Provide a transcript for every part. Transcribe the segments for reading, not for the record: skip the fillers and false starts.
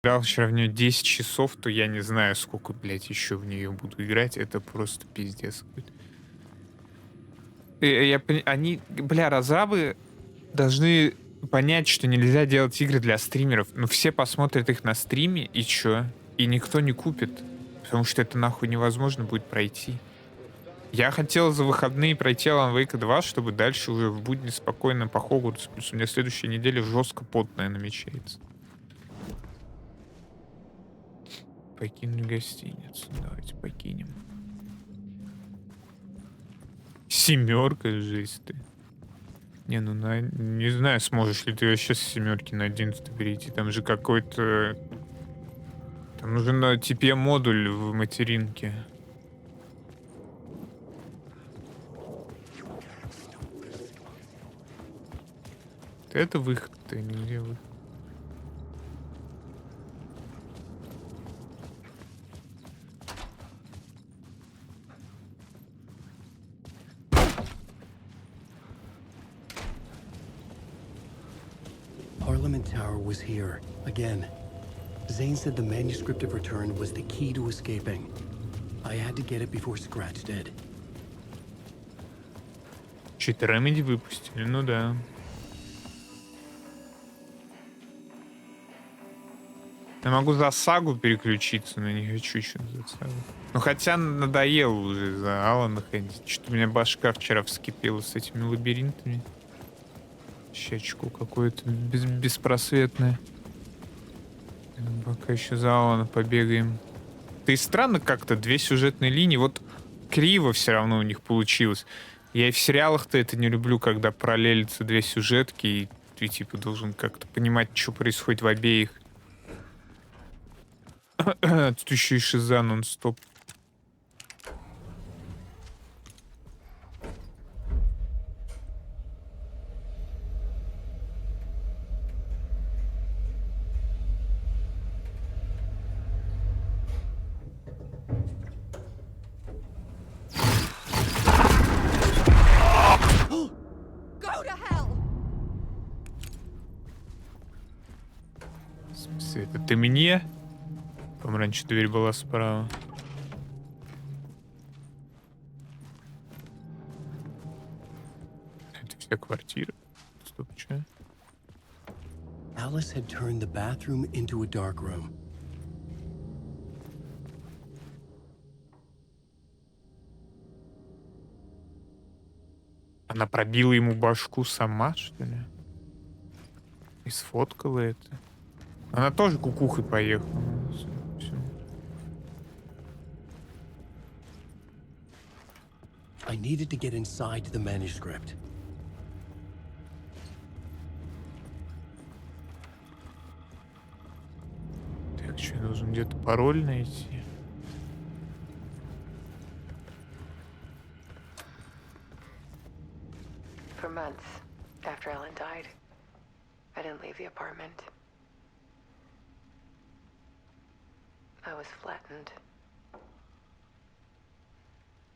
играл вчера в нее 10 часов, то я не знаю, сколько, блядь, еще в нее буду играть. Это просто пиздец какой-то. Они, бля, разрабы должны понять, что нельзя делать игры для стримеров. Ну, все посмотрят их на стриме, и чё? И никто не купит. Потому что это нахуй невозможно будет пройти. Я хотел за выходные пройти Alan Wake 2, чтобы дальше уже в будни спокойно по Хогвартсу. Плюс у меня следующая неделя жестко потная намечается. Покинуть гостиницу. Давайте покинем. Семерка, жесть ты. Не, ну не знаю, сможешь ли ты вообще с семерки на 11 перейти. Там же какой-то. Там нужен на типе модуль в материнке. Это выход-то, нигде выход. Parliament Tower was here, again. Zane said the manuscript of return was the key to escaping. I had to get it before Scratch did. Чит Remedy выпустили, ну да. Я могу за сагу переключиться, но не хочу что-то за сагу. Ну хотя надоел уже за Алана ходить. Что-то у меня башка вчера вскипела с этими лабиринтами. Щечку какое-то беспросветное. Пока еще за Алана побегаем. Да и странно как-то, две сюжетные линии. Вот криво все равно у них получилось. Я и в сериалах-то это не люблю, когда параллелятся две сюжетки, и ты типа должен как-то понимать, что происходит в обеих. Тут еще и шиза нон-стоп. Go to hell! В смысле, это ты мне? По-моему, раньше дверь была справа. Это вся квартира. Стоп, что? Alice had turned the bathroom into a dark room. Она пробила ему башку сама, что ли? И сфоткала это. Она тоже кукухой поехала. Судя по всему. I needed to get inside the manuscript. Так, что я должен где-то пароль найти? For months after Ellen died, I didn't leave the apartment. I was flattened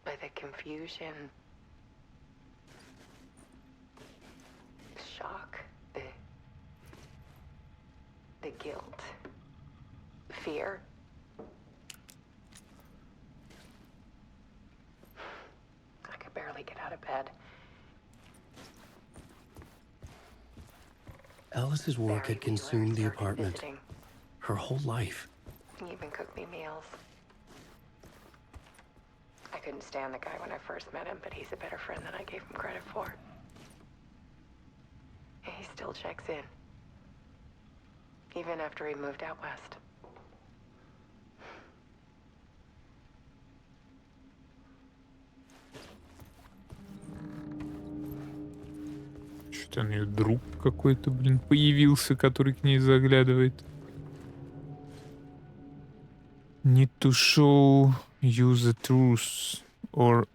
by the confusion, the shock, the guilt, fear. I could barely get out of bed. Alice's work had Buried me till I consumed the started apartment. visiting. Her whole life. He even cooked me meals. I couldn't stand the guy when I first met him, but he's a better friend than I gave him credit for. And he still checks in. Even after he moved out west. Что-то у нее друг какой-то, блин, появился, который к ней заглядывает. Need to show you the truth or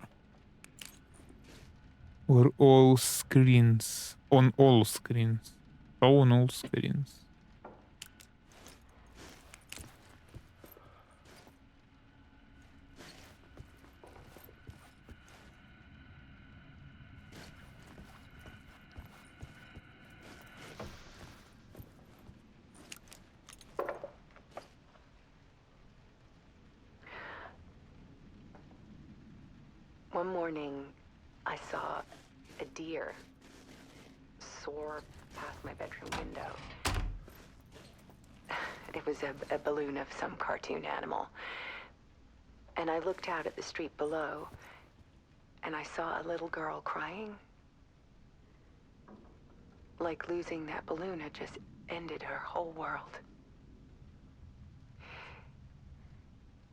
all screens. On all screens. On all screens. One morning, I saw a deer soar past my bedroom window. It was a balloon of some cartoon animal. And I looked out at the street below, and I saw a little girl crying. Like losing that balloon had just ended her whole world.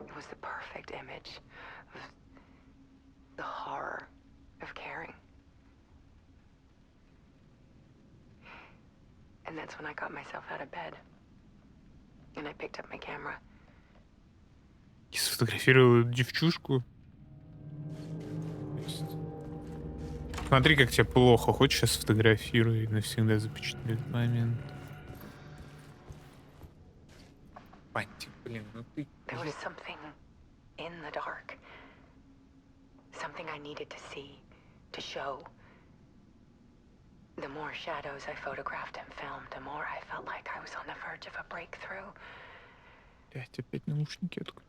It was the perfect image of the horror of caring. And that's when I got myself out of bed. And I picked up my camera. И сфотографировал девчушку. Смотри, как тебе плохо. Хочешь, сейчас сфотографирую и навсегда запечатлю этот момент. Пантик, блин, ну ты... There was something in the dark. Something I needed to see, to show. The more shadows I photographed and filmed, the more I felt like I was on the verge of a breakthrough. Блять, опять наушники откуда?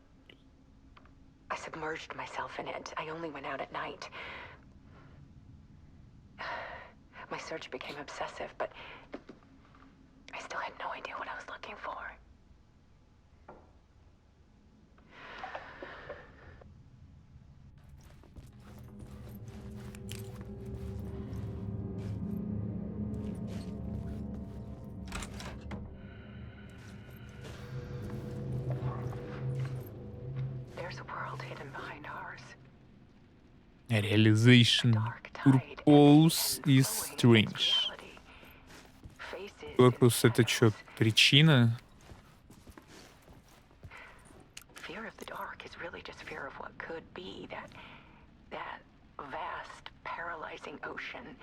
I submerged myself in it. I only went out at night. My search became obsessive, but I still had no idea what I was looking for. There's a world hidden behind ours. Realization. Purpose is strange. Purpose — это что, причина? Fear of the dark is really just fear of what could be, that vast, paralyzing ocean.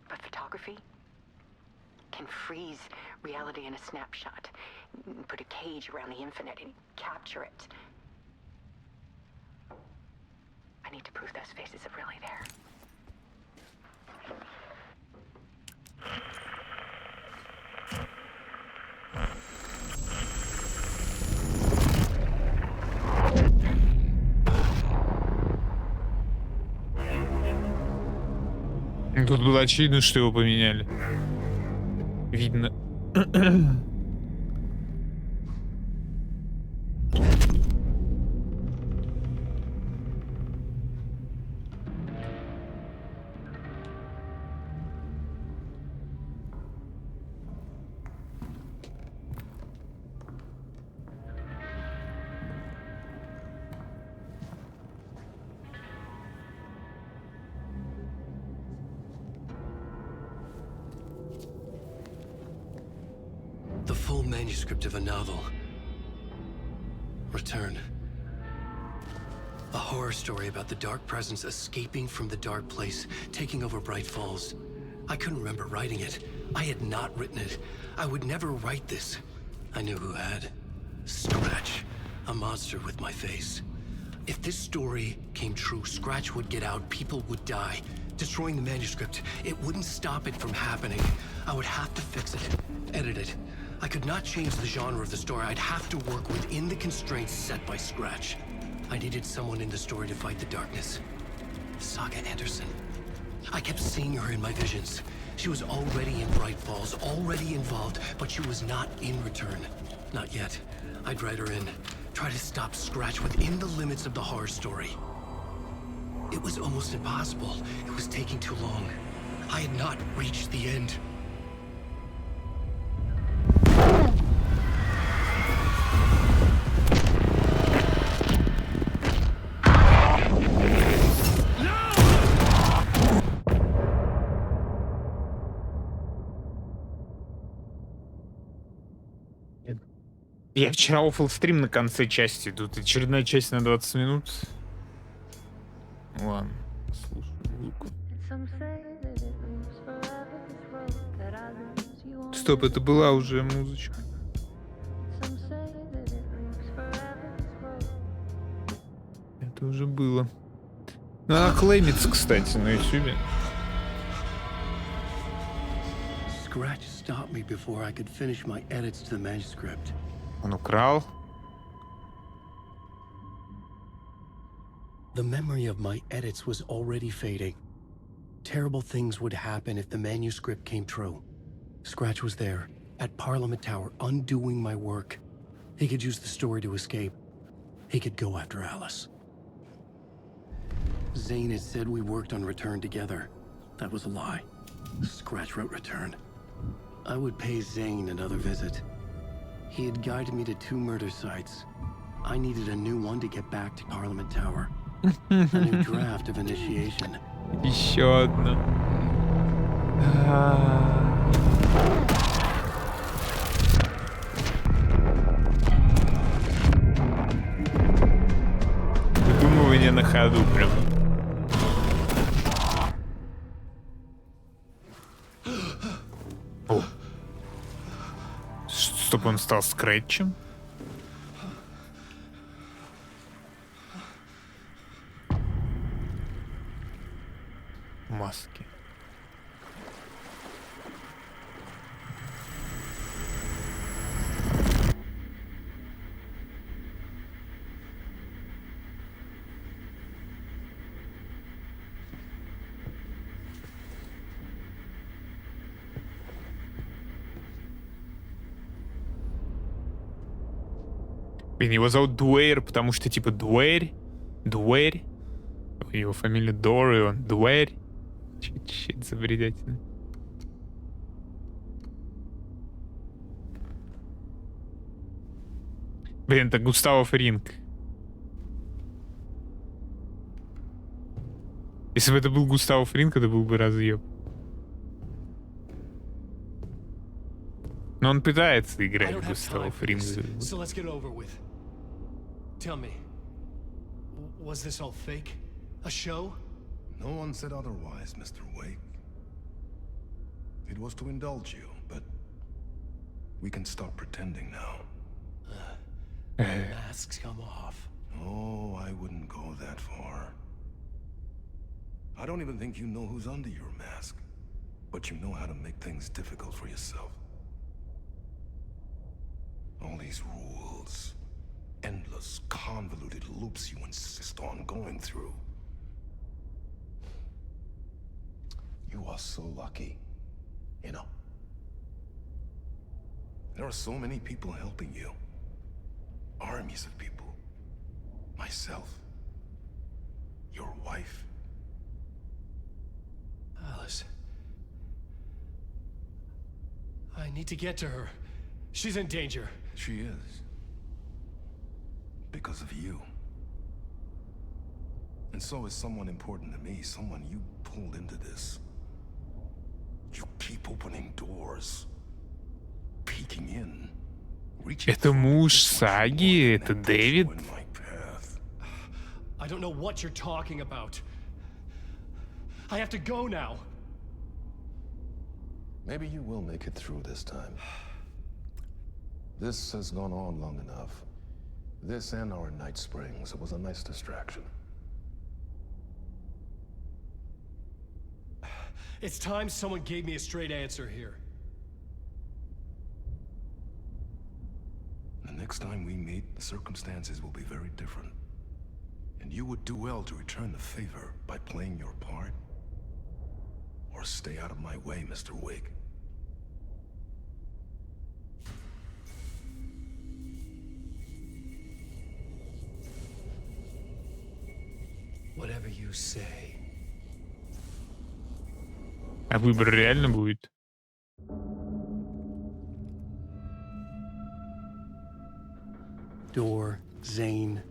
But photography can freeze reality in a snapshot, put a cage around the infinite and capture it. I need to prove those faces are really there. Тут было очевидно, что его поменяли. Видно. The full manuscript of a novel. Return. A horror story about the dark presence escaping from the dark place, taking over Bright Falls. I couldn't remember writing it. I had not written it. I would never write this. I knew who had. Scratch. A monster with my face. If this story came true, Scratch would get out, people would die. Destroying the manuscript, it wouldn't stop it from happening. I would have to fix it, edit it. I could not change the genre of the story. I'd have to work within the constraints set by Scratch. I needed someone in the story to fight the darkness. Saga Anderson. I kept seeing her in my visions. She was already in Bright Falls, already involved, but she was not in Return. Not yet. I'd write her in. Try to stop Scratch within the limits of the horror story. It was almost impossible. It was taking too long. I had not reached the end. Я вчера оффл стрим на конце части. Тут очередная часть на 20 минут. Ладно, слушай музыку. Стоп, это была уже музычка. Это уже было. Ну, она клеймится, кстати, на ютубе. Scratch stopped me before I could finish my edits to the manuscript. Он украл. The memory of my edits was already fading. Terrible things would happen if the manuscript came true. Scratch was there, at Parliament Tower, undoing my work. He could use the story to escape. He could go after Alice. Zane had said we worked on Return together. That was a lie. Scratch wrote Return. I would pay Zane another visit. He had guided me to 2 murder sites. I needed a new one to get back to Parliament Tower. A new draft of initiation. Еще одно. Выдумывание на ходу прям. О. Чтоб он стал скретчем. Маски. Блин, его зовут Дуэйр, потому что типа дверь. Его фамилия Дор, и он дверь. Че это за бредятина? Блин, это Густаво Фринг. Если бы это был Густаво Фринг, это был бы разъеб. Но он пытается играть Густаво Фринга. So let's get over with. Tell me, was this all fake? A show? No one said otherwise, Mr. Wake. It was to indulge you, but we can stop pretending now. Masks come off. Oh, I wouldn't go that far. I don't even think you know who's under your mask, but you know how to make things difficult for yourself. All these rules, endless, convoluted loops you insist on going through. You are so lucky, you know. There are so many people helping you. Armies of people. Myself. Your wife. Alice. I need to get to her. She's in danger. She is. Because of you. And so is someone important to me, someone you pulled into this. You keep opening doors. Peeking in. Это муж Саги, это Дэвид. I don't know what you're talking about. I have to go now. Maybe you will make it through this time. This has gone on long enough. This and our Night Springs, it was a nice distraction. It's time someone gave me a straight answer here. The next time we meet, the circumstances will be very different. And you would do well to return the favor by playing your part. Or stay out of my way, Mr. Wake. Whatever you say. А выбор реально будет? Door, Zane,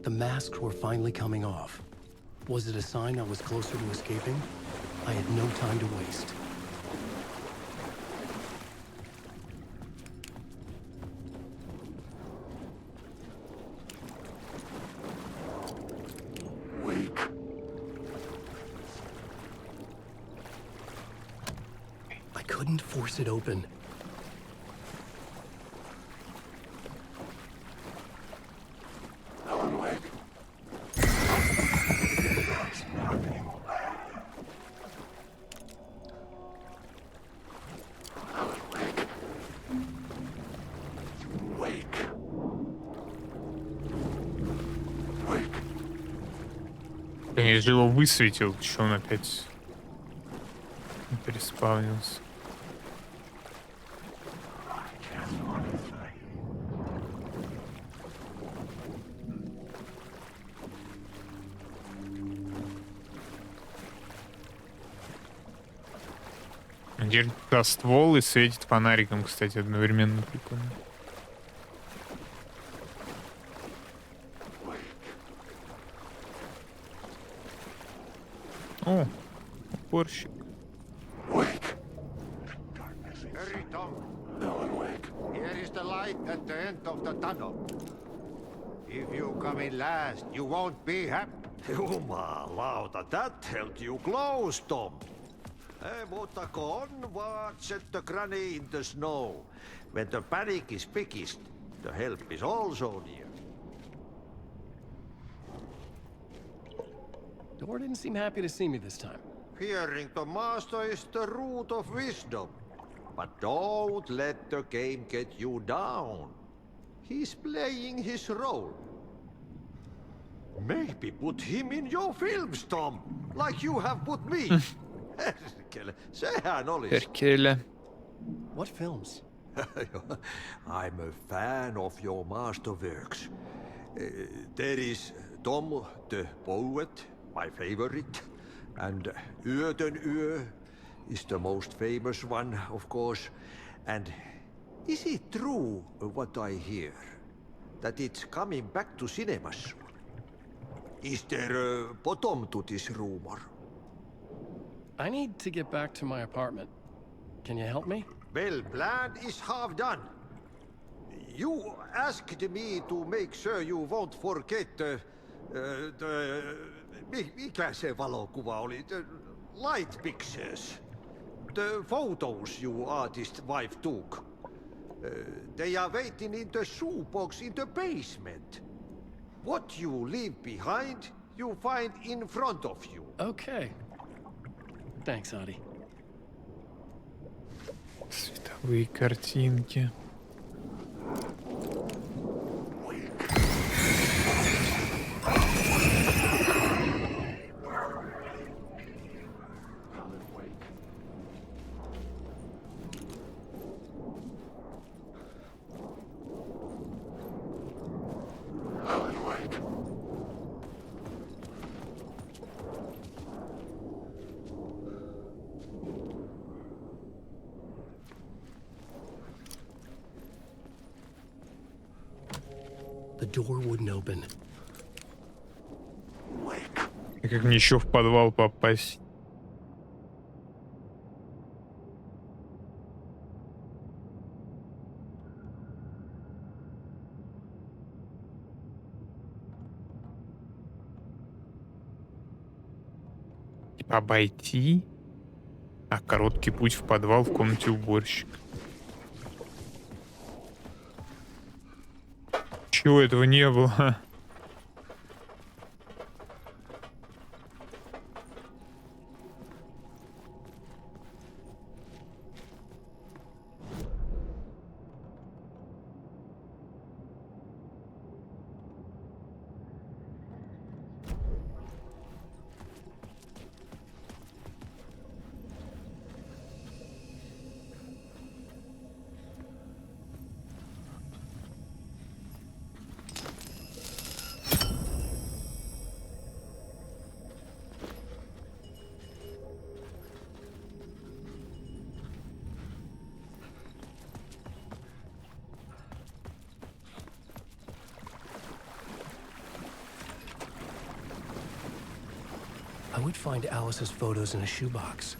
the masks were finally coming off. Was it a sign I was closer to escaping? I had no time to waste. Wake. I couldn't force it open. Alan Wake. Wake. Wake. Я же его высветил, что он опять переспавнился. Держит туда ствол и светит фонариком, кстати, одновременно. Прикольно. О, уборщик. Hurry, Tom. Here is the light at the end of the tunnel. If you come in last, you won't be happy. Jumalauta, that held you close, Tom. Mutta on what set the granny in the snow. When the panic is biggest, the help is also near. Door didn't seem happy to see me this time. Fearing the master is the root of wisdom. But don't let the game get you down. He's playing his role. Maybe put him in your films, Tom, like you have put me. Sehän olisi. Perkele. What films? I'm a fan of your masterworks. There is Tom the Poet, my favorite, and Yöten Yö is the most famous one, of course. And is it true what I hear, that it's coming back to cinemas? Is there a bottom to this rumor? I need to get back to my apartment. Can you help me? Well, plan is half done. You asked me to make sure you won't forget mikä se valokuva oli? The light pictures. The photos your artist wife took. They are waiting in the shoebox in the basement. What you leave behind, you find in front of you. Okay. Thanks, Adi. Световые картинки. The door wouldn't open. И как мне еще в подвал попасть? Типа обойти? А короткий путь в подвал в комнате уборщика. Чего этого не было? I would find Alice's photos in a shoebox.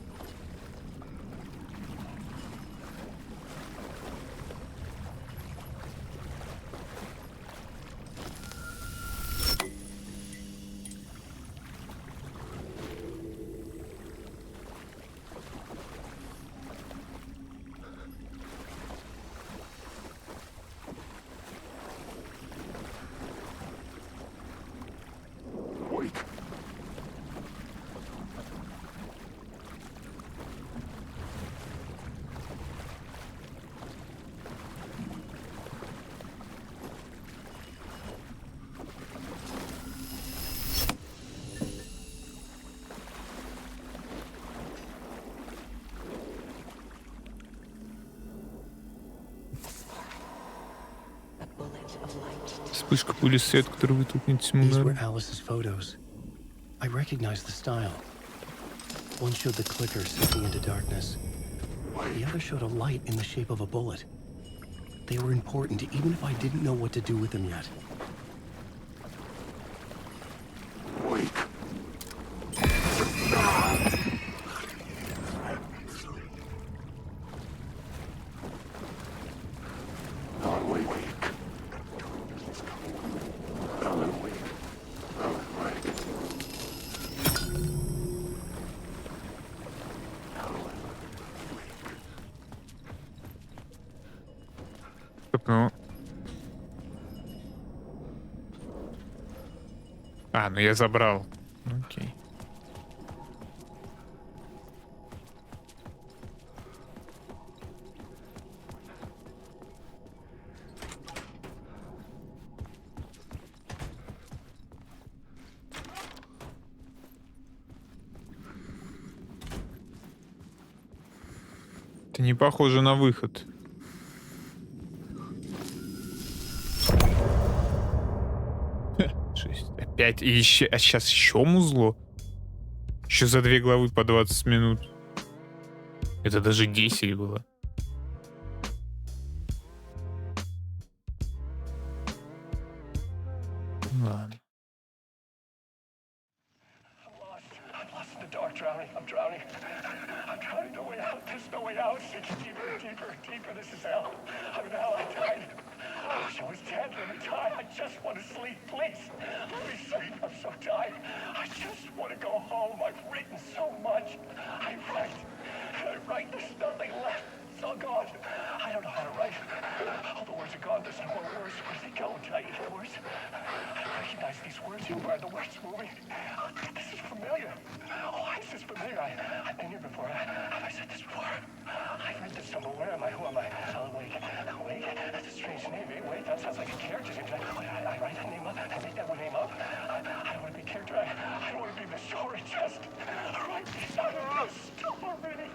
bullet of light. Вспышка пули свет, который вытолкнет тьму These were наружу. Alice's photos. I recognized the style. One showed the clicker sinking into darkness. The other showed a light in the shape of a bullet. They were important, even if I didn't know what to do with them yet. Wake. Alan, wake. Alan, wake. Alan, wake. Так, ну... А, ну я забрал. Окей. Это не похоже на выход. Жесть. Опять. И еще, а сейчас еще музло? Еще за 2 главы по 20 минут. Это даже 10 было. Ладно. I'm lost in the dark, drowning. I'm drowning. I'm drowning. No way out. There's no way out. It's deeper, deeper, deeper. This is hell. I'm in hell. I died. I wish I was dead. Let me die. I just want to sleep, please. Let me sleep. I'm so tired. I just want to go home. I've written so much. I write. And I write. There's nothing left. It's all gone. I don't know how to write. All the words are gone. There's no more words. Where did they go? Did I eat the words? I recognize these words. Who are the words moving? Oh, this is familiar. Oh, why is this familiar? I've been here before. Have I said this before? I've read this somewhere. Where am I? Who am I? Alan Wake. Wake? That's a strange name. Wake? That sounds like a character's name. I write that name up. I make that name up. I don't want to be a character. I don't want to be the story. Just write down the story.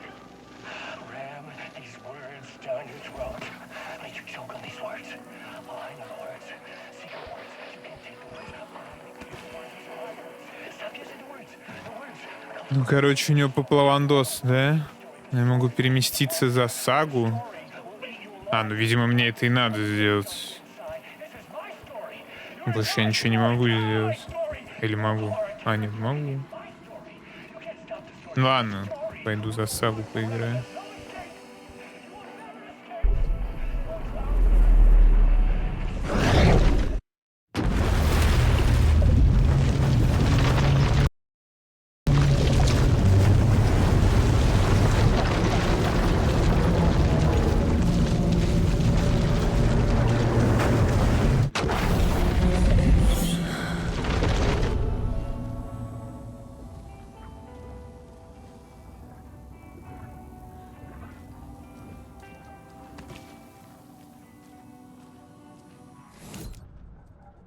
Ram these words down your throat. Make you choke on these words. Oh, I know the words. Secret words. You can't take the words. Stop using the words. The words. Ну, короче, у него поплавандос, да? Я могу переместиться за сагу. А, ну, видимо, мне это и надо сделать. Больше я ничего не могу сделать. Или могу? А, нет, могу. Ну, ладно, пойду за сагу поиграю.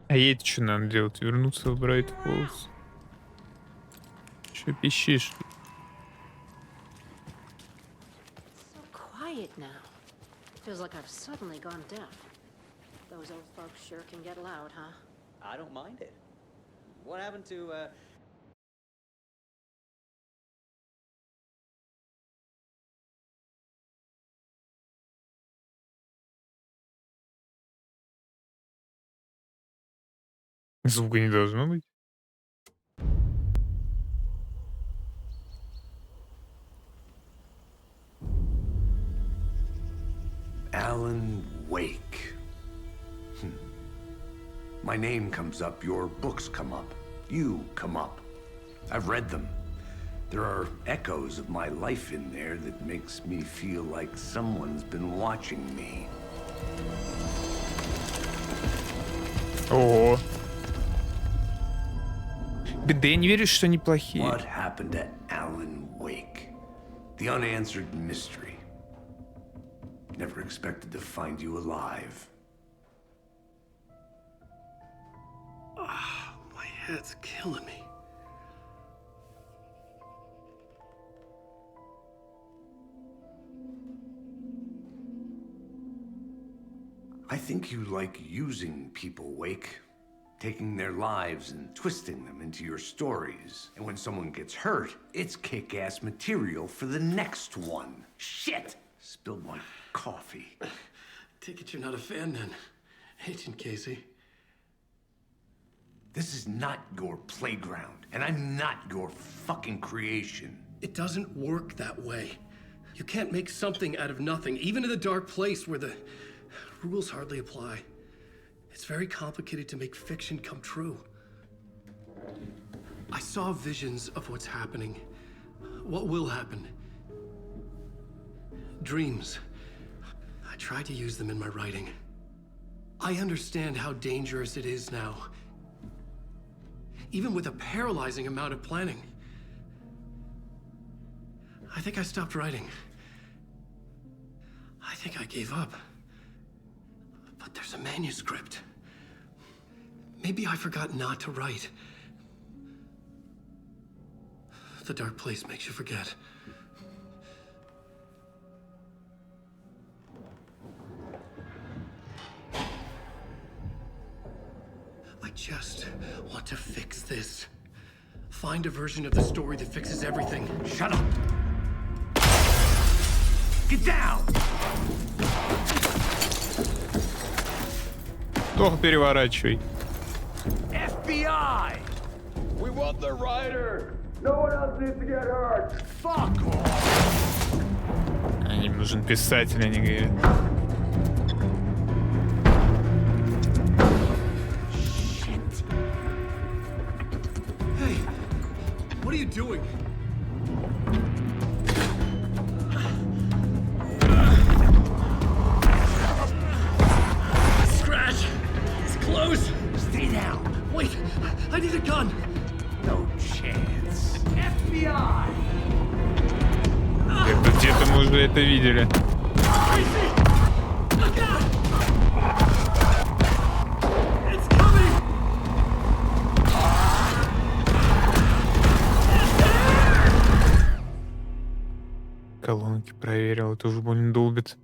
А ей-то что надо делать? Вернуться в Брайт Фоллс? Че пищишь? So quiet now. Feels like I've suddenly gone deaf. Those old folks sure can get loud, huh? I don't mind it. What happened to, Звука не должно быть. Alan Wake. My name comes up, your books come up, you come up. I've read them. There are echoes of my life in there that makes me feel like someone's been watching me. Ого. Да я не верю, что они плохие. What happened to Alan Wake? The unanswered mystery. Never expected to find you alive. Ah, my head's killing me. I think you like using people, Wake. Taking their lives and twisting them into your stories. And when someone gets hurt, it's kick-ass material for the next one. Shit! Spilled my coffee. Take it you're not a fan then, Agent Casey. This is not your playground, and I'm not your fucking creation. It doesn't work that way. You can't make something out of nothing, even in the dark place where the rules hardly apply. It's very complicated to make fiction come true. I saw visions of what's happening, what will happen. Dreams. I tried to use them in my writing. I understand how dangerous it is now, even with a paralyzing amount of planning. I think I stopped writing. I think I gave up. But there's a manuscript. Maybe I forgot not to write. The dark place makes you forget. I just want to fix this. Find a version of the story that fixes everything. Shut up! Get down! Плохо переворачивай. FBI! We want the writer! No one else needs to get hurt! Fuck off! Им нужен писатель, они говорят. Hey, what are you doing? Scratch! It's close! Stay down! Wait, I need a gun! No chance. FBI! Это где-то мы уже это видели. Casey! Look out! It's coming! Колонки проверил, это уже больно долбит.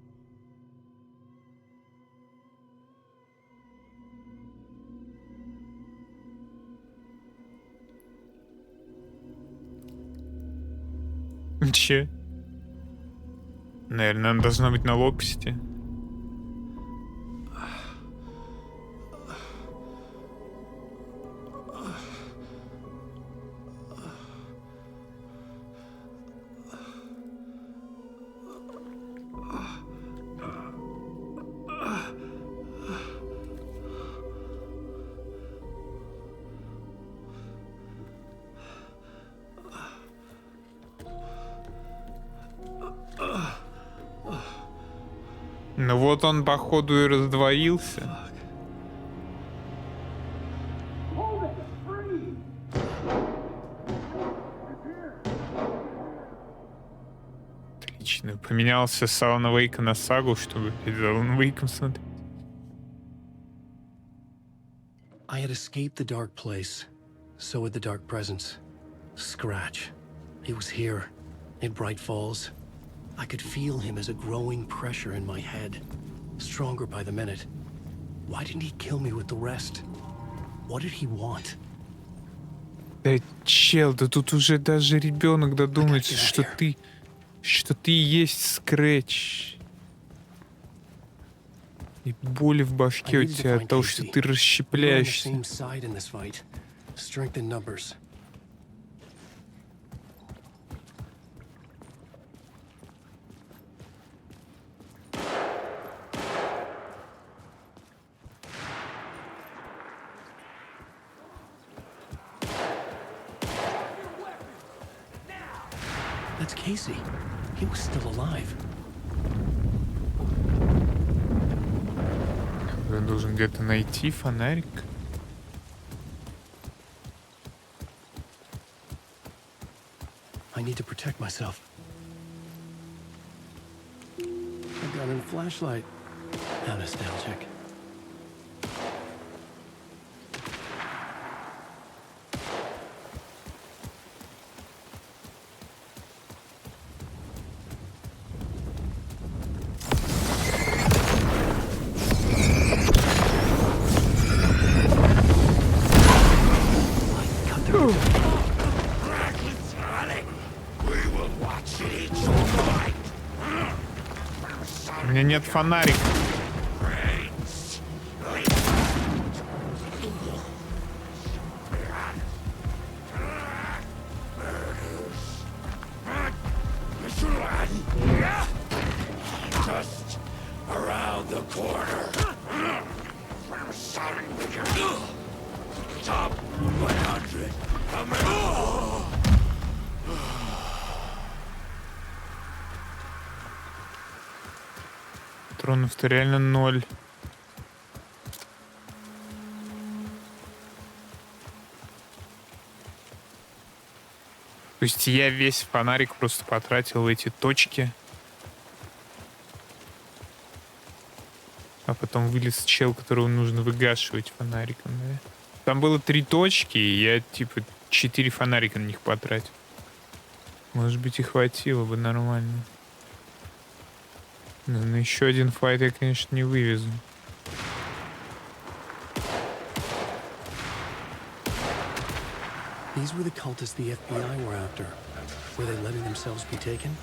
Че? Наверное, она должна быть на лопасти. Ну вот он, походу, и раздвоился. Отлично. Поменялся с Алана Вейка на Сагу, чтобы перед Аланом Вейком смотреть. I had escaped the dark place. So had the dark presence. Scratch. He was here, in Bright Falls. I could feel him as a growing pressure in my head. Stronger by the minute. Why didn't he kill me with the rest? What did he want? Да чел, да тут уже даже ребенок додумается, что ты и есть Скрэч. И боли в башке у тебя от того, что ты расщепляешься. That's Casey. He was still alive. Я должен где-то найти фонарик. I need to protect myself. A gun and flashlight. How nostalgic. меня нет фонарика. Just around the corner. Top 100. Патронов-то реально 0. То есть я весь фонарик просто потратил в эти точки. А потом вылез чел, которого нужно выгашивать фонариком, да? Там было 3 точки, и я типа 4 фонарика на них потратил. Может быть, и хватило бы нормально. Но на еще один файт я, конечно, не вывезу. These were the cultists the FBI were after. Were they letting themselves be taken?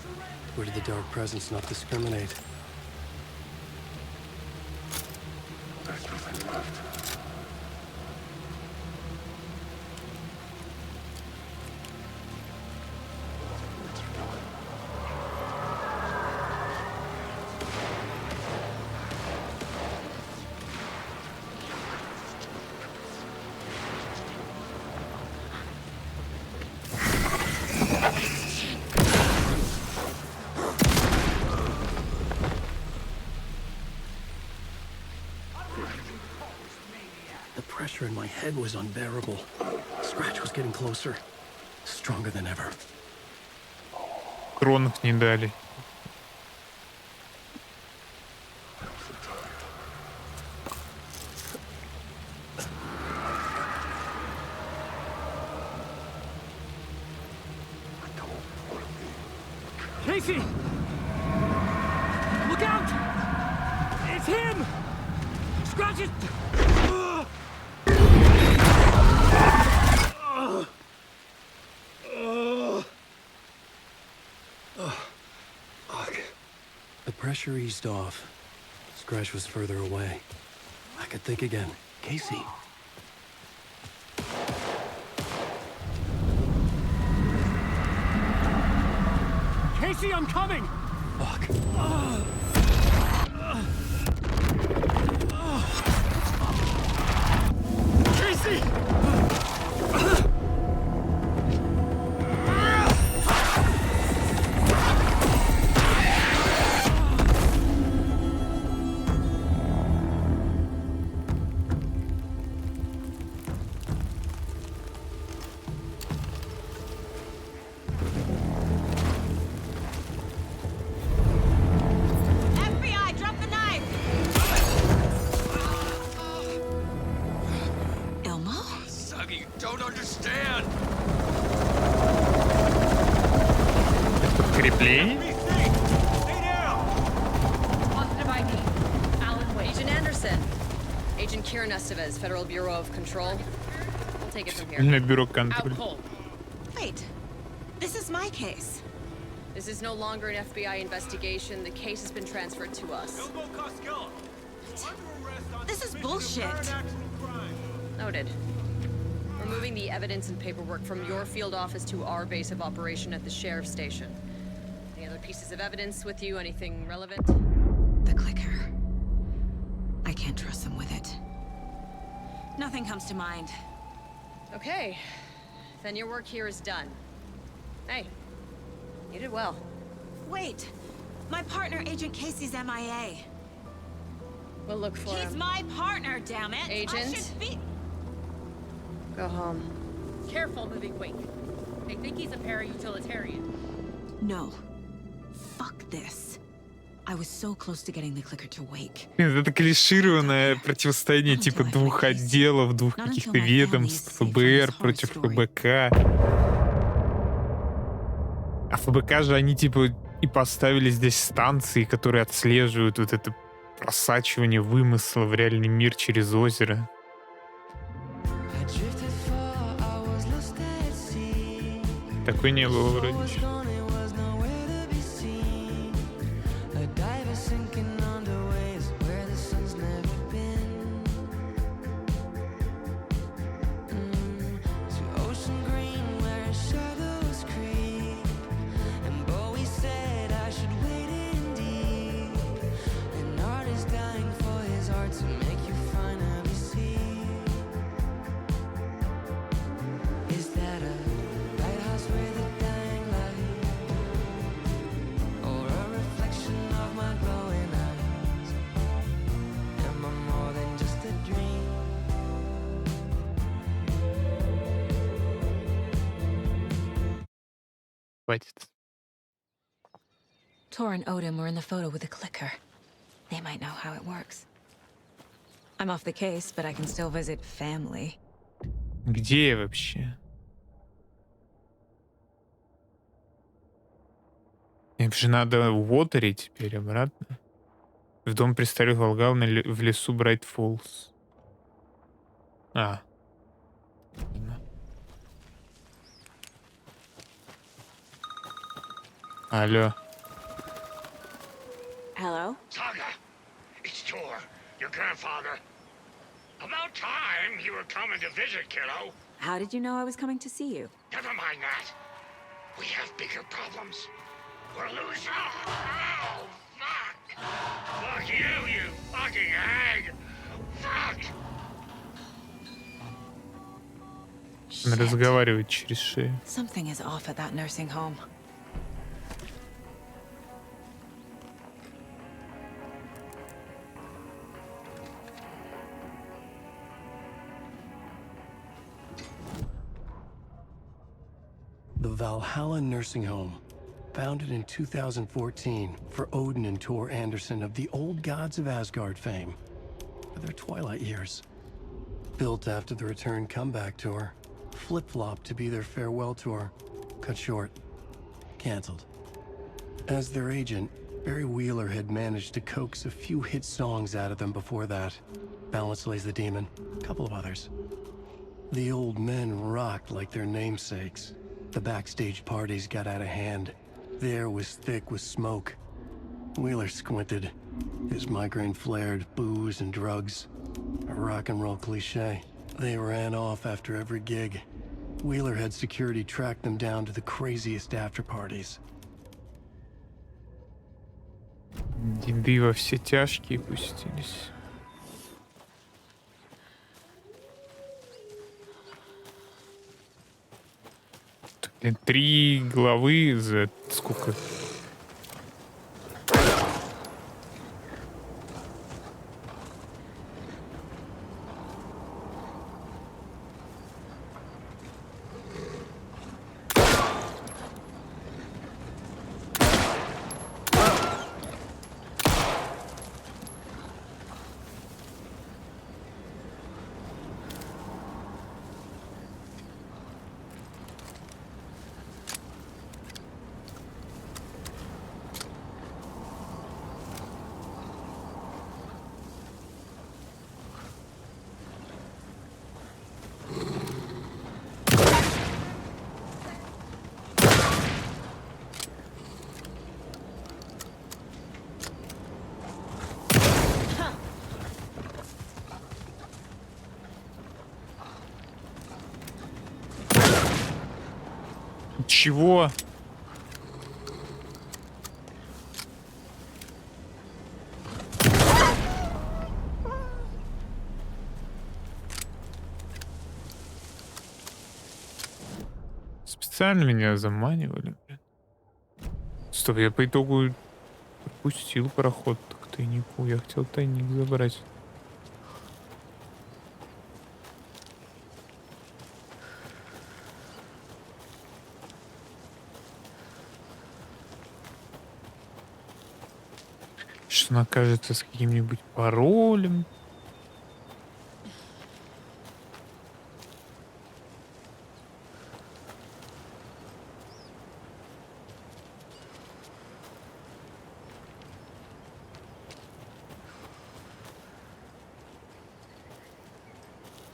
Or did the Dark Presence not discriminate? There's nothing left. The pressure in my head was unbearable. Scratch was getting closer. Stronger than ever. Патронов не дали. Casey! Look out! It's him! Scratch it! The pressure eased off. Scratch was further away. I could think again. Casey. Casey, I'm coming! Fuck. Casey! FBI, drop the knife! Elmo? Suggy, you don't understand! Подкрепление? Positive ID. Alan Wade. Agent Anderson. Agent Kieran Estevez, Federal Bureau of Control. We'll take it from here. На бюро Out контроля. cold. Wait. This is my case. This is no longer an FBI investigation. The case has been transferred to us. This is bullshit. Noted. We're moving the evidence and paperwork from your field office to our base of operation at the sheriff's station. Any other pieces of evidence with you? Anything relevant? The clicker. I can't trust them with it. Nothing comes to mind. Okay. Then your work here is done. Hey, you did well. Wait. My partner, Agent Casey's MIA. We'll look for He's him. my partner, damn it! I Agent? should be... Go home. Careful moving weight. They think he's a para-utilitarian. No. Fuck this. I was so close to getting the clicker to wake. Это клишированное противостояние типа двух отделов, двух каких-то ведомств, ФБР против ФБК. А ФБК же они типа и поставили здесь станции, которые отслеживают вот это просачивание вымысла в реальный мир через озеро. Такой не было вроде еще. A diver sinking on Хватит. Tor and Odin were in the photo with a clicker. They might know how it works. I'm off the case, but I can still visit family. Где я вообще? Им же надо в Уотере теперь обратно. В дом престарелых волгал в лесу Брайт Фоллс. А. Ладно. Алло. Hello? Saga, it's Tor, your grandfather. About time you were coming to visit, kiddo. How did you know I was coming to see you? Never mind that. We have bigger problems. We're losing. Oh, fuck! Fuck you fucking hag! Fuck! Он разговаривает через шею. Something is off at that nursing home. The Valhalla Nursing Home, founded in 2014 for Odin and Tor Anderson of the Old Gods of Asgard fame, for their twilight years. Built after the return comeback tour, flip-flopped to be their farewell tour, cut short, canceled. As their agent, Barry Wheeler had managed to coax a few hit songs out of them before that. Balance Lays the Demon, a couple of others. The old men rocked like their namesakes. The backstage parties got out of hand. The air was thick with smoke. Wheeler squinted. His migraine flared, booze and drugs. A rock and roll cliche. They ran off after every gig. Wheeler had security track them down to the craziest after parties. Деды во все тяжкие пустились. Блин, 3 главы за сколько? Чего? Специально меня заманивали, блин. Стоп, я по итогу пропустил проход к тайнику. Я хотел тайник забрать. Что она окажется с каким-нибудь паролем.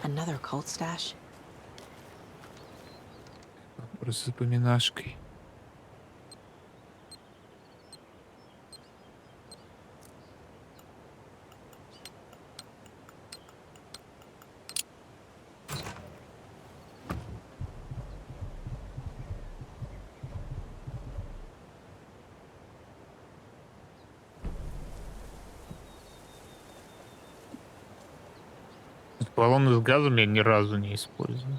Another cult stash? Просто запоминашкой. Баллоны с газом я ни разу не использую.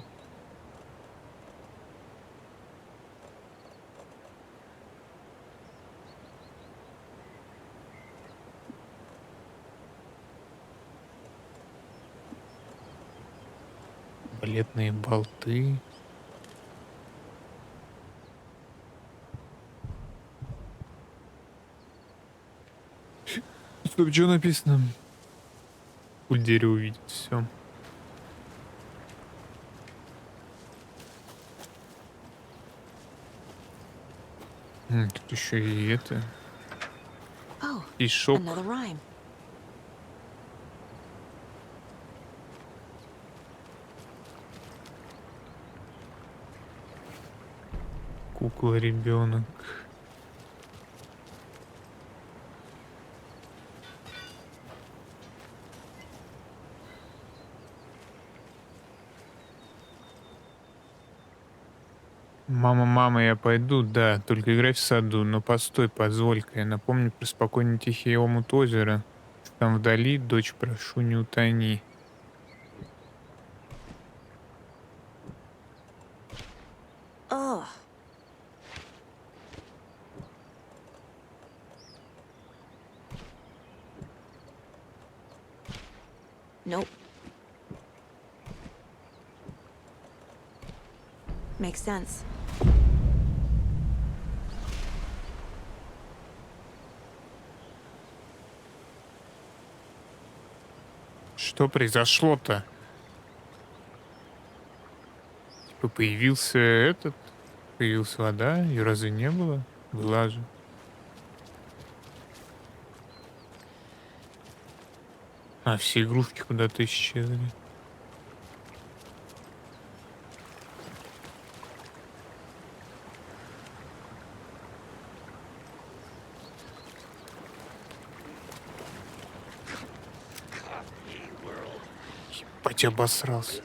Балетные болты. Стоп, что написано? Пуль дерева увидеть, все. Тут еще и это. Oh, Стишок. another rhyme. Кукла, ребенок. Мама, мама, я пойду, да, только играй в саду, но постой, позволь-ка, я напомню про спокойный тихий омут озера. Там вдали, дочь, прошу, не утони. Oh, nope. Makes sense. Что произошло-то? Типа появился этот, появилась вода, ее разве не было? Была же. А, все игрушки куда-то исчезли. Ебать, обосрался.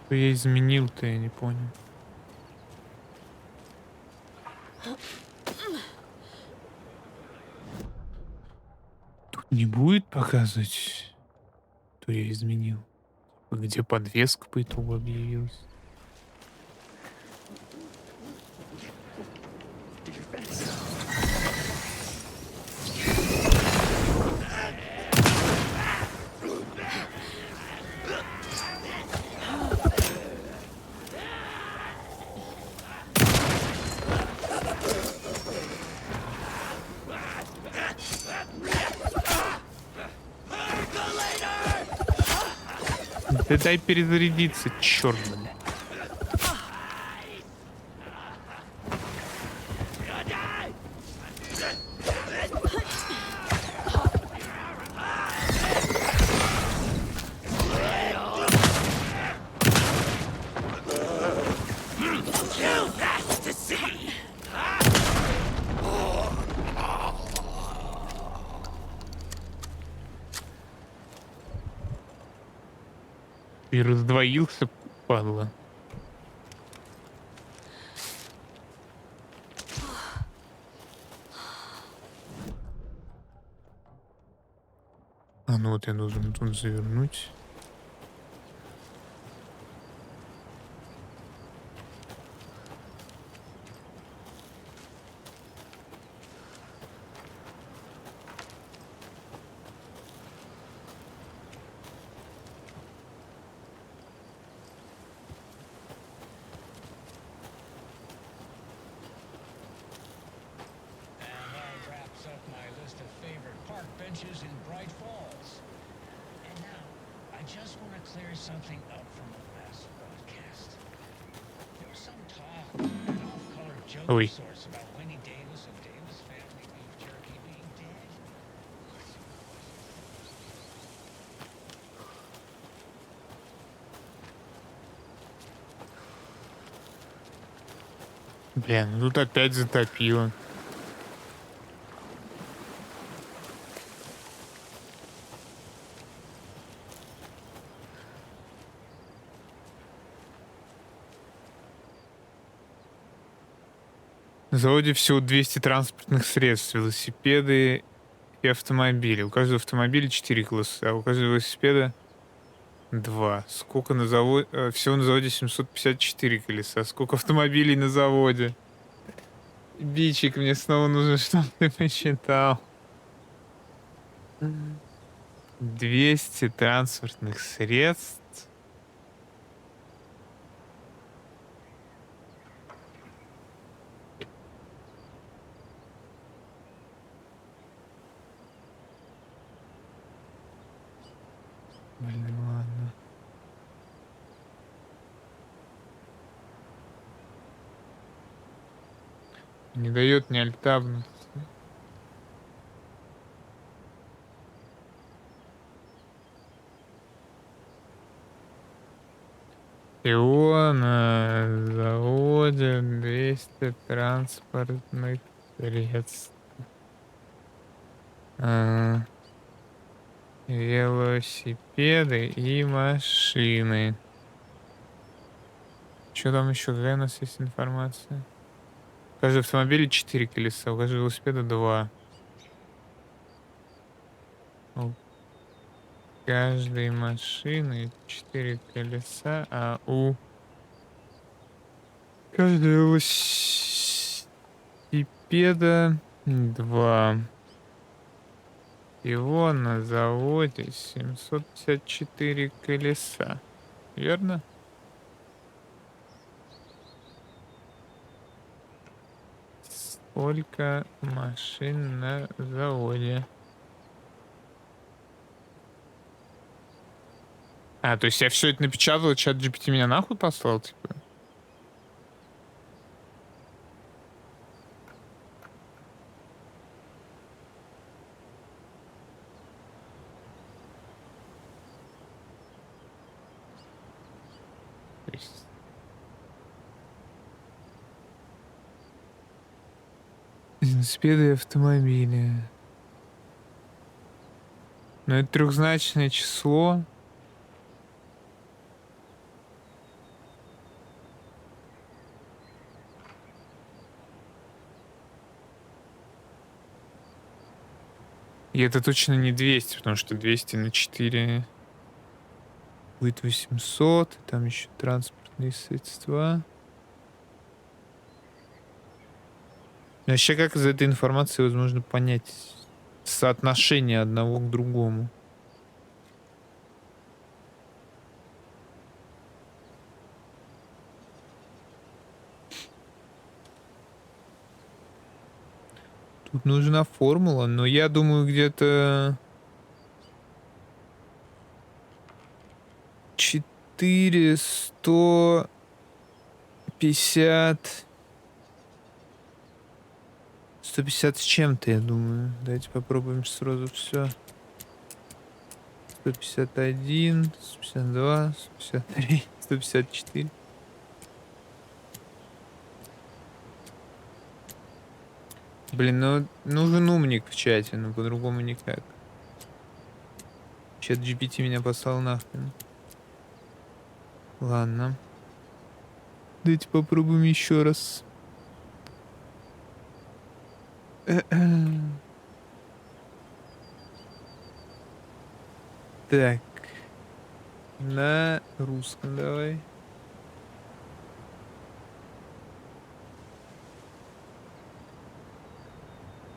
Что я изменил-то, я не понял. Тут не будет показывать, что я изменил. Где подвеска по итогу объявилась. Да дай перезарядиться, черт, блин. И раздвоился, падла. А ну вот я должен тут завернуть. benches in Bright Falls. And now, I just want to clear something up from the last broadcast. There was some talk, an off-color joke of sorts about Winnie Davis and Davis family beef jerky being dead. Блин, ну тут опять затопило. На заводе всего 200 транспортных средств, велосипеды и автомобили. У каждого автомобиля 4 колеса, а у каждого велосипеда 2. Сколько на заводе? Всего на заводе 754 колеса. Сколько автомобилей на заводе? Бичик, мне снова нужно, чтобы ты посчитал. 200 транспортных средств. Блин, ладно. Не дает мне альтабнуться. Всего на заводе 200 транспортных средств. Велосипеды и машины. Что там еще? Какая у нас есть информация? У каждого автомобиля 4 колеса, у каждого велосипеда 2. У каждой машины 4 колеса, а у каждого велосипеда 2. Всего на заводе 754 колеса. Верно? Сколько машин на заводе? А, то есть я все это напечатал, чат GPT меня нахуй послал, типа? То есть... Велосипеды и автомобили. Но это трехзначное число. И это точно не 200, потому что 200 на 4 будет 800. Там еще транспортные средства. Вообще, как из этой информации возможно понять соотношение одного к другому? Тут нужна формула, но я думаю, где-то 150 150 с чем-то, я думаю. Давайте попробуем сразу все. 151, 152, 153, 154. Блин, ну нужен умник в чате, но по-другому никак. Чат GPT меня послал нахрен. Ладно. Давайте попробуем еще раз. Так. На русском давай.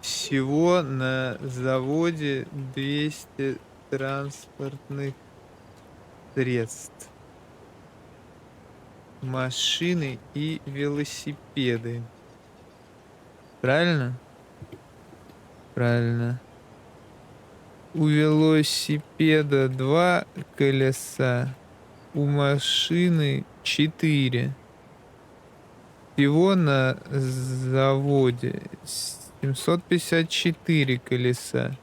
Всего на заводе 200 транспортных средств. Машины и велосипеды. Правильно? Правильно. У велосипеда 2 колеса, у машины 4. Всего на заводе 754 колеса.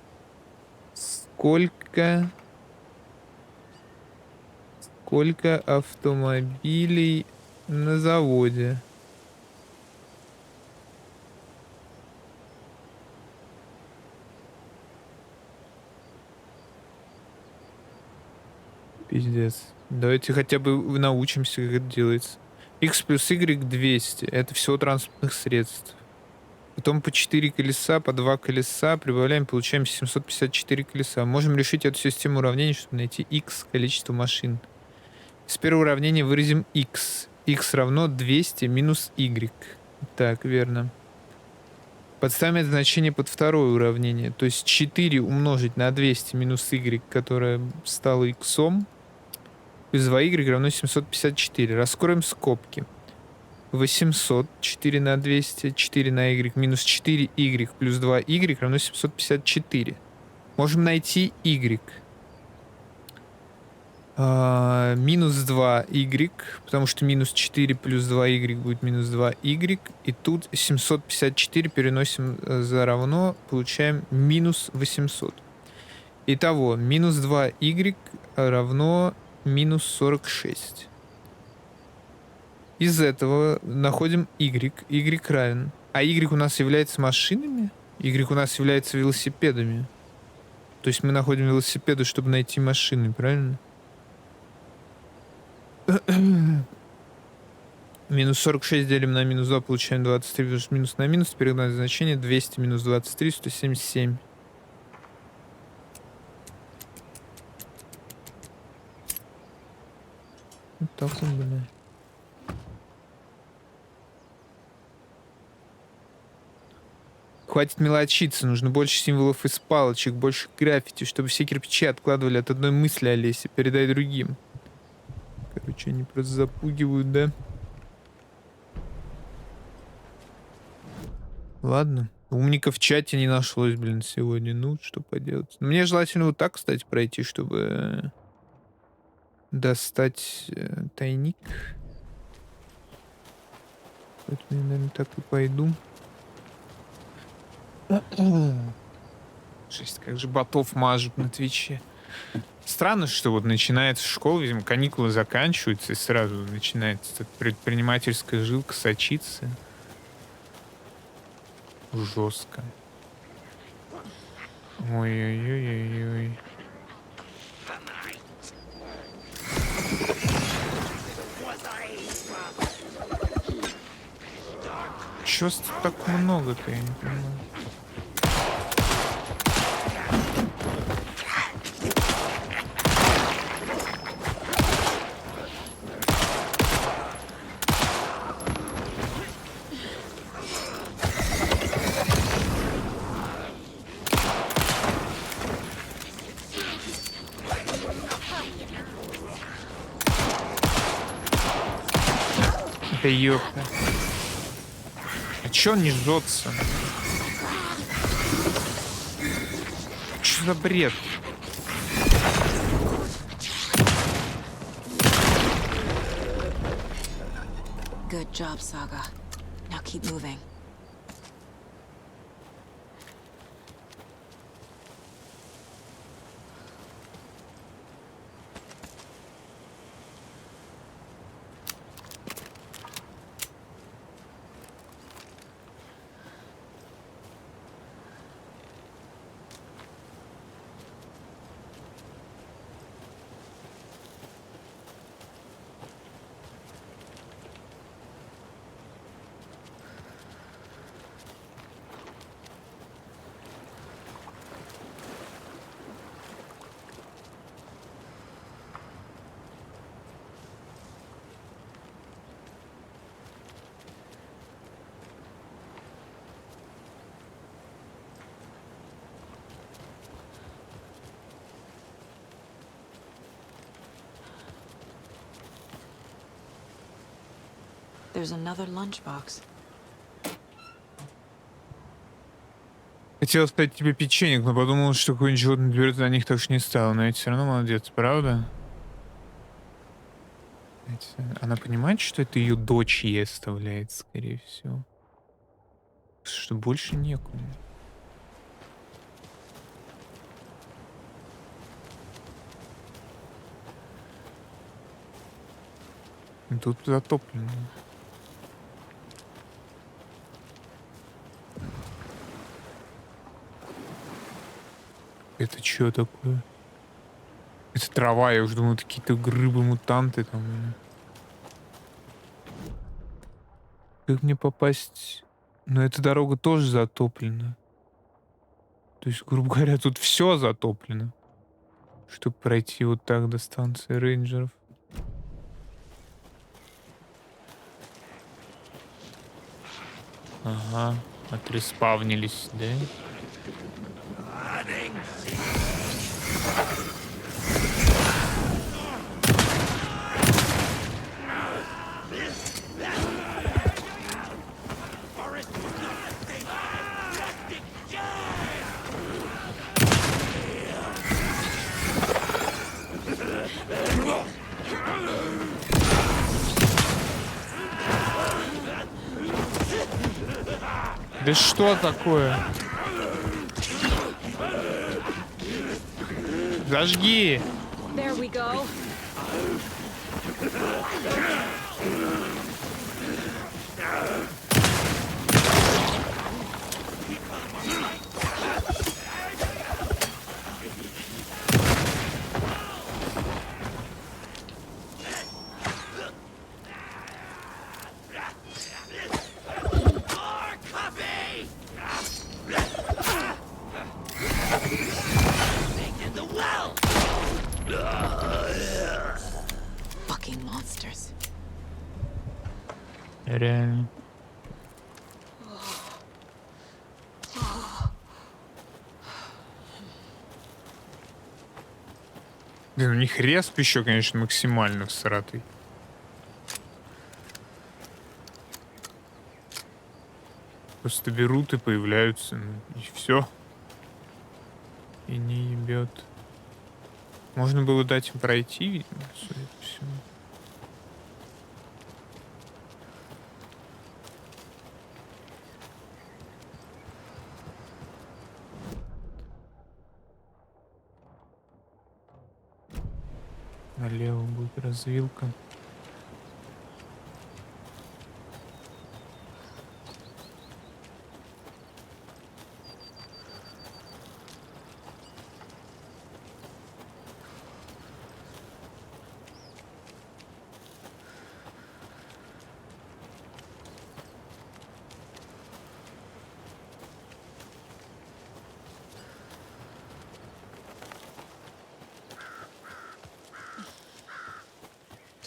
Сколько автомобилей на заводе? Пиздец. Давайте хотя бы научимся, как это делается. X плюс Y 200. Это всего транспортных средств. Потом по 4 колеса, по 2 колеса. Прибавляем, получаем 754 колеса. Можем решить эту систему уравнений, чтобы найти x количество машин. С первого уравнения выразим x. X равно 200 минус y. Так, верно. Подставим это значение под второе уравнение. То есть 4 умножить на 200 минус y, которое стало x, плюс 2y равно 754. Раскроем скобки. 800, 4 на 200, 4 на y, минус 4y плюс 2y равно 754. Можем найти y. Минус 2y, потому что минус 4 плюс 2y будет минус 2y. И тут 754 переносим за равно, получаем минус 800. Итого, минус 2y равно минус 46. Из этого находим y. Y равен. А y у нас является машинами? Y у нас является велосипедами. То есть мы находим велосипеды, чтобы найти машины, правильно? Минус 46 делим на минус 2, получаем 23, потому что минус на минус. Теперь у нас значение 200 минус 23, 177. Вот так вот, бля. Хватит мелочиться, нужно больше символов из палочек, больше граффити, чтобы все кирпичи откладывали от одной мысли о лесе, передай другим. Короче, они просто запугивают, да? Ладно. Умника в чате не нашлось, блин, сегодня. Ну, что поделать. Мне желательно вот так, кстати, пройти, чтобы достать тайник. Поэтому я, наверное, так и пойду. Жесть, как же ботов мажут на Твиче. Странно, что вот начинается школа, видимо, каникулы заканчиваются, и сразу начинается предпринимательская жилка сочиться. Жестко. Ой-ой-ой-ой-ой. Чё так много-то, я не понимаю. Да ёпта. А чё он не жжется? Чё за бред? Good job, Saga. Now keep moving. There's another lunchbox. Хотел сказать тебе печенек, но подумал, что какой-нибудь животный берет, на них так уж не стало. Но ведь все равно молодец, правда? Она понимает, что это ее дочь ей оставляет, скорее всего. Что больше некуда. Тут затоплено. Это что такое? Это трава, я уже думал, это какие-то грибы-мутанты там. Как мне попасть Но эта дорога тоже затоплена. То есть, грубо говоря, тут все затоплено, чтобы пройти вот так до станции рейнджеров. Ага, отреспавнились, да? Да что такое? Зажги! There we go. Fucking monsters. Реально. Блин, у них респ еще, конечно, максимально всратый. Просто берут и появляются, ну, и все. И не ебет. Можно было дать им пройти, видимо, судя по всему. Налево будет развилка.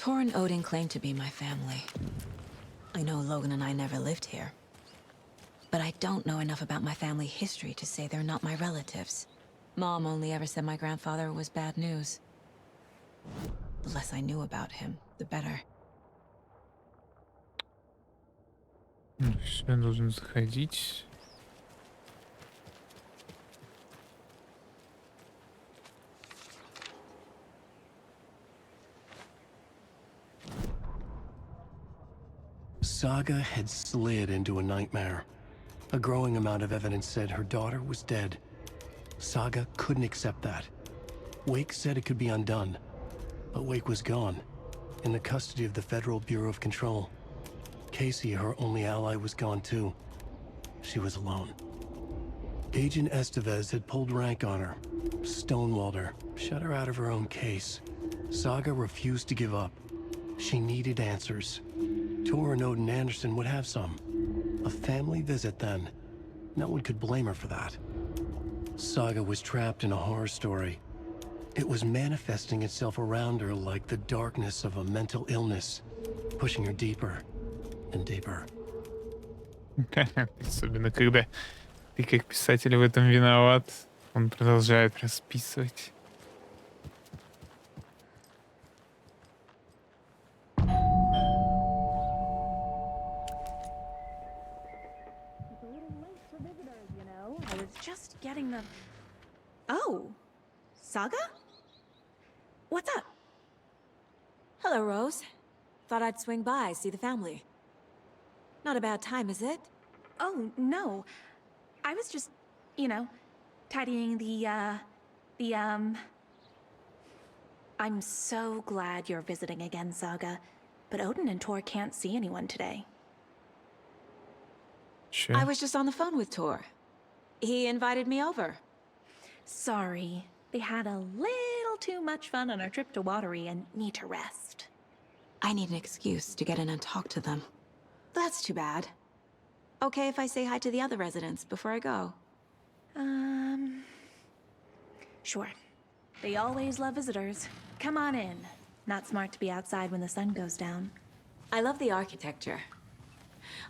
Tor and Odin claim to be my family. I know Logan and I never lived here. But I don't know enough about my family history to say they're not my relatives. Mom only ever said my grandfather was bad news. The less I knew about him, the better. Сюда должен заходить. Saga had slid into a nightmare. A growing amount of evidence said her daughter was dead. Saga couldn't accept that. Wake said it could be undone. But Wake was gone, in the custody of the Federal Bureau of Control. Casey, her only ally, was gone too. She was alone. Agent Estevez had pulled rank on her, stonewalled her, shut her out of her own case. Saga refused to give up. She needed answers. Tor and Odin Anderson would have some. A family visit, then. No one could blame her for that. Saga was trapped in a horror story. It was manifesting itself around her like the darkness of a mental illness, pushing her deeper and deeper. Особенно, когда ты как писатель в этом виноват, он продолжает расписывать. I was just getting the... Oh, Saga? What's up? Hello, Rose. Thought I'd swing by, see the family. Not a bad time, is it? Oh, no. I was just, you know, tidying I'm so glad you're visiting again, Saga. But Odin and Tor can't see anyone today. Sure. I was just on the phone with Tor. He invited me over. Sorry. They had a little too much fun on our trip to Watery and need to rest. I need an excuse to get in and talk to them. That's too bad. Okay if I say hi to the other residents before I go? Sure. They always love visitors. Come on in. Not smart to be outside when the sun goes down. I love the architecture.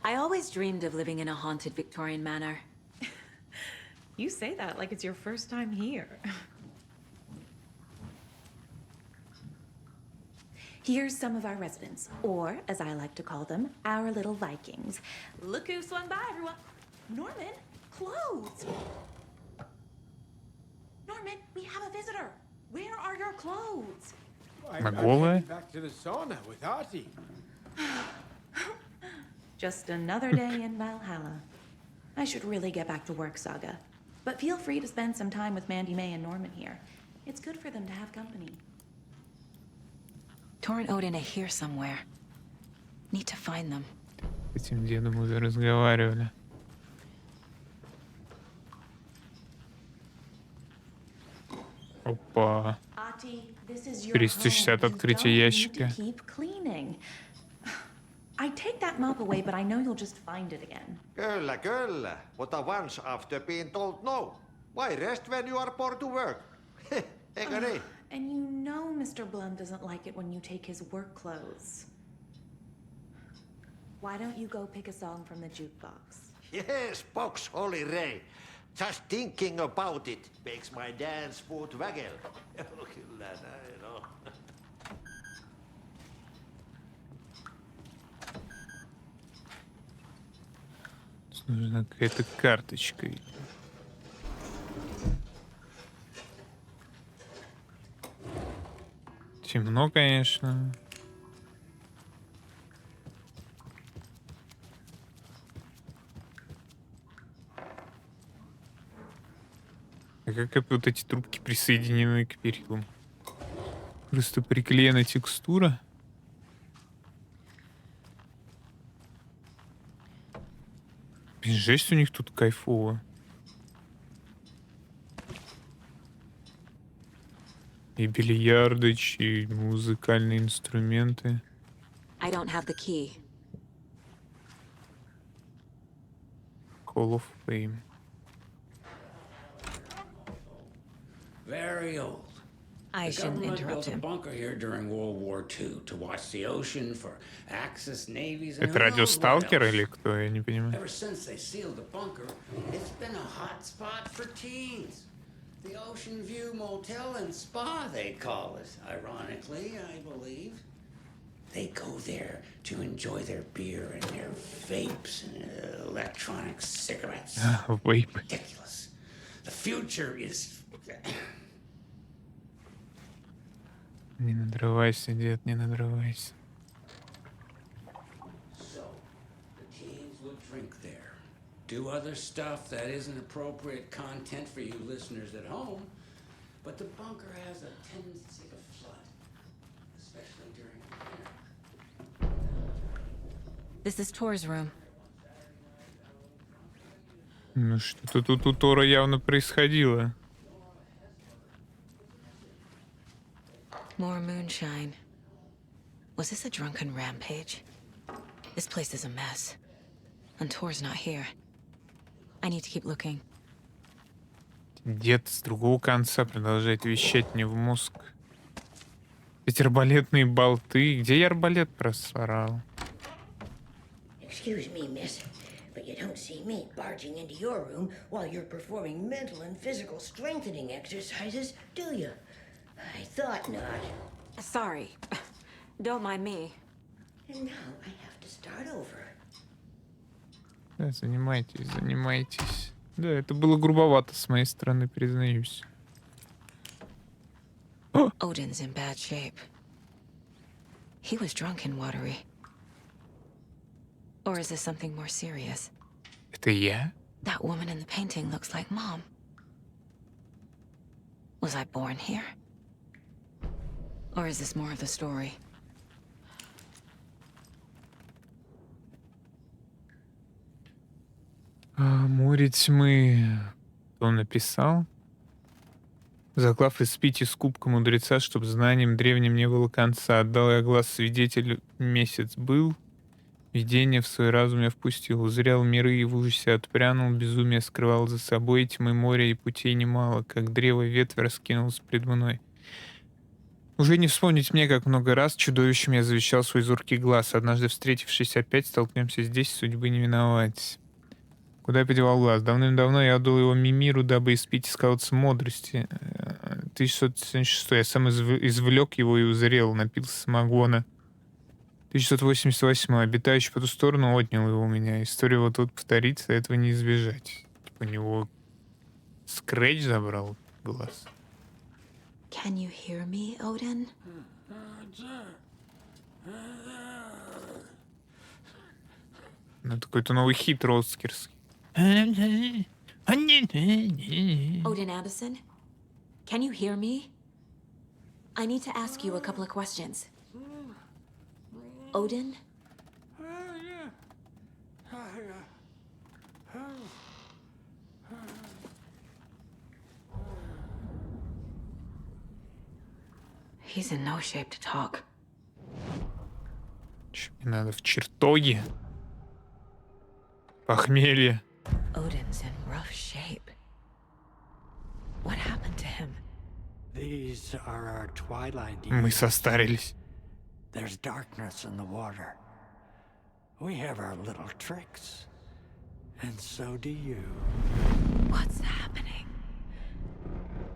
I always dreamed of living in a haunted Victorian manor. You say that like it's your first time here. Here's some of our residents, or as I like to call them, our little Vikings. Look who swung by, everyone. Norman, clothes. Norman, we have a visitor. Where are your clothes? Она голая? Back to the sauna with Artie. Just another day in Valhalla. I should really get back to work, Saga. But feel free to spend some time with Mandy May and Norman here. It's good for them to have company. Tor and Odin are here somewhere. Need to find them. С этим дедом уже разговаривали. Опа. Ati, this is your 360 home, открытия and don't you need ящика. to keep cleaning. I take that mop away, but I know you'll just find it again. Kyllä, kyllä. Mutta once after being told no. Why rest when you are bored to work? Eikö niin? And you know Mr. Blum doesn't like it when you take his work clothes. Why don't you go pick a song from the jukebox? Yes, box Holy Ray. Just thinking about it makes my dance foot waggle. Kyllä näin on. Нужна какая-то карточка. Темно, конечно. А как вот эти трубки присоединены к перилам? Просто приклеена текстура. Блин, жесть у них тут кайфово. И бильярдыч, и музыкальные инструменты. I don't have the key. Hall of Fame. Very old. I The shouldn't government interrupt built a him. bunker here during World War II to watch the ocean for Axis navies and Это who knows what радиосталкер else. или кто? Я не понимаю. Ever since they sealed the bunker, it's been a hot spot for teens. The Ocean View Motel and Spa, they call it. Ironically, I believe. They go there to enjoy their beer and their vapes and electronic cigarettes. Вейп. Ridiculous. The future is... Не надрывайся, дед, не надрывайся. So, the teens would drink there. Do other stuff that isn't appropriate content for you listeners at home, but the bunker has a tendency to flood, especially during the winter. This is Tor's room. Ну что-то тут у Тора явно происходило. More moonshine. Was this a drunken rampage? This place is a mess. And Tor's not here. I need to keep looking. Дед с другого конца продолжает вещать мне в мозг. Эти арбалетные болты. Где я арбалет просрал? Excuse me, miss, but you don't see me barging into your room while you're performing mental and physical strengthening exercises, do you? I thought not. Sorry. Don't mind me. And now I have to start over. Да, занимайтесь, занимайтесь. Да, это было грубовато с моей стороны, признаюсь. Odin's in bad shape. He was drunk and watery. Or is this something more serious? Это я? That woman in the painting looks like Mom. Was I born here? Or is this more of the story? Море тьмы. Кто написал? Заклав испить из кубка мудреца, чтоб знанием древним не было конца. Отдал я глаз свидетелю, месяц был. Видение в свой разум я впустил, узрел миры и в ужасе отпрянул, безумие скрывал за собой, тьмы моря и путей немало, как древо ветвь раскинулся пред мной. Уже не вспомнить мне, как много раз чудовищем я завещал свой зоркий глаз. Однажды встретившись опять, столкнемся здесь, судьбы не миновать. Куда я подевал глаз? Давным-давно я отдал его Мимиру, дабы испить из колодца мудрости. 1676. Я сам извлек его и узрел, напился самогона. 1688. Обитающий по ту сторону отнял его у меня. История вот-вот повторится, этого не избежать. Типа у него Скретч забрал глаз. Can you hear me, Odin? Ну, это какой-то новый хит росткерский. Odin Anderson? Can you hear me? I need to ask you a couple of questions. Odin? He's in no shape to talk. Чё мне надо в чертоге? Похмелье. Odin's in rough shape. What happened to him? These are our twilight Мы years. состарились. There's darkness in the water. We have our little tricks. And so do you. What's happening?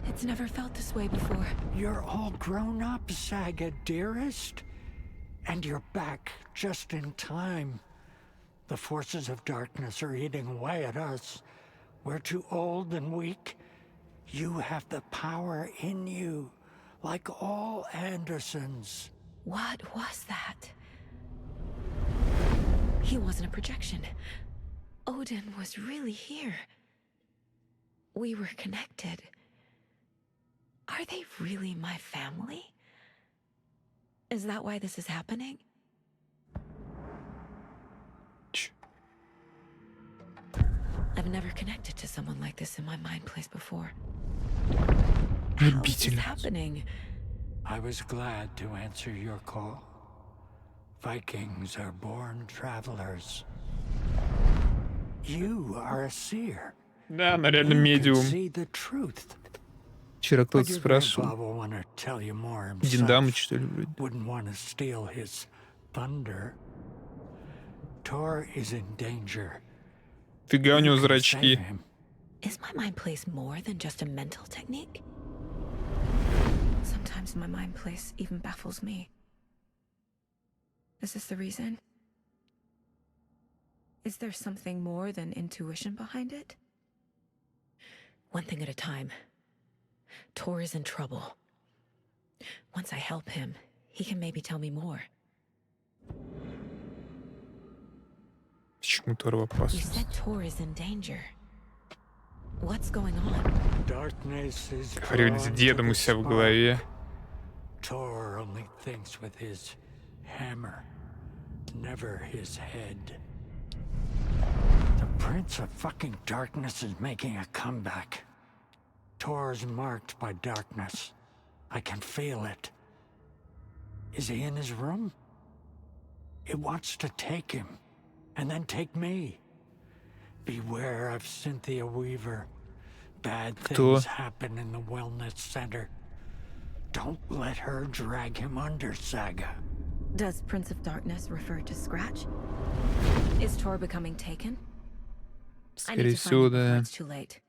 It's never felt this way before. You're all grown up, Saga, dearest. And you're back just in time. The forces of darkness are eating away at us. We're too old and weak. You have the power in you, like all Andersons. What was that? He wasn't a projection. Odin was really here. We were connected. Are they really my family? Is that why this is happening? I've never connected to someone like this in my mind place before. How is this happening? I was glad to answer your call. Vikings are born travelers. You are a seer. Да, она реально You can медиум. see the truth. Вчера But кто-то your спрашивал. grandpa will want to tell you more Диндамыч, himself. что ли, вроде. Wouldn't want to steal his thunder. Tor is in danger. Фига у него You can зрачки. save him. Is my mind place more than just a mental technique? Sometimes my mind place even baffles me. Is this the reason? Is there something more than intuition behind it? One thing at a time. Tor is in trouble. Once I help him, he can maybe tell me more. Почему Тор в You опасности? said Tor is in danger. What's going on? Darkness is Говорили с drawn to дедом у the себя в spark. голове. Tor only thinks with his hammer, never his head. The Prince of fucking Darkness is making a comeback. Tor's marked by darkness. I can feel it. Is he in his room? It wants to take him, and then take me. Beware of Cynthia Weaver. Bad Кто? things happen in the wellness center. Don't let her drag him under, Saga. Does Prince of Darkness refer to Scratch? Is Tor becoming taken? I Скорее need to find всего, him before да. it's too late.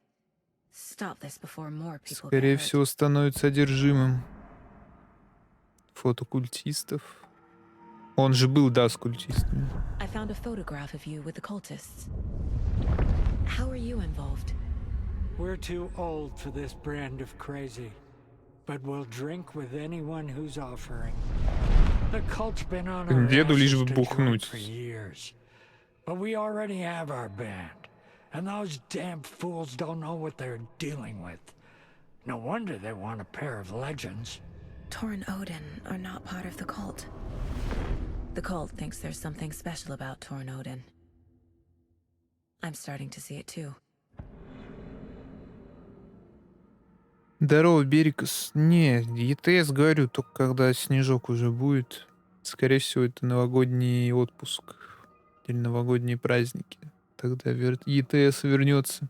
Stop this before more people Скорее get hurt. всего, становится одержимым. Фото культистов. Он же был, да, с культистами. I found a photograph of you with the cultists. How are you involved? We're too old for this brand of crazy, but we'll drink with anyone who's offering. The cult's been on our Деду лишь asses бы to join бухнуть. for years, but we already have our band, and those damn fools don't know what they're dealing with. No wonder they want a pair of legends. Tor and Odin are not part of the cult. The cult thinks there's something special about Tor and Odin. I'm starting to see it too. Здорово, Берикас. Не, ЕТС говорю, только когда снежок уже будет. Скорее всего, это новогодний отпуск. Теперь новогодние праздники. Тогда ЕТС вернется.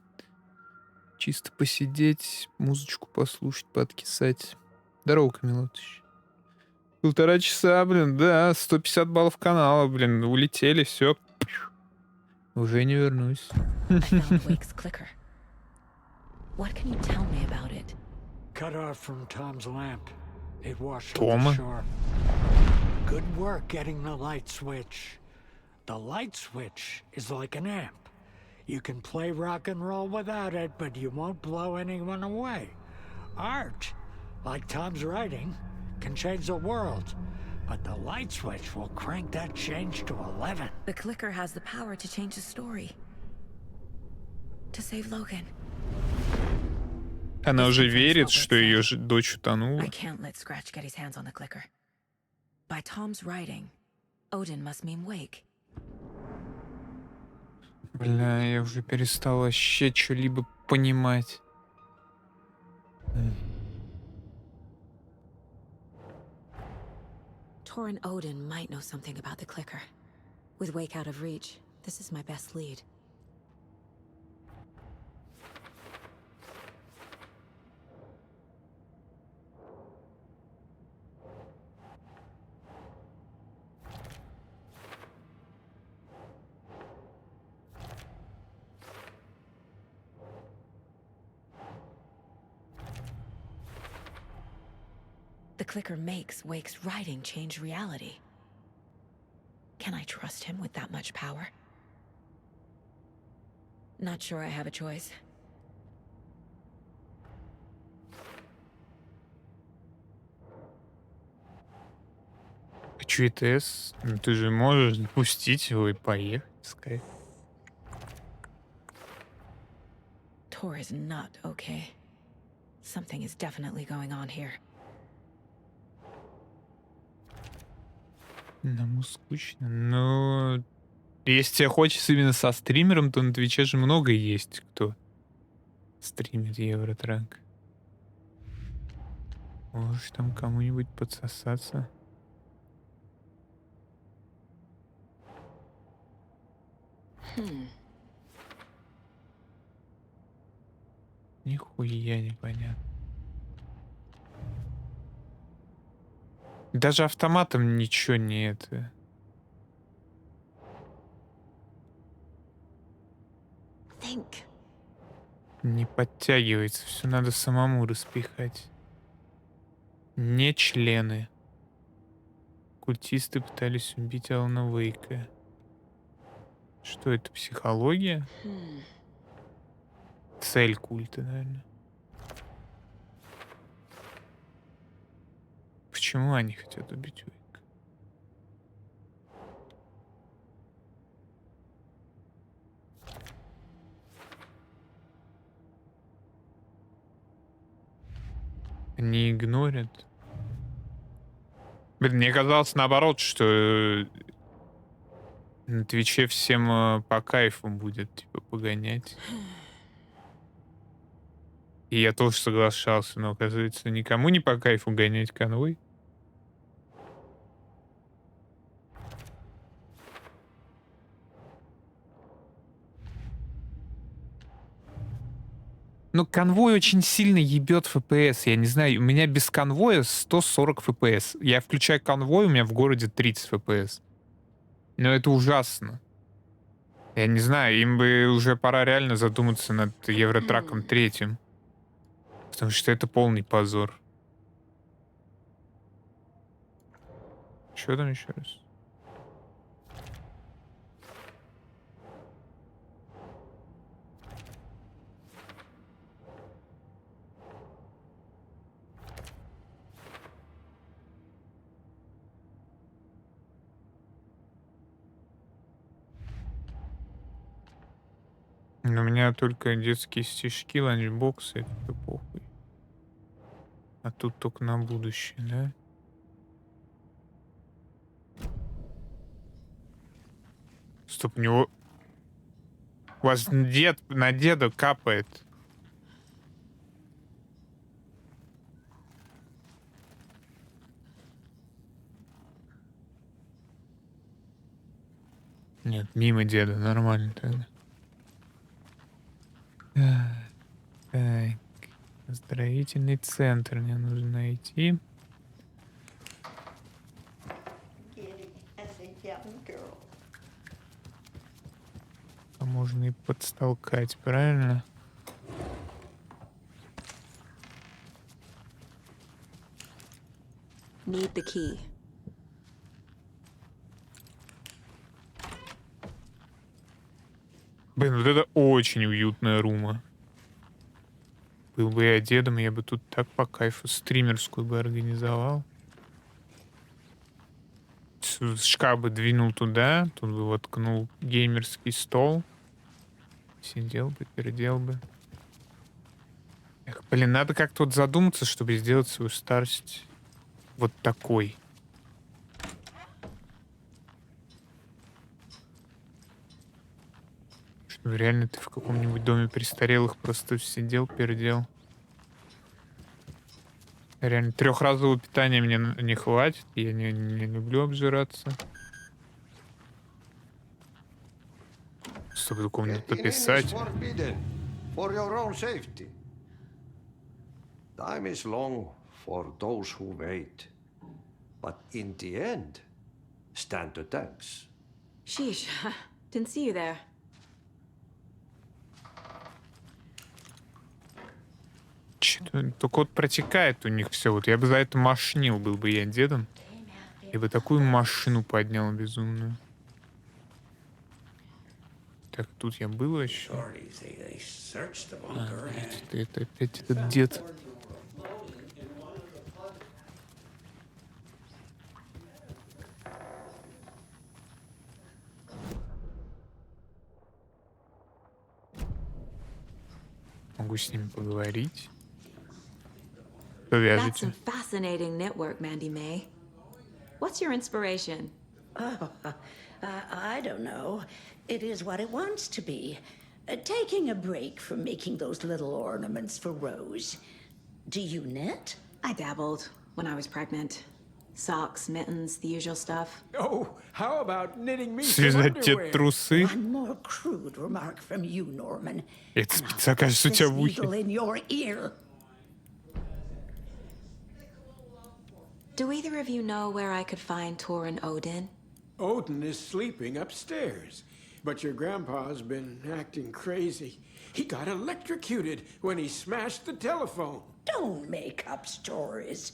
Чисто посидеть, музычку послушать, подкисать. Здорово, Камелотыч. 1,5 часа, блин, да, 150 баллов канала, блин, улетели, все. Уже не вернусь. I found Wake's clicker. What can you tell me about it? Cut off from Tom's lamp. It washed up the Тома? shore. Good work getting the light switch. The light switch is like an amp. You can play rock and roll without it, but you won't blow anyone away. Art, like Tom's writing, can change the world. But the light switch will crank that change to 11. The clicker has the power to change the story. To save Logan. Она уже верит, что ее дочь утонула. I can't let Scratch get his hands on the clicker. By Tom's writing, Odin must mean Wake. Бля, я уже перестал вообще что-либо понимать. Tor and Odin might know something about the clicker. With Wake out of reach, this is my best lead. The clicker makes Wake's writing change reality. Can I trust him with that much power? Not sure I have a choice. Хочу ИТС. Ну, ты же можешь запустить его и поехать, скай. Tor is not okay. Something is definitely going on here. Нам скучно, но если тебе хочется именно со стримером, то на Твиче же много есть, кто стримит Евротранк. Можешь там кому-нибудь подсосаться. Нихуя непонятно. Даже автоматом ничего не это. Think. Не подтягивается. Все надо самому распихать. Не члены. Культисты пытались убить Алана Вейка. Что это, психология? Цель культа, наверное. Почему они хотят убить Уэйка? Они игнорят. Блин, мне казалось наоборот, что на Твиче всем по кайфу будет, типа, погонять. И я тоже соглашался, но, оказывается, никому не по кайфу гонять конвой. Ну, конвой очень сильно ебет FPS. Я не знаю, у меня без конвоя 140 FPS. Я включаю конвой, у меня в городе 30 FPS. Но это ужасно. Я не знаю, им бы уже пора реально задуматься над Евротраком 3. Потому что это полный позор. Что там еще раз? У меня только детские стишки, ланчбоксы, это похуй. А тут только на будущее, да? Стоп, у него... У вас дед на деда капает. Нет, мимо деда, нормально тогда. Так, оздоровительный центр мне нужно найти. А можно и подстолкать, правильно? Need the key. Блин, вот это очень уютная рума. Был бы я дедом, я бы тут так по кайфу стримерскую бы организовал. Шкаф бы двинул туда, тут бы воткнул геймерский стол. Сидел бы, передел бы. Эх, блин, надо как-то вот задуматься, чтобы сделать свою старость вот такой. Чтобы реально ты в каком-нибудь доме престарелых просто сидел, передел. Реально, трехразового питания мне не хватит. Я не люблю обжираться. Чтобы кому-то писать. For your own safety. Time is long for those who wait. But in the end, stand the thanks. Sheesh, didn't see you there. Только вот протекает у них все. Вот я бы за это машинил, был бы я дедом. Я бы такую машину поднял безумную. Так, тут я был еще. Это опять этот дед. Могу с ними поговорить. Что That's вяжете? some fascinating network, Mandy May. What's your inspiration? Oh, I don't know. It is what it wants to be. Taking a break from making those little ornaments for Rose. Do you knit? I dabbled when I was pregnant. Socks, mittens, the usual stuff. Oh, how about knitting me some Связать те underwear? трусы. One more crude remark from you, Norman. Это спица, кажется, у тебя в ухе. Needle in your ear. Do either of you know where I could find Tor and Odin? Odin is sleeping upstairs, but your grandpa's been acting crazy. He got electrocuted when he smashed the telephone. Don't make up stories.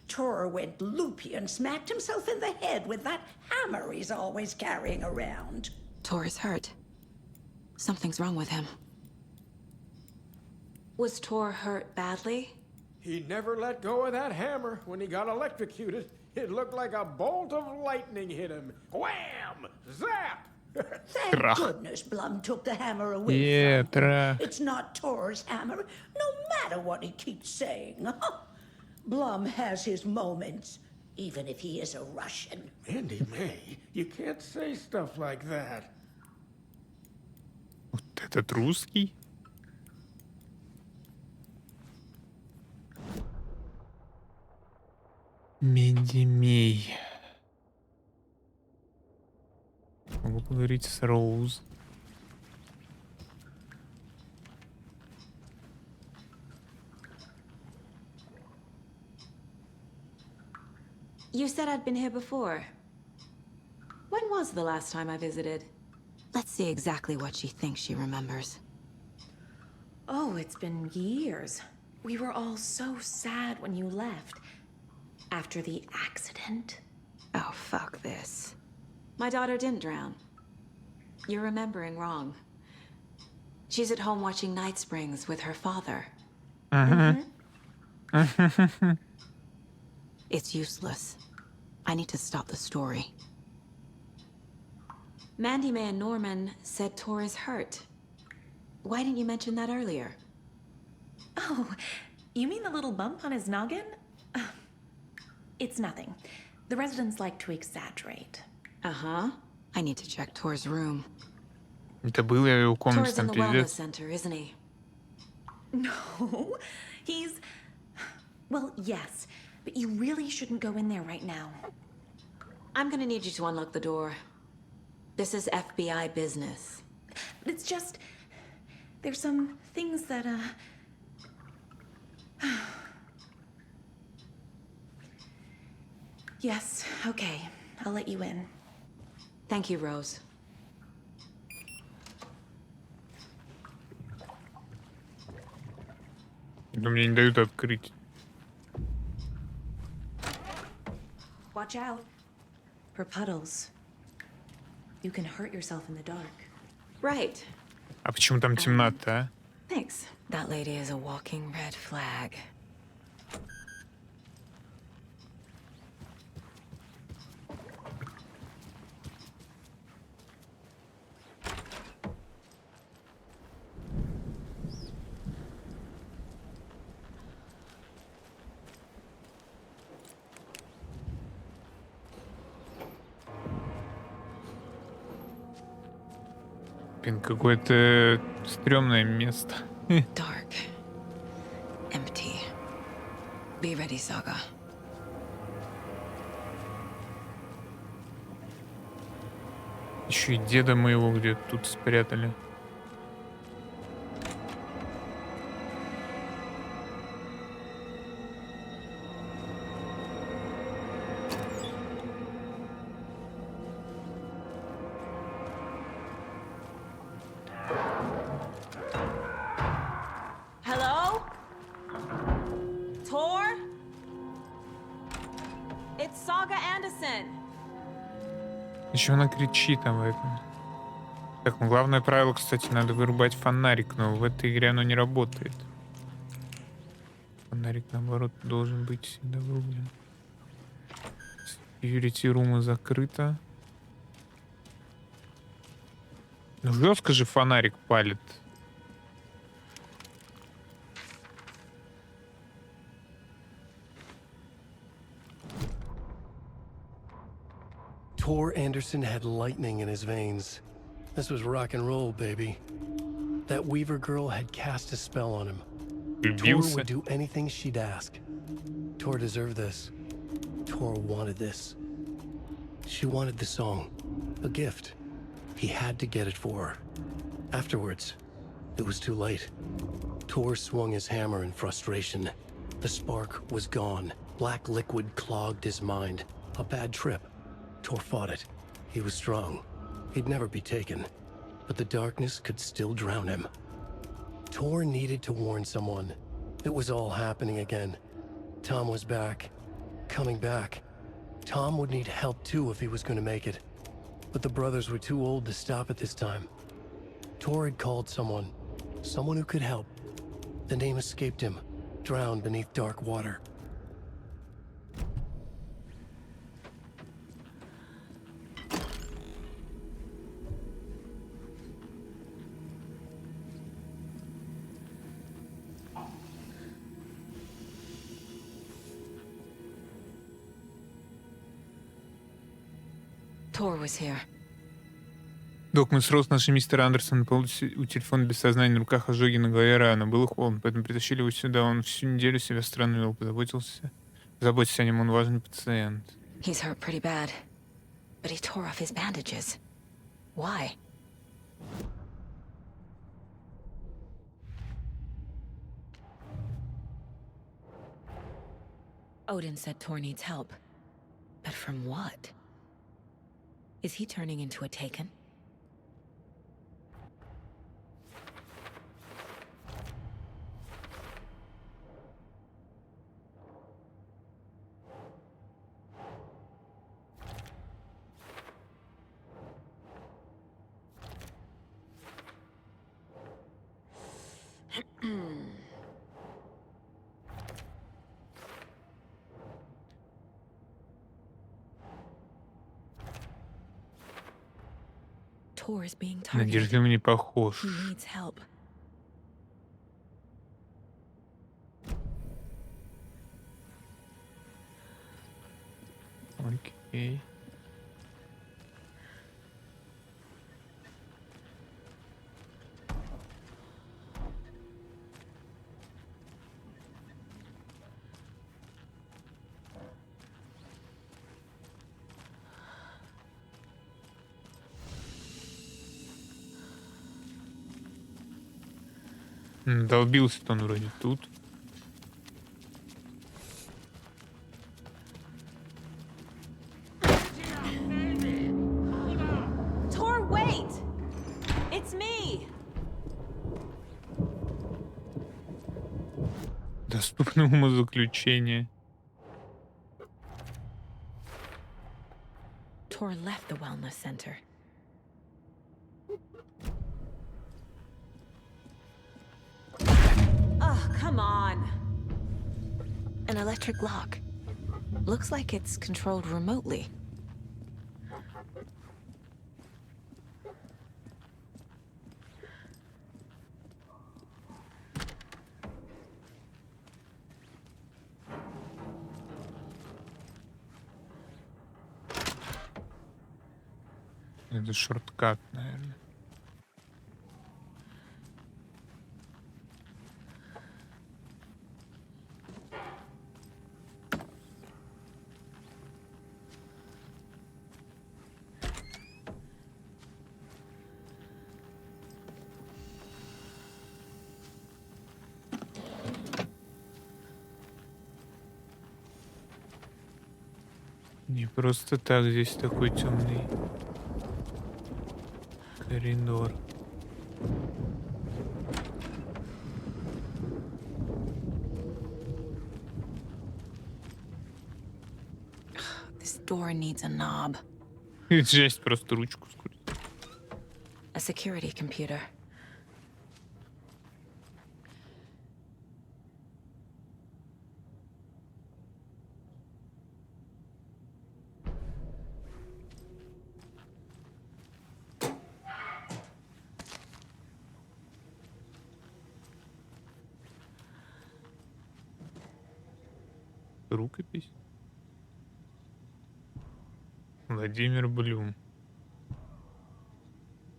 Tor went loopy and smacked himself in the head with that hammer he's always carrying around. Tor is hurt. Something's wrong with him. Was Tor hurt badly? He never let go of that hammer when he got electrocuted. It looked like a bolt of lightning hit him. Wham! Zap! Thank goodness Blum took the hammer away Yeah, from him. trach. It's not Tor's hammer, no matter what he keeps saying. Blum has his moments, even if he is a Russian. Mandy May, you can't say stuff like that. Вот этот русский? Мэнди Мэй. Могу поговорить с Роуз. You said I'd been here before. When was the last time I visited? Let's see exactly what she thinks she remembers. Oh, it's been years. We were all so sad when you left. After the accident. Oh, fuck this. My daughter didn't drown. You're remembering wrong. She's at home watching Night Springs with her father. It's useless. I need to stop the story. Mandy May and Norman said Tor is hurt. Why didn't you mention that earlier? Oh, you mean the little bump on his noggin? It's nothing. The residents like to exaggerate. Uh-huh. I need to check Tor's room. Это было в его комнате, Tor's in там the wellness пиздец. center, isn't he? No, he's... Well, yes, but you really shouldn't go in there right now. I'm gonna need you to unlock the door. This is FBI business. It's just... There's some things that, Yes, okay. I'll let you in. Thank you, Rose. Но мне не дают открыть. Watch out. For puddles. You can hurt yourself in the dark. Right. А почему там темнота, а? Thanks. That lady is a walking red flag. Блин, какое-то стрёмное место. Dark. Empty. Be ready, Saga. Еще и деда моего где-то тут спрятали. Hello? Tor? It's Saga Anderson. Еще она кричит там в этом. Так, ну главное правило, кстати, надо вырубать фонарик, но в этой игре оно не работает. Фонарик, наоборот, должен быть всегда вырублен. Security рума закрыта. Ну жестко же фонарик палит. Tor Anderson had lightning in his veins. This was rock and roll, baby. That Weaver girl had cast a spell on him. Tor would do anything she'd ask. Tor deserved this. Tor wanted this. She wanted the song. A gift. He had to get it for her. Afterwards, it was too late. Tor swung his hammer in frustration. The spark was gone. Black liquid clogged his mind. A bad trip. Tor fought it. He was strong. He'd never be taken. But the darkness could still drown him. Tor needed to warn someone. It was all happening again. Tom was back. Coming back. Tom would need help too if he was going to make it. But the brothers were too old to stop at this time. Tor had called someone. Someone who could help. The name escaped him. Drowned beneath dark water. Tor was here. Док, мы сразу нашли мистера Андерсона у телефона без сознания, на руках ожоги, на голове рана. Было холодно, поэтому притащили его сюда. Он всю неделю себя странно вел, заботься о нем, он важный пациент. He's hurt pretty bad, but he tore off his bandages. Why? Odin said Tor needs help. But from what? Is he turning into a Taken? Tor is being На targeted. одержимый не похож. He needs help. Окей. Долбился-то он вроде тут. Tor, wait! It's me! Доступны умозаключения. Tor left the wellness center. Oh, come on. An electric lock. Looks like it's controlled remotely. Это шорткат, наверное. Не просто так здесь такой темный коридор. This door needs a knob. Жесть, просто ручку скрутить. A security computer. Рукопись. Владимир Блюм.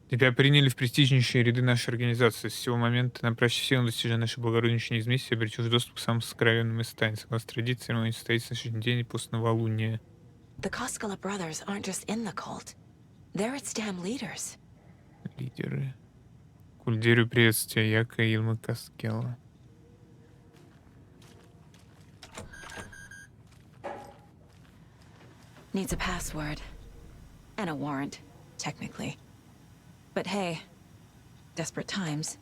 Тебя приняли в престижнейшие ряды нашей организации. С сего момента на праще силам достижения нашей благороднейшей неизместия обретешь доступ к самым сокровенным местам. Согласно традиции, церемония состоится на следующий день после новолуния. The Koskela brothers aren't just in the cult. They're its damn leaders. Лидеры. Кульдерю приветствия, Яка Илма Каскела. Needs a password. And a warrant, technically. But hey, desperate times.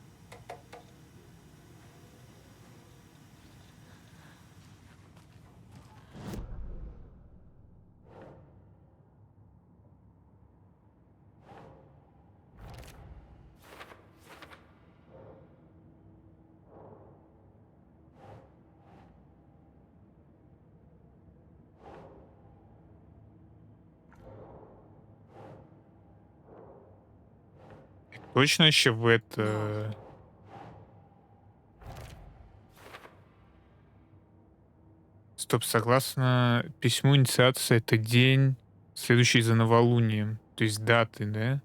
Точно еще в это... Стоп, согласно письму инициации, это день, следующий за новолунием. То есть даты, да?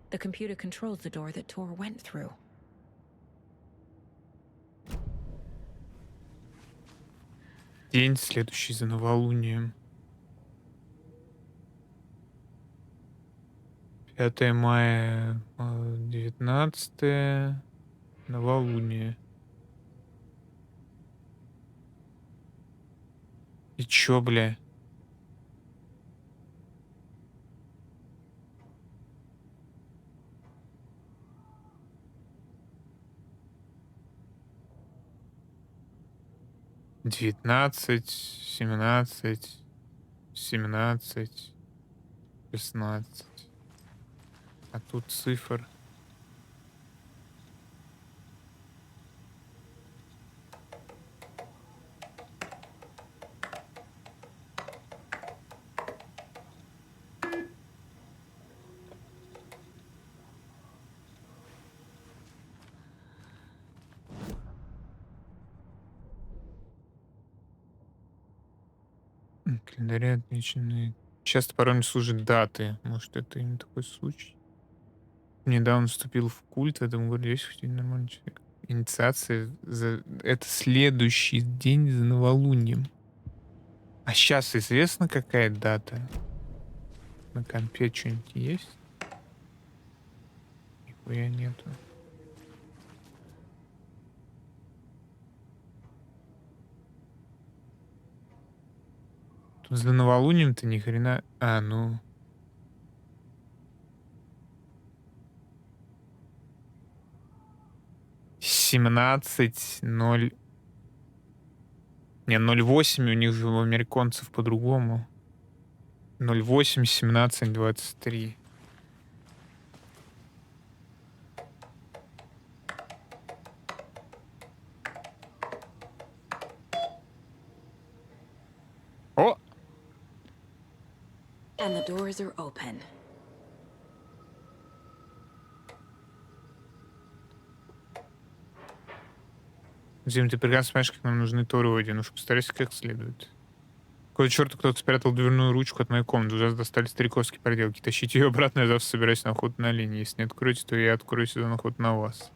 The computer controls the door that Tor went through. День, следующий за новолунием. 5 мая, 19 новолуние. И чё, бля? Девятнадцать, 17, 17, 16. А тут цифр. Календаре отмечены. Часто пароль служит даты. Может, это именно такой случай. Недавно вступил в культ в этом городе. Есть хоть один нормальный человек. Инициация это следующий день за новолунием. А сейчас известно, какая дата? На компе что-нибудь есть? Нихуя нету. Тут за новолунием-то ни хрена. А, ну. Семнадцать ноль. Не, 0,8 у них же у американцев по-другому. 0,8, 17, 23. О! And the doors are open. Дим, ты прекрасно понимаешь, как нам нужны торы один. Уж постарайся как следует. Какой черт кто-то спрятал дверную ручку от моей комнаты. Уже достали стариковские проделки. Тащите ее обратно, я завтра собираюсь на охоту на оленя. Если не откроете, то я открою сезон охоты на вас.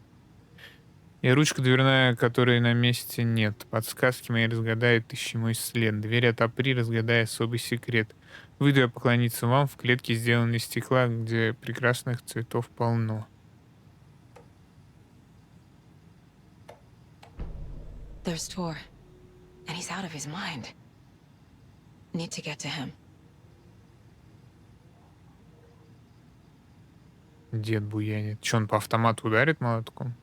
И ручка дверная, которой на месте нет. Подсказки мои разгадает, ищи мой след. Дверь отопри, разгадай особый секрет. Выйду я поклониться вам в клетке, сделанной из стекла, где прекрасных цветов полно. There's Tor, and he's out of his mind. Need to get to him. Дед буянит. Че, он по автомату ударит молотком?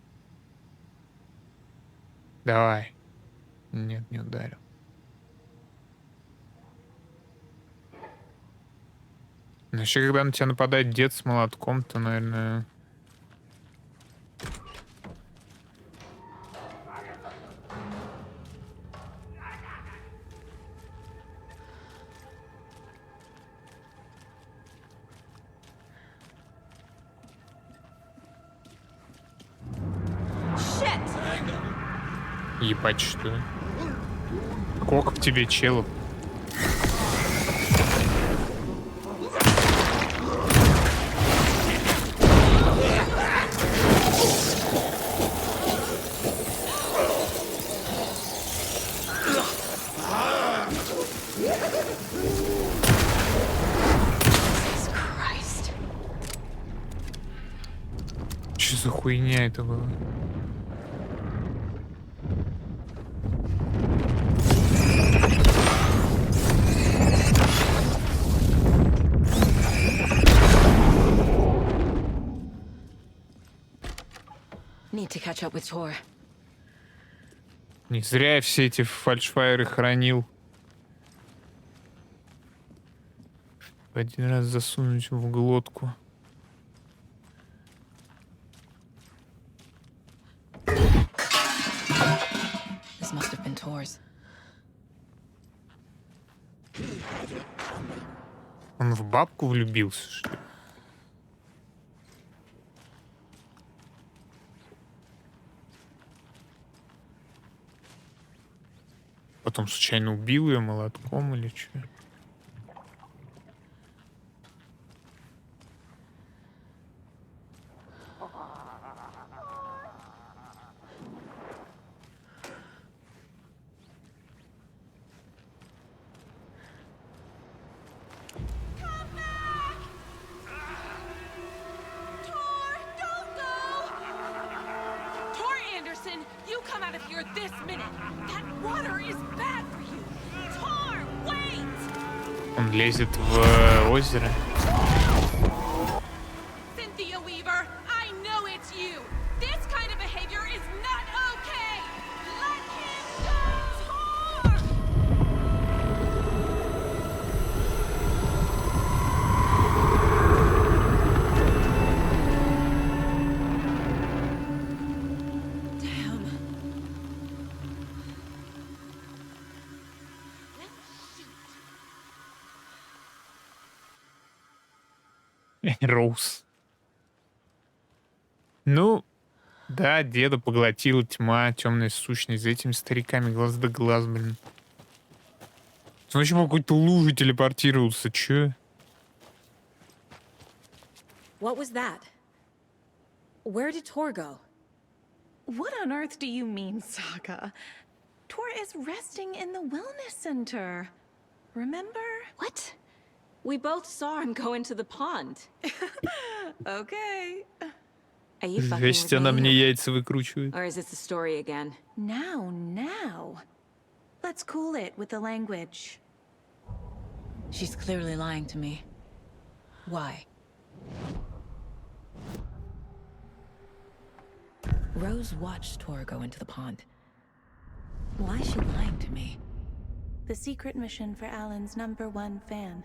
Давай. Нет, не ударил. Но еще когда на тебя нападает дед с молотком, то, наверное... Ебать, что? Сколько в тебе челов? Что за хуйня это была? Need to catch up with Tor. Не зря я все эти фальшфайеры хранил. Один раз засунуть в глотку. This must have been Tor's. Он в бабку влюбился, что ли? Потом случайно убил ее молотком или что? Tor Anderson, you come out of here this minute. That water is bad for you. Tor, wait! Он лезет в озеро. Cynthia Weaver, I know it's you. This kind of behavior is not okay. Let him go, Tor! Роуз. Ну, да, деда поглотила тьма, темная сущность. За этими стариками глаз да глаз, блин. Он вообще по какой-то луже телепортировался, чё? What was that? Where did Tor go? What on earth do you mean, Saga? Tor is resting in the wellness center. Remember? What? We both saw him go into the pond. Okay. Are you fucking Жесть, with она мне me? яйца выкручивает. Or is this the story again? Now. Let's cool it with the language. She's clearly lying to me. Why? Rose watched Tor go into the pond. Why is she lying to me? The secret mission for Alan's #1 fan.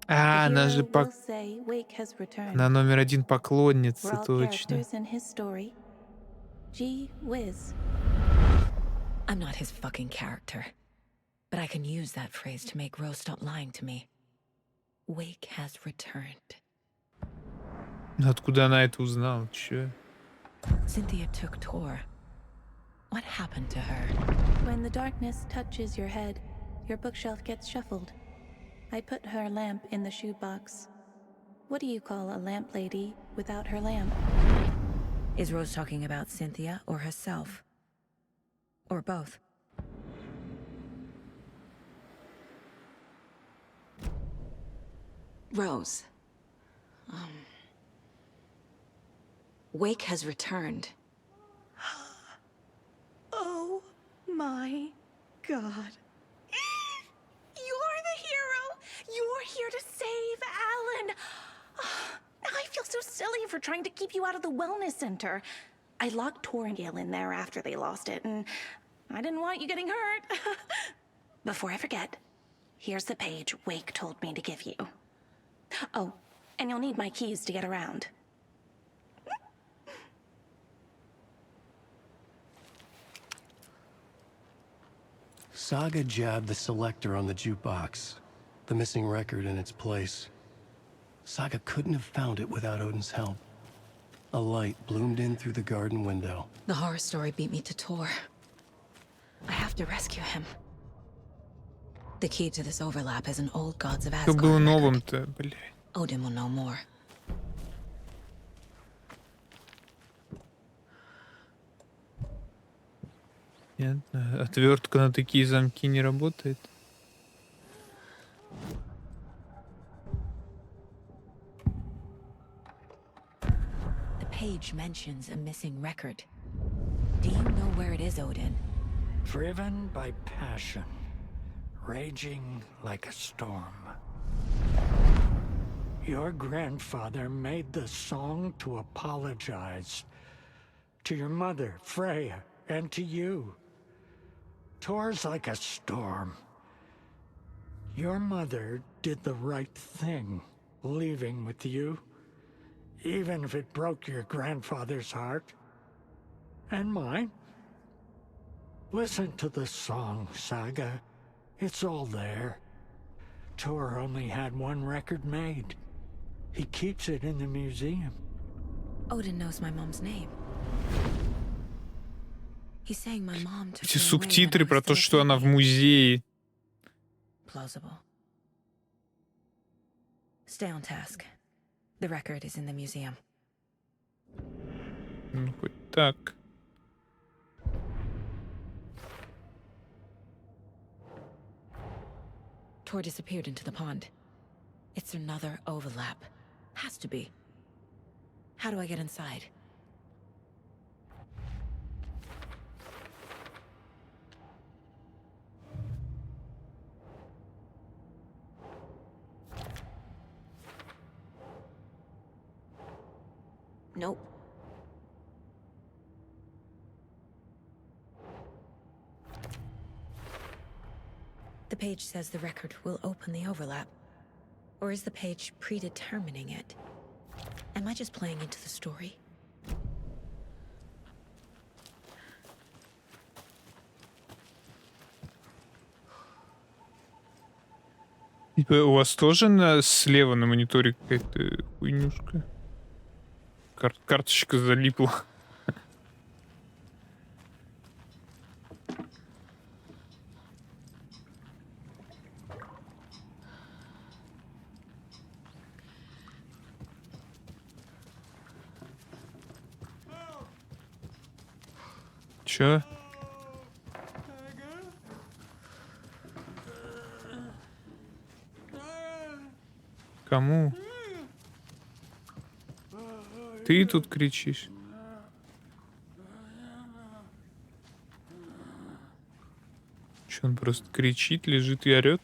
А, она же Will say Wake has returned. она номер один We're поклонница, all точно. characters in his story. Gee whiz. I'm not his fucking character. But I can use that phrase to make Rose stop lying to me. Wake has returned. Откуда она это узнала? Чё? Cynthia took Tor. What happened to her? When the darkness touches your head, your bookshelf gets shuffled. I put her lamp in the shoebox. What do you call a lamp lady without her lamp? Is Rose talking about Cynthia or herself? Or both? Rose. Wake has returned. Oh my God. You're the hero! You're here to save Alan! I feel so silly for trying to keep you out of the wellness center. I locked Tor and Gale in there after they lost it, and I didn't want you getting hurt. Before I forget, here's the page Wake told me to give you. Oh, and you'll need my keys to get around. Saga jabbed the selector on the jukebox, the missing record in its place. Saga couldn't have found it without Odin's help. A light bloomed in through the garden window. The horror story beat me to Tor. I have to rescue him. The key to this overlap is an old gods of Что Asgard было record. новым-то, блядь? Odin will know more. Нет, отвертка на такие замки не работает. The page mentions a missing record. Do you know where it is, Odin? Driven by passion, raging like a storm. Your grandfather made the song to apologize to your mother, Freya, and to you. Tor's like a storm. Your mother did the right thing, leaving with you, even if it broke your grandfather's heart. And mine. Listen to the song, Saga. It's all there. Tor only had one record made. He keeps it in the museum. Odin knows my mom's name. He's saying my mom took Эти me away when субтитры I про was то, still a что она в baby. музее. Plausible. Stay on task. The record is in the museum. Ну, хоть так. Tor disappeared into the pond. It's another overlap. Has to be. How do I get inside? Nope. The page says the record will open the overlap. Or is the page predetermining it? Am I just playing into the story? Типа, у вас тоже слева на мониторе какая-то хуйнюшка? Карточка залипла. Чё? Кому? Ты тут кричишь. Чё, он просто кричит, лежит и орёт?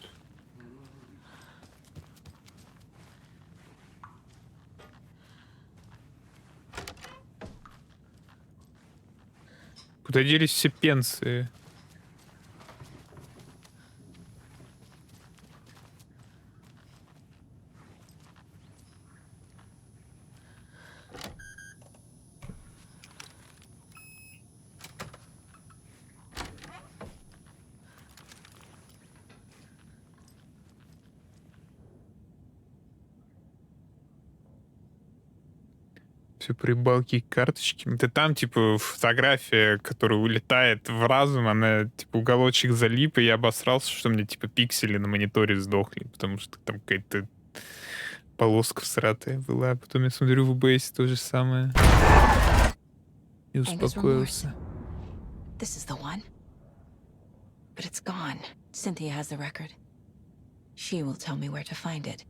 Куда делись все пенсы? Все прибалки и карточки. Это там, типа, фотография, которая улетает в разум, она, типа, уголочек залип, и я обосрался, что у меня, типа, пиксели на мониторе сдохли, потому что там какая-то полоска всратая была. А потом я смотрю в бейсе то же самое. И успокоился. This is the one. But it's gone. Cynthia has the record. She will tell me where to find it.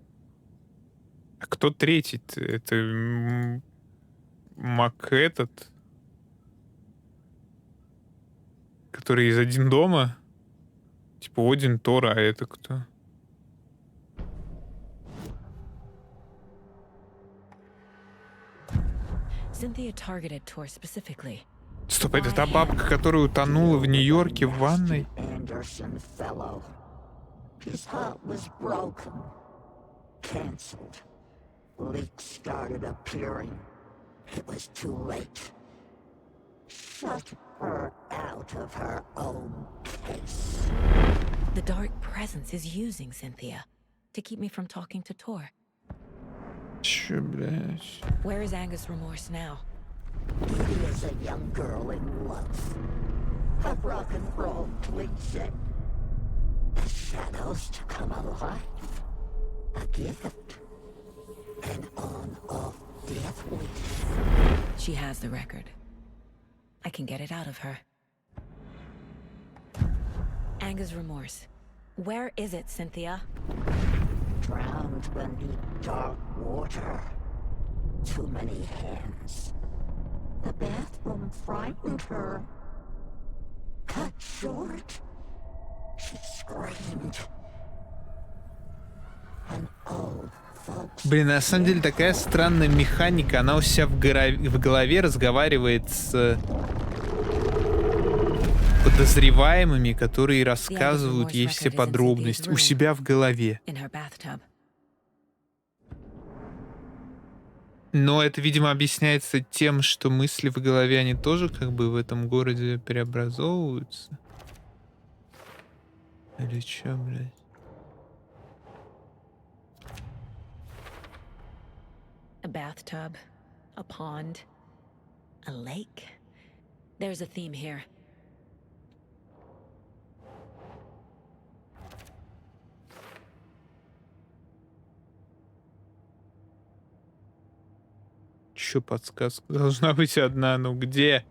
А кто третий-то? Это Мак этот, который из «Один дома». Типа Один, Тор, а это кто? Cynthia targeted Tor specifically. Стоп, это та бабка, которая утонула в Нью-Йорке в ванной? Anderson fellow. His heart was broken. Cancelled. Leaks started appearing. It was too late. Shut her out of her own case. The dark presence is using Cynthia to keep me from talking to Tor. Чё, блядь? Where is Angus Remorse now? He is a young girl in love. A rock and roll cliche. The shadows to come alive. A gift. An on-off death wish. She has the record. I can get it out of her. Angus Remorse. Where is it, Cynthia? Drowned beneath dark water. Too many hands. The bathroom frightened her. Cut short. She screamed. And old folks... Блин, на самом деле такая странная механика. Она у себя в голове разговаривает с подозреваемыми, которые рассказывают ей все подробности у себя в голове. Но это, видимо, объясняется тем, что мысли в голове, они тоже как бы в этом городе преобразовываются. Или чё, блядь? A bathtub, a pond, a lake. There's a theme here. Чё подсказка? Должна быть одна, ну где?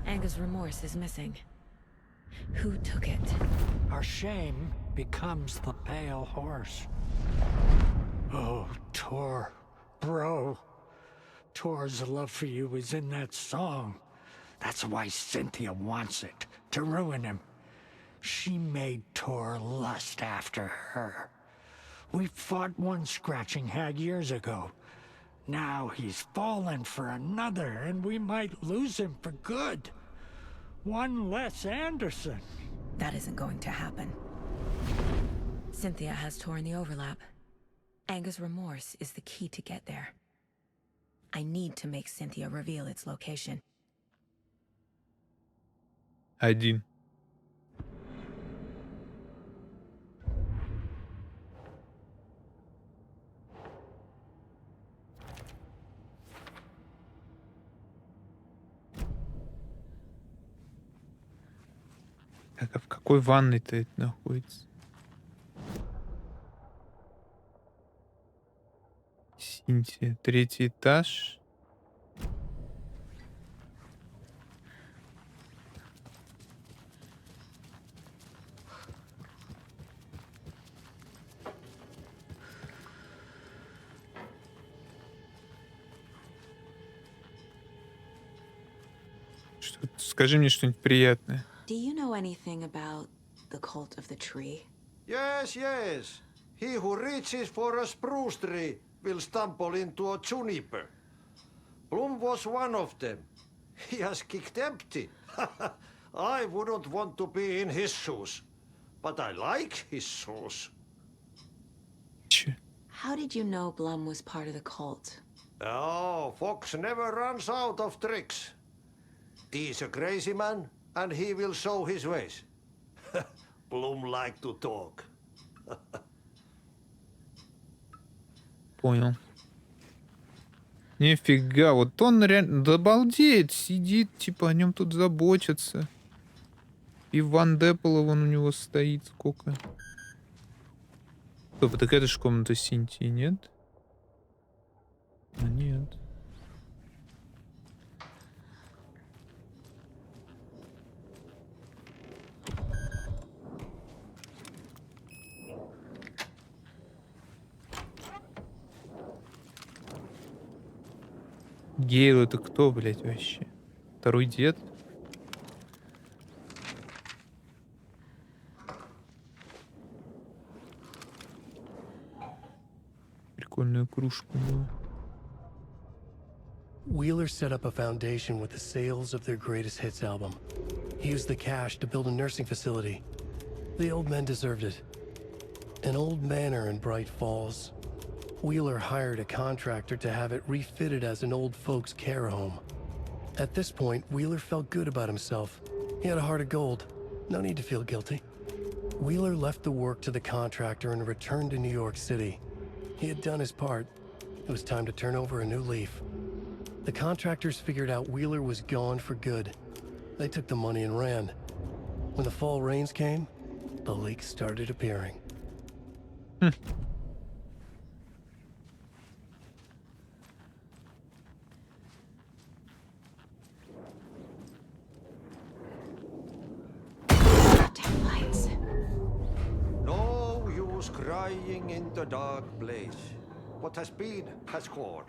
Angus Remorse is missing. Who took it? Our shame becomes the pale horse. Oh, Tor, bro. Tor's love for you is in that song. That's why Cynthia wants it, to ruin him. She made Tor lust after her. We fought one scratching hag years ago. Now he's fallen for another, and we might lose him for good. One less Anderson. That isn't going to happen. Cynthia has Tor in the overlap. Angus Remorse is the key to get there. I need to make Cynthia reveal its location. Один. Так, а в какой ванной-то это находится? Синтия. 3-й этаж. Скажи мне что-нибудь приятное. Do you know anything about the cult of the tree? Yes, yes. He who reaches for a spruce tree will stumble into a juniper. Bloom was one of them. He has kicked empty. I wouldn't want to be in his shoes. But I like his shoes. How did you know Blum was part of the cult? Oh, Fox never runs out of tricks. He's a crazy man, and he will show his ways. Bloom like to talk. Понял. Нифига, вот он реально... Да обалдеть, сидит, типа о нем тут заботятся. И Ван Деппела вон у него стоит сколько. Стоп, так это ж комната Синтии, нет? А, нет. Гейл это кто, блядь, вообще? Второй дед? Прикольную кружку. Да. Wheeler set up a foundation with the sales of their greatest hits album. He used the cash to build a nursing facility. The old men deserved it. An old manor in Bright Falls. Wheeler hired a contractor to have it refitted as an old folks' care home. At this point, Wheeler felt good about himself. He had a heart of gold. No need to feel guilty. Wheeler left the work to the contractor and returned to New York City. He had done his part. It was time to turn over a new leaf. The contractors figured out Wheeler was gone for good. They took the money and ran. When the fall rains came, the leaks started appearing. No use crying in the dark place. What has been has gone.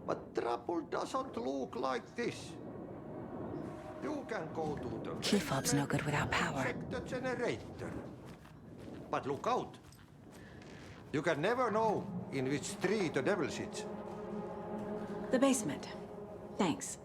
But trouble doesn't look like this. You can go to the Chief Fob's no good without power. check the generator. But look out. You can never know in which tree the devil sits. The basement. Thanks.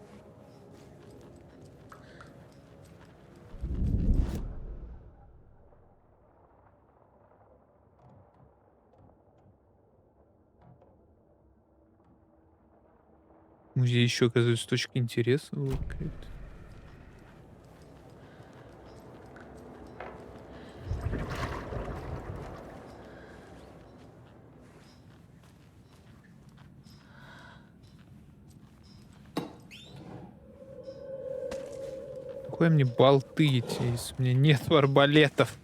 Музей еще, оказывается, точка интереса. Вот какая-то. Какое мне болты эти, если у меня нет арбалетов?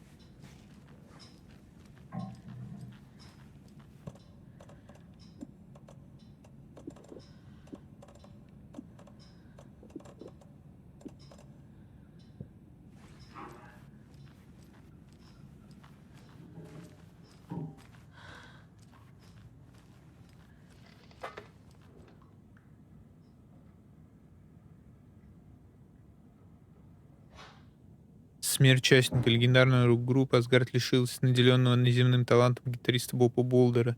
Смерть участника легендарной рок-группы Асгард лишился наделенного неземным талантом гитариста Боба Болдера.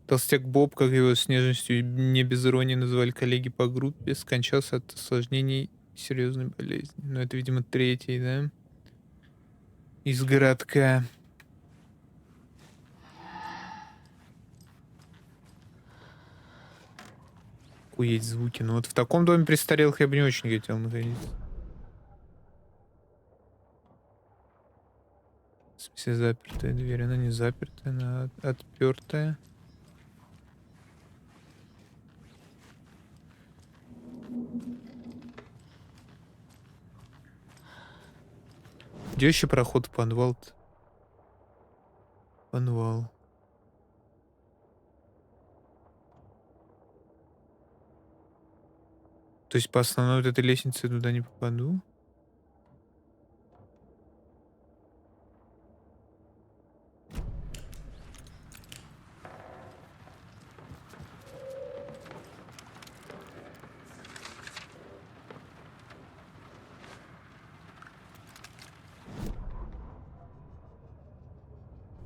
Толстяк Боб, как его с нежностью и не без иронии называли коллеги по группе, скончался от осложнений серьезной болезни. Но это, видимо, третий, да? Из городка. Охуеть звуки. Ну вот в таком доме престарелых я бы не очень хотел находиться. В смысле, запертая дверь. Она не запертая, она отпертая. Где еще проход в подвал-то? Подвал. То есть по основной вот этой лестнице туда не попаду?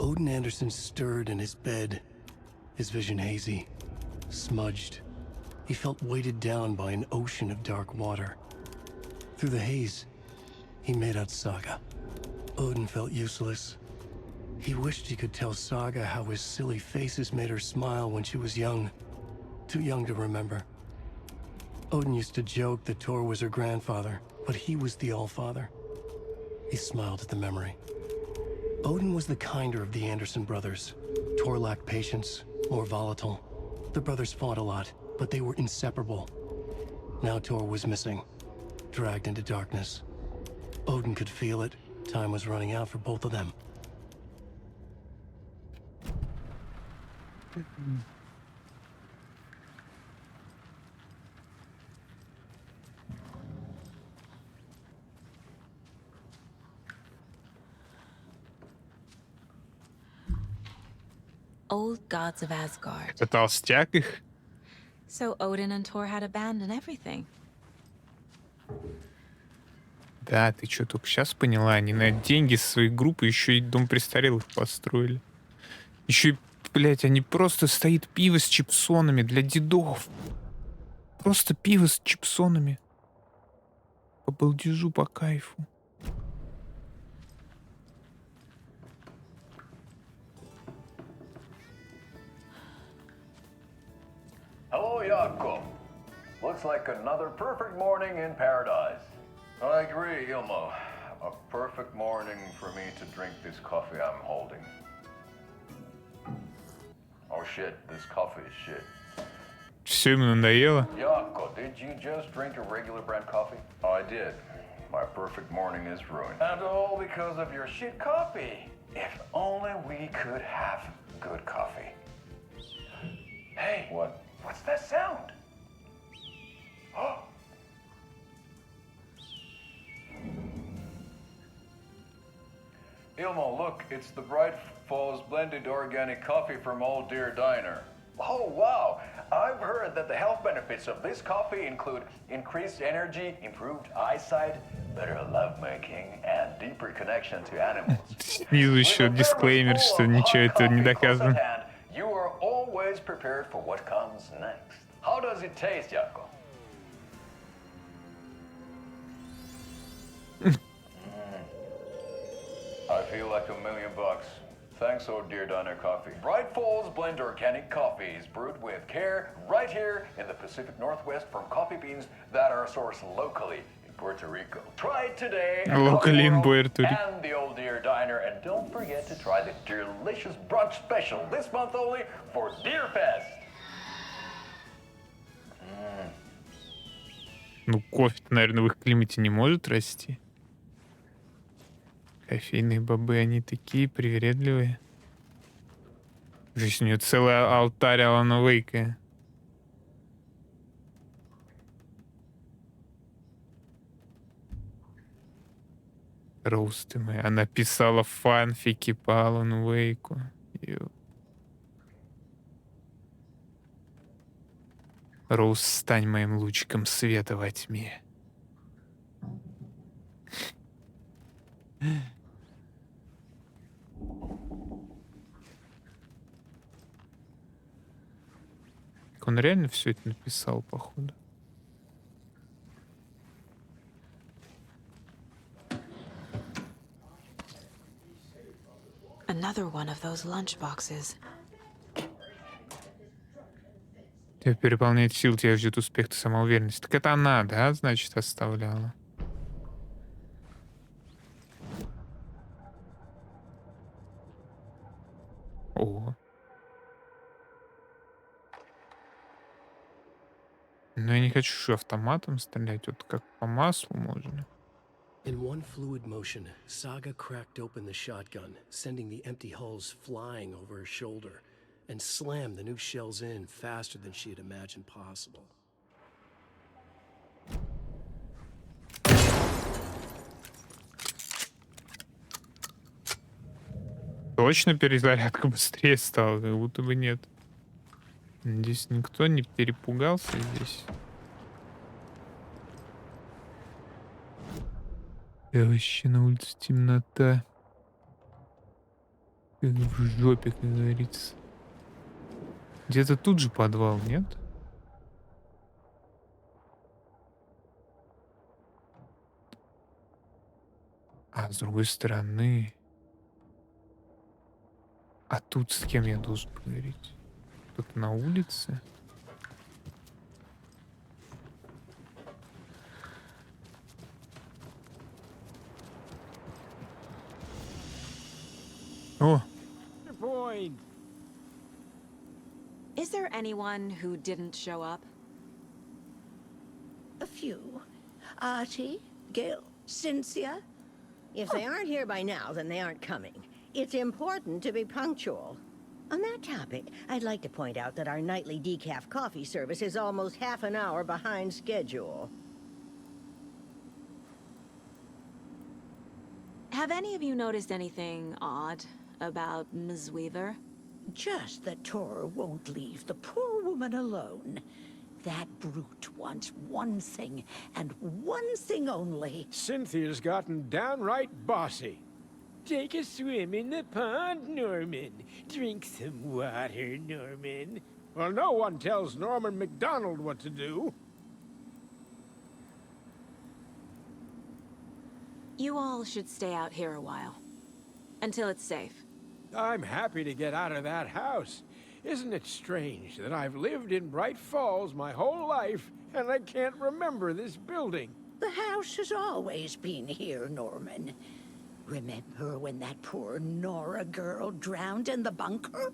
Odin Anderson stirred in his bed, his vision hazy, smudged. He felt weighted down by an ocean of dark water. Through the haze, he made out Saga. Odin felt useless. He wished he could tell Saga how his silly faces made her smile when she was young. Too young to remember. Odin used to joke that Tor was her grandfather, but he was the Allfather. He smiled at the memory. Odin was the kinder of the Anderson brothers. Tor lacked patience, more volatile. The brothers fought a lot, but they were inseparable. Now Tor was missing, dragged into darkness. Odin could feel it. Time was running out for both of them. Old gods of Asgard. Это толстяк их? So Odin and Thor had abandoned everything. Да, ты что, только сейчас поняла? Они на деньги со своей группы еще и дом престарелых построили. Еще и, блядь, они просто стоит пиво с чипсонами для дедов. Просто пиво с чипсонами. По балдежу, по кайфу. Hello, Jakob. Looks like another perfect morning in paradise. I agree, Ilmo. A perfect morning for me to drink this coffee I'm holding. Oh shit, this coffee is shit. Все ему надоело. Jakob, did you just drink a regular brand coffee? I did. My perfect morning is ruined. And all because of your shit coffee. If only we could have good coffee. Hey, what? What's that sound? Oh. Ilmo, look, it's the Bright Falls blended organic coffee from Old Deer Diner. Oh, wow. I've heard that the health benefits of this coffee include increased energy, improved eyesight, better lovemaking, and deeper connection to animals. Снизу еще дисклеймер, что ничего этого не доказано. You are always prepared for what comes next. How does it taste, Jakob? I feel like $1 million. Thanks, Old Deer Diner Coffee. Bright Falls Blend Organic Coffee is brewed with care right here in the Pacific Northwest from coffee beans that are sourced locally in Puerto Rico. Try it today at Locally in Coffee Puerto World Rico. and the Old Deer Diner. And don't forget to try the delicious brunch special this month only for Deer Fest. Ну, кофе, наверное, в их климате не может расти. Кофейные бобы, они такие привередливые. Здесь у нее целый алтарь Алана Вейка. Роуз ты моя. Она писала фанфики по Алану Вейку. Роуз, стань моим лучиком света во тьме. Он реально все это написал, походу. Another one of those lunch boxes. Тебя переполняет сил, тебя ждет успех, ты самоуверенность. Так это она, да, значит, оставляла. О. Но я не хочу автоматом стрелять, вот как по маслу можно. In one fluid motion, Saga cracked open the shotgun, sending the empty hulls flying over her shoulder, and slammed the new shells in faster than she had imagined possible. Точно перезарядка быстрее стала, как будто бы нет. Здесь никто не перепугался здесь. Вообще на улице темнота. Как в жопе, как говорится. Где-то тут же подвал, нет? А с другой стороны... А тут с кем я должен поговорить? Кто-то на улице? О! Is there anyone who didn't show up? A few. Archie, Gail, Cynthia. If they aren't here by now, then they aren't coming. It's important to be punctual. On that topic, I'd like to point out that our nightly decaf coffee service is almost half an hour behind schedule. Have any of you noticed anything odd about Ms. Weaver? Just that Tor won't leave the poor woman alone. That brute wants one thing, and one thing only. Cynthia's gotten downright bossy. Take a swim in the pond, Norman. Drink some water, Norman. Well, no one tells Norman MacDonald what to do. You all should stay out here a while. Until it's safe. I'm happy to get out of that house. Isn't it strange that I've lived in Bright Falls my whole life, and I can't remember this building? The house has always been here, Norman. Remember when that poor Nora girl drowned in the bunker?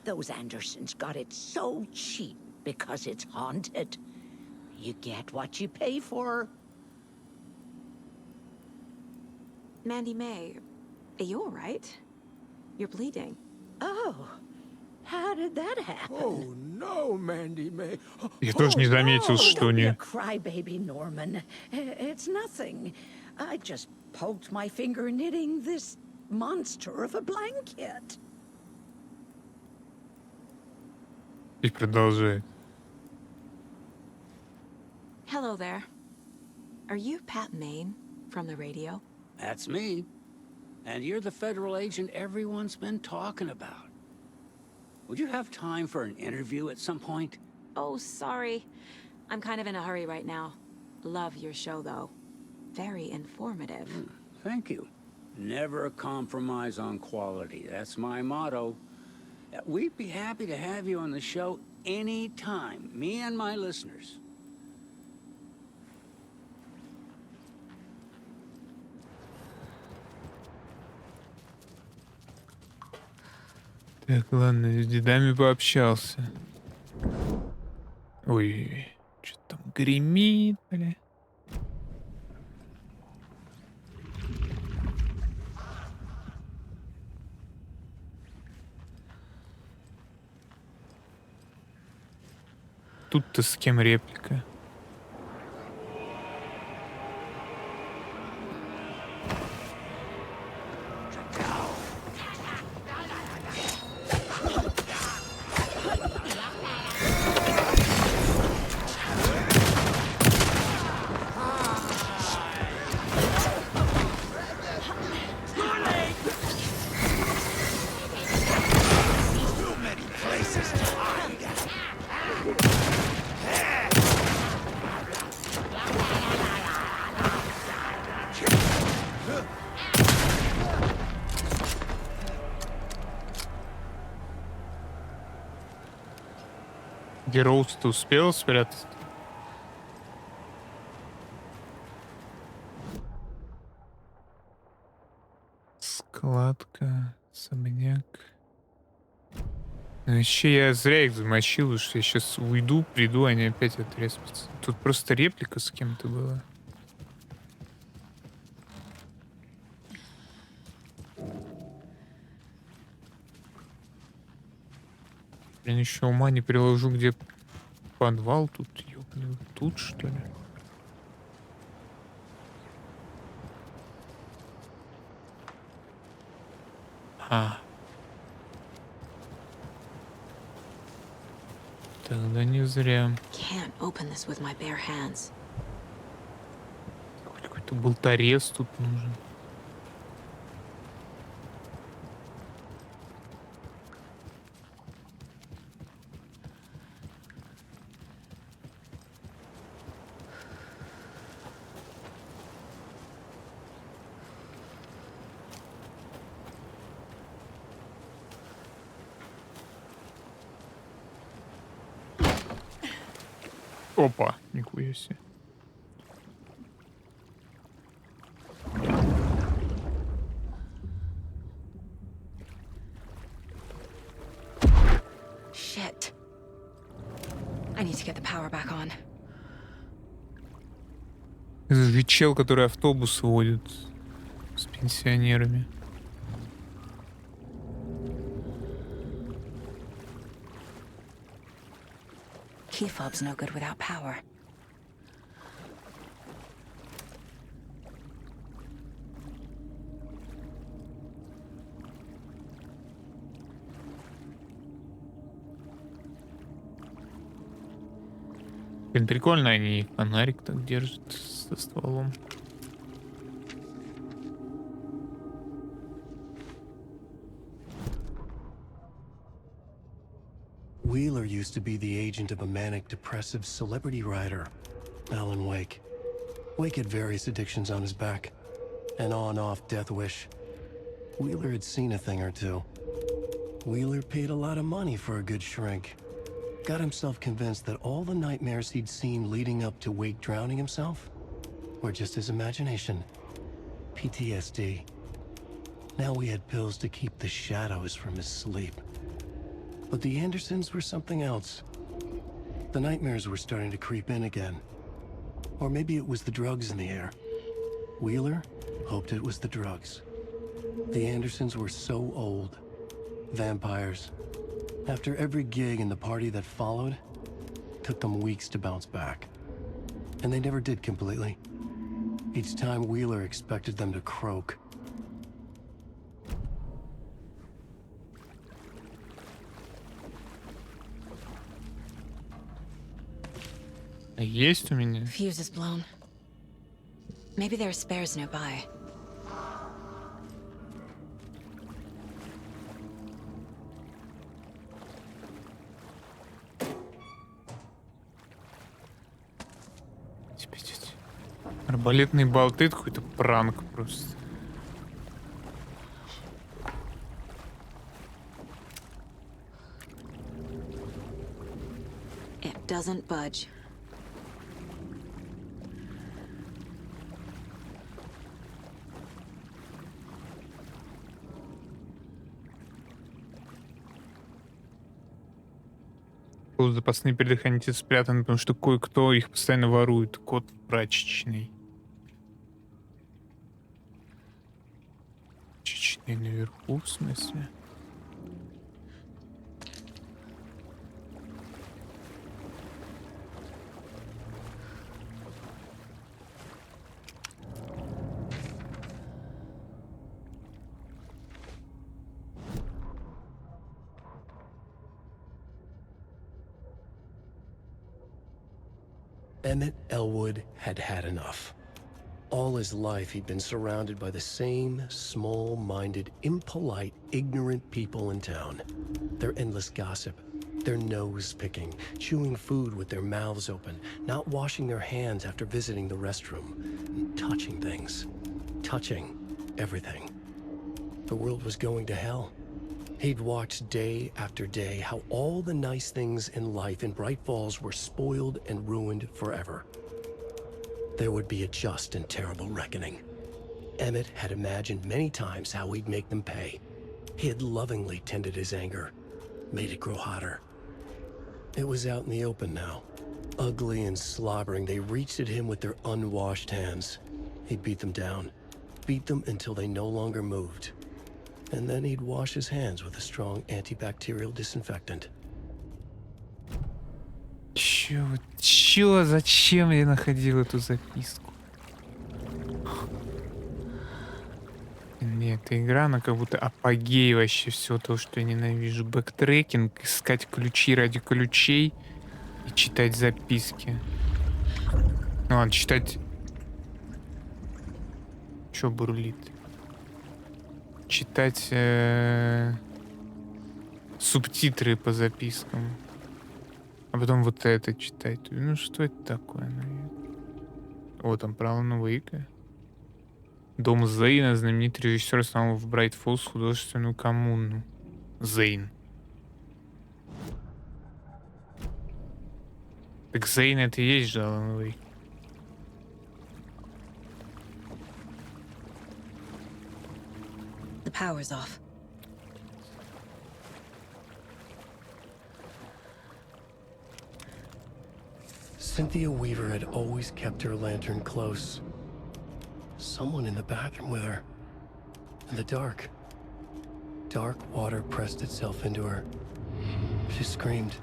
Those Andersons got it so cheap because it's haunted. You get what you pay for. Mandy May, are you all right? You're bleeding. Oh, how did that happen? Oh no, Mandy May. Я тоже не заметил, что у нее... Crybaby, Norman. It's nothing. I just poked my finger knitting this monster of a blanket. И продолжает. Hello there. Are you Pat Maine from the radio? That's me. And you're the federal agent everyone's been talking about. Would you have time for an interview at some point? Oh, sorry. I'm kind of in a hurry right now. Love your show, though. Very informative. Thank you. Never compromise on quality. That's my motto. We'd be happy to have you on the show anytime, me and my listeners. Так, ладно, с дедами пообщался. Ой, что там гремит, бля. Тут-то с кем реплика? Героус-то успел спрятаться? Складка, особняк. Ну, вообще я зря их замочил, что я сейчас уйду, приду, они опять отреспятся. Тут просто реплика с кем-то была. Я еще ума не приложу, где подвал тут, ёбаный, тут что ли? Тогда не зря. Can't open this with my bare hands. Какой-то болторез тут нужен. Опа, нихуя себе. Shit. I need to get the power back on. Это же чел, который автобус водит с пенсионерами. Key fob's no good without power. Блин, прикольно они фонарик так держат со стволом. Wheeler used to be the agent of a manic-depressive celebrity writer, Alan Wake. Wake had various addictions on his back. An on-off death wish. Wheeler had seen a thing or two. Wheeler paid a lot of money for a good shrink. Got himself convinced that all the nightmares he'd seen leading up to Wake drowning himself were just his imagination. PTSD. Now he had pills to keep the shadows from his sleep. But the Andersons were something else. The nightmares were starting to creep in again. Or maybe it was the drugs in the air. Wheeler hoped it was the drugs. The Andersons were so old. Vampires. After every gig and the party that followed, took them weeks to bounce back. And they never did completely. Each time Wheeler expected them to croak. Есть у меня. Fuse is blown. Maybe there are spares nearby. Арбалетные болты, это какой-то пранк просто. It doesn't budge. Запасные предохранители спрятаны, потому что кое-кто их постоянно ворует. Кот прачечный. Прачечный наверху, в смысле? Emmett Elwood had had enough. All his life, he'd been surrounded by the same small-minded, impolite, ignorant people in town. Their endless gossip, their nose-picking, chewing food with their mouths open, not washing their hands after visiting the restroom, and touching things. Touching everything. The world was going to hell. He'd watched day after day how all the nice things in life in Bright Falls were spoiled and ruined forever. There would be a just and terrible reckoning. Emmett had imagined many times how he'd make them pay. He had lovingly tended his anger, made it grow hotter. It was out in the open now. Ugly and slobbering, they reached at him with their unwashed hands. He'd beat them down, beat them until they no longer moved. And then he'd wash his hands with a strong antibacterial disinfectant. Чё? Зачем я находил эту записку? Нет, эта игра, она как будто апогей вообще всего того, что я ненавижу. Бэктрекинг, искать ключи ради ключей и читать записки. Ну ладно, читать... Чё бурлит? Читать субтитры по запискам. А потом вот это читать. Ну что это такое, наверное? О, там право на Уэйка. Дом Зейна, знаменитый режиссер, основал в Брайт Фоллс художественную коммуну. Зейн. Так Зейн это и есть же Алан Вейк. The power's off. Cynthia Weaver had always kept her lantern close. Someone in the bathroom with her. In the dark. Dark water pressed itself into her. She screamed.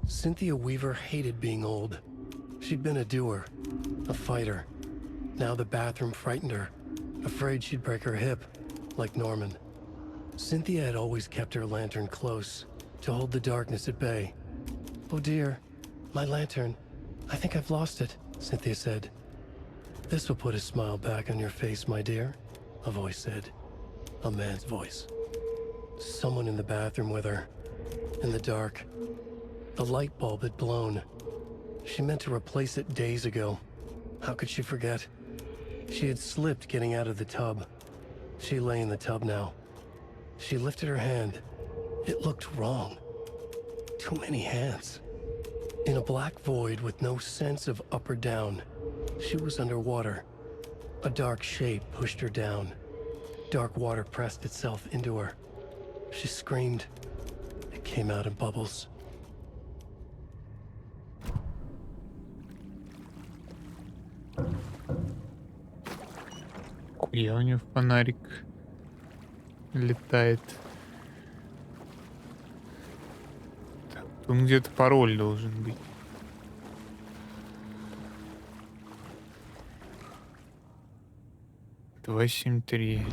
Cynthia Weaver hated being old. She'd been a doer, a fighter. Now the bathroom frightened her, afraid she'd break her hip, like Norman. Cynthia had always kept her lantern close, to hold the darkness at bay. "Oh dear, my lantern. I think I've lost it," Cynthia said. "This will put a smile back on your face, my dear," a voice said. A man's voice. Someone in the bathroom with her. In the dark. The light bulb had blown. She meant to replace it days ago. How could she forget? She had slipped getting out of the tub. She lay in the tub now. She lifted her hand. It looked wrong. Too many hands. In a black void with no sense of up or down, she was underwater. A dark shape pushed her down. Dark water pressed itself into her. She screamed. It came out in bubbles. Хуя у него фонарик летает. Так, тут где-то пароль должен быть. Два 7-3.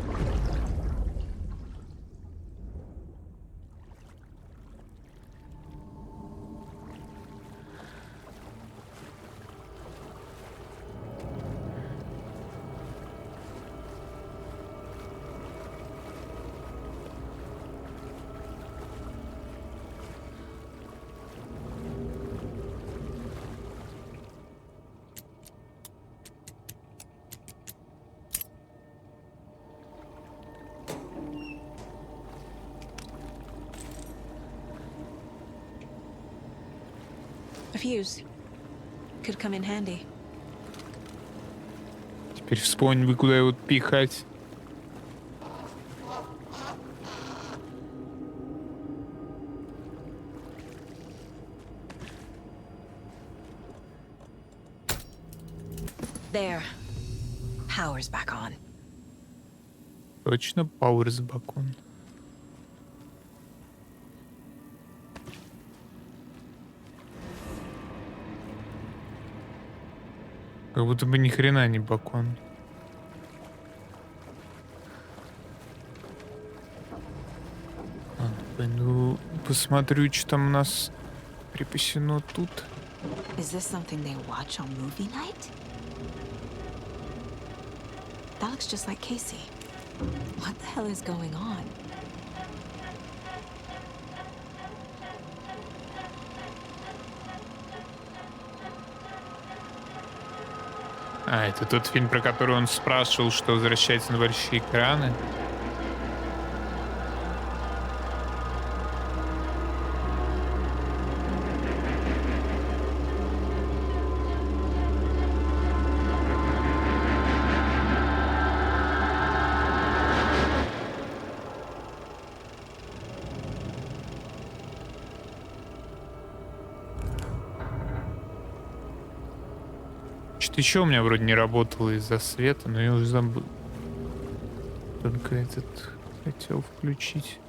A fuse. Could come in handy. Теперь вспомни бы, куда его пихать. There. Power's back on. Точно, Пауэрс Бакон. Как будто бы ни хрена не Бакон. Пойду посмотрю, что там у нас припасено тут. Is this something they watch on movie night? That looks just like Casey. What the hell is going on? А, это тот фильм, про который он спрашивал, что возвращается на большие экраны. Что-то еще у меня вроде не работало из-за света, но я уже забыл. Только этот хотел включить.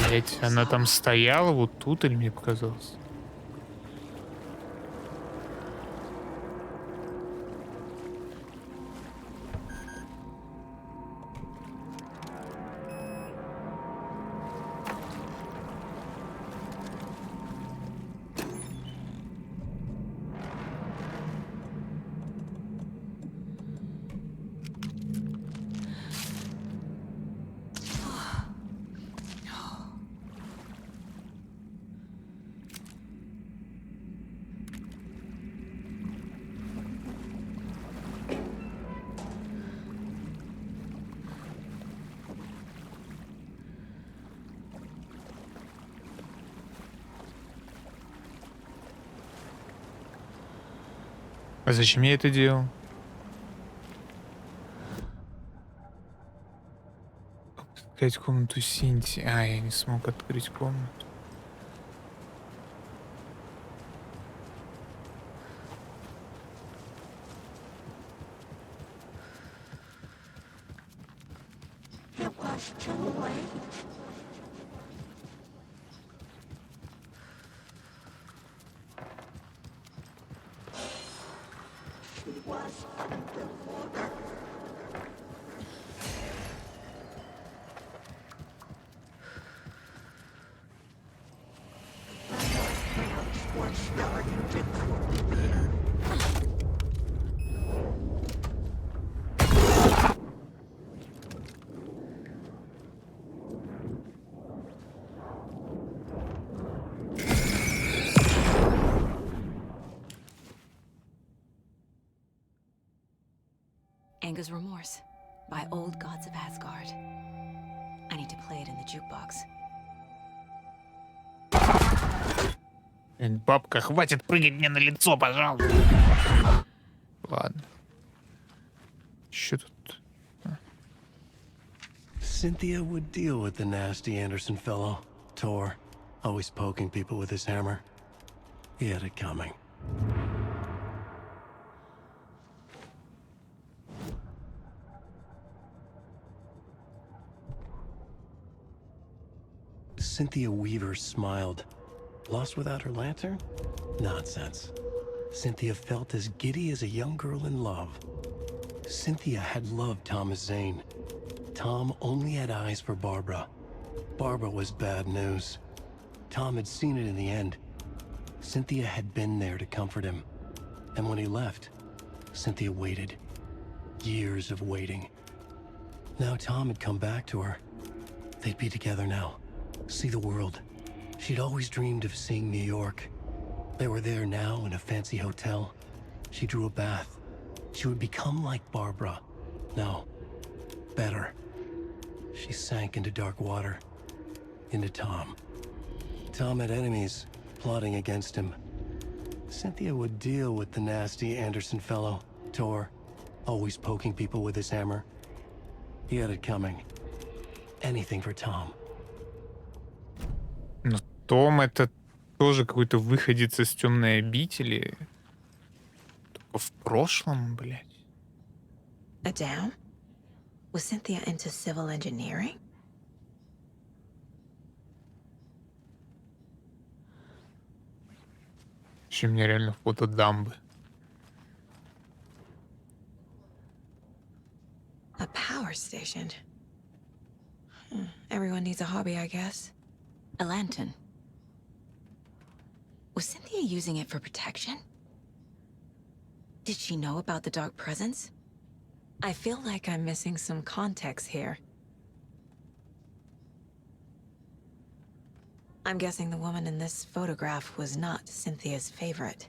Блять, она там стояла вот тут, или мне показалось? А зачем я это делал? Открыть комнату Синти. А, я не смог открыть комнату. It was too late. She was underwater. Was starting to cool in. Anga's Remorse by Old Gods of Asgard. I need to play it in the jukebox. Бабка, хватит прыгать мне на лицо, пожалуйста. Ладно. Что тут? Cynthia would deal with the nasty Anderson fellow, Tor, always poking people with his hammer. He had it coming. Cynthia Weaver smiled. Lost without her lantern? Nonsense. Cynthia felt as giddy as a young girl in love. Cynthia had loved Thomas Zane. Tom only had eyes for Barbara. Barbara was bad news. Tom had seen it in the end. Cynthia had been there to comfort him. And when he left, Cynthia waited. Years of waiting. Now Tom had come back to her. They'd be together now. See the world. She'd always dreamed of seeing New York. They were there now in a fancy hotel. She drew a bath. She would become like Barbara. No. Better. She sank into dark water. Into Tom. Tom had enemies plotting against him. Cynthia would deal with the nasty Anderson fellow, Tor, always poking people with his hammer. He had it coming. Anything for Tom. Но Том это тоже какой-то выходец из темной обители. Только в прошлом, блядь. Adam? Was Cynthia into civil engineering? Еще у меня реально фото дамбы. A power station. Everyone needs a hobby, I guess. A lantern. Was Cynthia using it for protection? Did she know about the dark presence? I feel like I'm missing some context here. I'm guessing the woman in this photograph was not Cynthia's favorite.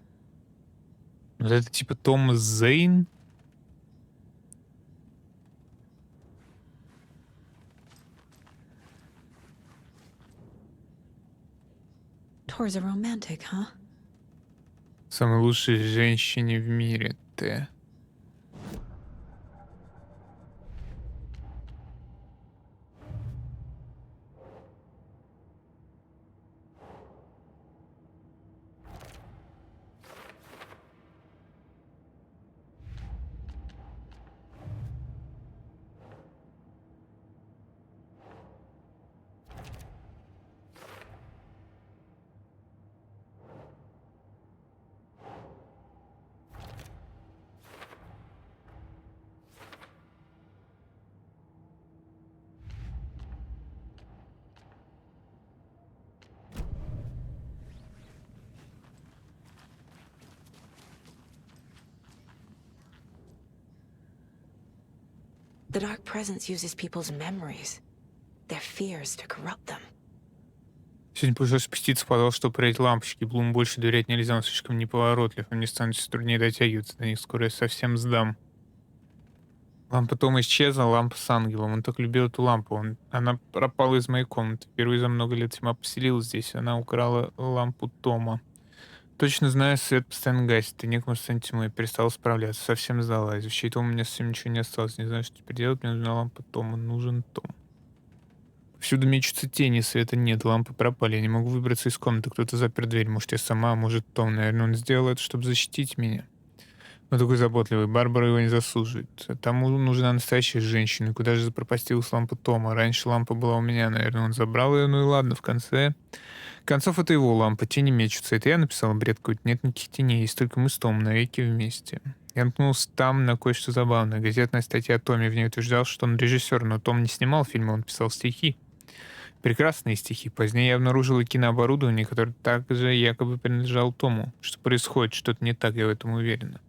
Вот это типа Том Зейн. Tor's a romantic, huh? Самой лучшей женщине в мире, ты. The dark presence uses people's memories, their fears to corrupt them. Сегодня пришлось спуститься в подвал, чтобы проверить лампочки. Блум больше доверять нельзя, он слишком неповоротлив, и мне становится труднее дотягиваться до них. Скоро я совсем сдам. Лампа Тома исчезла, лампа с ангелом. Он так любил эту лампу. Она пропала из моей комнаты. Впервые за много лет тьма поселилась здесь. Она украла лампу Тома. Точно знаю, свет постоянно гасит, и некому станет тьмой. Перестала справляться, совсем сдалась. Из щитом у меня совсем ничего не осталось. Не знаю, что теперь делать. Мне нужна лампа Тома. Нужен Том. Всюду мечутся тени, света нет, лампы пропали. Я не могу выбраться из комнаты. Кто-то запер дверь. Может, я сама, а может, Том. Наверное, он сделал это, чтобы защитить меня. Но такой заботливый. Барбара его не заслуживает. Тому нужна настоящая женщина. Куда же запропастилась лампа Тома? Раньше лампа была у меня. Наверное, он забрал ее. Ну и ладно, в конце концов, это его лампа. Тени мечутся. Это я написала бред какой-то. Нет никаких теней. Есть только мы с Томом навеки вместе. Я наткнулся там на кое-что забавное. Газетная статья о Томе. В ней утверждал, что он режиссер, но Том не снимал фильмы, он писал стихи. Прекрасные стихи. Позднее я обнаружил и кинооборудование, которое также якобы принадлежало Тому. Что происходит? Что-то не так, я в этом уверена.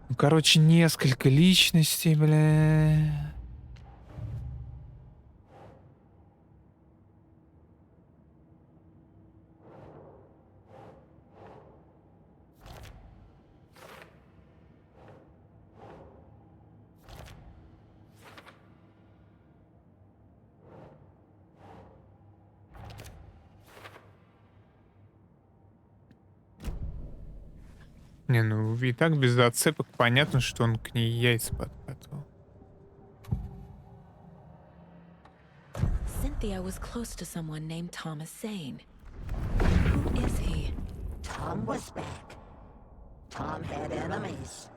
Ну, короче, несколько личностей, бля. Не, ну и так без зацепок понятно, что он к ней яйца подкатывал. Cynthia was close to someone named Thomas Zane. Who is he? Tom was back. Tom had enemies.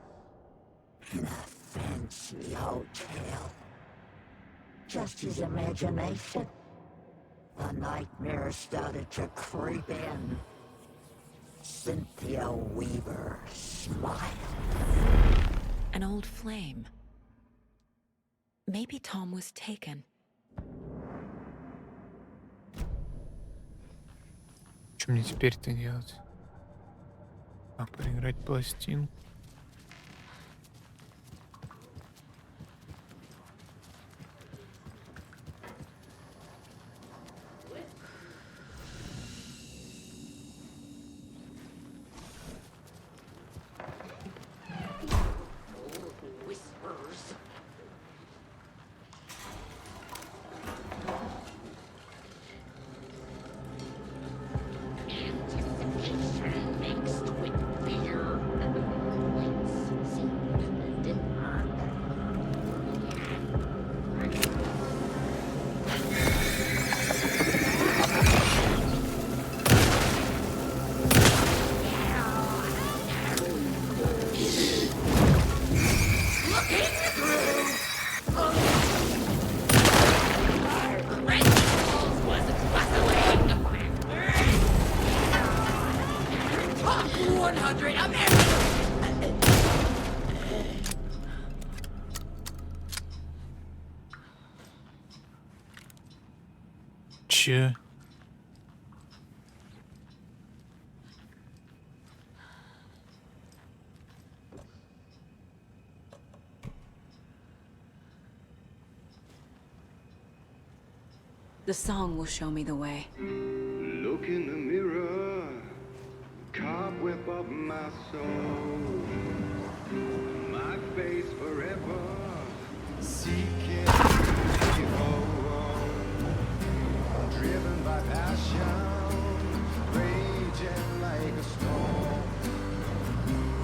In a fancy hotel. Just his imagination. The nightmare started to creep in. Cynthia Weaver smiled. An old flame. Maybe Tom was taken. Что мне теперь-то делать? А, проиграть пластинку. Че? The song will show me the way. Look in the mirror, cobweb of my soul, my face forever, seeking evil, driven by passion, raging like a storm,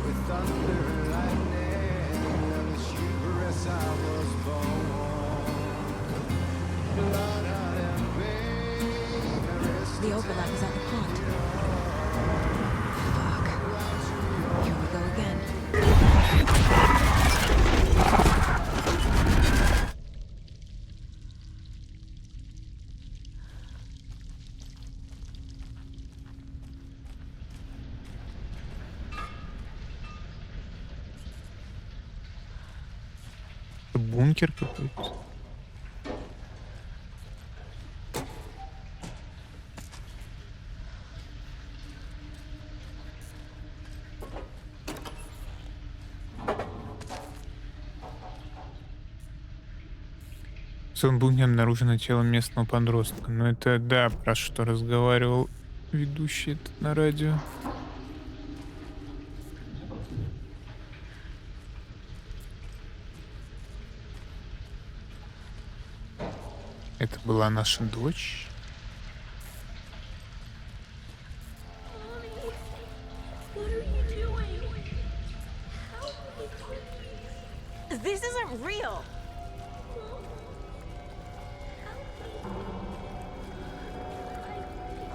with thunder and lightning, and the hubris I was born. Blood the overlap is at the pond. Fuck. Here we go again. Бункер какой-то. В своем бункере обнаружено тело местного подростка. Но это, да, про что разговаривал ведущий этот на радио. Это была наша дочь.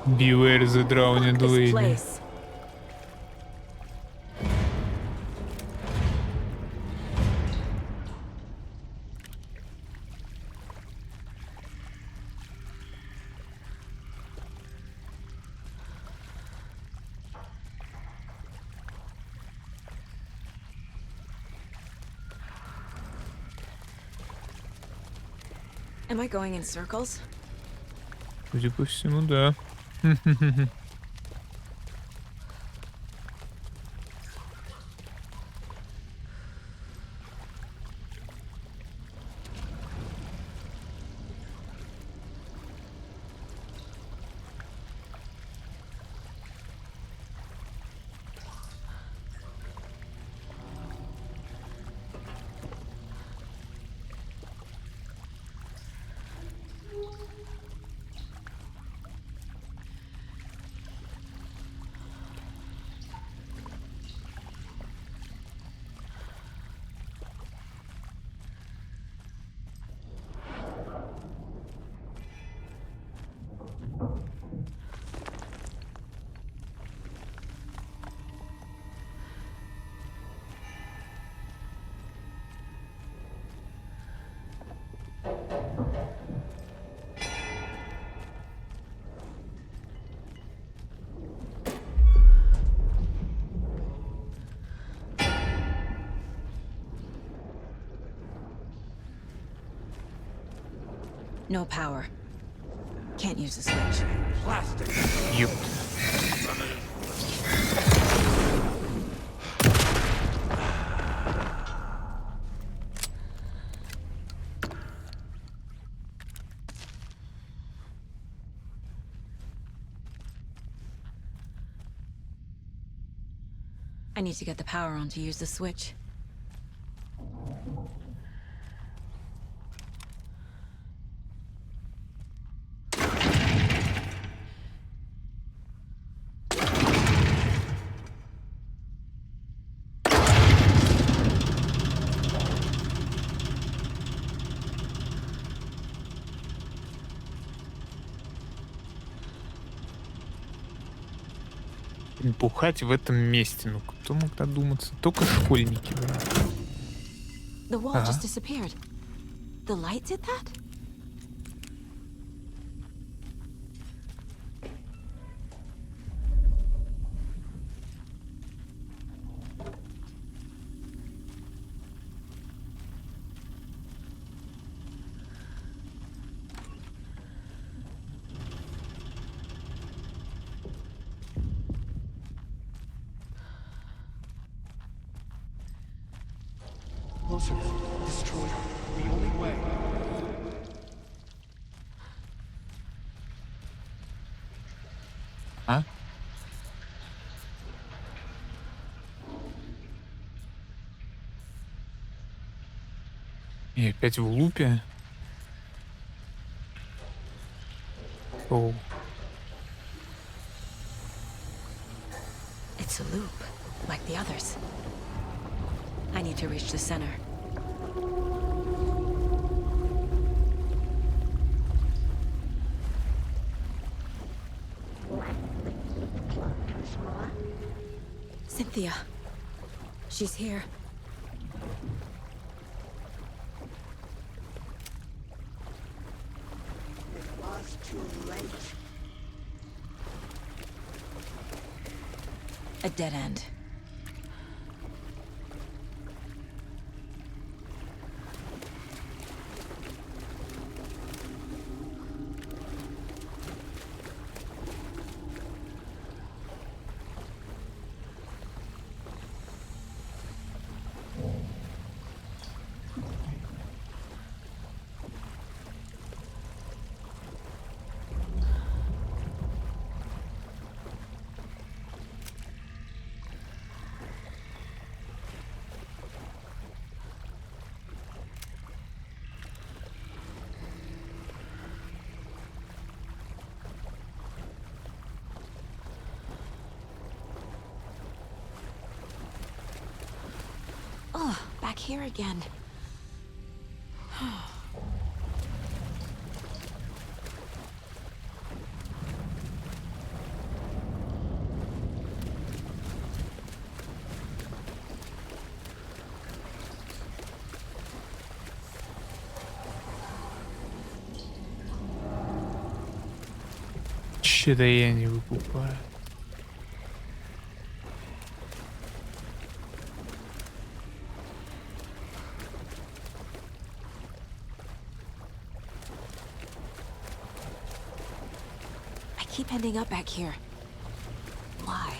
Beware the drowned This lady. place. Am I going in circles? Судя по всему, да. No power. Can't use the switch. Plastic. Yep. I need to get the power on to use the switch. Бухать в этом месте. Ну, кто мог додуматься? Только школьники. The wall just disappeared. The light did that? Closer. Destroy her. The only way. А? И опять в лупе. Оу. It's a loop, like the others. I need to reach the center. Cynthia. She's here. It was too late. A dead end. Oh, back here again. Что-то я не выкупаю. I keep ending up back here. Why?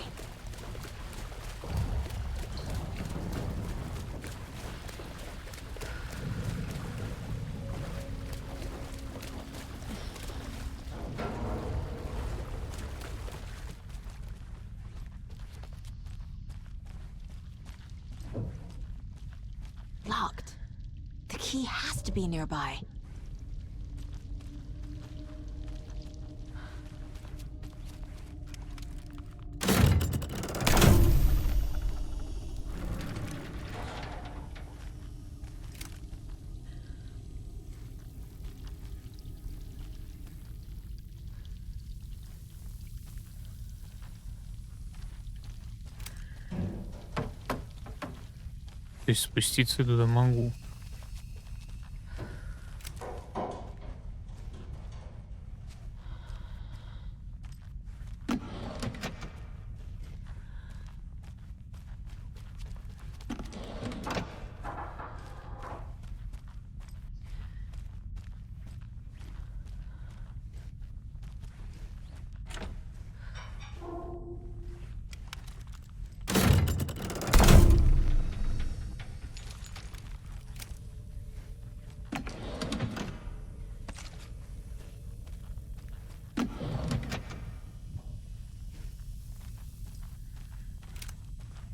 Locked. The key has to be nearby. То есть спуститься туда могу.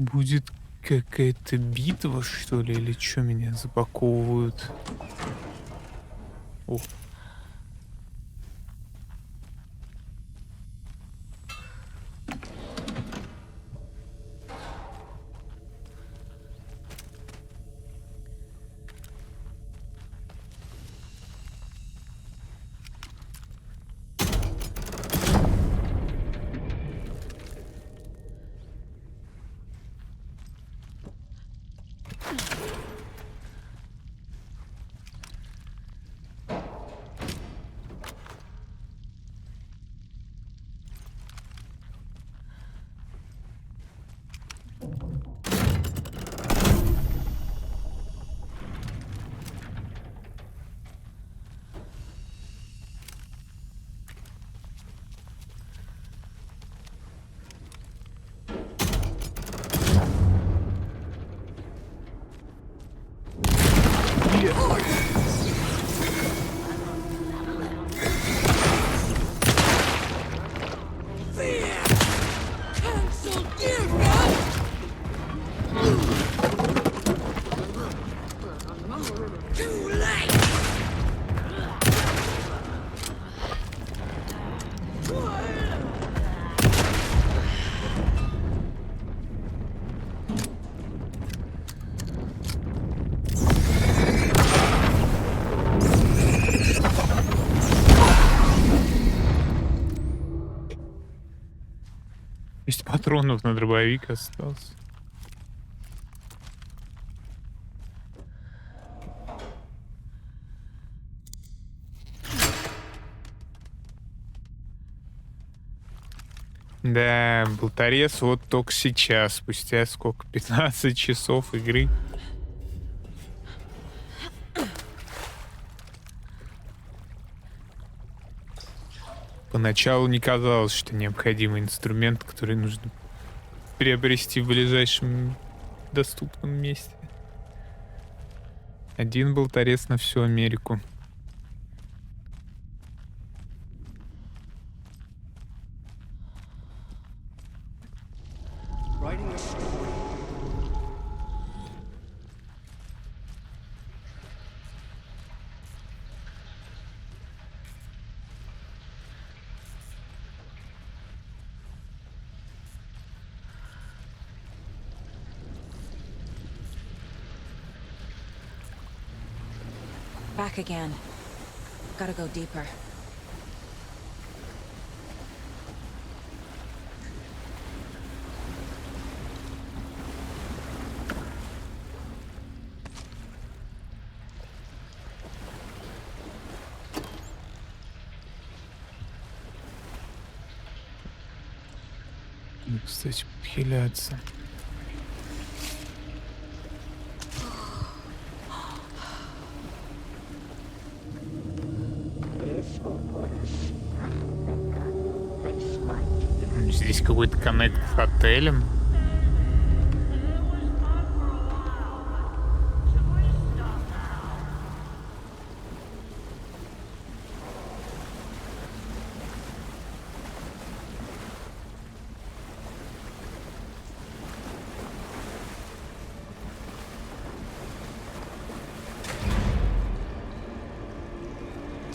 Будет какая-то битва, что ли, или что меня запаковывают? О. Патронов на дробовик остался. Да, болторез вот только сейчас, спустя сколько, 15 часов игры. Поначалу не казалось, что необходимый инструмент, который нужно приобрести в ближайшем доступном месте. Один болторез на всю Америку. Back again. Gotta go deeper. Кстати, похиляться. Здесь какой-то коннект с отелем.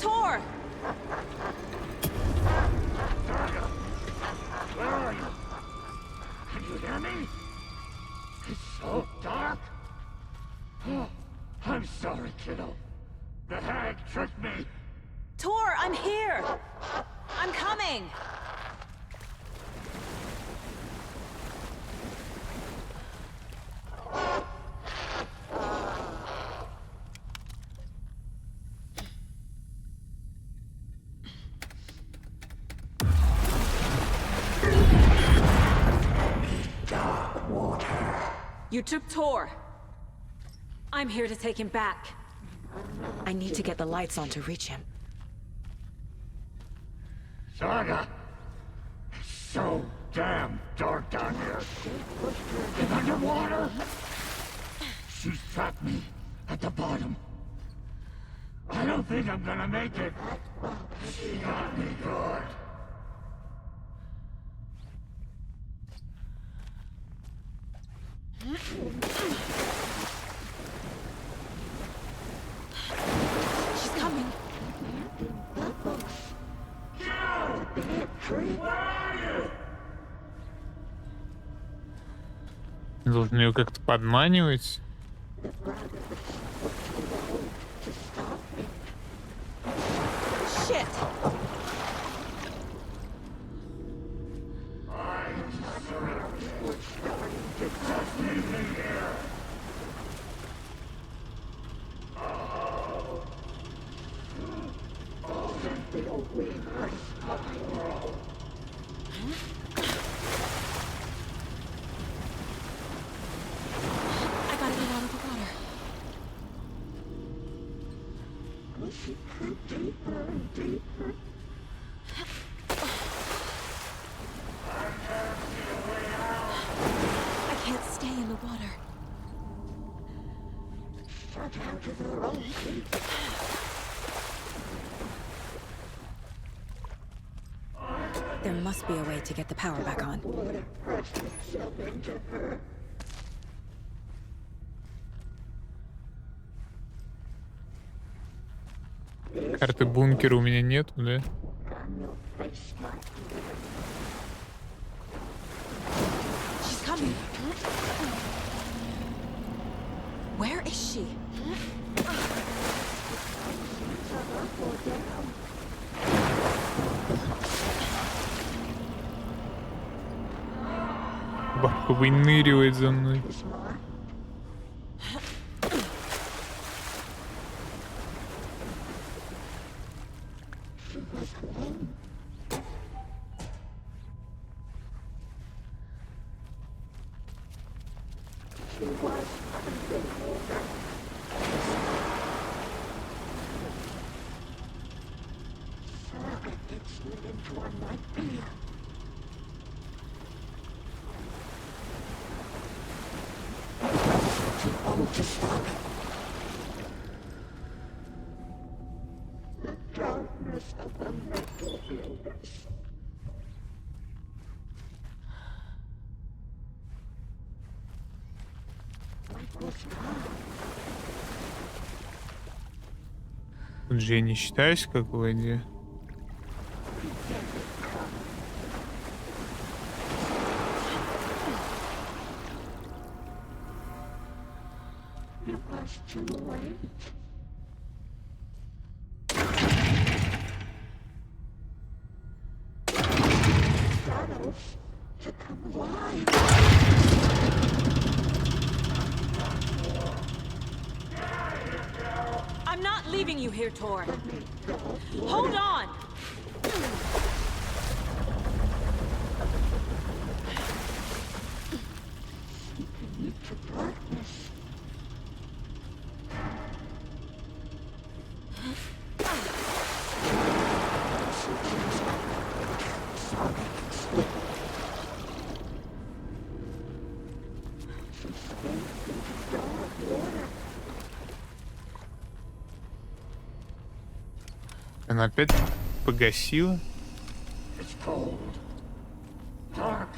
Tor! Where are you? Can you hear me? It's so dark. Oh, I'm sorry, kiddo. The hag tricked me. Tor, I'm here! I'm coming! You took Tor. I'm here to take him back. I need to get the lights on to reach him. Saga! It's so damn dark down here. And underwater! She's trapped me at the bottom. I don't think I'm gonna make it. She got me good. She's coming. Должен ее как-то подманивать. Shit! I gotta get out of the water. Deeper and deeper. I can't stay in the water. Shut out of her own feet. There must be a way to get the power back on. Карты бункера у меня нет, да? She's coming. Where is she? Бабка выныривает за мной. Тут же я не считаюсь как в воде. I'm not leaving you here, Tor. Hold on! Она опять погасила. It's cold. Dark.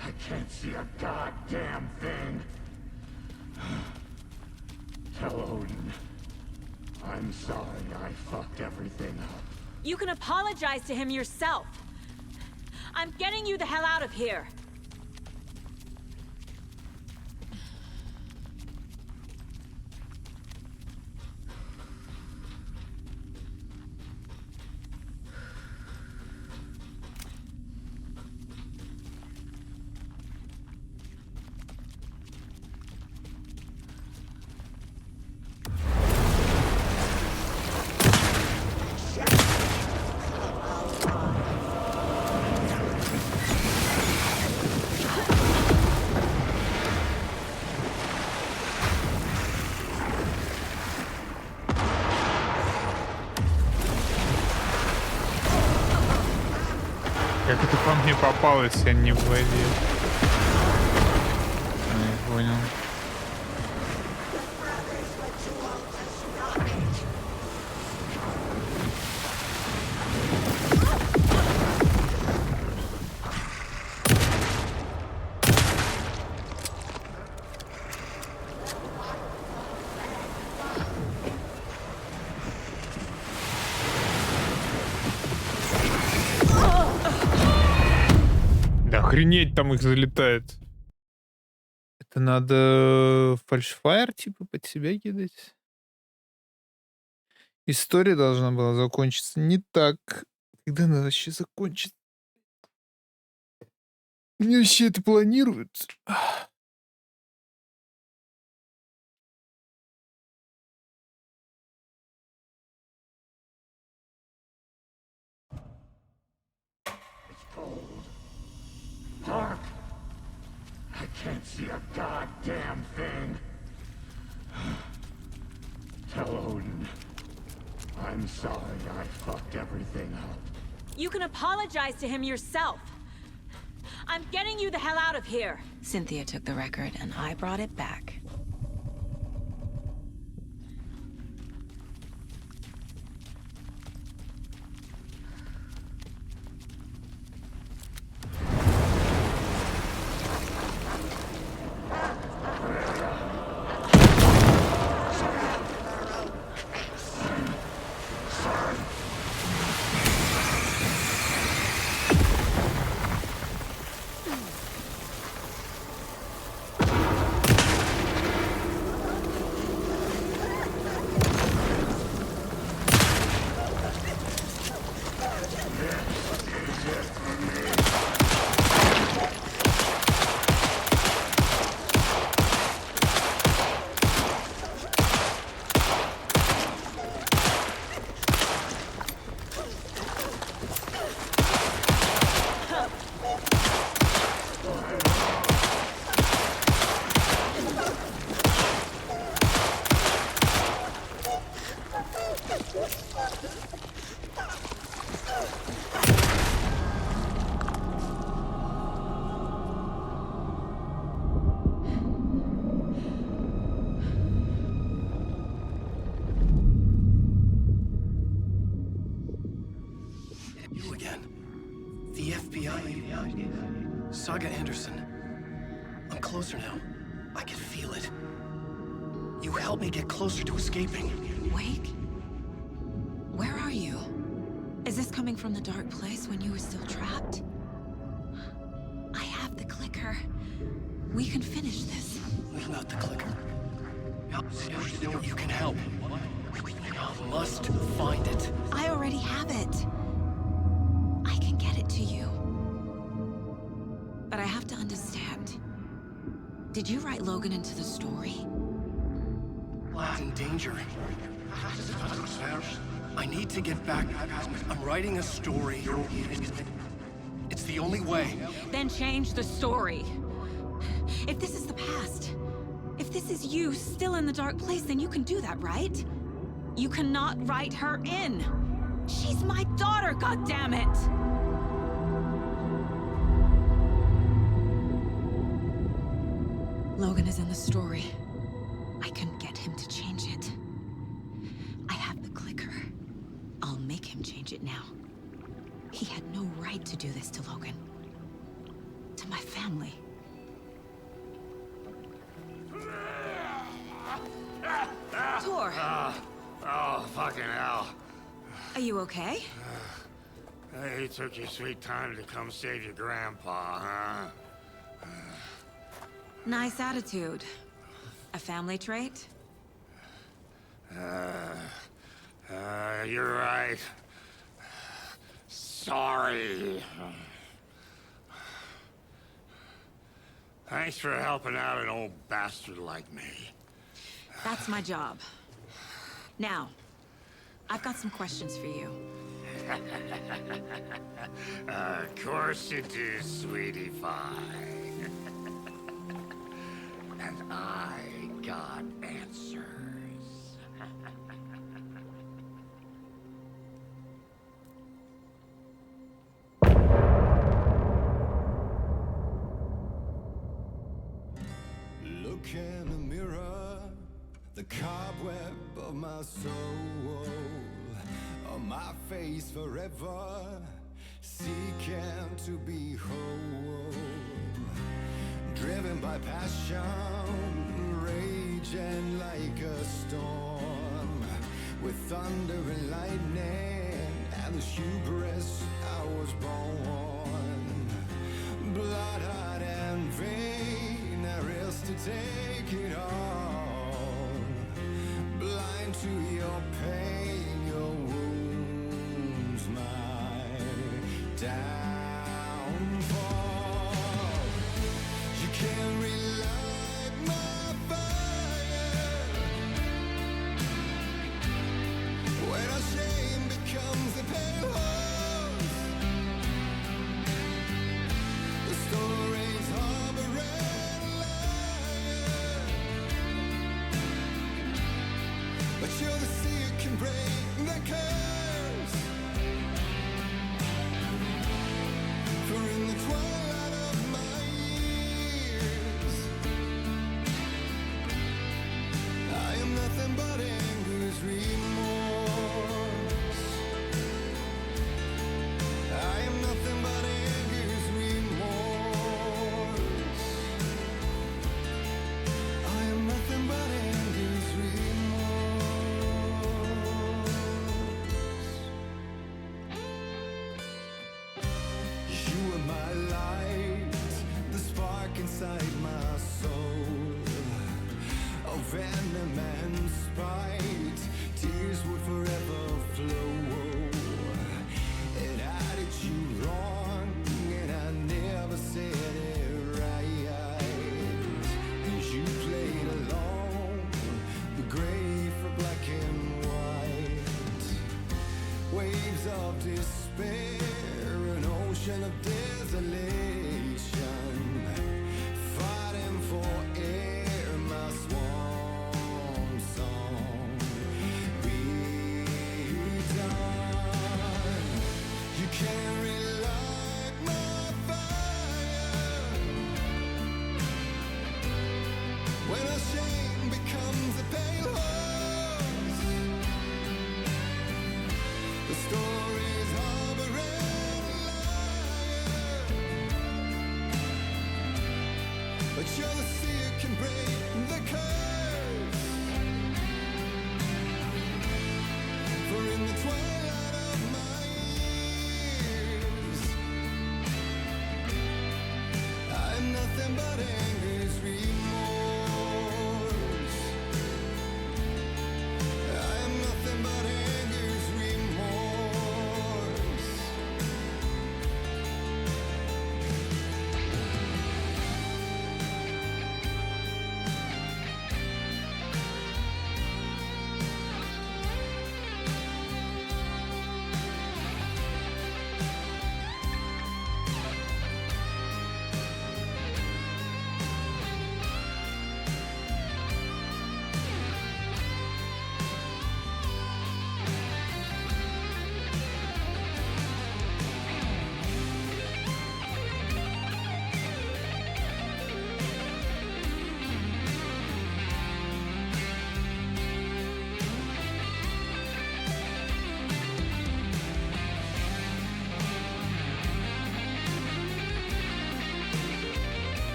I can't see a goddamn thing. Tell Odin. I'm sorry I fucked everything up. You can apologize to him yourself. I'm getting you the hell out of here. Как это по мне попалось, а не в воде? Не понял. Да охренеть, там их залетает. Это надо фальшфайр типа под себя кидать. История должна была закончиться не так. Когда она вообще закончится? Они вообще это планируют? It's cold. Dark. I can't see a goddamn thing. Tell Odin. I'm sorry I fucked everything up. You can apologize to him yourself. I'm getting you the hell out of here. Cynthia took the record and I brought it back. You again. The FBI. Saga Anderson. I'm closer now. I can feel it. You helped me get closer to escaping. Wake? Where are you? Is this coming from the dark place when you were still trapped? I have the clicker. We can finish this. Without the clicker. You can help. You must find it. I already have it. I can get it to you. But I have to understand. Did you write Logan into the story? Lad's in danger. I need to get back. I'm writing a story. It's the only way. Then change the story. If this is the past, if this is you still in the dark place, then you can do that, right? You cannot write her in. She's my daughter, goddammit! Logan is in the story. I can get him to change it. I have the clicker. I'll make him change it now. He had no right to do this to Logan. To my family. Tor! Oh, fucking hell. Are you okay? You took your sweet time to come save your grandpa, huh? Nice attitude. A family trait? You're right. Sorry. Thanks for helping out an old bastard like me. That's my job. Now, I've got some questions for you. Of course you do, sweetie pie. And I got answers. Look in the mirror, the cobweb of my soul, on my face forever, seeking to be whole. Driven by passion, raging like a storm, with thunder and lightning, and the hubris I was born. Blood-hot and vain, there is to take it all. Blind to your pain, your wounds, my downfall. You can't relight my fire when our shame becomes a pale horse. The stories harboring liar, but you're the sea that can break the curse. For in the twilight of my years, I am nothing but anger's remorse. I am nothing but anger's remorse. I am nothing but anger's remorse. You are my light, the spark inside my soul. Of venom and spite, tears would forever flow. And I did you wrong, and I never said it right. And you played along, the gray for black and white. Waves of despair, an ocean of desolation, fighting for air, my swan song. Be done. You can't relight my fire when our shame becomes a pale horse. The stories harboring liar, but you're the sea that can break the curse. For in the twilight of my years, I'm nothing but anger's remorse. I am nothing but anger's remorse.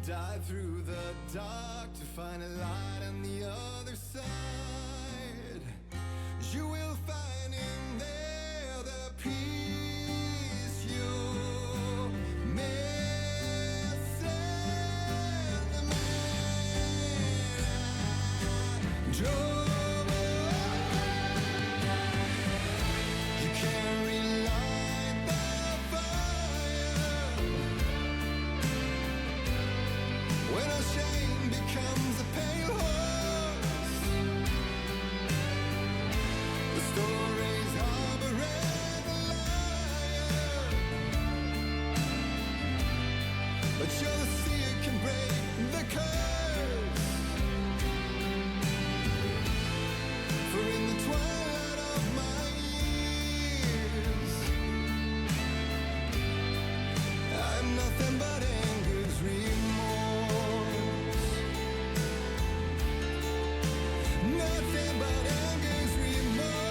dive through the dark to find a light on the other side. You will find in there the peace you're missing. The man I drove. You can't relight the fire when our shame becomes a pale horse. The stories harboring a liar, but you're the seer can break the curse. For in the twilight of my years, I'm nothing but anger's remorse. Nothing but anger's remorse.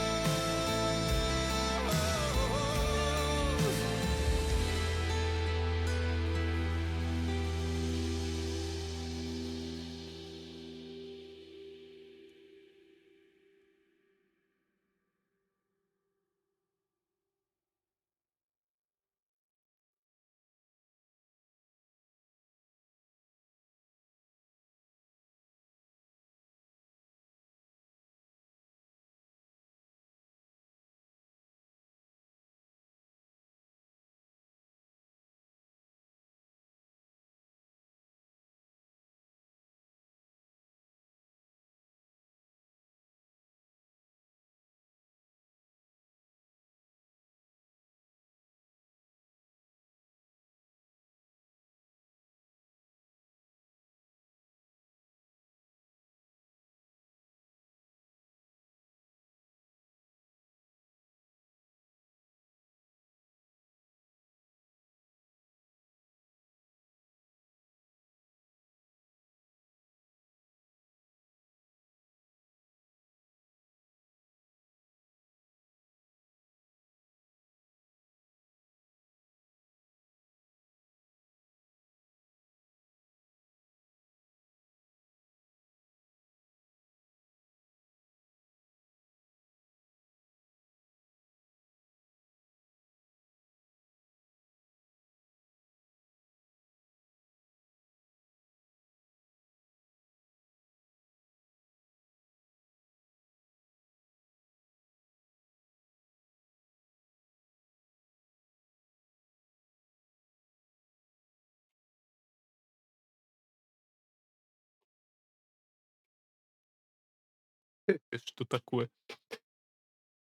Что такое?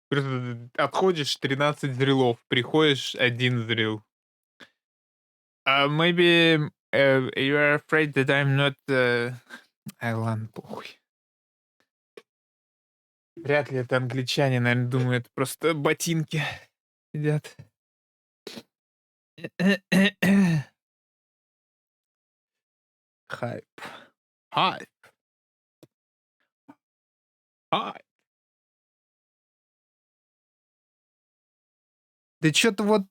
Просто отходишь 13 зрелов, приходишь 1 зрел. Maybe you are afraid that I'm not. Ай, ладно, похуй. Вряд ли это англичане, наверное, думают, это просто ботинки сидят. Хайп. Хайп. Хайп. Да чё-то вот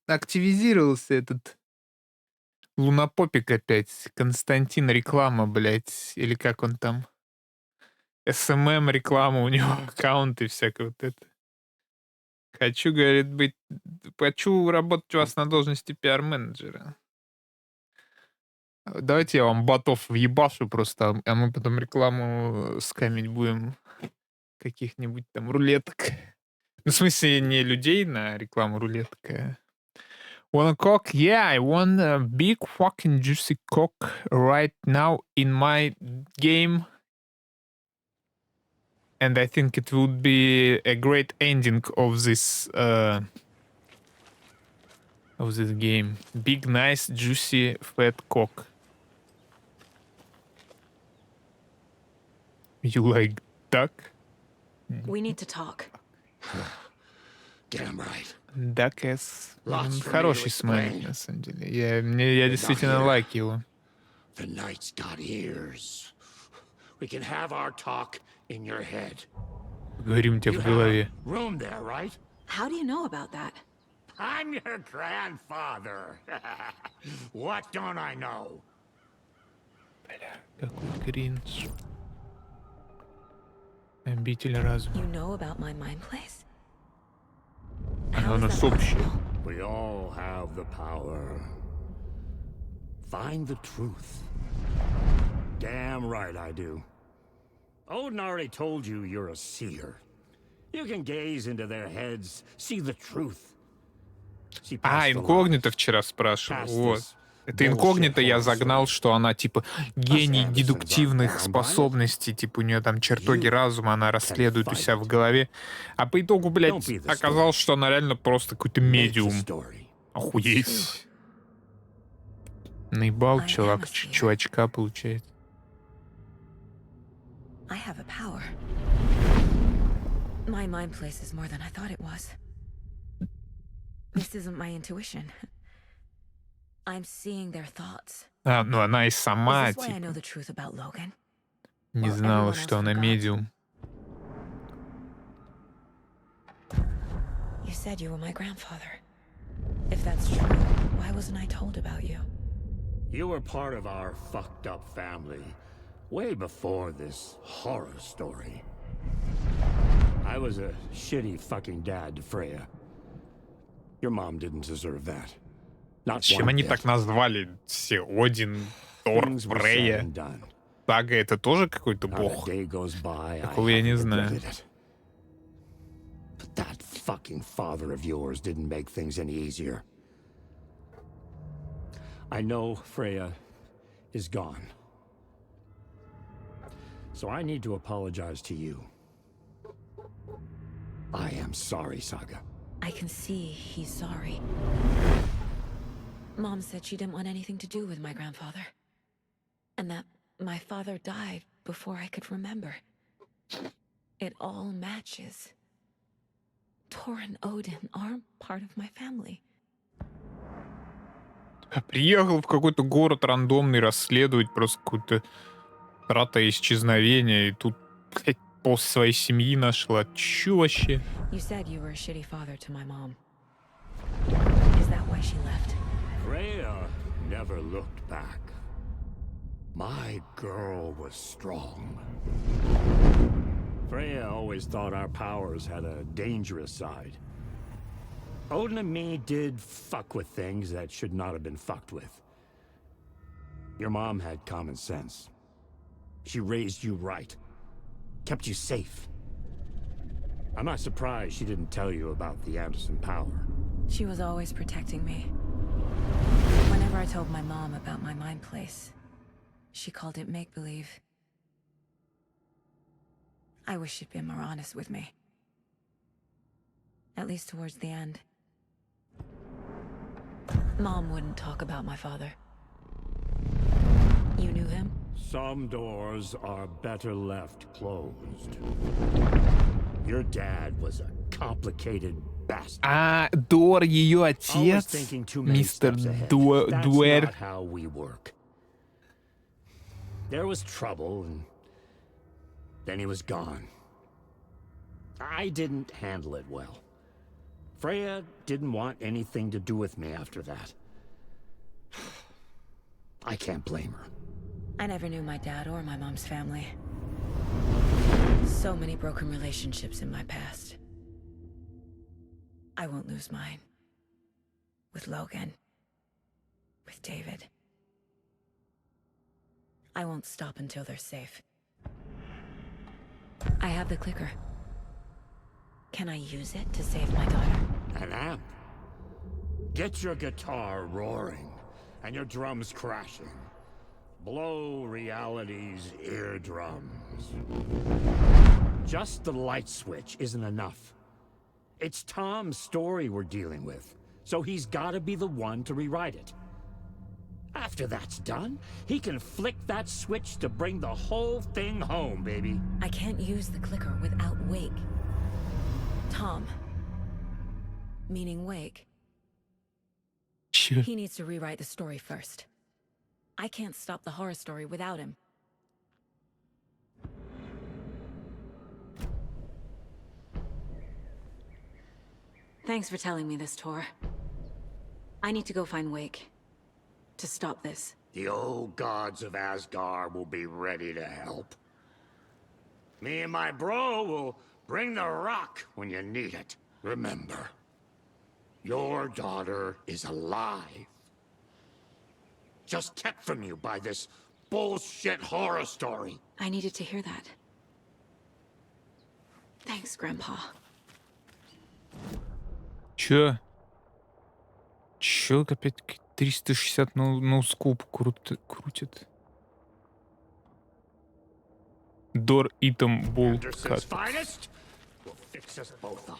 активизировался этот лунопопик опять. Константин реклама, блядь. Или как он там? СММ реклама у него, аккаунт и всякое вот это. Хочу, говорит, хочу работать у вас на должности пиар-менеджера. Давайте я вам ботов въебашу просто, а мы потом рекламу скамить будем каких-нибудь там рулеток. Ну, в смысле, не людей на рекламу рулеток. Want a cock? Yeah, I want a big fucking juicy cock right now in my game. And I think it would be a great ending of this game. Big, nice, juicy, fat cock. You like duck? We need to talk. Damn right. Duck ass. Lots for me to Хороший смайлик, explain. на самом деле. Я действительно лайк его. The night's got ears. We can have our talk in your head. Говорим у тебя You в have голове. a room there, right? How do you know about that? I'm your grandfather. What don't I know? Бля, какой кринж. Обитель разума. You know about my mind place? Оно у нас общее. We all have the power. Find the truth. Damn right I do. Odin already told you you're a seer. You can gaze into their heads, see the truth. А, инкогнито вчера спрашивал. Вот. Это инкогнито я загнал, что она, типа, гений дедуктивных способностей, типа, у нее там чертоги разума, она расследует у себя в голове. А по итогу, блядь, оказалось, что она реально просто какой-то медиум. Охуеть. Наебал чувачка, получается. I have a power. My mind place is more than I thought it was. This isn't my intuition. I'm seeing their thoughts. А, ну она и сама, Is this why I know типа, the truth about Logan? не знала, что она медиум. You said you were my grandfather. If that's true, why wasn't I told about you? You were part of our fucked up family way before this horror story. I was a shitty fucking dad to Freya. Your mom didn't deserve that. Not Чем one они bit. так назвали все? Один, Тор, Things were said Фрейя. and done. Сага — это тоже какой-то Not a бог? day goes by, I Такого я не haven't знаю. regretted it. But that fucking father of yours didn't make things any easier. I know Freya is gone. So I need to apologize to you. I am sorry, Saga. I can see he's sorry. Mom said she didn't want anything to do with my grandfather. And that my father died before I could remember. It all matches. Thor and Odin aren't part of my family. Приехал в какой-то город рандомный расследовать просто какую-то трата исчезновения, и тут, блядь, после своей семьи нашла. Чё вообще? You said you were a shitty father to my mom. Is that why she left? Freya never looked back. My girl was strong. Freya always thought our powers had a dangerous side. Odin and me did fuck with things that should not have been fucked with. Your mom had common sense. She raised you right. Kept you safe. I'm not surprised she didn't tell you about the Anderson power. She was always protecting me. Whenever I told my mom about my mind place, she called it make-believe. I wish she'd been more honest with me. At least towards the end. Mom wouldn't talk about my father. You knew him? Some doors are better left closed. Your dad was a complicated bastard. А Дор ее Always отец, thinking too many мистер steps ahead. That's Дуэр. not how we work. There was trouble, and then he was gone. I didn't handle it well. Freya didn't want anything to do with me after that. I can't blame her. I never knew my dad or my mom's family. So many broken relationships in my past. I won't lose mine. With Logan. With David. I won't stop until they're safe. I have the clicker. Can I use it to save my daughter? An amp. Get your guitar roaring and your drums crashing. Blow reality's eardrums. Just the light switch isn't enough. It's Tom's story we're dealing with, so he's gotta be the one to rewrite it. After that's done, he can flick that switch to bring the whole thing home, baby. I can't use the clicker without Wake. Tom. Meaning Wake. He needs to rewrite the story first. I can't stop the horror story without him. Thanks for telling me this, Tor. I need to go find Wake. To stop this. the old gods of Asgard will be ready to help. Me and my bro will bring the rock when you need it. Remember, your daughter is alive. Just kept from you by this bullshit horror story. I needed to hear that. Thanks, Grandpa. Чё? Чё опять 360 ноускоп крутит? Door item bolt Anderson's cut. finest will fix us both up.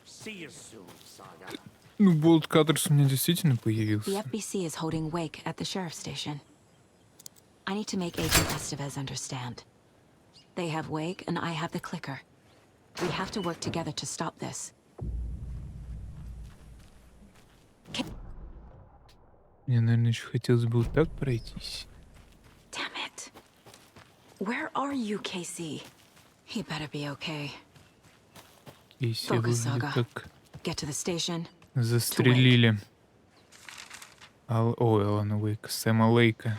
See you soon, Saga. Ну, болт cutters у меня действительно The появился. FBC is holding wake at the sheriff's station. I need to make Agent Estevez understand. They have wake and I have the clicker. We have to work together to stop this. Мне, наверное, еще хотелось бы вот так пройтись. Damn it. Where are you, Casey? He better be okay. Если Focus, выглядит Saga. как Get to the station. застрелили. Ой, Алана Уэйка, Сэма Лейка.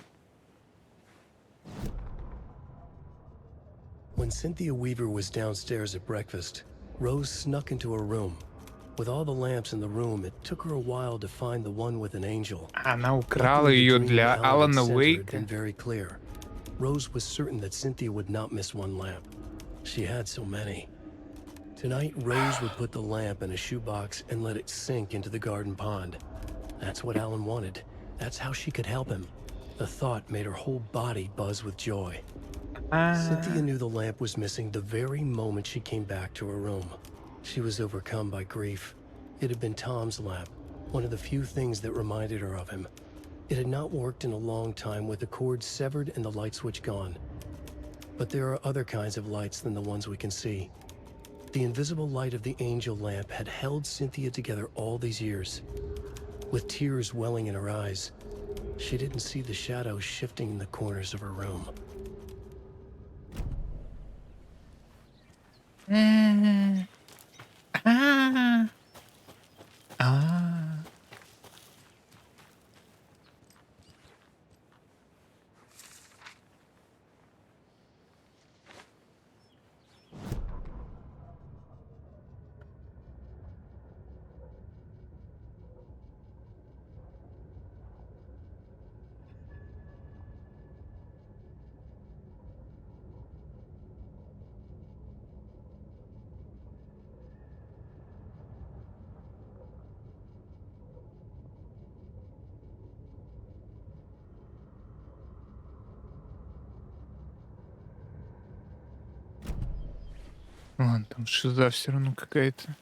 When Cynthia Weaver was downstairs at breakfast, Rose snuck into her room. With all the lamps in the room, it took her a while to find the one with an angel. Она украла ее для Алана Уэйка. Very clear. Rose was certain that Cynthia would not miss one lamp. She had so many. Tonight, Rose would put the lamp in a shoebox and let it sink into the garden pond. That's what Alan wanted. That's how she could help him. The thought made her whole body buzz with joy. Cynthia knew the lamp was missing the very moment she came back to her room. She was overcome by grief. It had been Tom's lamp, one of the few things that reminded her of him. It had not worked in a long time with the cord severed and the light switch gone. But there are other kinds of lights than the ones we can see. The invisible light of the angel lamp had held Cynthia together all these years. With tears welling in her eyes, she didn't see the shadows shifting in the corners of her room. Ладно, там шиза все равно какая-то.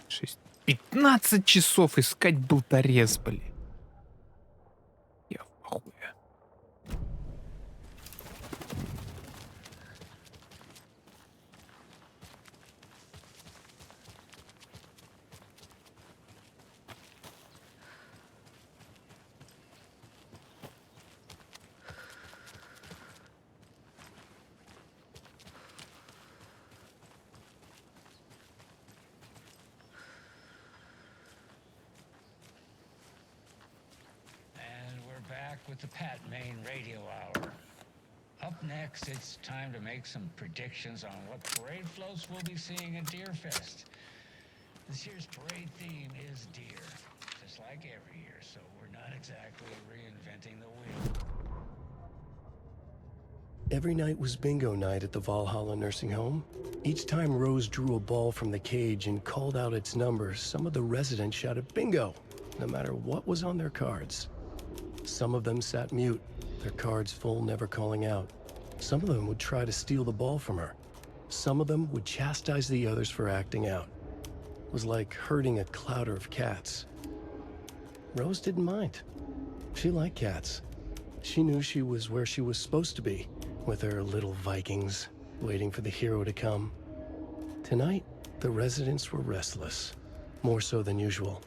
Шесть. 15 часов искать болторез, блин. Я в похуе. With the Pat Main Radio Hour. Up next, it's time to make some predictions on what parade floats we'll be seeing at Deerfest. This year's parade theme is deer, just like every year, so we're not exactly reinventing the wheel. Every night was bingo night at the Valhalla nursing home. Each time Rose drew a ball from the cage and called out its number, some of the residents shouted bingo, no matter what was on their cards. Some of them sat mute, their cards full, never calling out. Some of them would try to steal the ball from her. Some of them would chastise the others for acting out. It was like herding a clouder of cats. Rose didn't mind. She liked cats. She knew she was where she was supposed to be, with her little Vikings, waiting for the hero to come. Tonight, the residents were restless, more so than usual.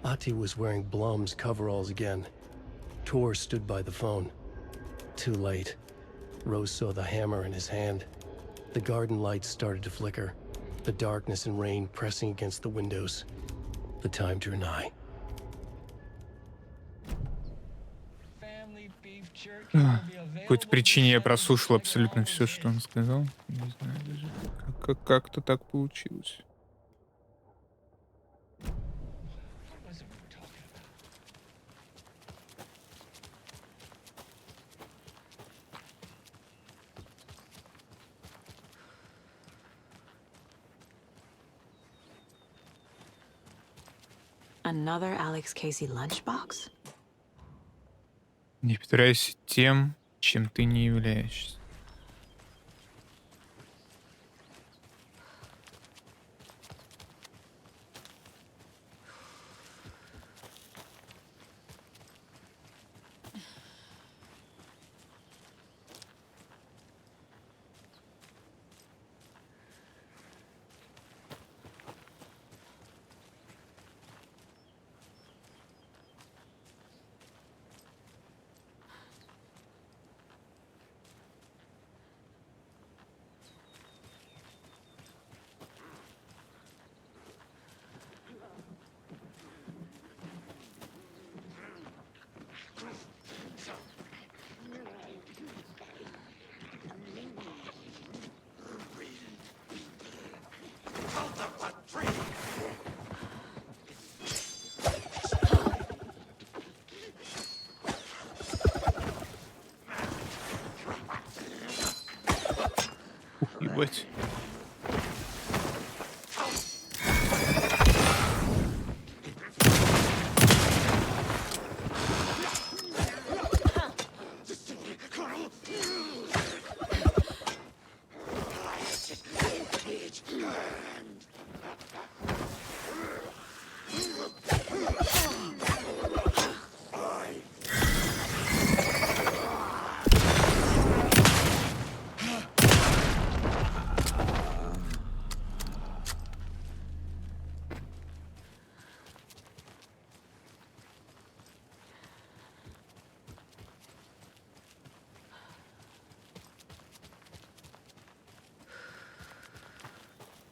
Ati was wearing Blum's coveralls again. Tor stood by the phone. Too late. Rose saw the hammer in his hand. The garden lights started to flicker. The darkness and rain pressing against the windows. The time drew nigh. По какой-то причине я прослушал абсолютно все, что он сказал. Не знаю даже, как-то так получилось. Another Alex Casey lunchbox? Не питайся тем, чем ты не являешься. Ебать.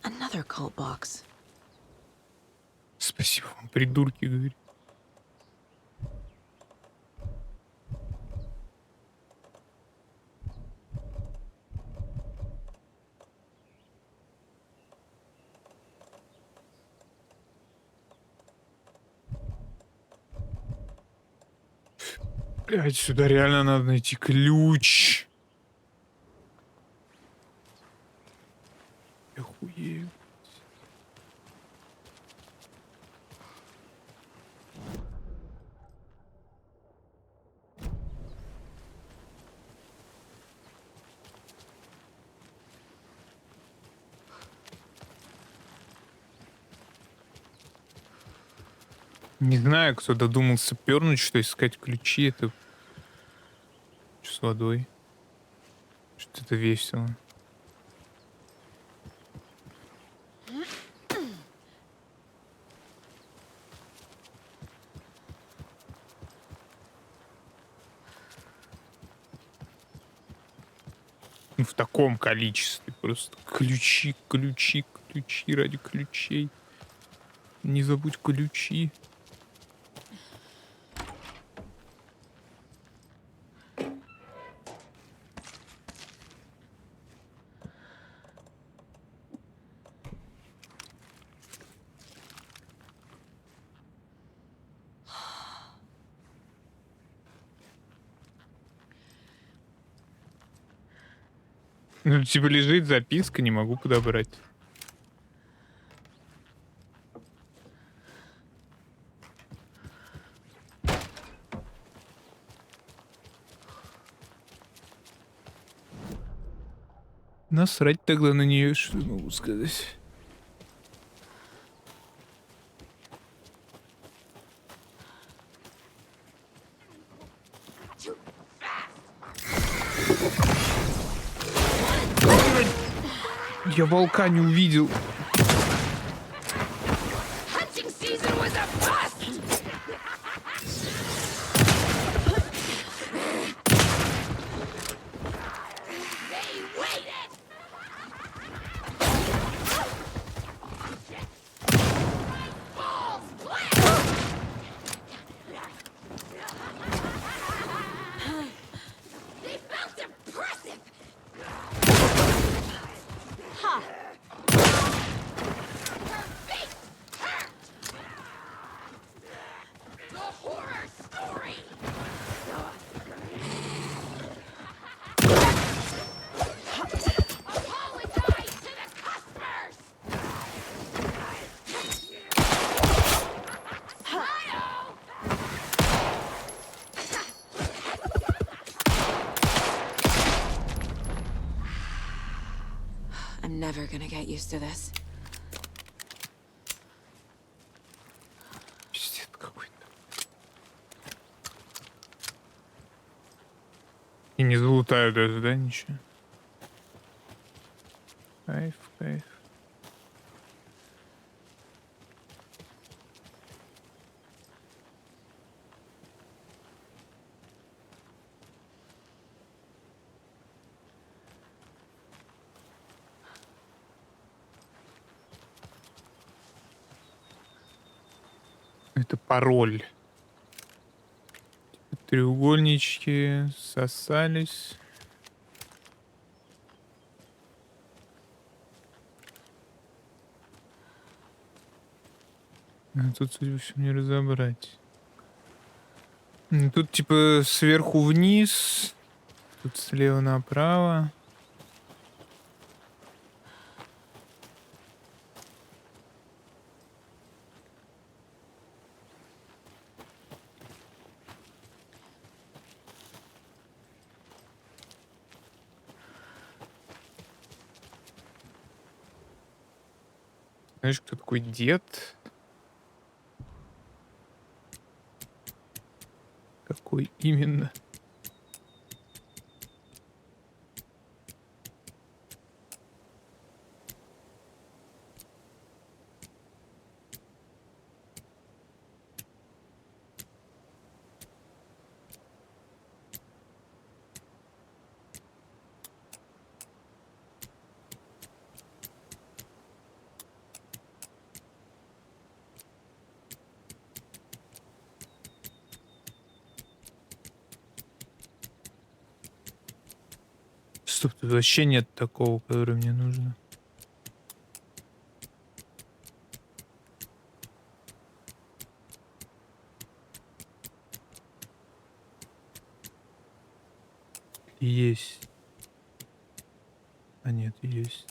Another cult box. Спасибо вам, придурки, говорит. Блядь, сюда реально надо найти ключ. Я хуею. Не знаю, кто додумался пернуть, что искать ключи. Это что с водой. Что-то весело. Ну, в таком количестве. Просто ключи, ключи, ключи ради ключей. Не забудь ключи. Ну, типа лежит записка, не могу подобрать. Насрать тогда на нее, что я могу сказать. Я волка не увидел. gonna get used to this. Пиздец какой-то. И не залутаю даже, да, ничего? Кайф, кайф. Это пароль. Треугольнички сосались. А тут, судя по всему, не разобрать. Тут типа сверху вниз, тут слева направо. Знаешь, кто такой дед? Какой именно? Стоп, тут вообще нет такого, который мне нужно. Есть. А нет, есть.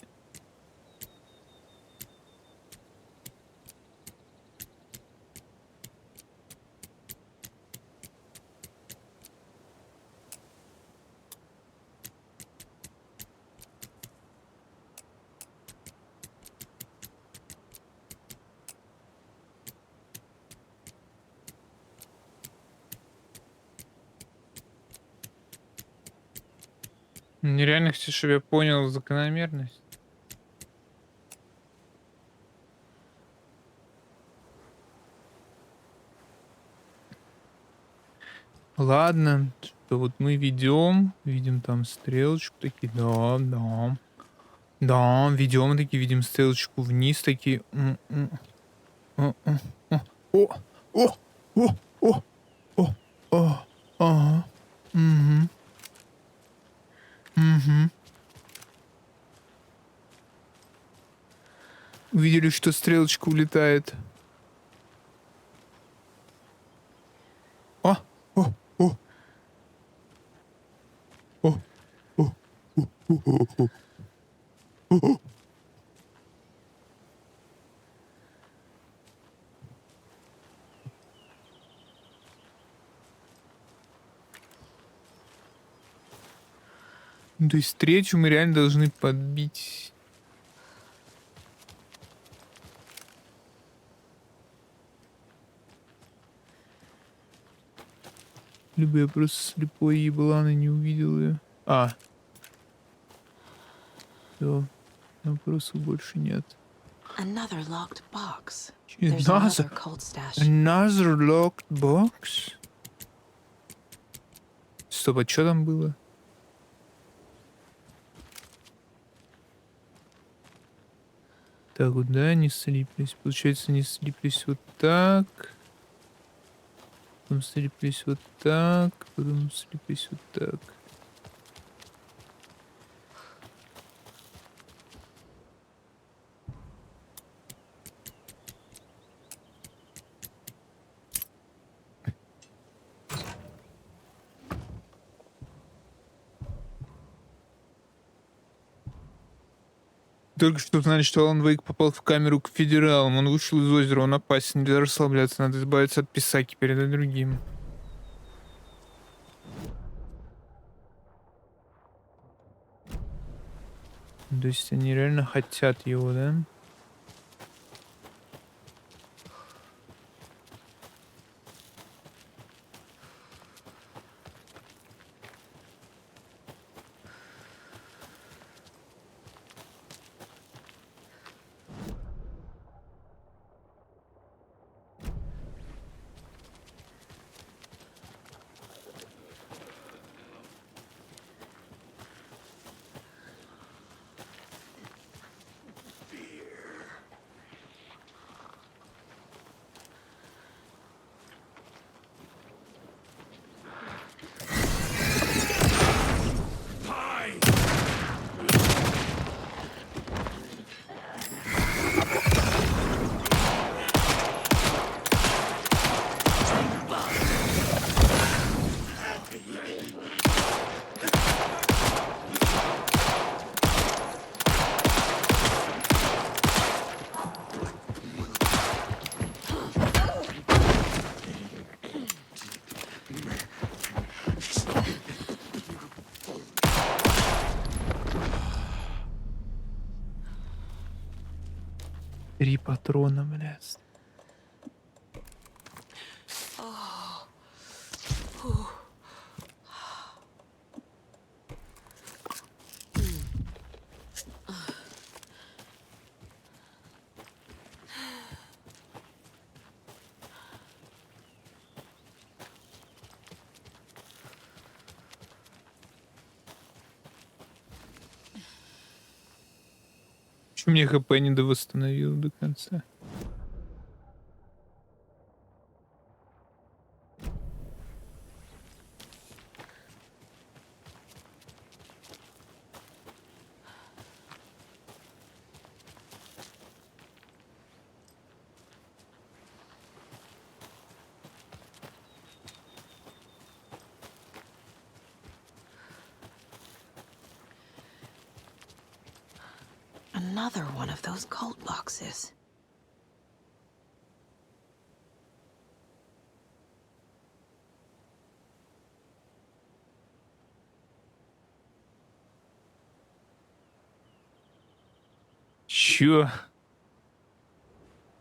Мне реально хочется, чтобы я понял закономерность. Ладно, что вот мы видим там стрелочку, такие, да, ведем такие, видим стрелочку вниз, такие, о, ага, угу. Увидели, что стрелочка улетает. То есть третью мы реально должны подбить. Либо я просто слепой еблан и не увидел ее. Все, вопросов больше нет. Another locked box. Another locked box? Стоп, а что там было? Так, вот, да, не слиплись. Получается, не слиплись вот так. Потом слиплись вот так. Потом слиплись вот так. Только что узнали, что Алан Вейк попал в камеру к федералам. Он вышел из озера, он опасен, нельзя расслабляться, надо избавиться от писаки, передать другим. То есть они реально хотят его, да? Три патрона, блядь. Чё мне ХП не довосстановил до конца? Another one of those cult boxes. Чё?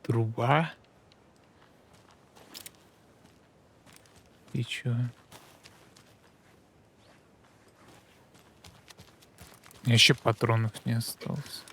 Труба? И чё? Еще патронов не осталось.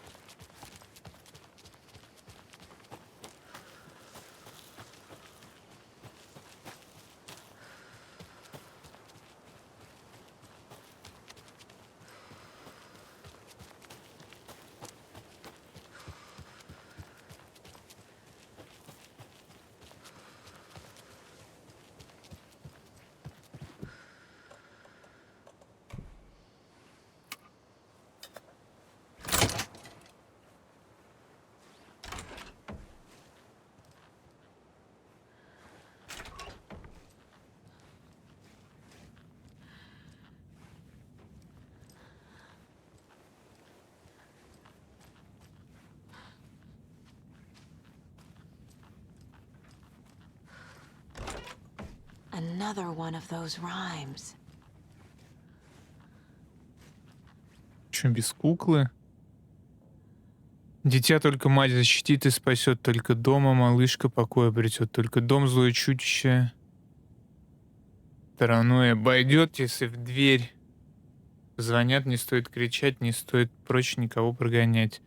Another one of those rhymes. Чё, без куклы? Дитя только мать защитит и спасет, только дома малышка покой обретет, только дом злое чудище стороной обойдет, если в дверь звонят, не стоит кричать, не стоит прочь никого прогонять.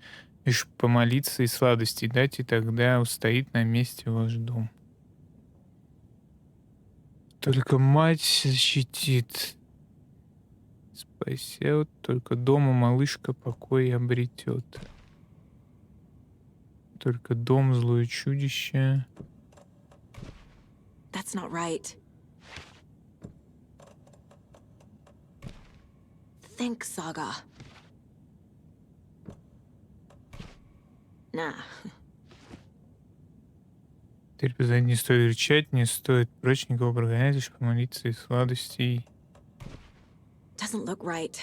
Лишь помолиться и сладости дать, и тогда устоит на месте ваш дом. Только мать защитит, спасет, только дома малышка покой обретет. Только дом злое чудище. That's not right. Think, Saga. Nah. Теперь позади не стоит кричать, не стоит прочь никого прогонять, лишь помолиться и сладостей. Doesn't look right.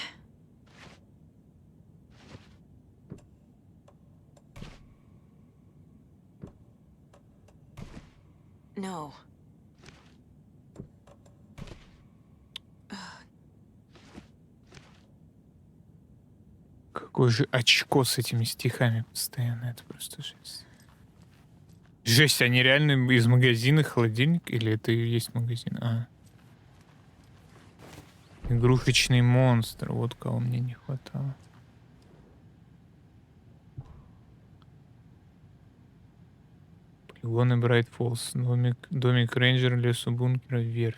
No. Какой же очко с этими стихами постоянно. Это просто жесть. Жесть, они реально из магазина холодильник? Или это и есть магазин? А. Игрушечный монстр. Вот кого мне не хватало. Полигоны Брайт Фоллс. Домик рейнджера, лесу бункера, вверх.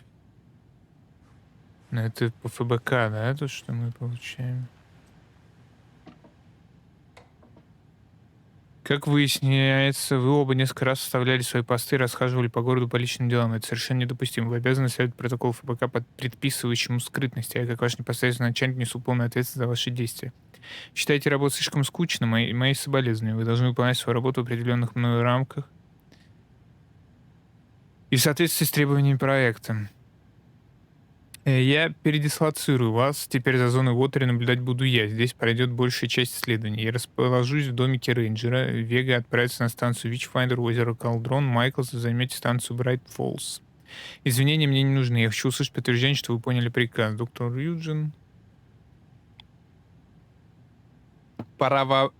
Ну, это по ФБК, да, то, что мы получаем? Как выясняется, вы оба несколько раз составляли свои посты и расхаживали по городу по личным делам. Это совершенно недопустимо. Вы обязаны следовать протоколу ФБК, предписывающему скрытность. Я, как ваш непосредственный начальник, несу полную ответственность за ваши действия. Считаете работу слишком скучной? Мои соболезнования. Вы должны выполнять свою работу в определенных мною рамках и в соответствии с требованиями проекта. Я передислоцирую вас. Теперь за зоной Уотери наблюдать буду я. Здесь пройдет большая часть исследований. Я расположусь в домике рейнджера. Вега отправится на станцию Вичфайндер, озеро Калдрон. Майклс, вы займете станцию Брайт Фоллс. Извинения мне не нужны. Я хочу услышать подтверждение, что вы поняли приказ. Доктор Юджин. Пара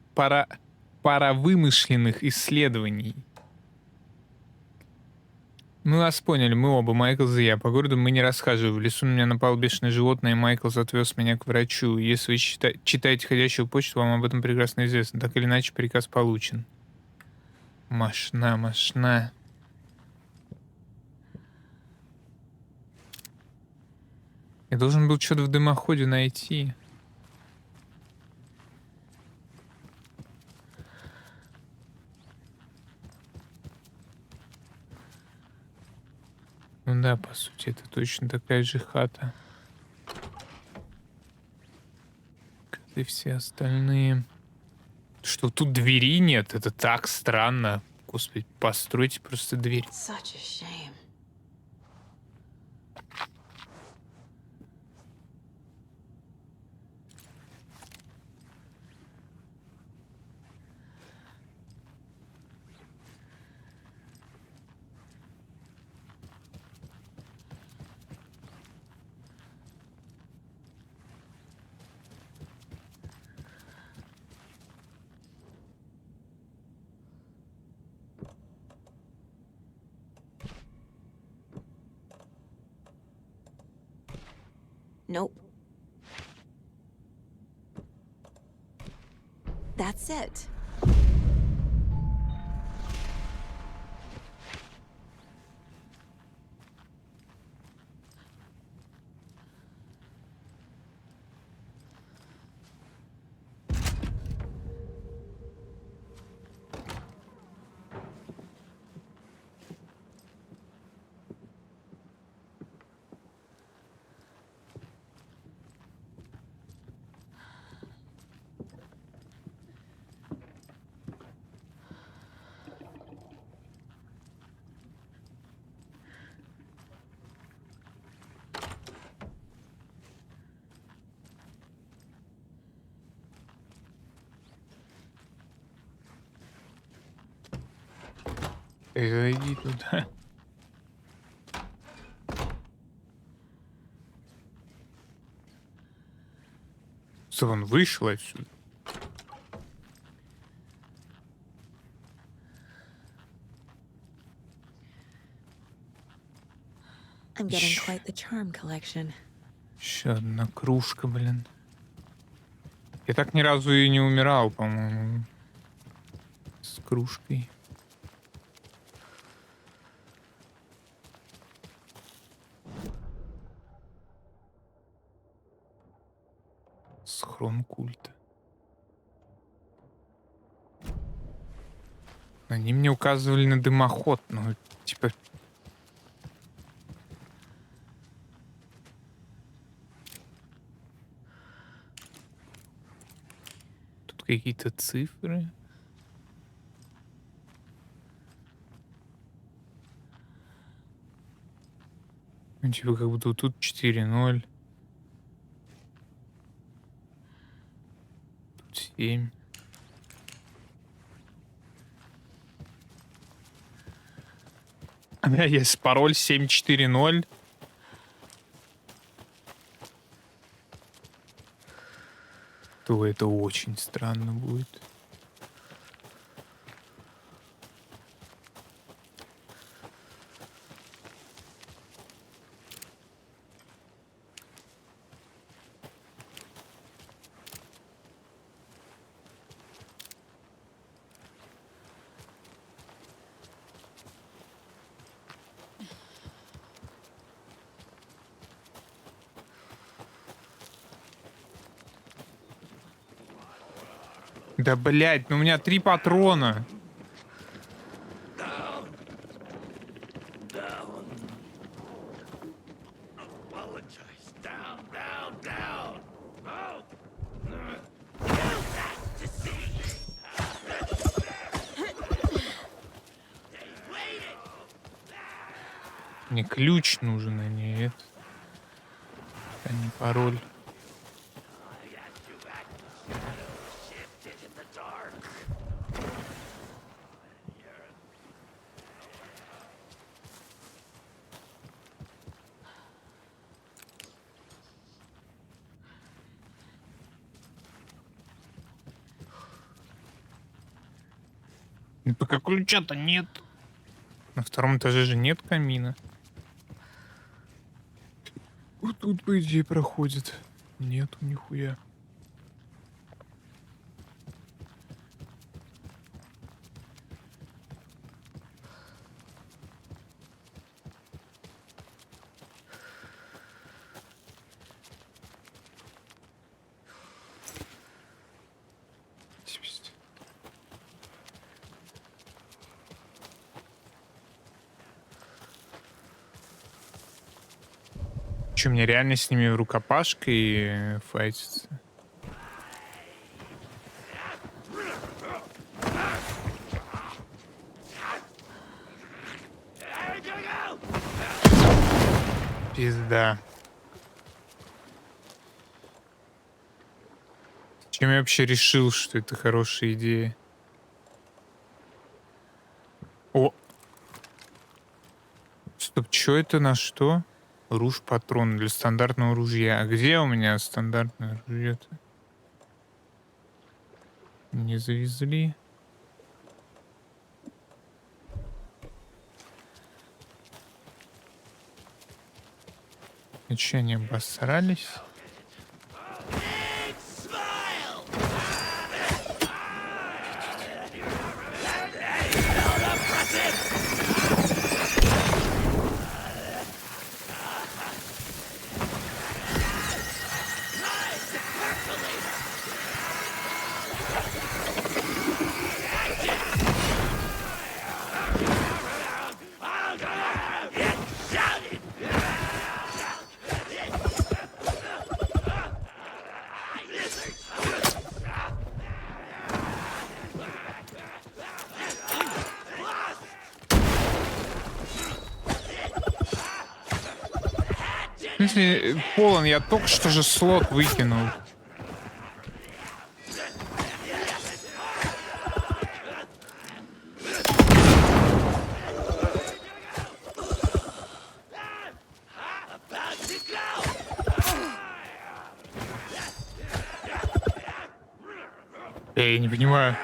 вымышленных исследований. Мы вас поняли, мы оба, Майклс и я. По городу мы не расхаживаем. В лесу на меня напало бешеное животное, и Майклс отвез меня к врачу. Если вы читаете ходячую почту, вам об этом прекрасно известно. Так или иначе, приказ получен. Машна. Я должен был что-то в дымоходе найти. Ну да, по сути, это точно такая же хата, как и все остальные. Что тут двери нет? Это так странно. Господи, постройте просто дверь. Nope. That's it. Зайди туда. Что, он вышел отсюда? I'm getting quite the charm collection. Еще одна кружка, блин. Я так ни разу и не умирал, по-моему, с кружкой. Схрон культа. Они мне указывали на дымоход, ну, типа... Тут какие-то цифры. Ну, типа, как будто вот тут 4-0. Тут 7. У меня есть пароль 740. то это очень странно будет. Да, блядь, ну у меня 3 патрона. Мне ключ нужен, а не это. А не пароль. Ну, пока ключа-то нет. На втором этаже же нет камина. Вот тут, по идее, проходит. Нету нихуя. Че, мне реально с ними рукопашкой файтиться? Пизда. Чем я вообще решил, что это хорошая идея? О! Стоп, что это на что? Ружь-патрон для стандартного ружья. А где у меня стандартное ружье-то? Не завезли. И че, они обосрались? В смысле, полон, я только что же слот выкинул. Я не понимаю.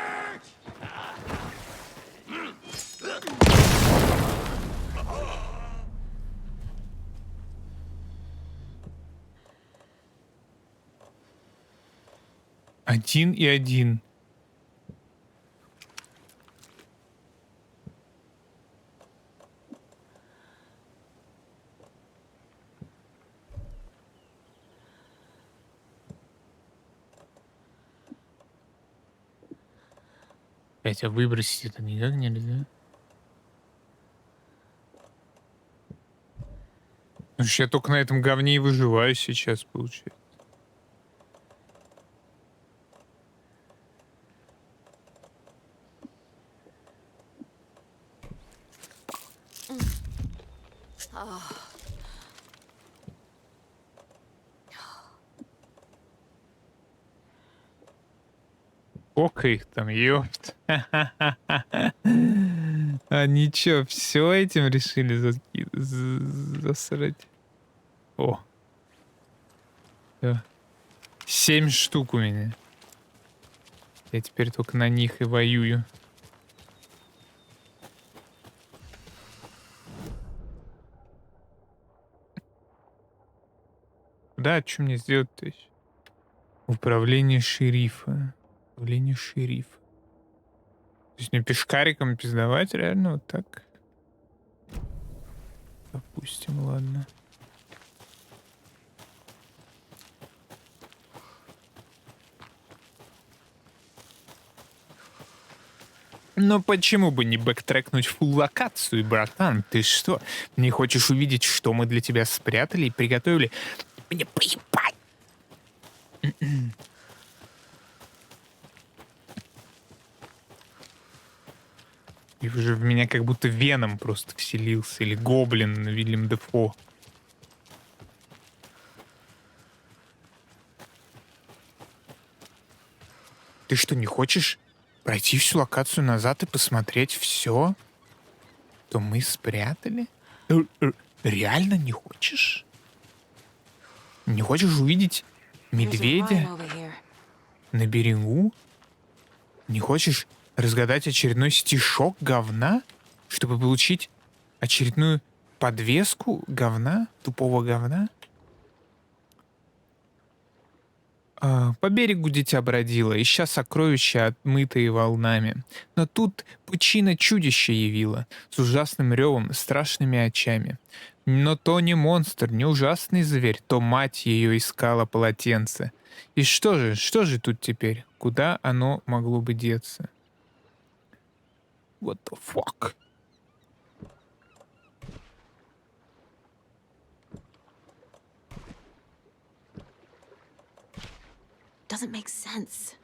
Один и один. Хотя выбросить это никак нельзя. Потому что я только на этом говне и выживаю сейчас, получается. Сколько их там, ёпт. Они чё, все этим решили засрать? О. Всё. 7 штук у меня. Я теперь только на них и воюю. Да, что мне сделать-то еще? Управление шерифа. Управление шерифа. То есть мне пешкариком пиздовать реально вот так? Допустим, ладно. Но почему бы не бэктрекнуть фулл локацию, братан? Ты что, не хочешь увидеть, что мы для тебя спрятали и приготовили? Мне поебать! И уже в меня как будто Веном просто вселился. Или Гоблин Вильям Дефо. Ты что, не хочешь пройти всю локацию назад и посмотреть все, что мы спрятали? Реально не хочешь? Не хочешь увидеть медведя на берегу? Не хочешь разгадать очередной стишок говна, чтобы получить очередную подвеску говна, тупого говна? По берегу дитя бродило, ища сокровища, отмытые волнами. Но тут пучина чудища явила, с ужасным ревом, страшными очами. Но то не монстр, не ужасный зверь, то мать ее искала полотенце. И что же тут теперь? Куда оно могло бы деться? What the fuck? Doesn't make sense.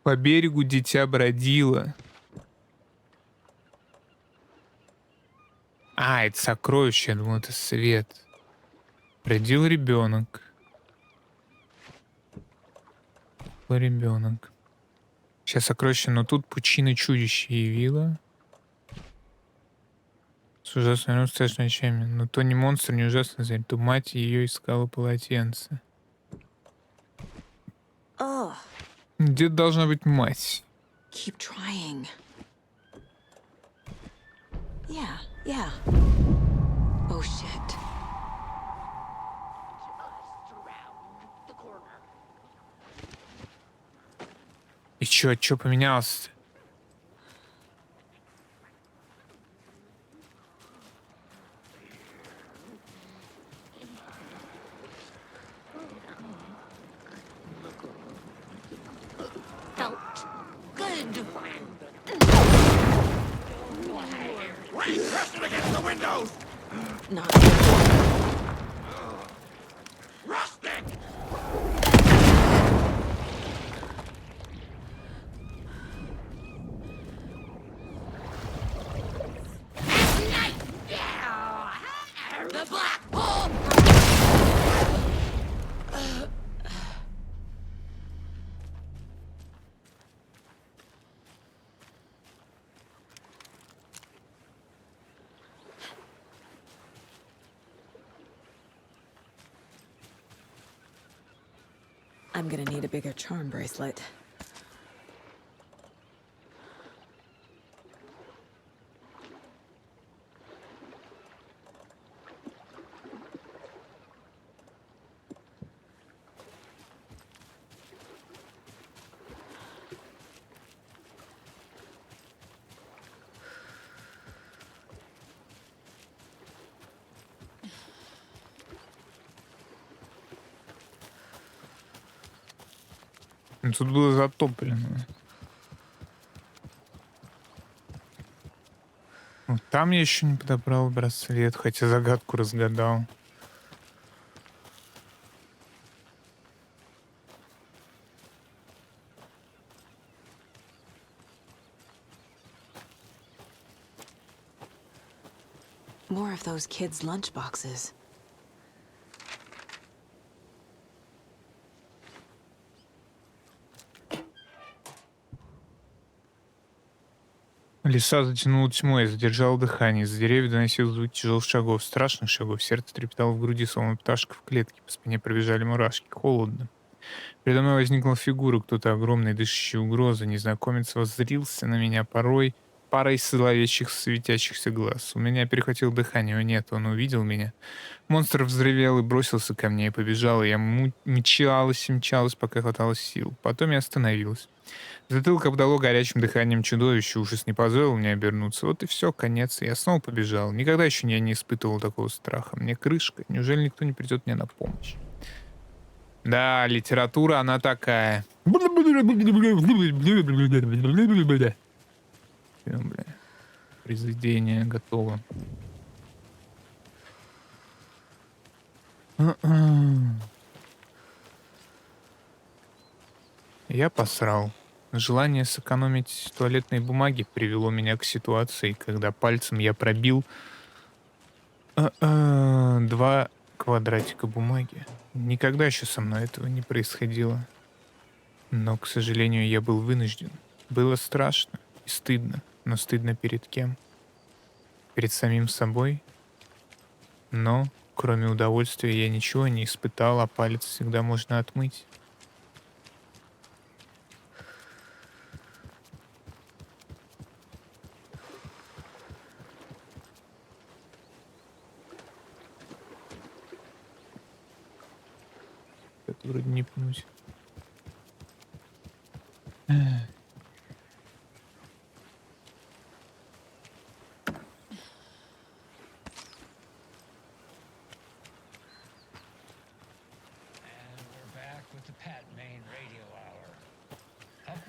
По берегу дитя бродило. Это сокровище, я думал, это свет. Бродил ребенок. Ребенок. Сейчас сокровище, но тут пучина чудища явила. С ужасным страшными очами. Но то не монстр, не ужасный зверь, то мать ее искала полотенце. Где должна быть мать? Keep trying. Yeah. Oh shit. И чё поменялось? I'm gonna need a bigger charm bracelet. Тут было затоплено. Там я еще не подобрал браслет, хотя загадку разгадал. More of those kids' lunchboxes. Леса затянуло тьмой, я задержал дыхание. Из-за деревьев доносил звук тяжелых шагов, страшных шагов. Сердце трепетало в груди, словно пташка в клетке. По спине пробежали мурашки. Холодно. Передо мной возникла фигура, кто-то огромный, дышащий угрозой. Незнакомец воззрился на меня парой зловещих светящихся глаз. У меня перехватило дыхание. О нет, он увидел меня. Монстр взревел и бросился ко мне, и побежал. Я мчалась и мчалась, пока хватало сил. Потом я остановилась. Затылок обдало горячим дыханием чудовища, ужас не позволил мне обернуться. Вот и все, конец. Я снова побежал. Никогда еще я не испытывал такого страха. Мне крышка. Неужели никто не придет мне на помощь? Да, литература, она такая. Произведение готово. Я посрал. Желание сэкономить туалетной бумаги привело меня к ситуации, когда пальцем я пробил 2 квадратика бумаги. Никогда еще со мной этого не происходило. Но, к сожалению, я был вынужден. Было страшно и стыдно. Но стыдно перед кем? Перед самим собой? Но, кроме удовольствия, я ничего не испытал, а палец всегда можно отмыть. Это вроде не пнуть.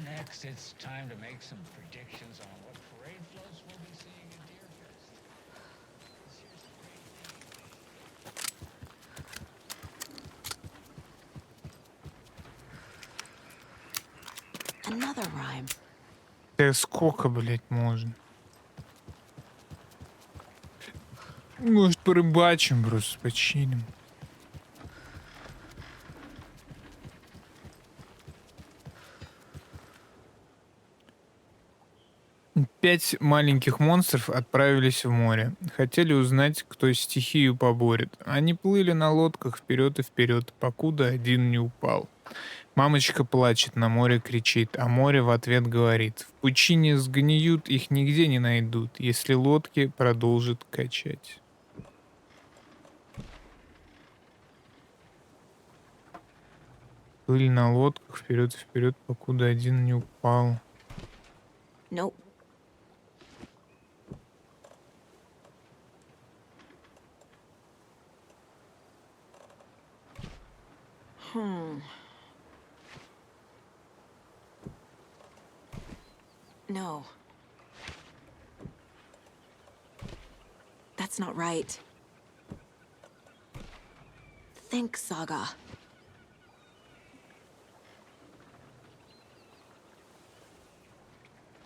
Next, it's time to make some predictions on what parade floats we'll be seeing at Deerfest. Another rhyme. Сколько, блять, можно? Может, порыбачим просто, почилим. 5 маленьких монстров отправились в море. Хотели узнать, кто стихию поборет. Они плыли на лодках вперед и вперед, покуда один не упал. Мамочка плачет, на море кричит, а море в ответ говорит: в пучине сгниют, их нигде не найдут, если лодки продолжат качать. Плыли на лодках вперед и вперед, покуда один не упал. Nope. No. That's not right. Think, Saga.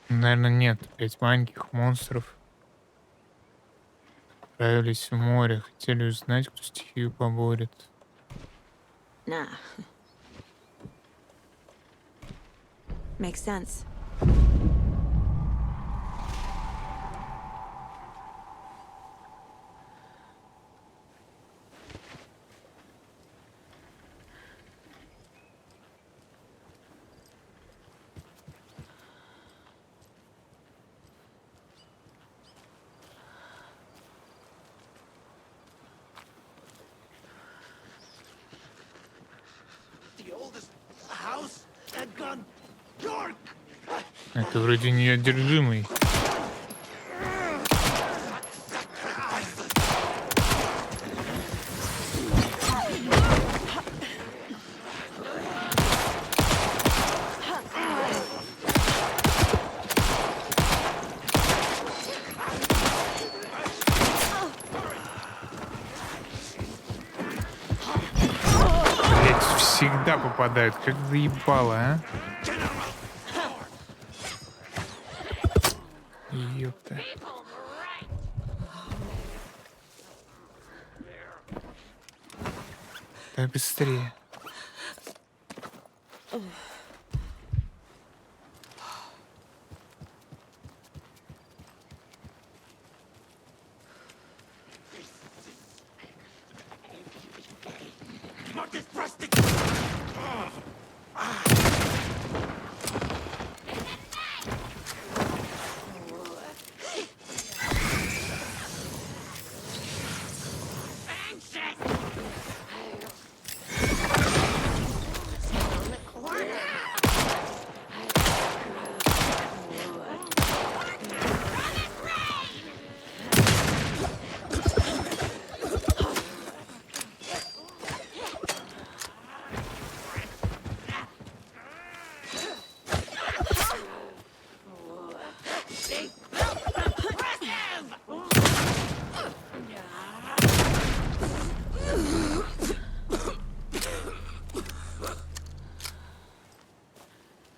Наверное, нет. 5 маленьких монстров отправились в море. Хотели узнать, кто стихию поборет. Nah. Makes sense. Это вроде неодержимый. Блять, всегда попадают, как заебало, а? Ёпта. Да быстрее.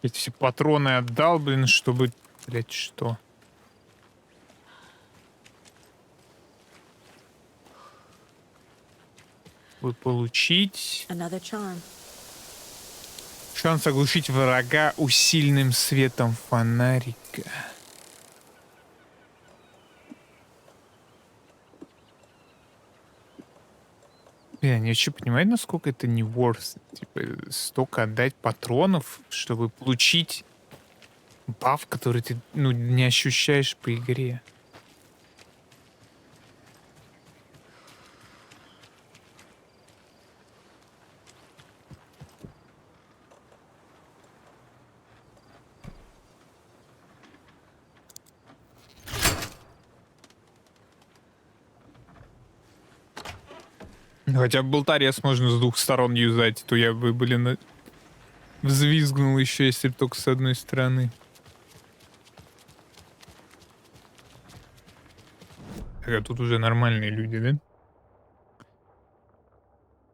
Эти все патроны отдал, блин, чтобы... Блять, что? Вы получить... Шанс оглушить врага усиленным светом фонарика. Блин, я вообще понимаю, насколько это не worth. Типа, столько отдать патронов, чтобы получить баф, который ты, ну, не ощущаешь по игре. Хотя бы болторез можно с двух сторон юзать, то я бы, блин, взвизгнул еще, если бы только с одной стороны. Так, а тут уже нормальные люди, да?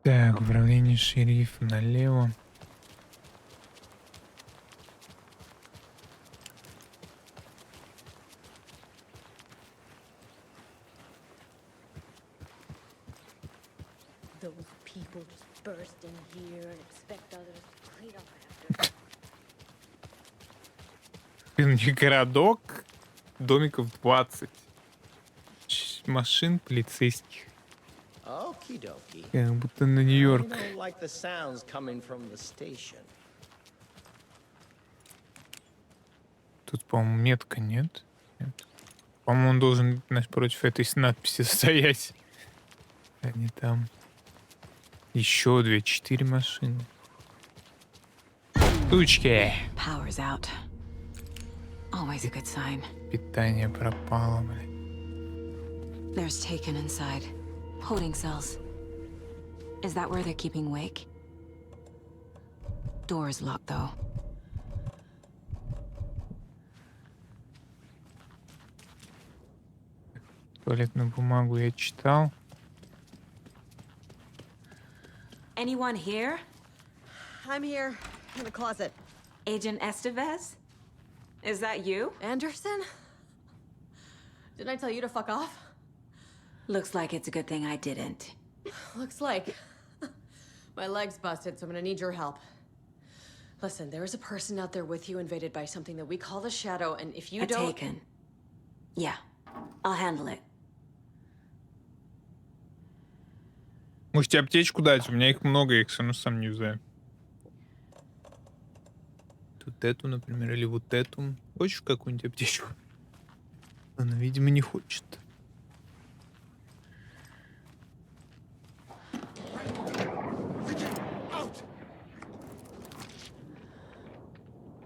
Так, управление шерифа налево. Городок, домиков 20. Машин полицейских. Как будто на Нью-Йорк. Тут, по-моему, метка нет. Нет. По-моему, он должен напротив этой надписи стоять. А не там. Еще 4 машины. Тучки. Питание пропало, блядь. There's Taken inside. Holding cells. Is that where they're keeping Wake? Door is locked, though. Туалетную бумагу я читал. Anyone here? I'm here, in the closet. Agent Estevez? Is that you? Anderson? Didn't I tell you to fuck off? Looks like it's a good thing I didn't. Looks like. My leg's busted, so I'm gonna need your help. Listen, there is a person out there with you invaded by something that we call the Shadow, and if you don't... Taken. Yeah, I'll handle it. Можете аптечку дать? У меня их много, я их все равно сам не юзаю. Тут эту, например, или вот эту. Хочешь какую-нибудь аптечку? Она, видимо, не хочет.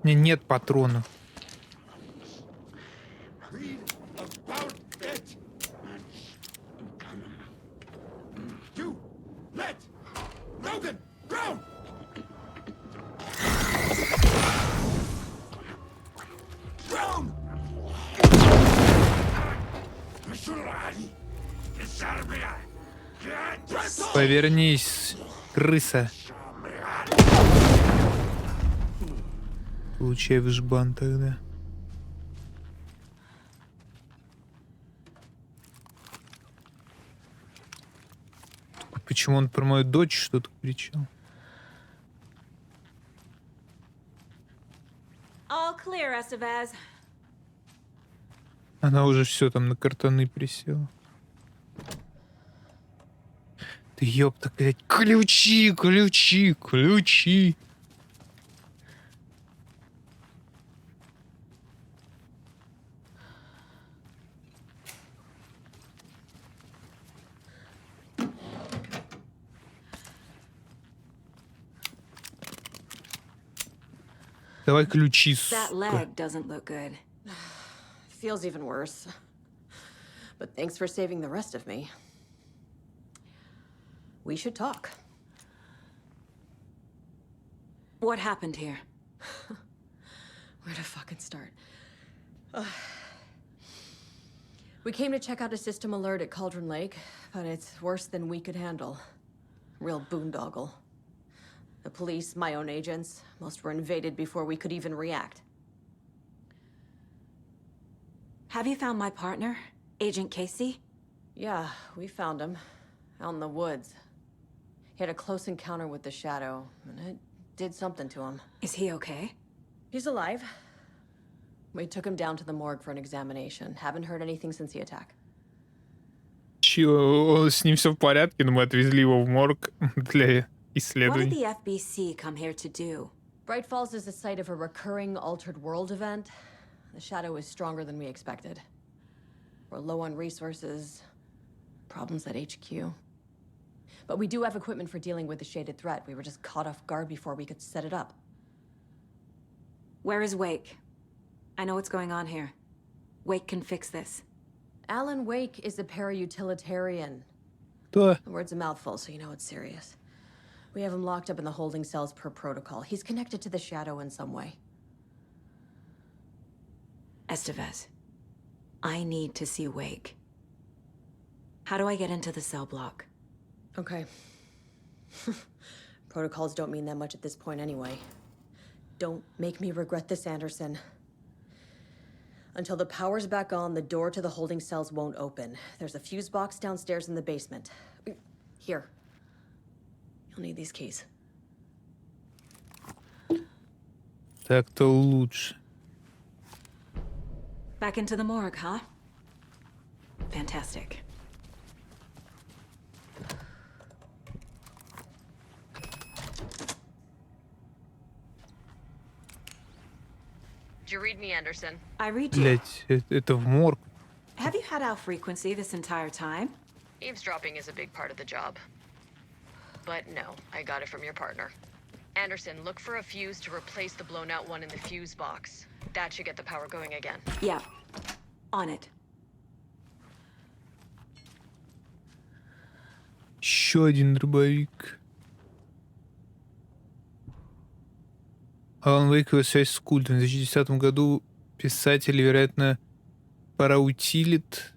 У меня нет патронов. Повернись, крыса. Получай в жбан тогда. Почему он про мою дочь что-то кричал? All clear, Estevez. Она уже все там на картоны присела. Ты ёпта, блядь, ключи, ключи, ключи. Давай ключи, That сука. leg doesn't look good. Feels even worse. But thanks for saving the rest of me. We should talk. What happened here? Where to fucking start? We came to check out a system alert at Cauldron Lake, but it's worse than we could handle. Real boondoggle. The police, my own agents, most were invaded before we could even react. Have you found my partner, Agent Casey? Yeah, we found him. Out in the woods. He had a close encounter with the Shadow, and it did something to him. Is he okay? He's alive. We took him down to the morgue for an examination. Haven't heard anything since the attack. Чё, с ним все в порядке, но мы отвезли его в морг для What did исследований. the FBC come here to do? Bright Falls is the site of a recurring altered world event. The Shadow is stronger than we expected. We're low on resources, problems at HQ. But we do have equipment for dealing with the shaded threat. We were just caught off guard before we could set it up. Where is Wake? I know what's going on here. Wake can fix this. Alan Wake is a para-utilitarian. Кто? The word's a mouthful, so you know it's serious. We have him locked up in the holding cells per protocol. He's connected to the Shadow in some way. Estevez, I need to see Wake. How do I get into the cell block? Okay. Protocols don't mean that much at this point anyway. Don't make me regret this, Anderson. Until the power's back on, the door to the holding cells won't open. There's a fuse box downstairs in the basement. Here. You'll need these keys. Так-то лучше. Back into the morgue, huh? Fantastic. Oh, Did you read me, Anderson? I read you. Блять, это в морг. Have you had our frequency this entire time? Eavesdropping is a big part of the job. But no, I got it from your partner. Anderson, look for a fuse to replace the blown out one in the fuse box. That should get the power going again. Yeah. On it. Еще один дробовик. Алан Вейк и его связь с культом. В 2010 году писатель, вероятно, параутилит.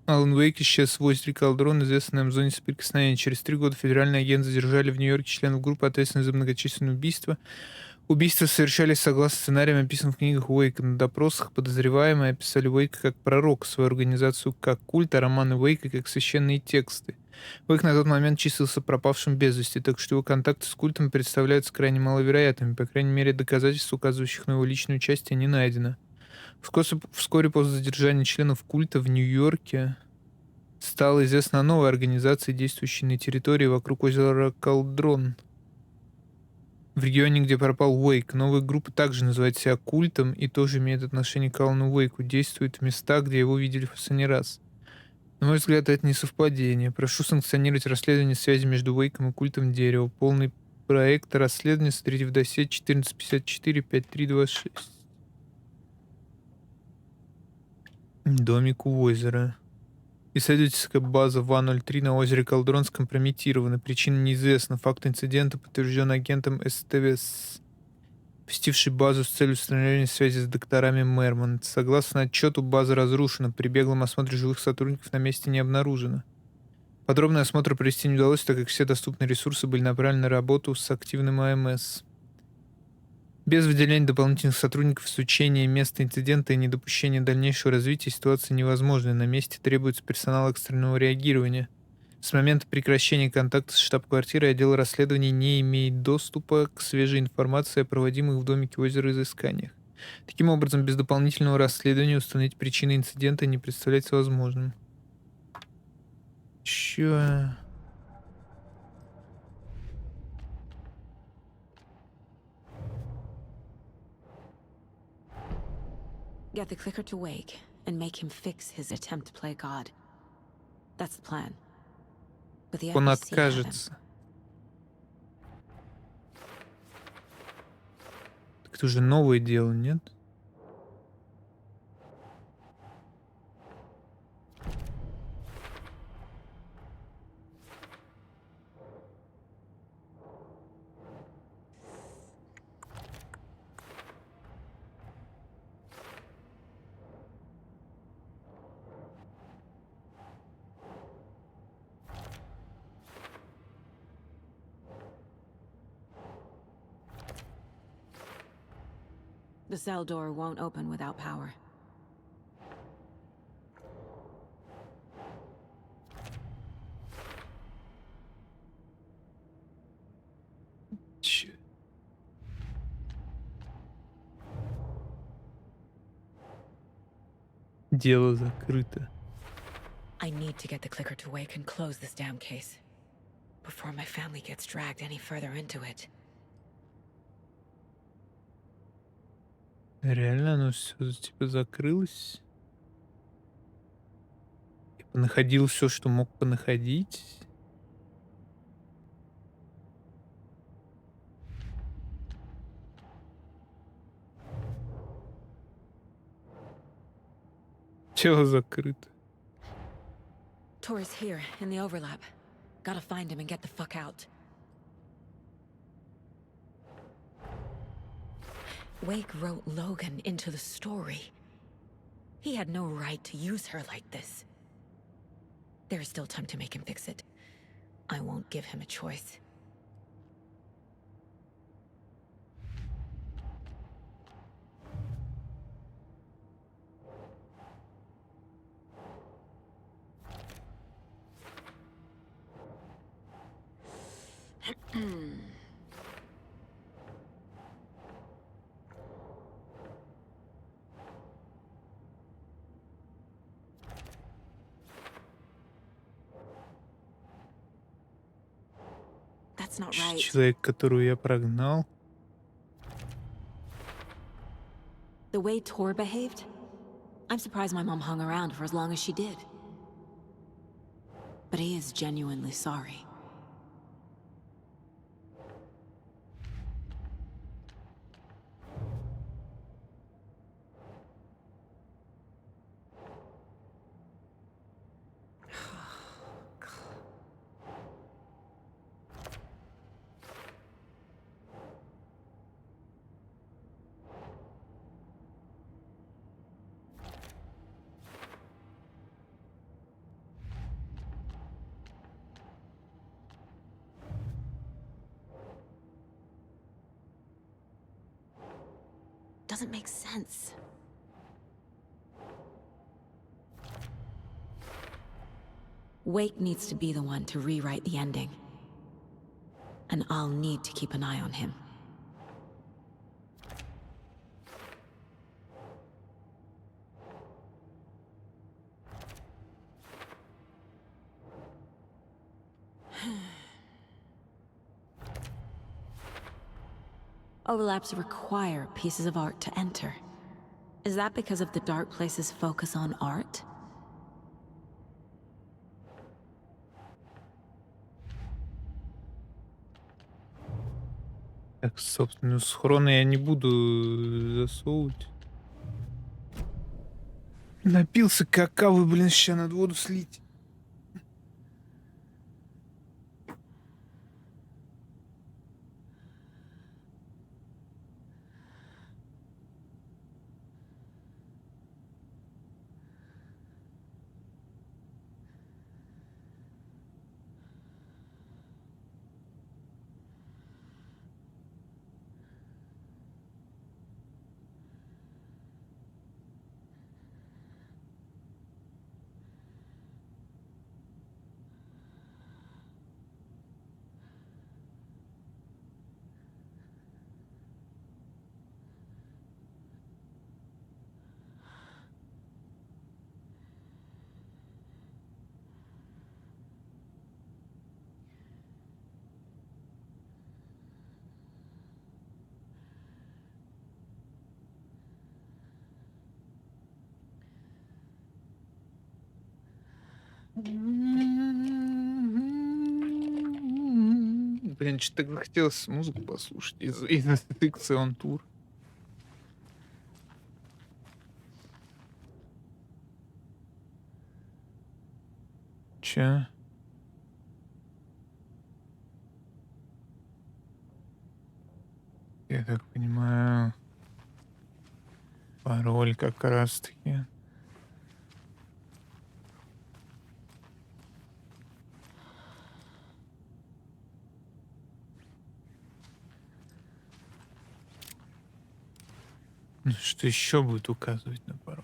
Алан Вейк исчез в озере Калдрон, известной нам зоне соприкосновения. Через 3 года федеральные агенты задержали в Нью-Йорке членов группы, ответственных за многочисленные убийства. Убийства совершались согласно сценариям, описанным в книгах Уэйка. На допросах подозреваемые описали Уэйка как пророка, свою организацию как культ, а романы Уэйка как священные тексты. Уэйк на тот момент числился пропавшим без вести, так что его контакты с культом представляются крайне маловероятными. По крайней мере, доказательств, указывающих на его личное участие, не найдено. Вскоре после задержания членов культа в Нью-Йорке стало известно о новой организации, действующей на территории вокруг озера Калдрон. В регионе, где пропал Уэйк, новая группа также называет себя культом и тоже имеет отношение к Алану Уэйку, действует в местах, где его видели в последний раз. На мой взгляд, это не совпадение. Прошу санкционировать расследование связи между Уэйком и культом дерева. Полный проект расследования смотрите в досье 1454-5326. Домик у озера. Исследовательская база ВА-03 на озере Калдрон скомпрометирована. Причина неизвестна. Факт инцидента подтвержден агентом СТВС, посетивший базу с целью установления связи с докторами Мермонт. Согласно отчету, база разрушена. При беглом осмотре живых сотрудников на месте не обнаружено. Подробный осмотр провести не удалось, так как все доступные ресурсы были направлены на работу с активным АМС. Без выделения дополнительных сотрудников, изучения места инцидента и недопущения дальнейшего развития ситуации невозможно. На месте требуется персонал экстренного реагирования. С момента прекращения контакта с штаб-квартирой отдел расследований не имеет доступа к свежей информации о проводимых в домике озера изысканиях. Таким образом, без дополнительного расследования установить причины инцидента не представляется возможным. Чё? Get the clicker to Wake and make him fix his attempt to play God. That's the plan. But the Он FBC откажется. Так это уже новое дело, нет? The cell door won't open without power. Чё? Дело закрыто. I need to get the clicker to wake and close this damn case before my family gets dragged any further into it. Реально оно все типа закрылось? И понаходил все, что мог понаходить? Дело закрыто. Tor's here, in the overlap. Gotta find him and get the fuck out. Wake wrote Logan into the story. He had no right to use her like this. There's still time to make him fix it. I won't give him a choice. That's not right. Человек, которого я прогнал. The way Tor behaved? I'm surprised my mom hung around for as long as she did. But he is genuinely sorry. Doesn't make sense. Wake needs to be the one to rewrite the ending. And I'll need to keep an eye on him. Overlaps require pieces of art to enter. Is that because of the Dark Place's focus on art? Так, собственно, схроны я не буду засовывать. Напился какавы, блин, сейчас надо воду слить. Блин, что-то захотелось музыку послушать из секцион тур. Че? Я так понимаю, пароль как раз-таки. Ну, что еще будет указывать на пароль?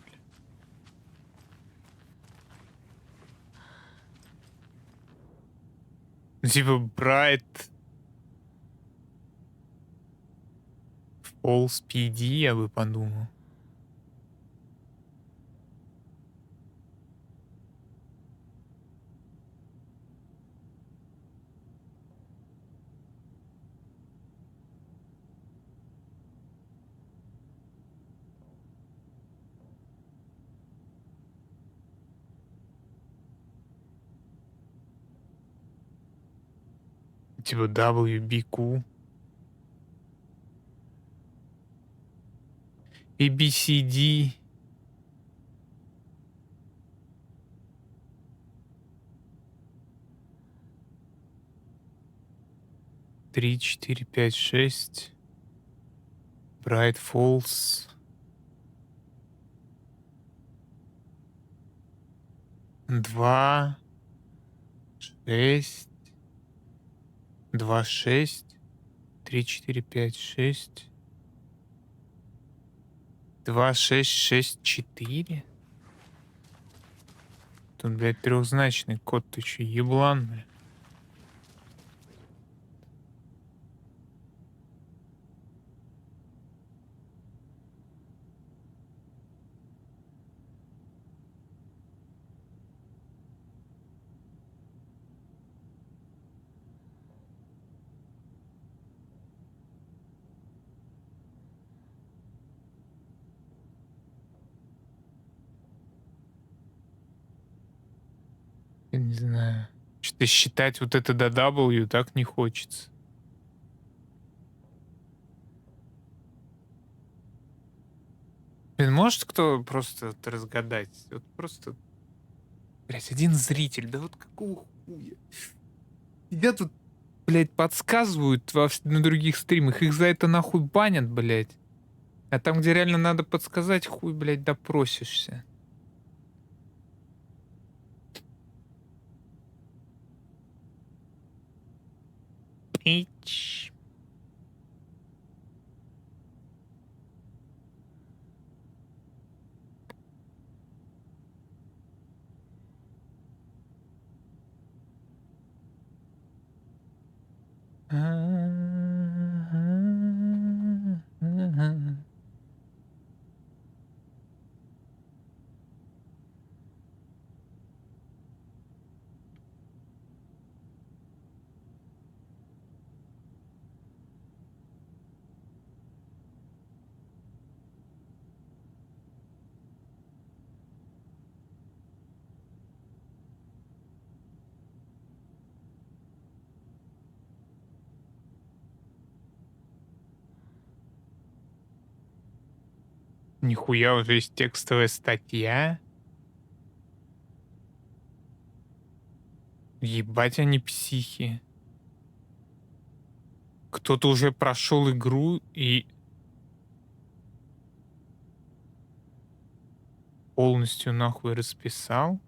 Ну, типа Bright Falls PD, я бы подумал. Типа WBQ. ABCD. Три, четыре, пять, шесть. Bright Falls. 2, 6. 2, 6. 3, 4, 5, 6. 2, 6, 6, 4. Тут, блядь, трехзначный код, ты че, еблан, бля? Я не знаю. Что-то считать вот это до W так не хочется. Блин, может кто просто вот разгадать? Вот просто, блядь, один зритель, да вот какого хуя? Я тут, блядь, подсказывают на других стримах, их за это нахуй банят, блядь. А там, где реально надо подсказать, хуй, блядь, допросишься. Ич. Нихуя, уже есть текстовая статья. Ебать, они психи. Кто-то уже прошел игру и полностью нахуй расписал.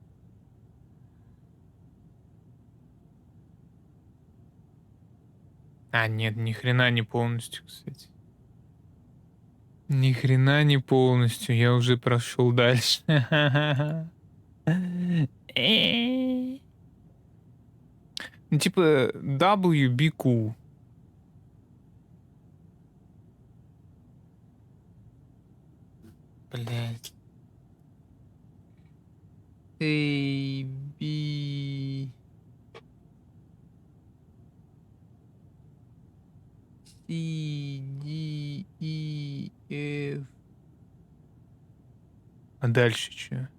А, нет, ни хрена не полностью, кстати. Ни хрена не полностью, я уже прошел дальше. Ну, типа, WBQ. Блять. A, B, C, D, E, F. А дальше что?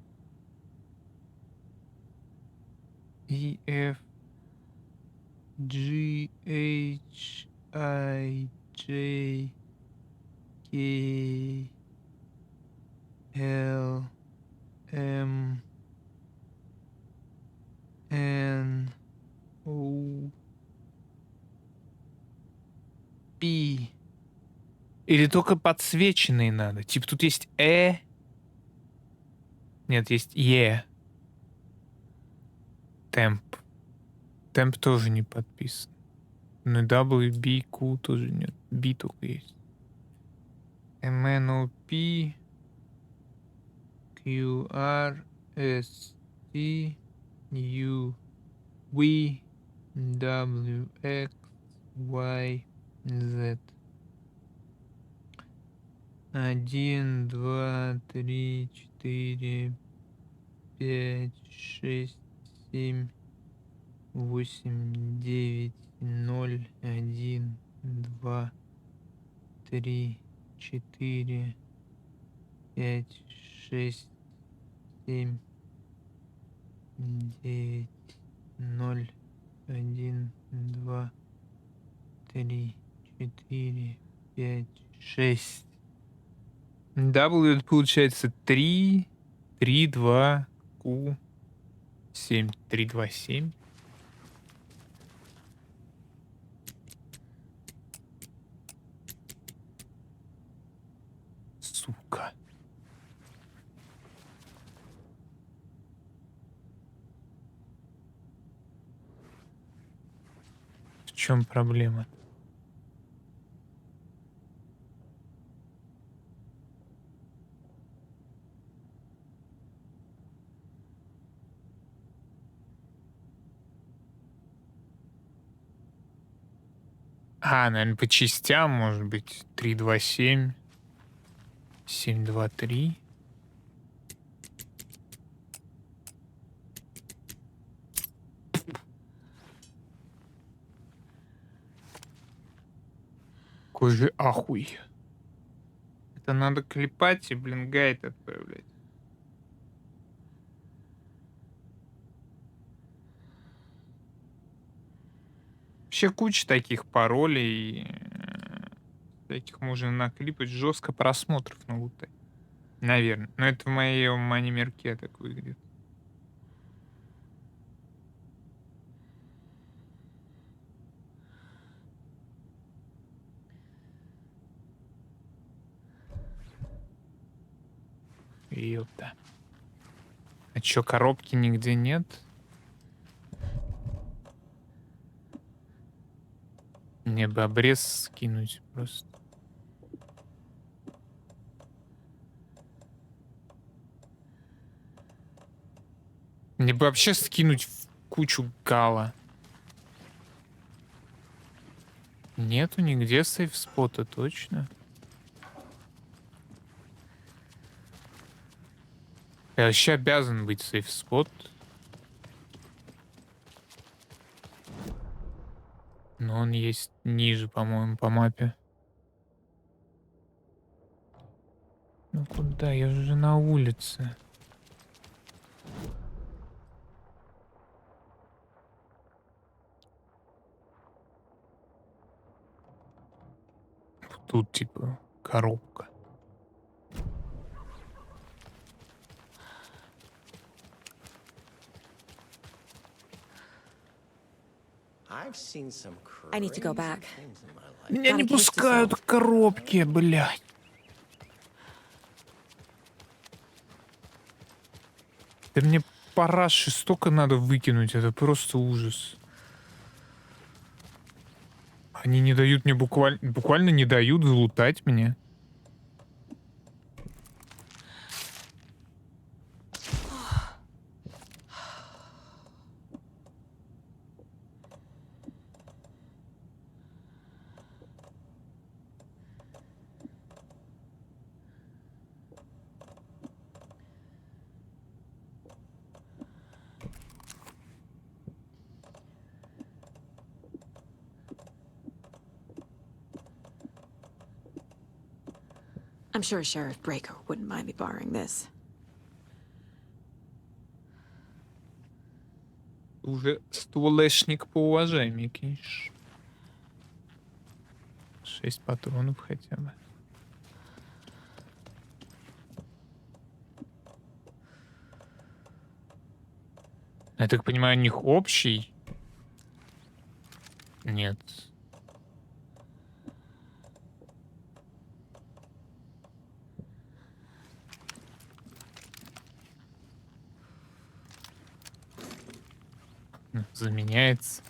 E, F, G, H, I, J, K, L, M, N, O, P. Или только подсвеченные надо? Типа тут есть Нет, есть Темп. Темп тоже не подписан. Ну и W, B, Q тоже нет. B только есть. MNOP QR ST U V W X Y Z. 1, 2, 3, 4, 5, 6, 7, 8, 9, 0, 1, 2, 3, 4, 5, 6, 7, 9, 0, 1, 2, 3, 4, 5, 6. W это получается 3, 3, 2, Q, 7, 3, 2, 7. Сука. В чем проблема? Наверное, по частям, может быть, 3, 2, 7, 7, 2, 3. Какой же ахуй. Это надо клепать и, блин, гайд отправлять. Вообще куча таких паролей, таких можно наклипать, жестко просмотров налутать. Наверное. Но это в моем манимерке так выглядит. Ёпта. А чё, коробки нигде нет? Мне бы обрез скинуть просто. Мне бы вообще скинуть в кучу гала. Нету нигде сейф-спота, точно. Вообще обязан быть сейф-спот. Но он есть ниже, по-моему, по мапе. Ну куда? Я же на улице. Тут типа коробка. I need to go back. Меня не пускают к коробке, блядь. Да мне параши столько надо выкинуть, это просто ужас. Они не дают мне буквально не дают залутать мне. I'm sure Sheriff Breaker wouldn't mind me borrowing this. Уже стволешник поуважаемый, конечно. 6 патронов хотя бы. Я так понимаю, у них общий? Нет. Заменяется.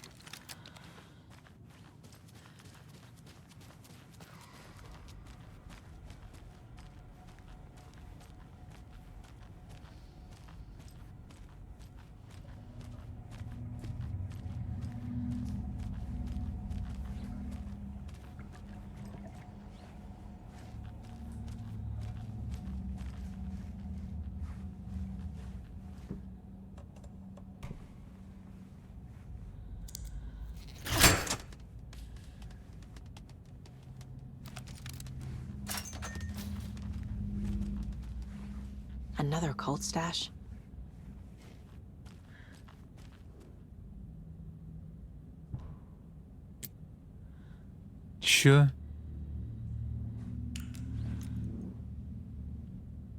Another cult stash? Чё?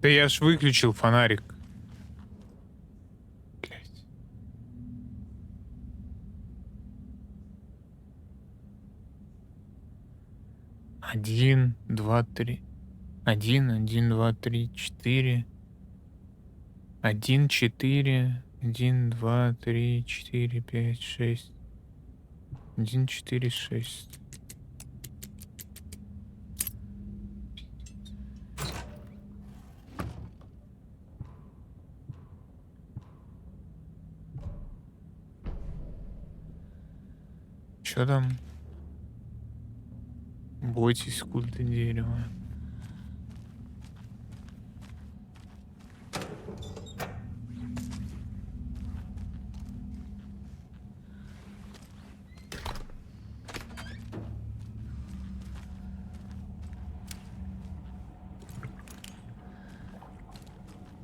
Да я ж выключил фонарик. Блядь. Один, два, три. Один, два, три, четыре. 1, 4, 1, 2, 3, 4, 5, 6. 1, 4, 6. Чё там? Бойтесь культа дерева.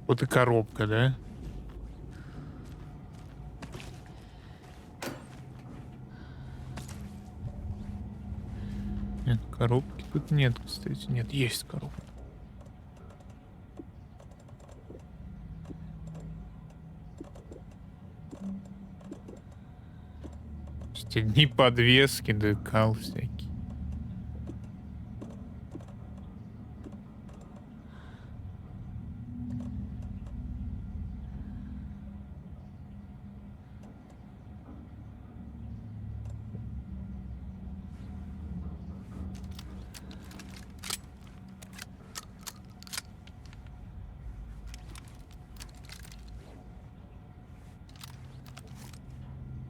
Вот и коробка, да? Нет, коробки тут нет, кстати. Нет, есть коробка. Одни подвески, да кал всякий.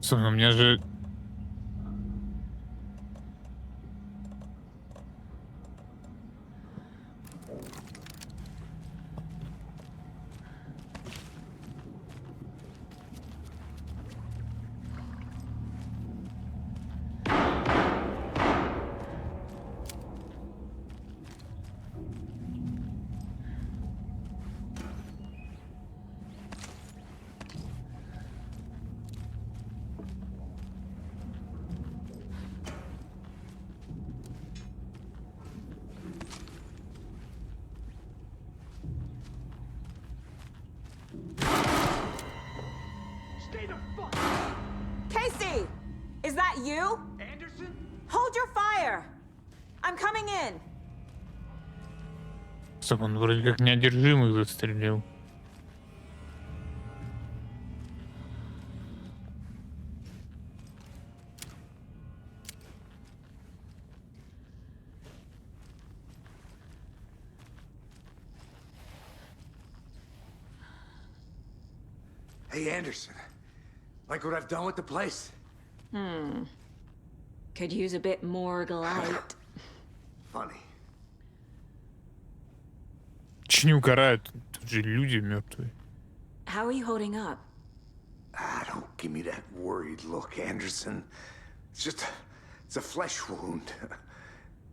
Собственно, у меня же... Casey! Is that you? Anderson? Hold your fire! I'm coming in. Стоп, он вроде как неодержимый застрелил. Hey, Anderson. Like what I've done with the place? Could use a bit more light. Funny. Че не угорают? Тут же люди мертвые. How are you holding up? Don't give me that worried look, Anderson. It's a flesh wound.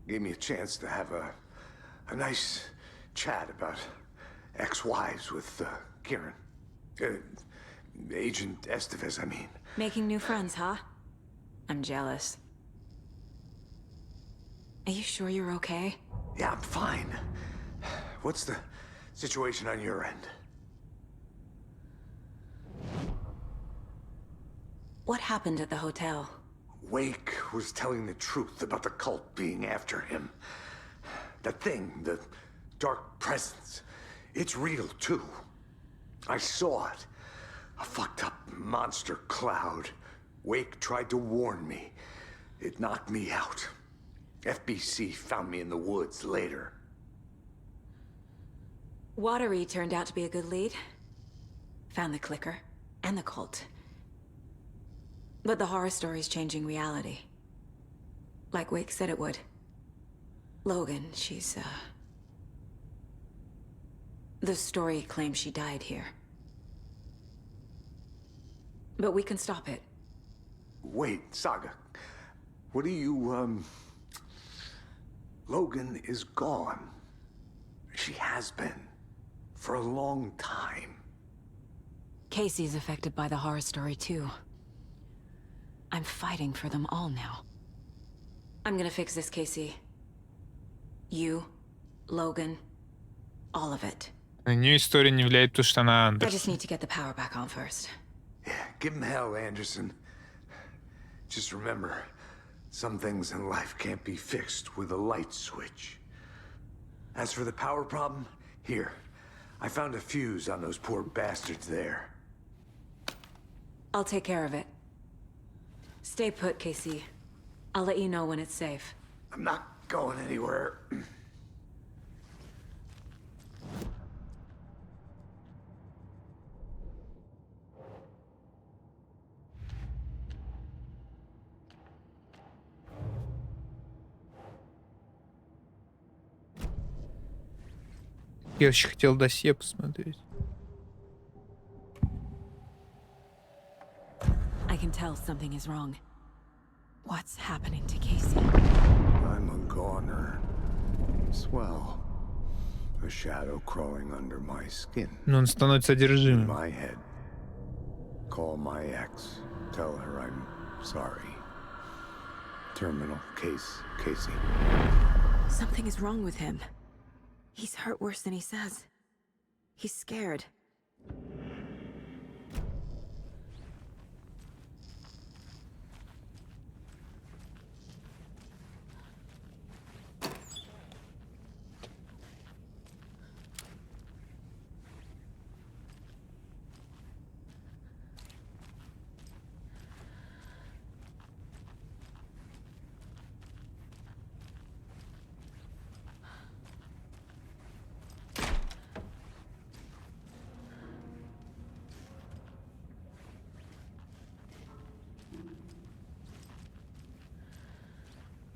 Gave me a chance to have a nice chat about ex-wives with Kieran. Agent Estevez, I mean. Making new friends, huh? I'm jealous. Are you sure you're okay? Yeah, I'm fine. What's the situation on your end? What happened at the hotel? Wake was telling the truth about the cult being after him. That thing, the dark presence, it's real too. I saw it. A fucked up monster cloud. Wake tried to warn me. It knocked me out. FBC found me in the woods later. Watery turned out to be a good lead. Found the clicker and the cult. But the horror story's changing reality. Like Wake said it would. Logan, she's, the story claims she died here. But we can stop it. Wait, Saga. What do you, Logan is gone. She has been. for a long time. Casey's affected by the horror story too. I'm fighting for them all now. I'm gonna fix this, Casey. You, Logan, all of it. На нее история не влияет, потому что она I just Андерсон. need to get the power back on first. Give him hell, Anderson. Just remember, some things in life can't be fixed with a light switch. As for the power problem, here. I found a fuse on those poor bastards there. I'll take care of it. Stay put, Casey. I'll let you know when it's safe. I'm not going anywhere. Я очень хотел досье посмотреть. I can tell something is wrong. What's happening to Casey? I'm a goner. Swell. A shadow crawling under my skin. Но он становится In одержимым. my head. Call my ex. Tell her I'm sorry. Terminal case, Casey. Something is wrong with him. He's hurt worse than he says. He's scared.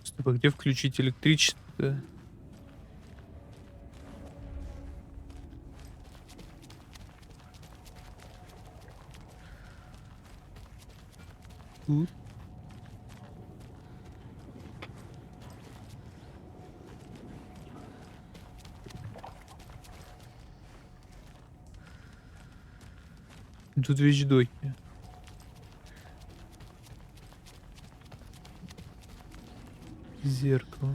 Стоп, а где включить электричество? Тут. Тут вещдоки. Зеркало.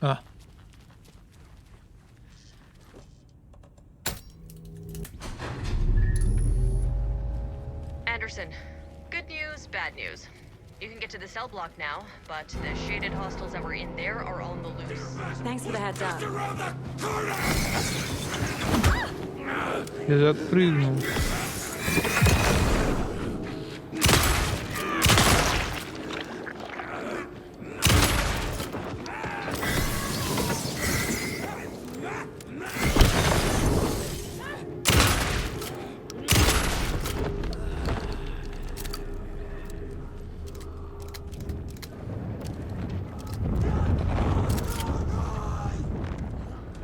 А. Anderson, good news, bad news. You can get to the cell block now, but the shaded hostiles that were in there are on the loose. Thanks for the heads up. Я же отпрыгнул.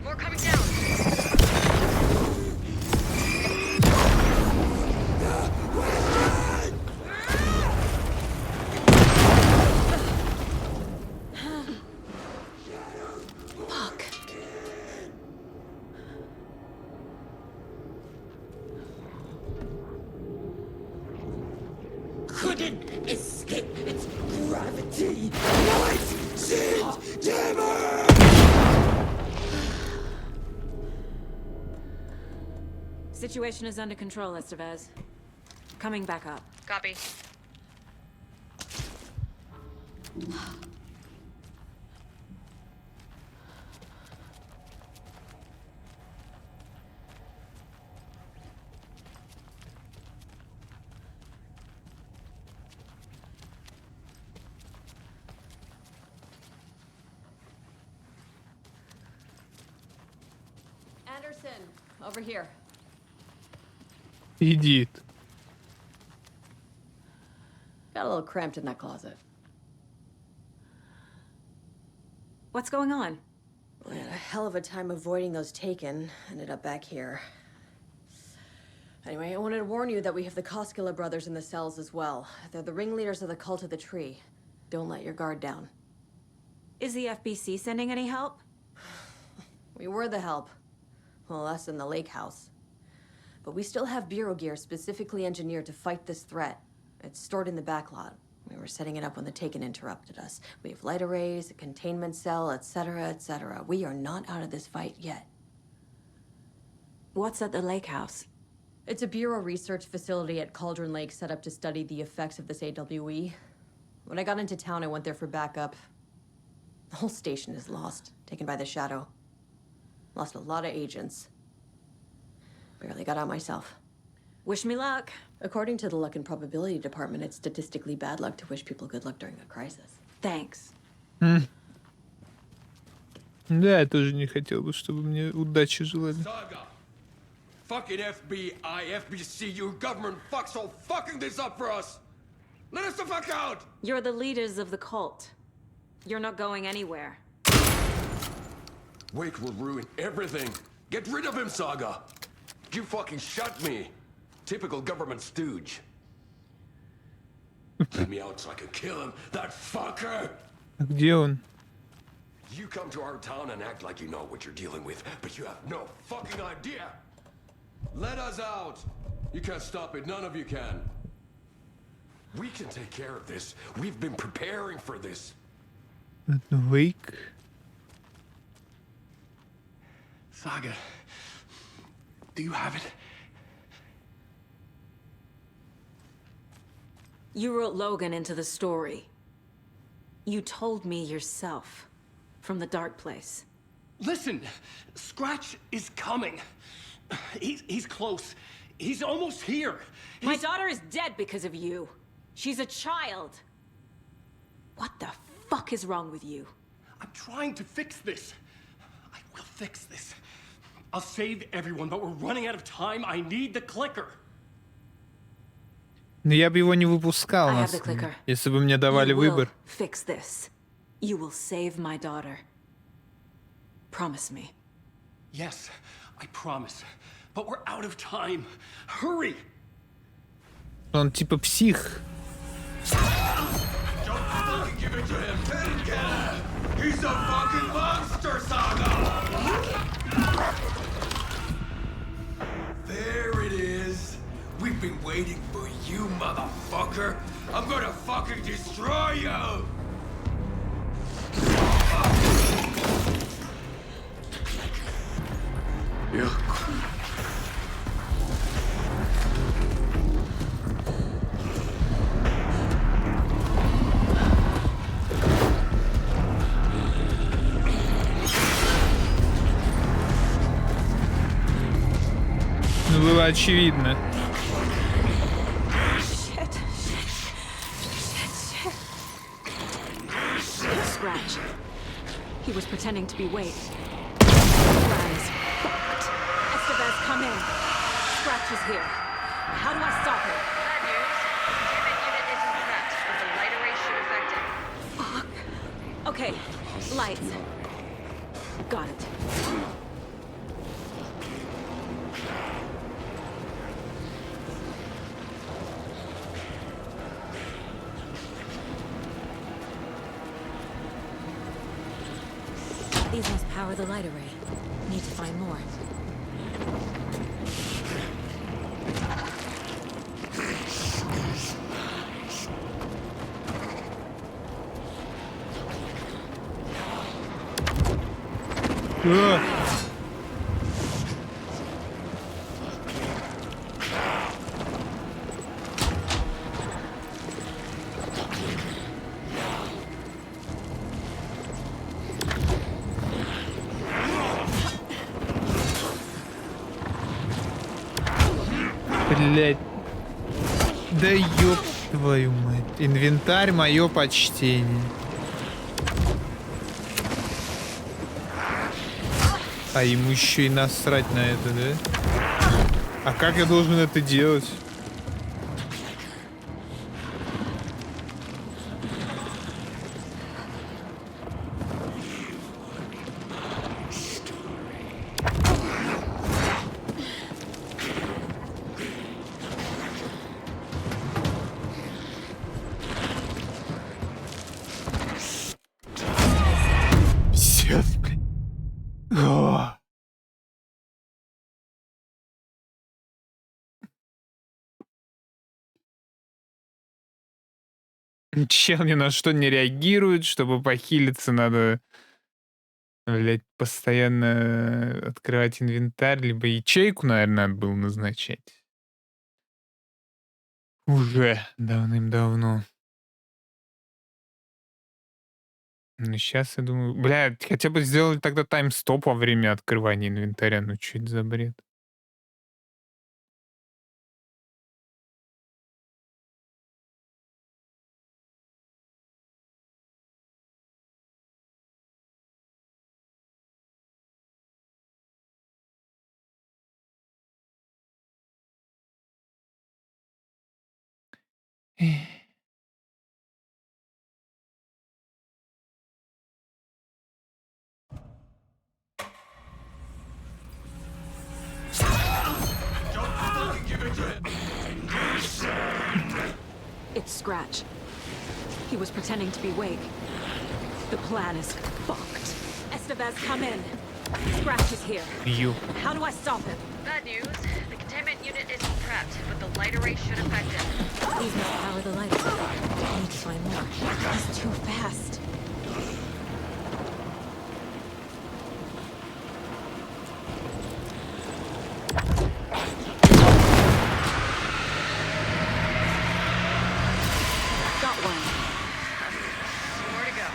More coming down. Fuck. Couldn't escape its gravity. Light seemed dimmer. Situation is under control, Estevez. Coming back up. Copy. Anderson, over here. Idiot. Got a little cramped in that closet. What's going on? I had a hell of a time avoiding those taken. Ended up back here. Anyway, I wanted to warn you that we have the Koskela brothers in the cells as well. They're the ringleaders of the cult of the tree. Don't let your guard down. Is the FBC sending any help? We were the help. Well, us in the lake house. But we still have bureau gear specifically engineered to fight this threat. It's stored in the backlot. We were setting it up when the Taken interrupted us. We have light arrays, a containment cell, etc., etc. We are not out of this fight yet. What's at the lake house? It's a bureau research facility at Cauldron Lake set up to study the effects of this AWE. When I got into town, I went there for backup. The whole station is lost, taken by the Shadow. Lost a lot of agents. Barely got out myself. Wish me luck. According to the luck and probability department, it's statistically bad luck to wish people good luck during a crisis. Thanks. Да, я тоже не хотел бы, чтобы мне удачи желали. Fucking FBI, FBC, your government fucks all fucking this up for us! Let us the fuck out! You're the leaders of the cult. You're not going anywhere. Wake will ruin everything. Get rid of him, Saga! You fucking shut me! Typical government stooge. Let me out so I can kill him, that fucker! Где он? You come to our town and act like you know what you're dealing with, but you have no fucking idea! Let us out! You can't stop it, none of you can. We can take care of this. We've been preparing for this. Wake. Saga, do you have it? You wrote Logan into the story. You told me yourself. From the dark place. Listen, Scratch is coming. He's close. He's almost here. My daughter is dead because of you. She's a child. What the fuck is wrong with you? I'm trying to fix this. I will fix this. I'll save everyone, but we're running out of time. I need the clicker. Но я бы его не выпускал, если бы мне давали выбор. Fix this. You will save my daughter. Promise me. Yes, I promise. But we're out of time. Hurry! Он типа псих. Don't fucking give it to him! He's a fucking monster, Saga! There it is. We've been waiting for you, motherfucker. I'm gonna fucking destroy you! Yeah. Ну, было очевидно. Scratch. He was pretending to be Wade. Plan is fucked. Estevez, come in. Scratch is here. How do I stop him? Bad news. Containment unit isn't prepped, but the light array should affect it. Fuck. Okay, lights. Got it. These must power the light array. Need to find more. Блять. Да ёб твою мать. Инвентарь, мое почтение. А ему еще и насрать на это, да? А как я должен это делать? Чел ни на что не реагирует, чтобы похилиться, надо, блядь, постоянно открывать инвентарь, либо ячейку, наверное, надо было назначать. Уже давным-давно. Ну, сейчас я думаю, блядь, хотя бы сделали тогда тайм-стоп во время открывания инвентаря. Ну, чё это за бред? It's Scratch. He was pretending to be Wake. The plan is fucked. Estevez, come in. Scratch is here. You. How do I stop him? Bad news. The containment unit isn't prepped, but the light array should affect it. Please not power the light. I need to find more. He's too fast. Got one. More to go.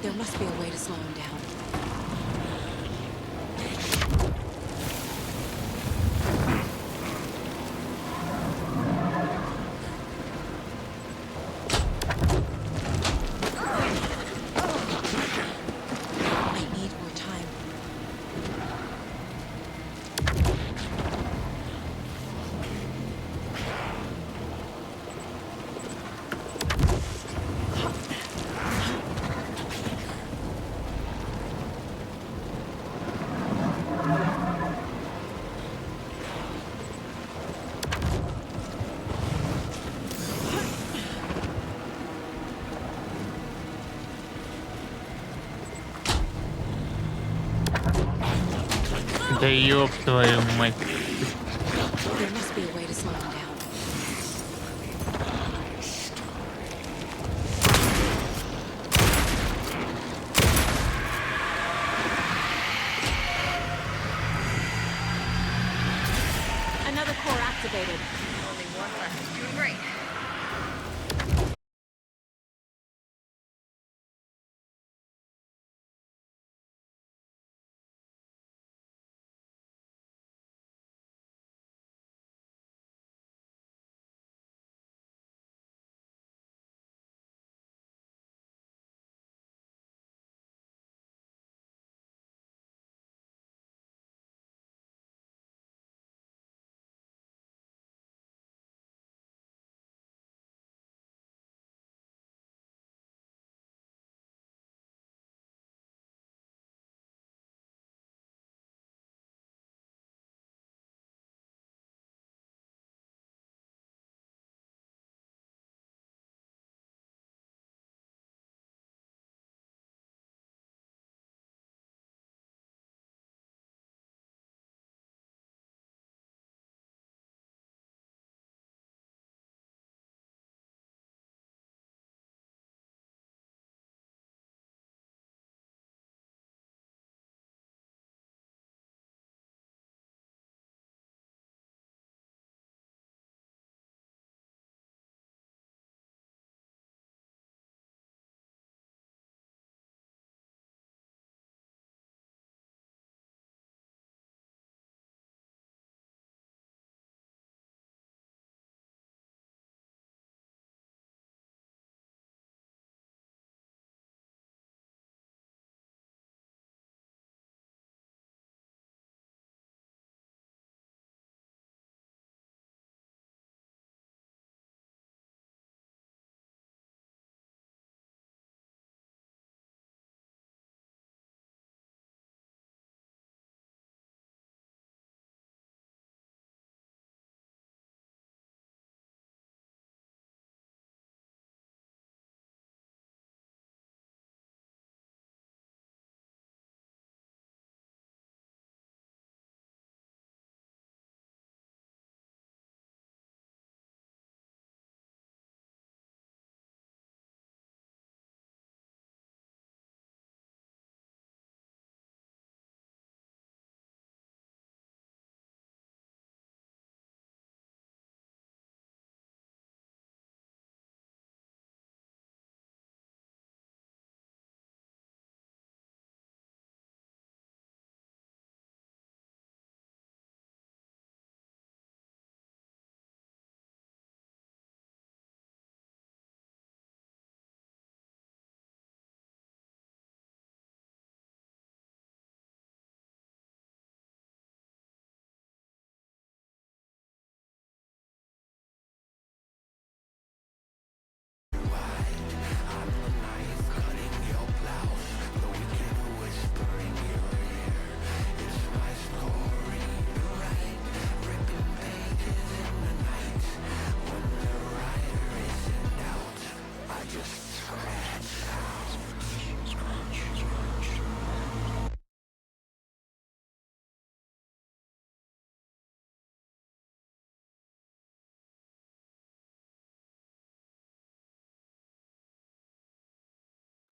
There must be a way to slow him down. I need more time. Да ёб твою мать. There must be a way to slow him down. Another core activated. Only one left. Doing great.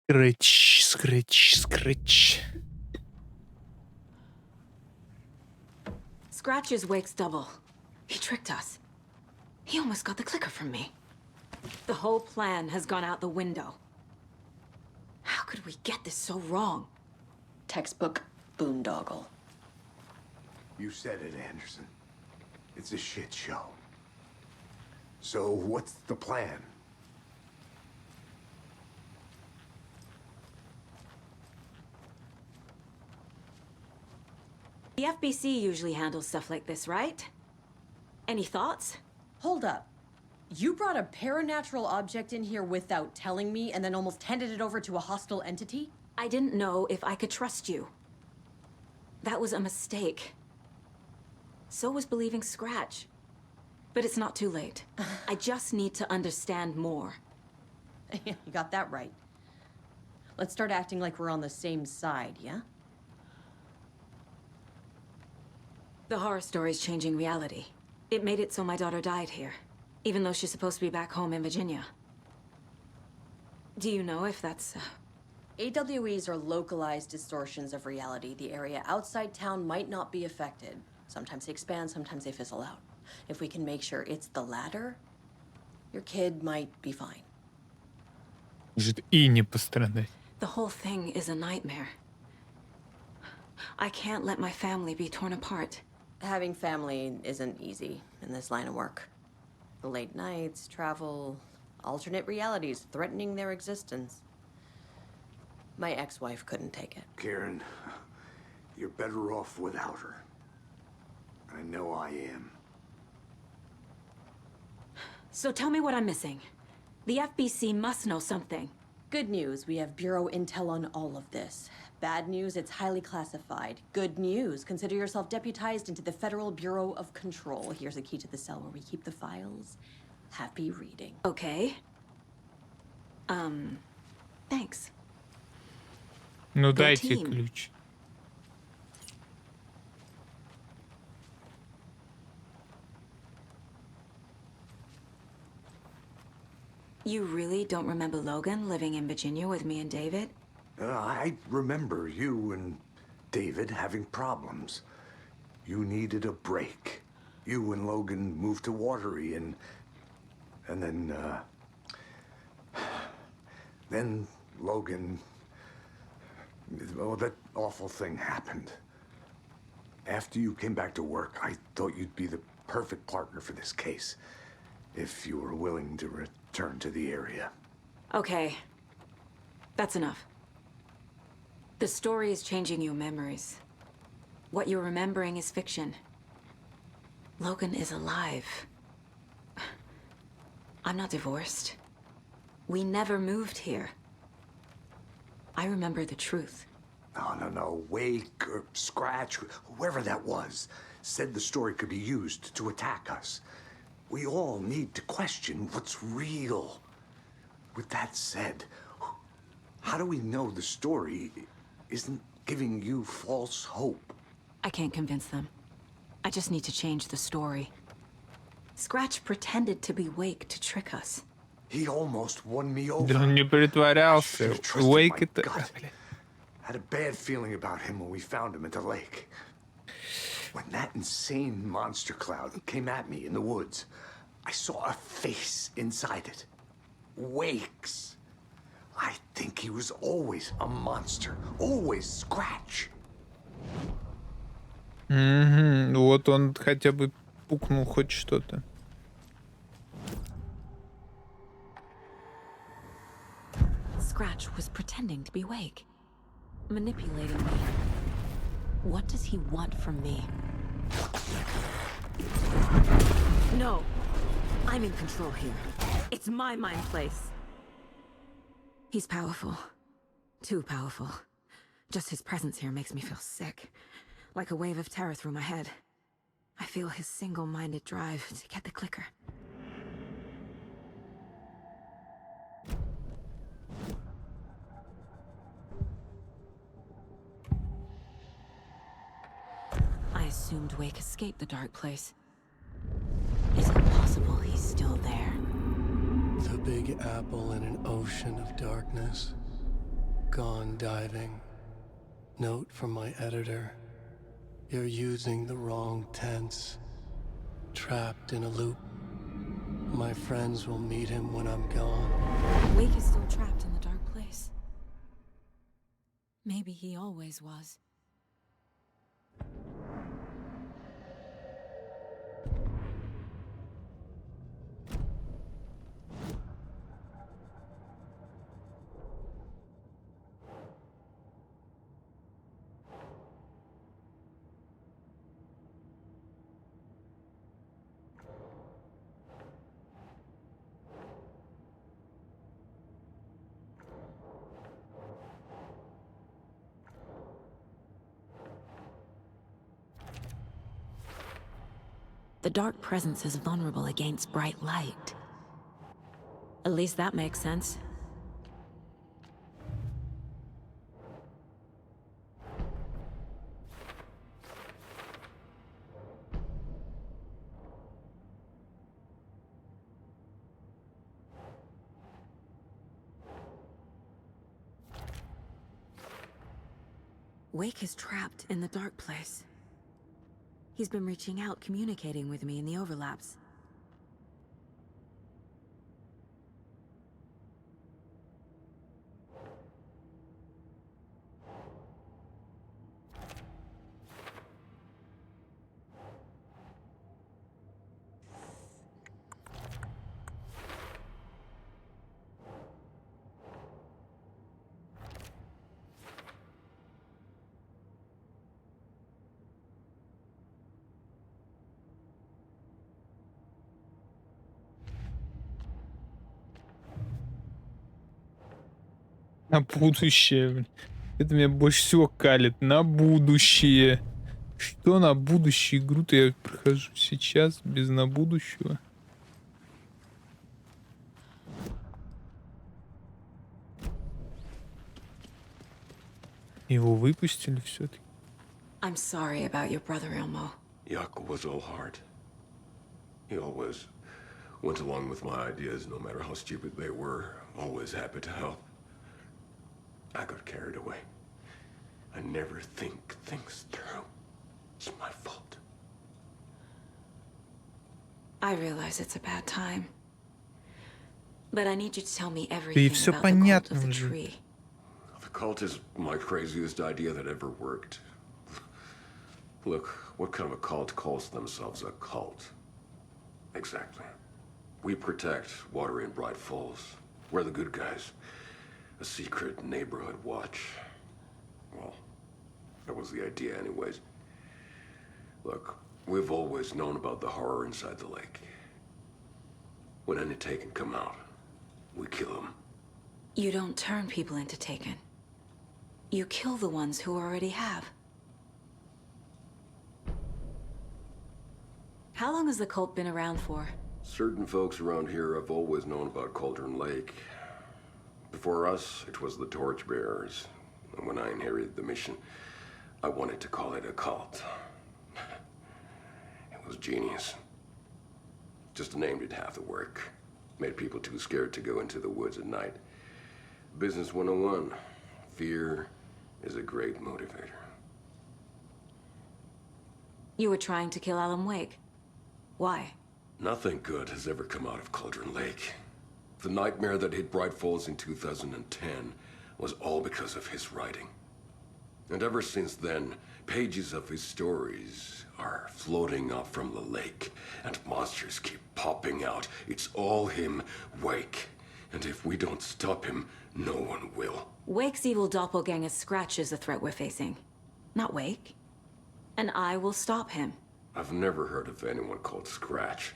Scratch, scratch, scratch. Scratch is Wake's double. He tricked us. He almost got the clicker from me. The whole plan has gone out the window. How could we get this so wrong? Textbook boondoggle. You said it, Anderson. It's a shit show. So what's the plan? The FBC usually handles stuff like this, right? Any thoughts? Hold up. You brought a paranatural object in here without telling me and then almost handed it over to a hostile entity? I didn't know if I could trust you. That was a mistake. So was believing Scratch. But it's not too late. I just need to understand more. You got that right. Let's start acting like we're on the same side, yeah? The horror story's changing reality. It made it so my daughter died here, even though she's supposed to be back home in Virginia. Do you know if that's... AWEs are localized distortions of reality. The area outside town might not be affected. Sometimes they expand, sometimes they fizzle out. If we can make sure it's the latter, your kid might be fine. Может и не пострадать. The whole thing is a nightmare. I can't let my family be torn apart. Having family isn't easy in this line of work. The late nights, travel, alternate realities threatening their existence. My ex-wife couldn't take it. Karen, you're better off without her. I know I am. So tell me what I'm missing. The FBC must know something. Good news, we have Bureau intel on all of this. Bad news, it's highly classified. Good news, consider yourself deputized into the Federal Bureau of Control. Here's a key to the cell where we keep the files. Happy reading. Okay. Thanks. Ну Go дайте team. ключ. You really don't remember Logan living in Virginia with me and David? I remember you and David having problems. You needed a break. You and Logan moved to Watery and then Logan, well, that awful thing happened. After you came back to work, I thought you'd be the perfect partner for this case, if you were willing to return to the area. Okay. That's enough. The story is changing your memories. What you're remembering is fiction. Logan is alive. I'm not divorced. We never moved here. I remember the truth. No. Wake or Scratch, whoever that was, said the story could be used to attack us. We all need to question what's real. With that said, how do we know the story isn't giving you false hope? I can't convince them. I just need to change the story. Scratch pretended to be Wake to trick us. He almost won me over. Да он не притворялся. Wake это... Had a bad feeling about him when we found him at the lake. When that insane monster cloud came at me in the woods, I saw a face inside it. Wake's. I think he was always a monster. Always Scratch. Вот он хотя бы пукнул хоть что-то. Scratch was pretending to be Wake. Manipulating me. What does he want from me? No. I'm in control here. It's my mind place. He's powerful. Too powerful. Just his presence here makes me feel sick. Like a wave of terror through my head. I feel his single-minded drive to get the clicker. I assumed Wake escaped the dark place. Is it possible he's still there? The Big Apple in an ocean of darkness. Gone diving. Note from my editor. You're using the wrong tense. Trapped in a loop. My friends will meet him when I'm gone. Wake is still trapped in the dark place. Maybe he always was. The dark presence is vulnerable against bright light. At least that makes sense. Wake is trapped in the dark place. He's been reaching out, communicating with me in the overlaps. На будущее, блин. Это меня больше всего калит. На будущее. Что на будущее? Игру-то я прохожу сейчас, без на будущего. Его выпустили все-таки. I'm sorry about your brother, Elmo. Yuck was all heart. He always went along with my ideas, no matter how stupid they were. Always happy to help. I got carried away. I never think things through. It's my fault. I realize it's a bad time. But I need you to tell me Да и everything все about the cult понятно of the уже. tree. The cult is my craziest idea that ever worked. Look, what kind of a cult calls themselves a cult? Exactly. We protect water in Bright Falls. We're the good guys. A secret neighborhood watch. Well, that was the idea anyways. Look, we've always known about the horror inside the lake. When any Taken come out, we kill them. You don't turn people into Taken. You kill the ones who already have. How long has the cult been around for? Certain folks around here have always known about Cauldron Lake. Before us, it was the Torchbearers. And when I inherited the mission, I wanted to call it a cult. It was genius. Just a name did half the work. Made people too scared to go into the woods at night. Business 101. Fear is a great motivator. You were trying to kill Alan Wake. Why? Nothing good has ever come out of Cauldron Lake. The nightmare that hit Bright Falls in 2010 was all because of his writing. And ever since then, pages of his stories are floating up from the lake, and monsters keep popping out. It's all him, Wake. And if we don't stop him, no one will. Wake's evil doppelganger Scratch is the threat we're facing. Not Wake. And I will stop him. I've never heard of anyone called Scratch.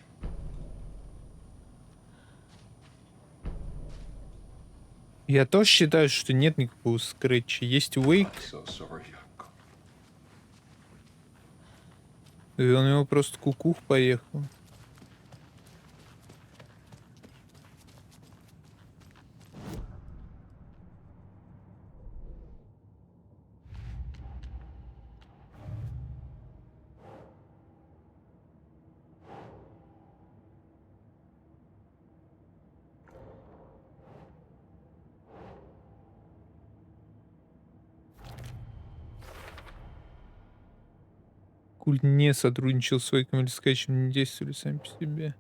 Я тоже считаю, что нет никакого скретча. Есть Уэйк, So sorry. и он его просто кукух поехал. Культ не сотрудничал с Вейком или Скетчем, не действовали сами по себе.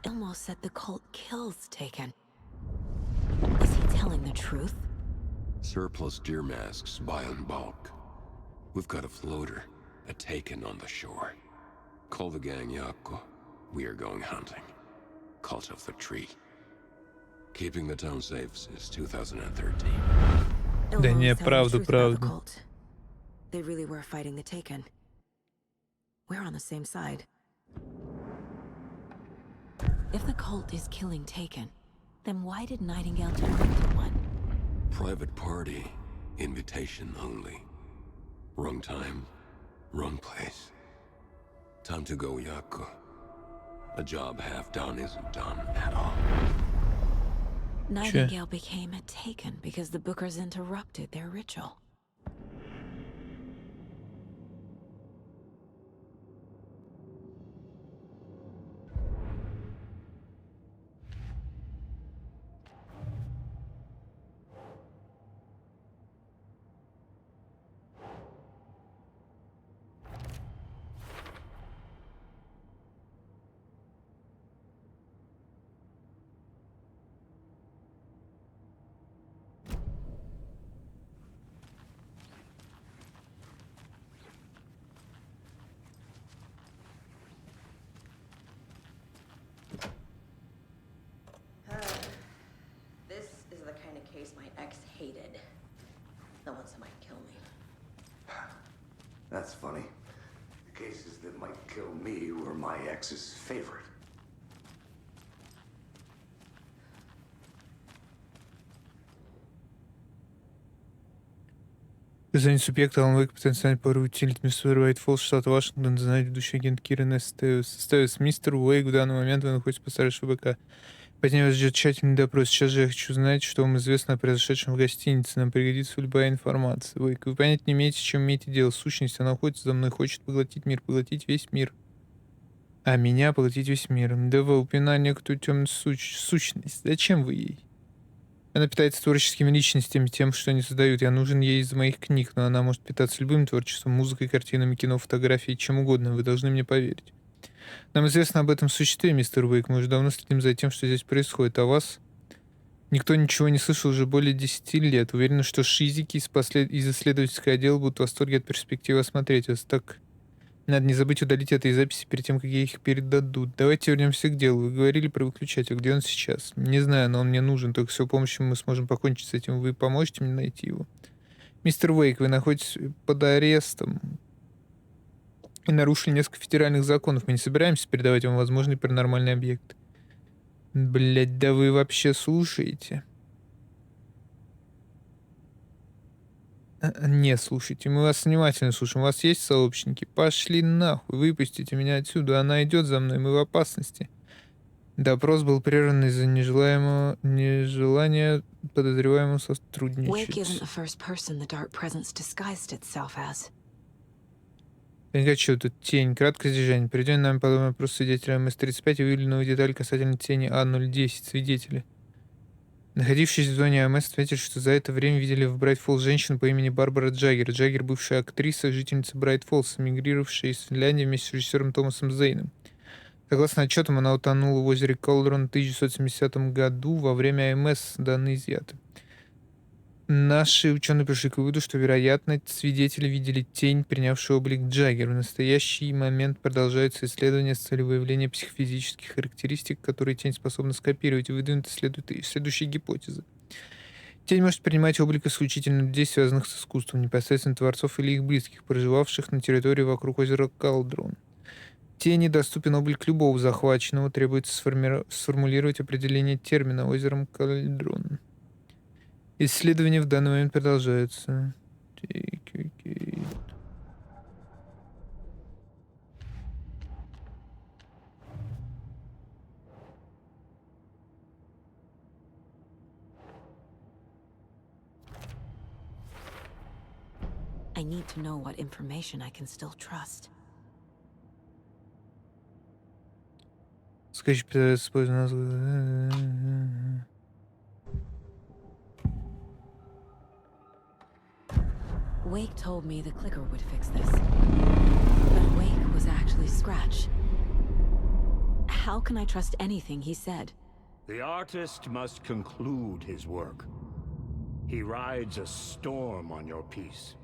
Elmo said the cult kills Taken. Is he telling the truth? Surplus deer masks buy in bulk. We've got a floater, a Taken on the shore. Call the gang Yako. We are going hunting. Cult of the Tree. Keeping the town safe since 2013. Да Elmo не, was telling the правда, truth about the правда. cult. They really were fighting the Taken. We're on the same side. If the cult is killing Taken, then why did Nightingale turn into one? Private party. Invitation only. Wrong time. Wrong place. Time to go, Yako. A job half done isn't done at all. Nightingale became a Taken because the Bookers interrupted their ritual. This is the kind of case my ex hated. The ones that might kill me. That's funny. The cases that might kill me were my ex's favorite. Звонит субъект Алан Вейк, потенциально пару утилит мистер Уайтфолл, штат Вашингтон, знает ведущий агент Кирен Стевис. Мистер Уэйк, в данный момент вы находитесь по старшей ВК. Позднее вас ждет тщательный допрос. Сейчас же я хочу знать, что вам известно о произошедшем в гостинице. Нам пригодится любая информация. Уэйк, вы понять не имеете, с чем имеете дело. Сущность, она охотится за мной, хочет поглотить мир, поглотить весь мир. А меня поглотить весь мир. Да вы упоминали некоторую темную сущность. Зачем вы ей? Она питается творческими личностями, тем, что они создают. Я нужен ей из моих книг, но она может питаться любым творчеством, музыкой, картинами, кино, фотографией, чем угодно. Вы должны мне поверить. Нам известно об этом существе, мистер Уэйк. Мы уже давно следим за тем, что здесь происходит. А вас? Никто ничего не слышал уже более 10 лет. Уверен, что шизики из исследовательского отдела будут в восторге от перспективы осмотреть вас. Так, надо не забыть удалить этой записи перед тем, как ей их передадут. Давайте вернемся к делу. Вы говорили про выключатель. Где он сейчас? Не знаю, но он мне нужен. Только с его помощью мы сможем покончить с этим. Вы поможете мне найти его? Мистер Уэйк, вы находитесь под арестом и нарушили несколько федеральных законов. Мы не собираемся передавать вам возможный паранормальный объект. Блять, да вы вообще слушаете? Не, слушайте, мы вас внимательно слушаем. У вас есть сообщники? Пошли нахуй, выпустите меня отсюда. Она идет за мной, мы в опасности. Допрос был прерван из-за нежелания подозреваемого Wake сотрудничать. isn't the first person the dark presence disguised itself as. Я что, тут тень. Краткое содержание. Приведен нами подобный вопрос свидетеля МС-35 и выявили новые детали касательно тени А010. Свидетели. Находившись в зоне АМС, отметили, что за это время видели в Брайт-Фоллс женщину по имени Барбара Джаггер. Джаггер — бывшая актриса, жительница Брайт-Фоллс, эмигрировавшая из Финляндии вместе с режиссером Томасом Зейном. Согласно отчетам, она утонула в озере Колдерон в 1970 году во время АМС, данные изъяты. Наши ученые пришли к выводу, что, вероятно, свидетели видели тень, принявшую облик Джаггера. В настоящий момент продолжаются исследования с целью выявления психофизических характеристик, которые тень способна скопировать, и выдвинуты следуют и следующие гипотезы. Тень может принимать облик исключительно людей, связанных с искусством, непосредственно творцов или их близких, проживавших на территории вокруг озера Калдрон. Тени доступен облик любого захваченного, требуется сформулировать определение термина озером Кальдрон. Исследования в данный момент продолжаются. I need to know what information I can still trust. Скачать использование. Wake told me the clicker would fix this. But Wake was actually Scratch. How can I trust anything he said? The artist must conclude his work. He rides a storm on your piece.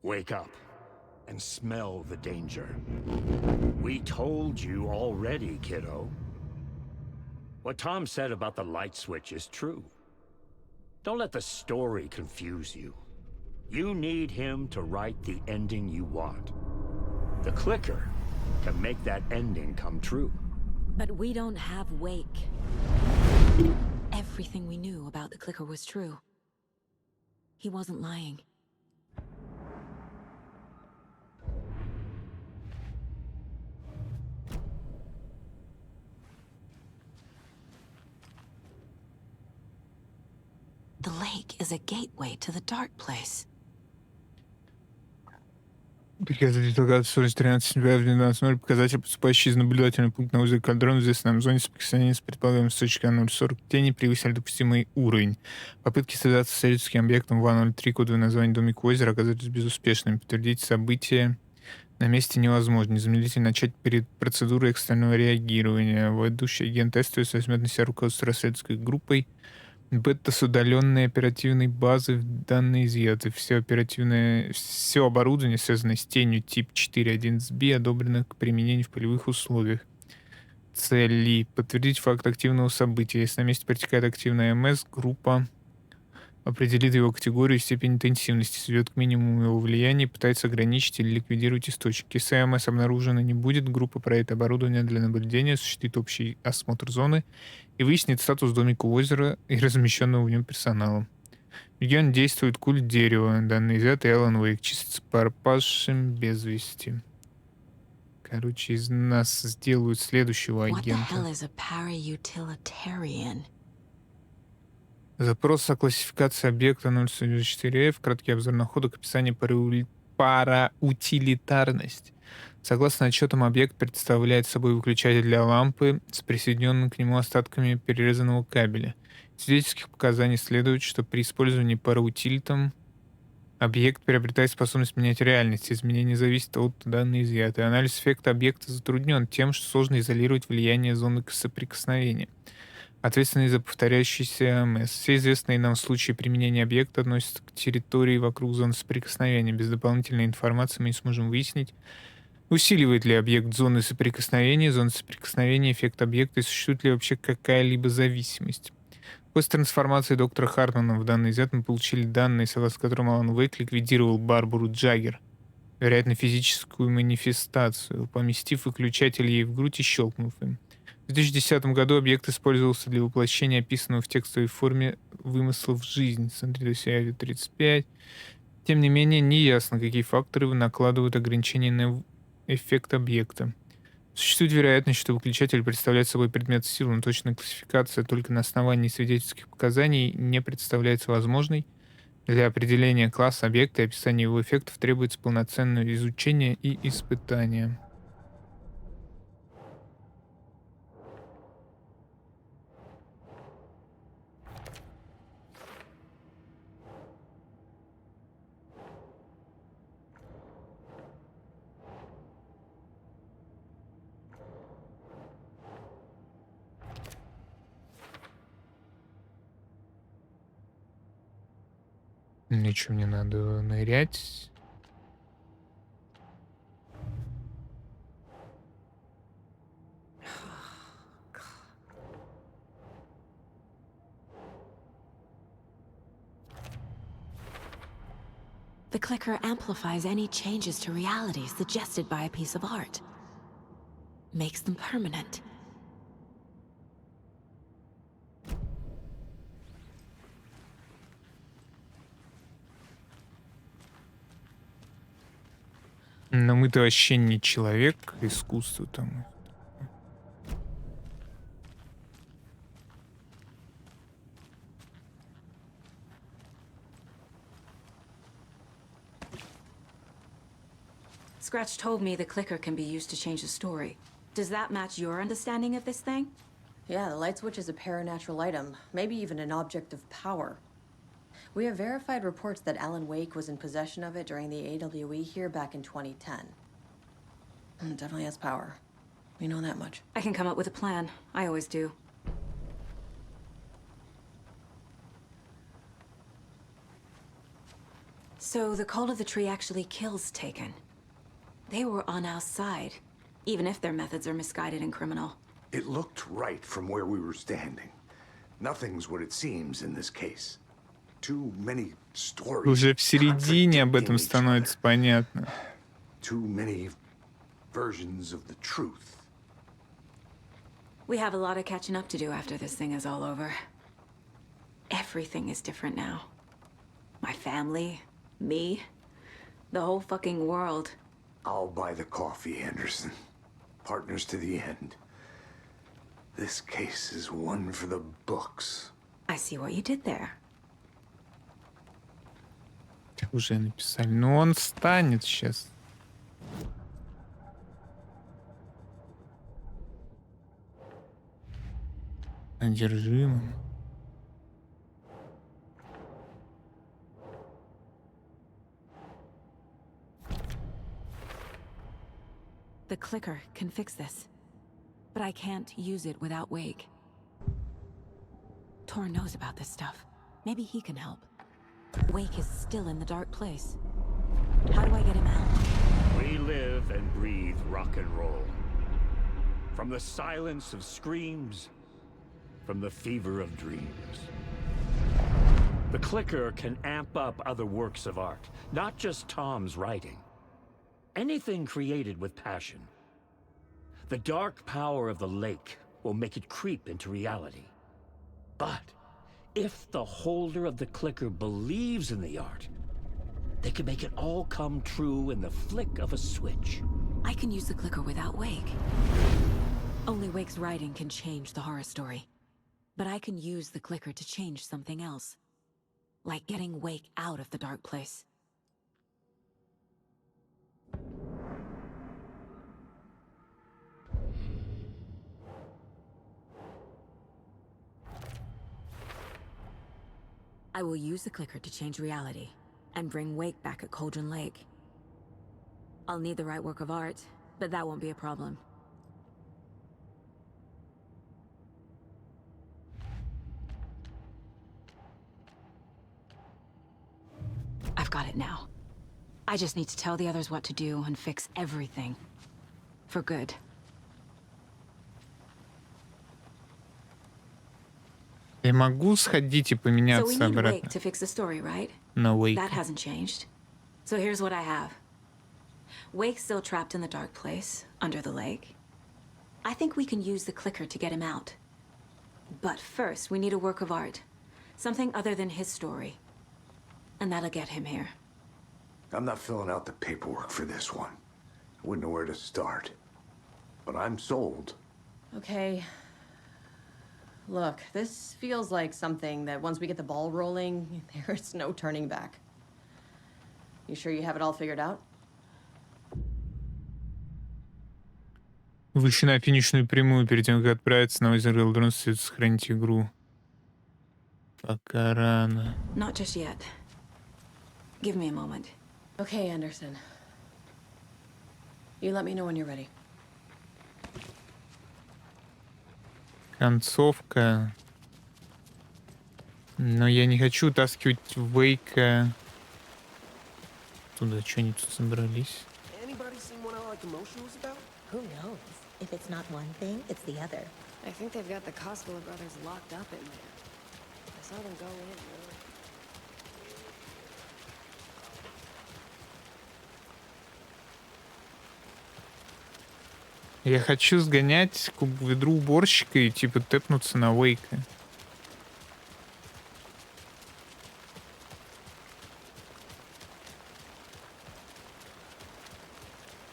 Wake up and smell the danger. We told you already, kiddo. What Tom said about the light switch is true. Don't let the story confuse you. You need him to write the ending you want. The clicker can make that ending come true. But we don't have Wake. Everything we knew about the clicker was true. He wasn't lying. The lake is a gateway to the dark place. Приказыватель предлагает 13 сентября в 12:00 показатель, поступающий из наблюдательного пункта на озере Кальдрон в известной нам зоне соприкосновения с предполагаемым источником 040 тени превысили допустимый уровень. Попытки связаться с исследовательским объектом 203, кодовое название домик у озера, оказались безуспешными. Подтвердить события на месте невозможно. Незамедлительно начать перед процедурой экстренного реагирования. Ведущий агент Эстриус возьмет на себя руководство расследовательской группой. Бета с удаленной оперативной базы в данные изъяты. Все оборудование, связанное с тенью тип 4.11b, одобрено к применению в полевых условиях. Цели. Подтвердить факт активного события. Если на месте протекает активная МС, группа определит его категорию и степень интенсивности, сведет к минимуму его влияния и пытается ограничить или ликвидировать источник. Если АМС обнаружено не будет, группа проверит оборудование для наблюдения, осуществит общий осмотр зоны и выяснит статус домика у озера и размещенного в нем персонала. В регионе действует культ дерева. Данный изъятый Алан Уэйк числится пропавшим без вести. Короче, из нас сделают следующего What the агента. hell is a para-utilitarian? Запрос о классификации объекта 044F, краткий обзор находок, описание параутилитарность. Согласно отчетам, объект представляет собой выключатель для лампы с присоединенным к нему остатками перерезанного кабеля. Из свидетельских показаний следует, что при использовании параутилитом объект приобретает способность менять реальность. Изменение зависит от данной изъятой. Анализ эффекта объекта затруднен тем, что сложно изолировать влияние зоны соприкосновения, ответственные за повторяющийся АМС. Все известные нам случаи применения объекта относятся к территории вокруг зоны соприкосновения. Без дополнительной информации мы не сможем выяснить, усиливает ли объект зоны соприкосновения, эффект объекта, и существует ли вообще какая-либо зависимость. После трансформации доктора Хартмана в данный изъят мы получили данные, согласно которым Алан Уэйк ликвидировал Барбару Джаггер, вероятно, физическую манифестацию, поместив выключатель ей в грудь и щелкнув им. В 2010 году объект использовался для воплощения описанного в текстовой форме вымысла в жизнь. Смотри, до себя 35. Тем не менее, неясно, какие факторы накладывают ограничения на эффект объекта. Существует вероятность, что выключатель представляет собой предмет силы, но точная классификация только на основании свидетельских показаний не представляется возможной. Для определения класса объекта и описания его эффектов требуется полноценное изучение и испытание. Ничего, мне надо нырять. The clicker amplifies any changes to reality suggested by a piece of art. Makes them permanent. Но мы-то вообще не человек, искусство там. Scratch told me the clicker can be used to change the story. Does that match your understanding of this thing? Yeah, the light switch is a paranatural item, maybe even an object of power. We have verified reports that Alan Wake was in possession of it during the AWE here back in 2010. It definitely has power. We know that much. I can come up with a plan. I always do. So the Cult of the Tree actually kills Taken. They were on our side, even if their methods are misguided and criminal. It looked right from where we were standing. Nothing's what it seems in this case. Too many stories. Уже в середине об этом становится понятно. Too many versions of the truth. We have a lot of catching up to do after this thing is all over. Everything is different now. My family, me, the whole fucking world. I'll buy the coffee, Anderson. Partners to the end. This case is one for the books. I see what you did there. Уже написали. Ну он встанет сейчас. Одержимым. The clicker can fix this, but I can't use it without Wake. Tor knows about this stuff. Maybe he can help. Wake is still in the dark place. How do I get him out? We live and breathe rock and roll. From the silence of screams, from the fever of dreams. The clicker can amp up other works of art, not just Tom's writing. Anything created with passion. The dark power of the lake will make it creep into reality. But if the holder of the clicker believes in the art, they can make it all come true in the flick of a switch. I can use the clicker without Wake. Only Wake's writing can change the horror story. But I can use the clicker to change something else. Like getting Wake out of the dark place. I will use the clicker to change reality, and bring Wake back at Cauldron Lake. I'll need the right work of art, but that won't be a problem. I've got it now. I just need to tell the others what to do and fix everything. For good. Я могу сходить и So we поменяться need Wake обратно to fix the story, right? на Wake. That hasn't changed. So here's what I have. Wake's still trapped in the dark place, under the lake. I think we can use the clicker to get him out. But first, we need a work of art. Something other than his story. And that'll get him here. I'm not filling out the paperwork for this one. I wouldn't know where to start. But I'm sold. Okay. Look, this feels like something that once we get the ball rolling, there's no turning back. You sure you have it all figured out? Выше на финишную прямую перед тем, как отправиться на озеро Элдрон, следует сохранить игру. Пока рано. Not just yet. Give me a moment. Okay, Anderson. You let me know when you're ready. Концовка. Но я не хочу таскивать Вейка Туда что они тут собрались? Anybody seen what I like emotionals about? Who knows? If it's not one thing, it's the other. I think they've got the Koskela brothers locked up in there. I saw them go in earlier. Я хочу сгонять к ведру уборщика и типа тэпнуться на Вейка.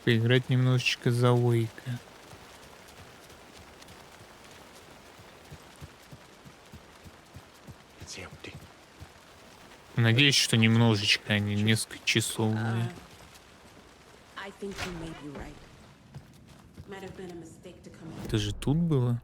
Поиграть немножечко за Вейка. Надеюсь, что немножечко, а не несколько часов. Это же тут было?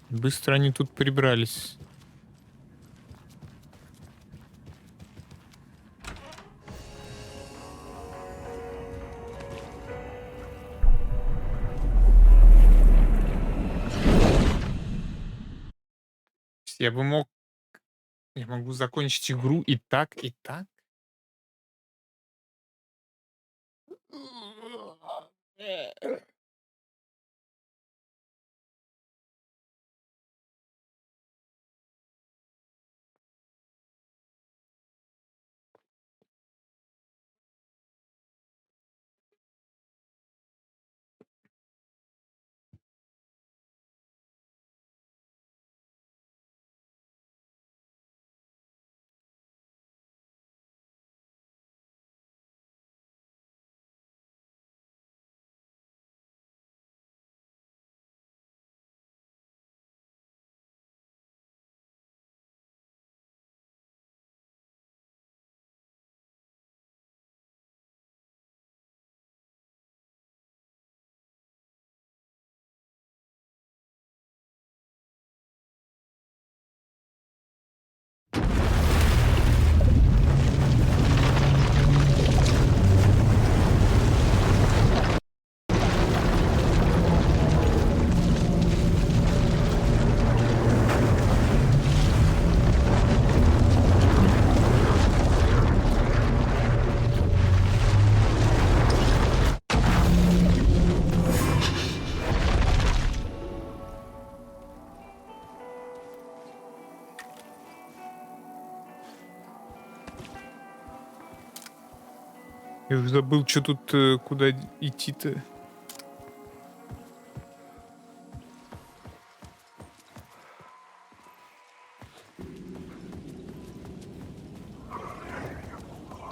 Быстро они тут прибрались. Я бы мог... Я могу закончить игру и так, и так. Я уже забыл, что тут, куда идти-то.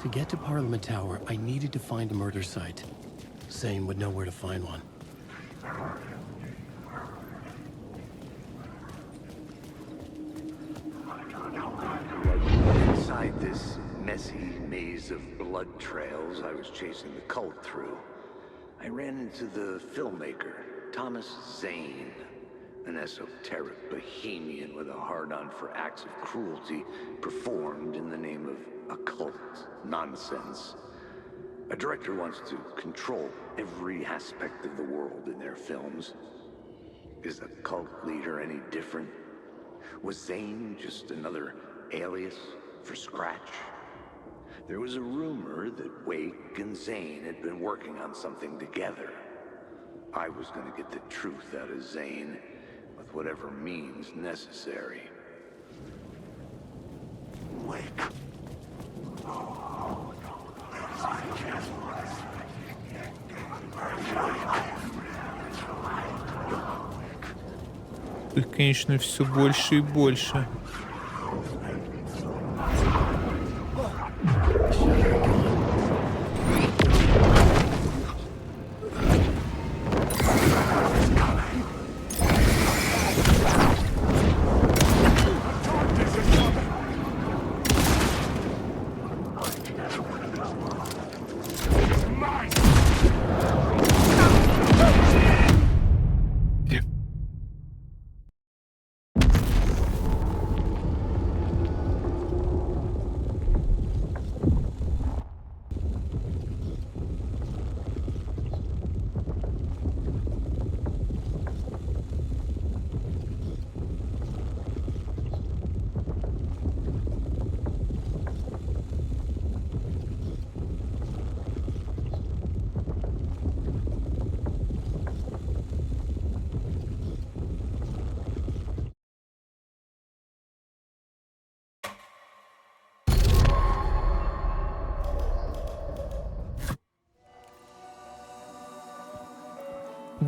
To get to Parliament Tower, I needed to find a murder site. Zane would know where to find one. Inside this messy maze of blood trails I was chasing the cult through, I ran into the filmmaker, Thomas Zane, an esoteric bohemian with a hard-on for acts of cruelty performed in the name of occult nonsense. A director wants to control every aspect of the world in their films. Is a cult leader any different? Was Zane just another alias for Scratch? There was a rumor that Wake and Zane had been working on something together. I was going to get the truth out of Zane with whatever means necessary. Wake. Их, конечно, все больше и больше.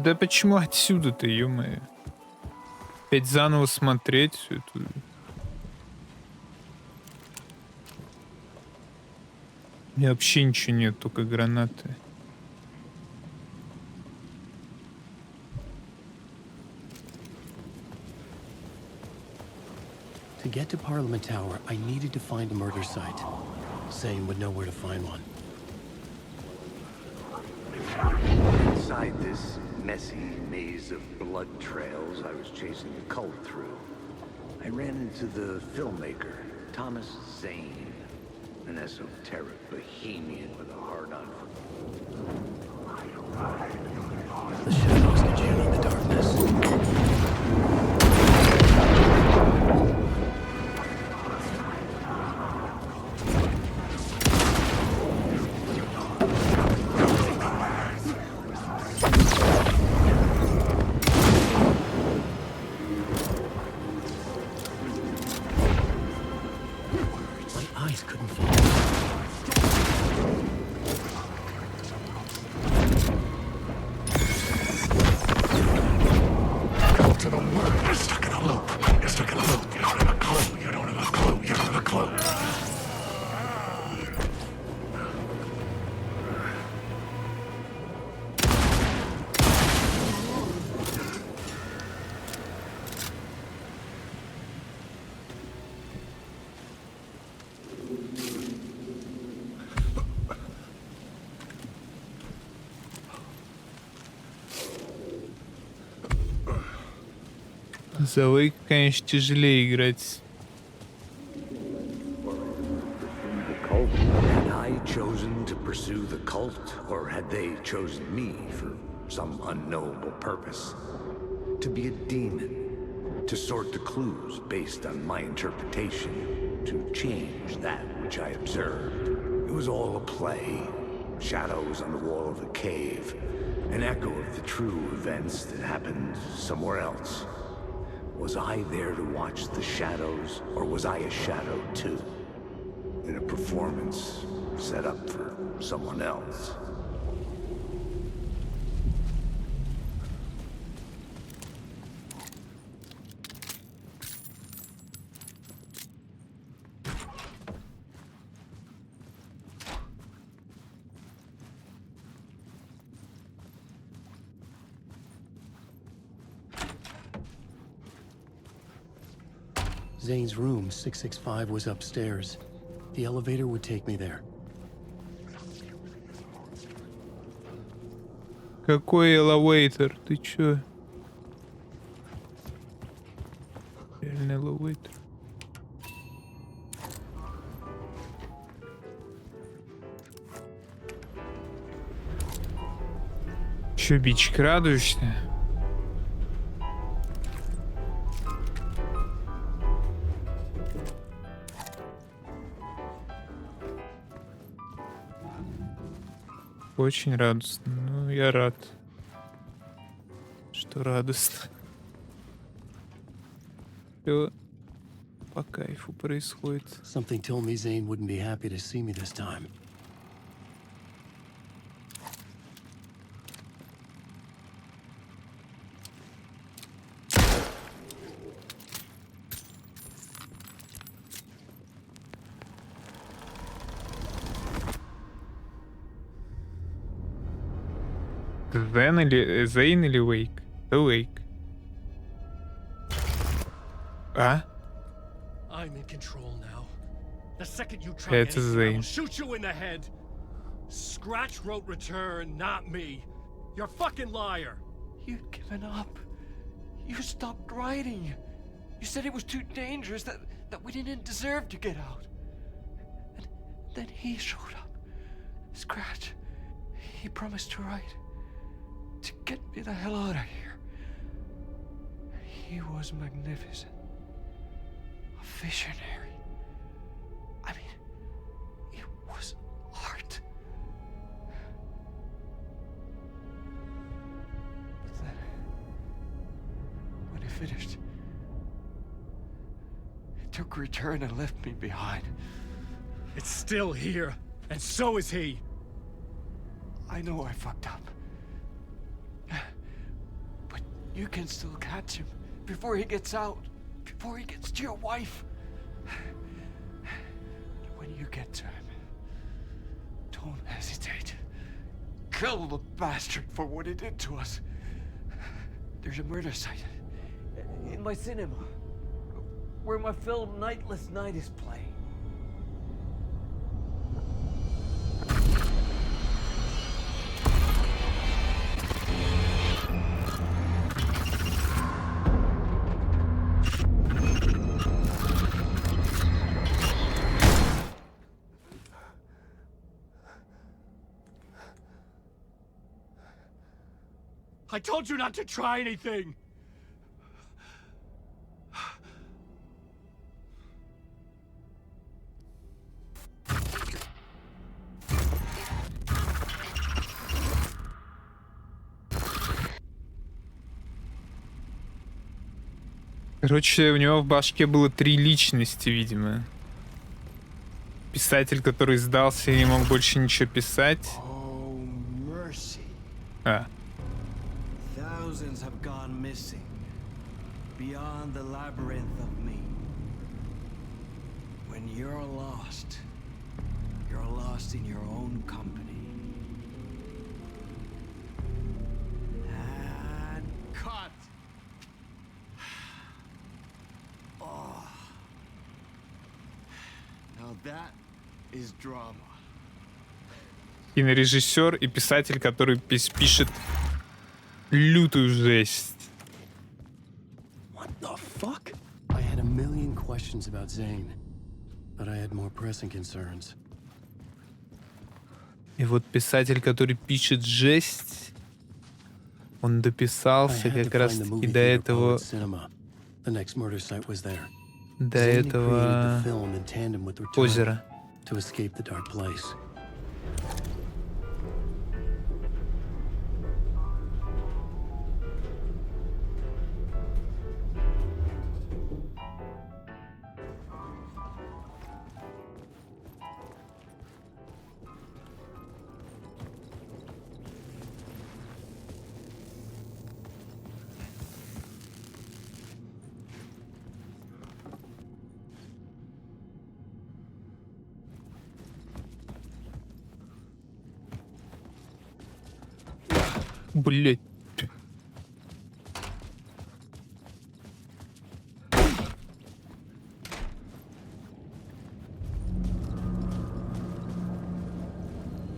Да почему отсюда-то, ё-моё? Опять заново смотреть всю эту... У меня вообще ничего нет, только гранаты. To get to Parliament Tower, I needed to find a murder site. Zane would know where to find one. Inside this messy maze of blood trails I was chasing the cult through, I ran into the filmmaker, Thomas Zane, an esoteric bohemian with a hard-on for... The shadows congealing the darkness. За Wake, конечно, тяжелее играть. Had I chosen to pursue the cult, or had they chosen me for some unknowable purpose? To be a demon, to sort the clues based on my interpretation, to change that which I observed. It was all a play. Shadows on the wall of a cave, an echo of the true events that happened somewhere else. Was I there to watch the shadows, or was I a shadow too? In a performance set up for someone else. Zane's room, 665, was upstairs. The elevator would take me there. Какой элевейтор? Ты чё? Реально элевейтор. Чё, бичик, радуешься? Очень радостно. Ну, я рад, что радостно. Все по кайфу происходит. Something told me Zane wouldn't be happy to see me this time. Зен или... Зейн или Вейк? Вейк. А? I'm in control now. The second you try Это anything, I will Зейн. shoot you in the head. Scratch wrote return, not me. You're a fucking liar. You'd given up. You stopped writing. You said it was too dangerous, that we didn't deserve to get out. And then he showed up. Scratch. He promised to write. To get me the hell out of here. He was magnificent. A visionary. I mean, it was art. But then, when he finished, he took return and left me behind. It's still here, and so is he. I know I fucked up. You can still catch him before he gets out, before he gets to your wife. When you get to him, don't hesitate. Kill the bastard for what he did to us. There's a murder site in my cinema where my film Nightless Night is playing. I told you not to try anything! Короче, у него в башке было 3 личности, видимо. Писатель, который сдался и не мог больше ничего писать. А. Thousands have gone missing beyond the labyrinth of me. When you're lost in your own company. And cut. Oh. Now that is drama. Кинорежиссер и писатель, который пишет лютую жесть. What the fuck? I had a million questions about Zane, but I had more pressing concerns. И вот писатель, который пишет жесть, он дописался как раз таки до этого озера. Блять.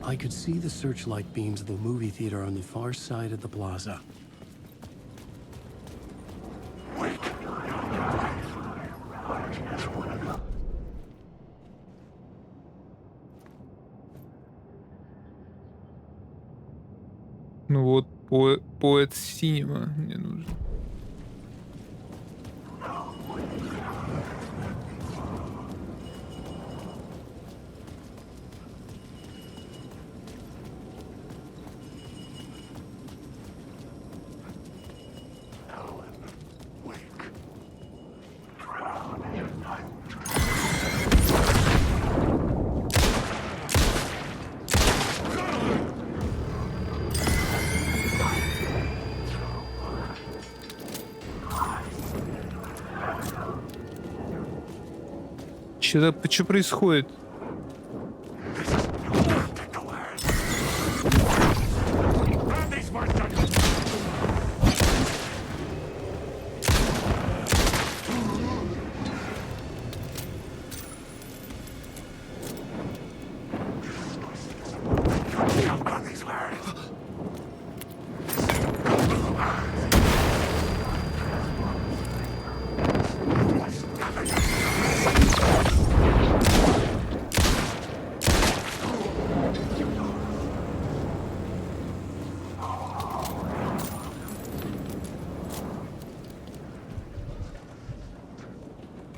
I could see the searchlight beams of the movie theater on the far side of the plaza. Ну вот, поэт синема мне нужен. Что происходит?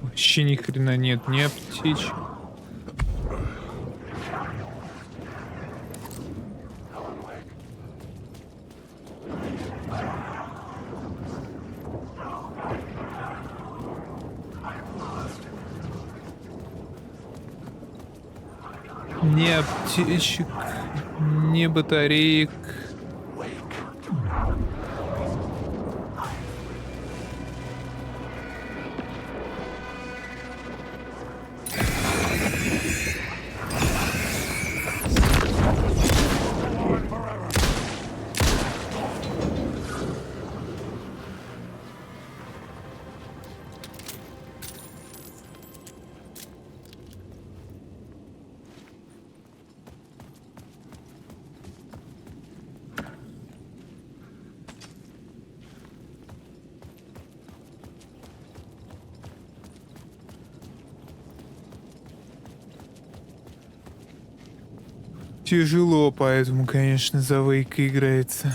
Вообще ни хрена нет, ни аптечек. Ни аптечек, ни батареек. Тяжело, поэтому, конечно, за Вейк играется.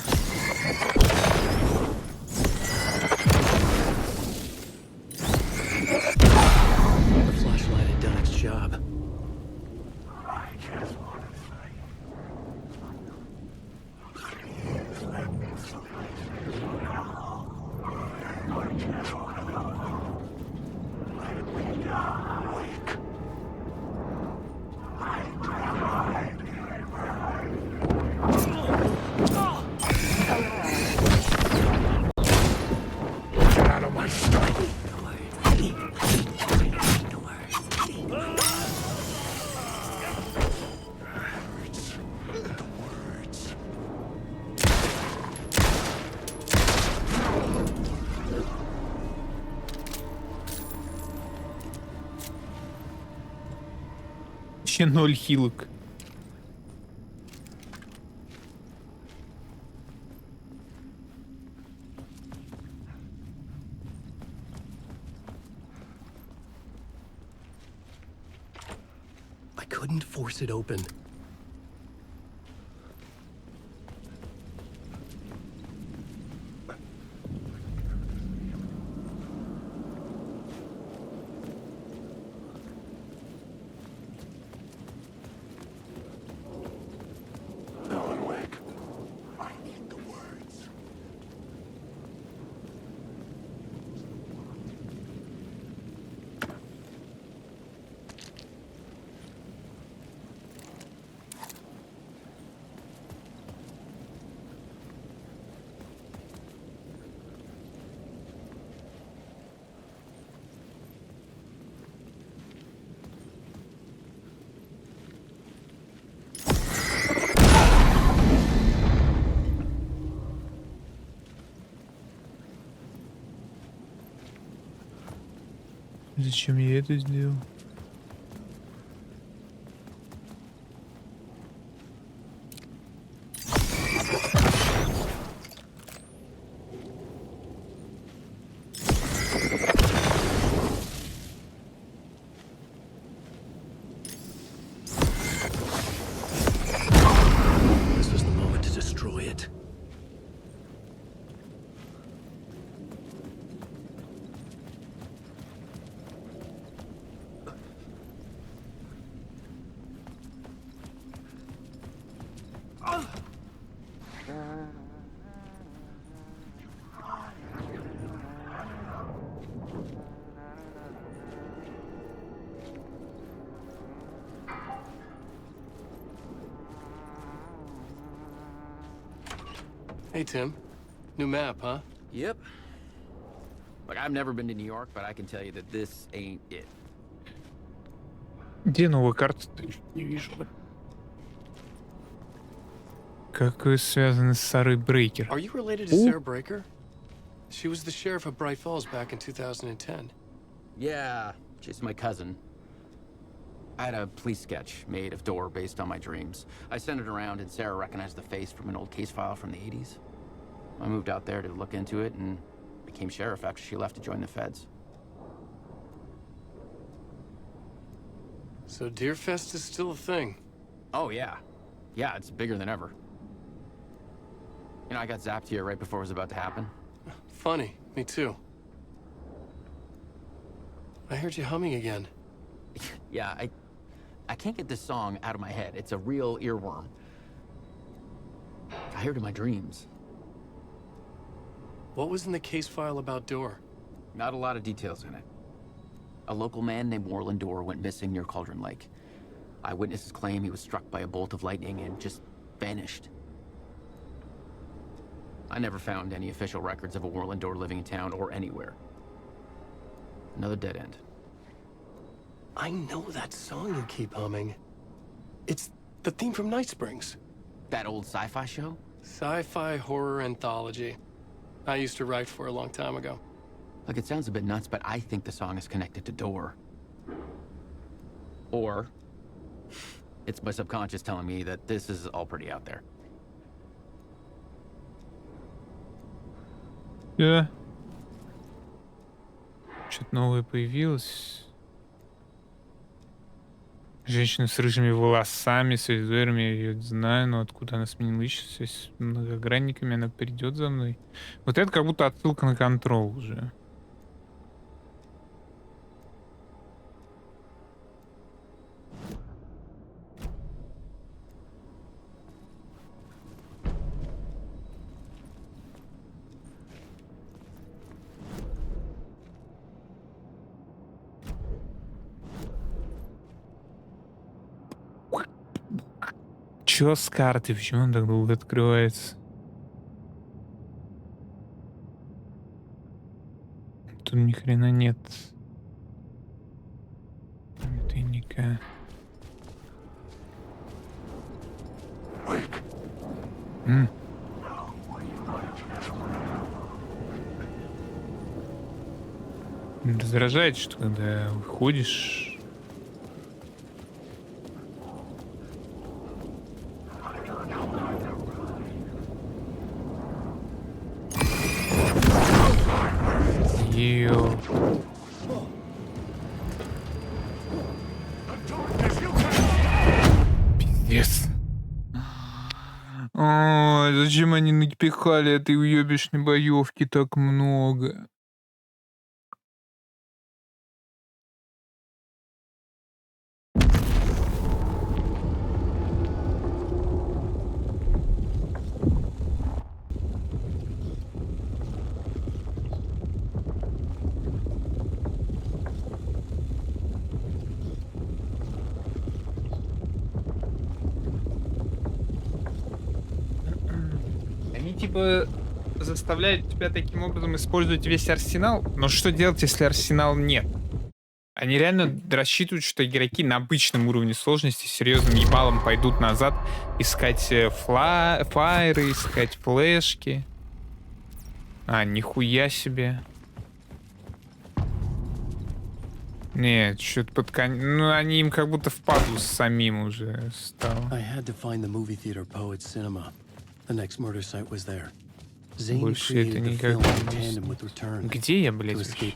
The flashlight had done its job. Get out of my sight! Вообще 0 хилок. I couldn't force it open. Alan Wake. I need the words. Зачем я это сделал? This was the moment to destroy it. Hey, Tim. New map, huh? Yep. Look, I've never been to New York, but I can tell you that this ain't it. Где новая карта? Не вижу. Как вы связаны с Сарой Брейкер? Are you related to Sarah Breaker? She was the sheriff of Bright Falls back in 2010. Yeah, she's my cousin. I had a police sketch made of Door based on my dreams. I sent it around and Sarah recognized the face from an old case file from the 80s. I moved out there to look into it and became sheriff after she left to join the feds. So Deerfest is still a thing? Oh, yeah. Yeah, it's bigger than ever. You know, I got zapped here right before it was about to happen. Funny. Me too. I heard you humming again. Yeah, I can't get this song out of my head. It's a real earworm. I hear it in my dreams. What was in the case file about Door? Not a lot of details in it. A local man named Warland Door went missing near Cauldron Lake. Eyewitnesses claim he was struck by a bolt of lightning and just vanished. I never found any official records of a Warland Door living in town or anywhere. Another dead end. I know that song you keep humming. It's the theme from Night Springs. That old sci-fi show? Sci-fi horror anthology. I used to write for a long time ago. Look, it sounds a bit nuts, but I think the song is connected to Door. Or it's my subconscious telling me that this is all pretty out there. Да. Что-то новое появилось. Женщина с рыжими волосами, с визорами, я её знаю, но откуда она сменила личность с многогранниками, она придет за мной. Вот это как будто отсылка на Control уже. Чё с картой? Почему он так долго открывается? Тут ни хрена нет. Тайника. Раздражает, что когда выходишь. Ё. Пиздец. Ой, зачем они напихали этой уёбищной боёвки так много? Они типа заставляют тебя таким образом использовать весь арсенал, но что делать, если арсенал нет? Они реально рассчитывают, что игроки на обычном уровне сложности серьезным ебалом пойдут назад искать фаеры, искать флешки. А, нихуя себе. Нет, что-то под конец. Ну, они им как будто впадлу самим уже стало. Больше это никак не объяснить. Где я, блядь, вообще?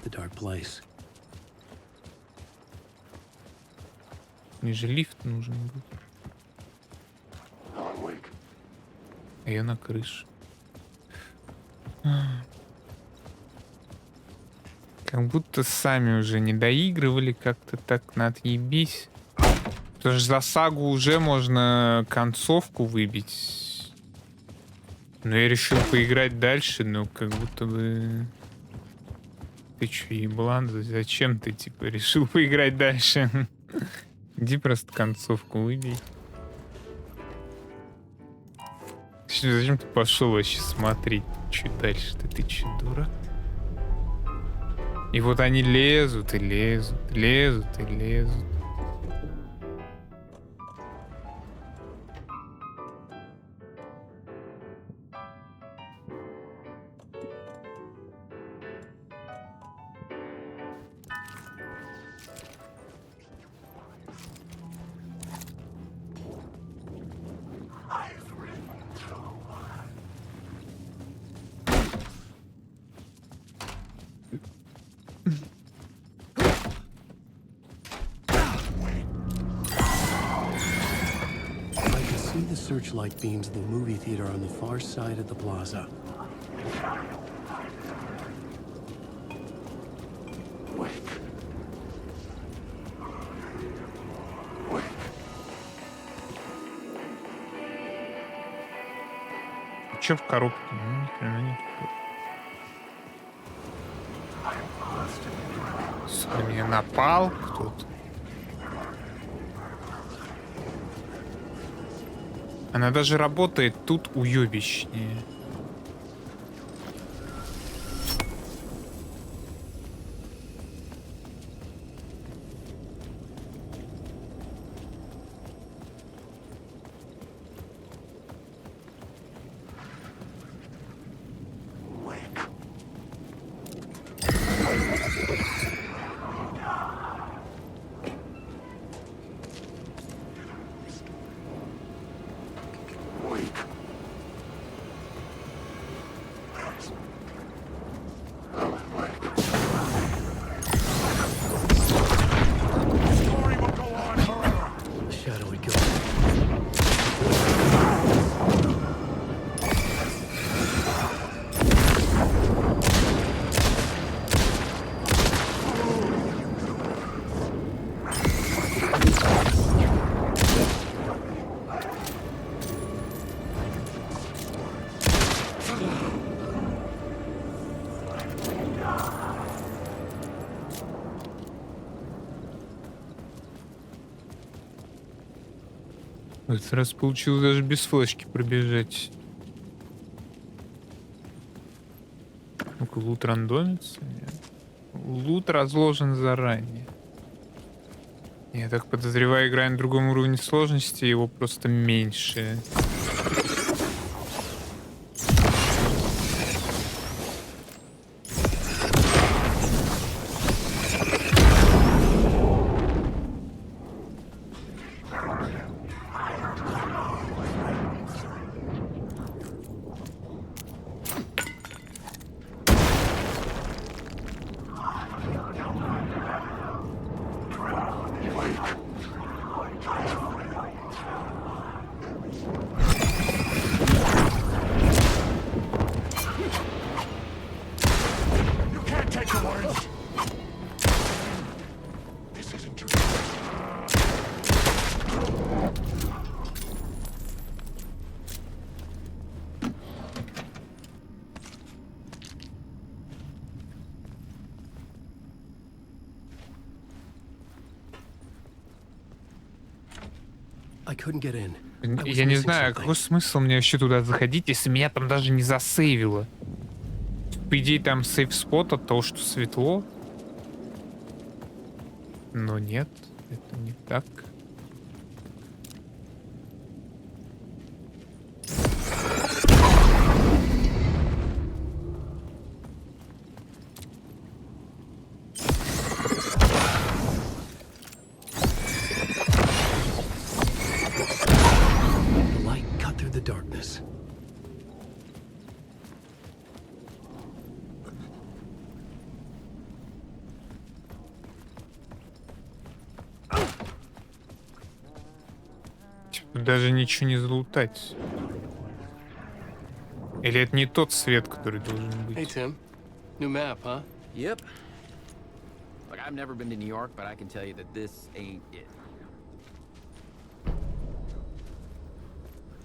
Мне же лифт нужен был. А я на крыше. Как будто сами уже не доигрывали, как-то так на отъебись. Потому что за сагу уже можно концовку выбить. Но я решил поиграть дальше, но как будто бы... Ты чё, еблан? Зачем ты, типа, решил поиграть дальше? Иди просто концовку выбей. Зачем ты пошел вообще смотреть? Чё дальше-то? Ты чё, дурак? И вот они лезут и лезут, лезут и лезут. Searchlight beams of the movie theater on the far side of the plaza. Чё в коробке? Ни хрена нет. На меня напал кто-то. Она даже работает тут уёбищнее. В этот раз получилось даже без флешки пробежать. Ну-ка, лут рандомится? Нет. Лут разложен заранее. Я так подозреваю, играя на другом уровне сложности, его просто меньше. You can't take the words. This isn't true. I couldn't get in. Я не знаю, какой смысл мне вообще туда заходить, если меня там даже не засейвило. По идее, там сейф-спот от того, что светло. Но нет, это не так. The light cut through the darkness. Типа, даже ничего не залутать. Или это не тот свет, который должен быть? Hey, Tim. New map, huh? Yep. Look, I've never been to New York, but I can tell you that this ain't it.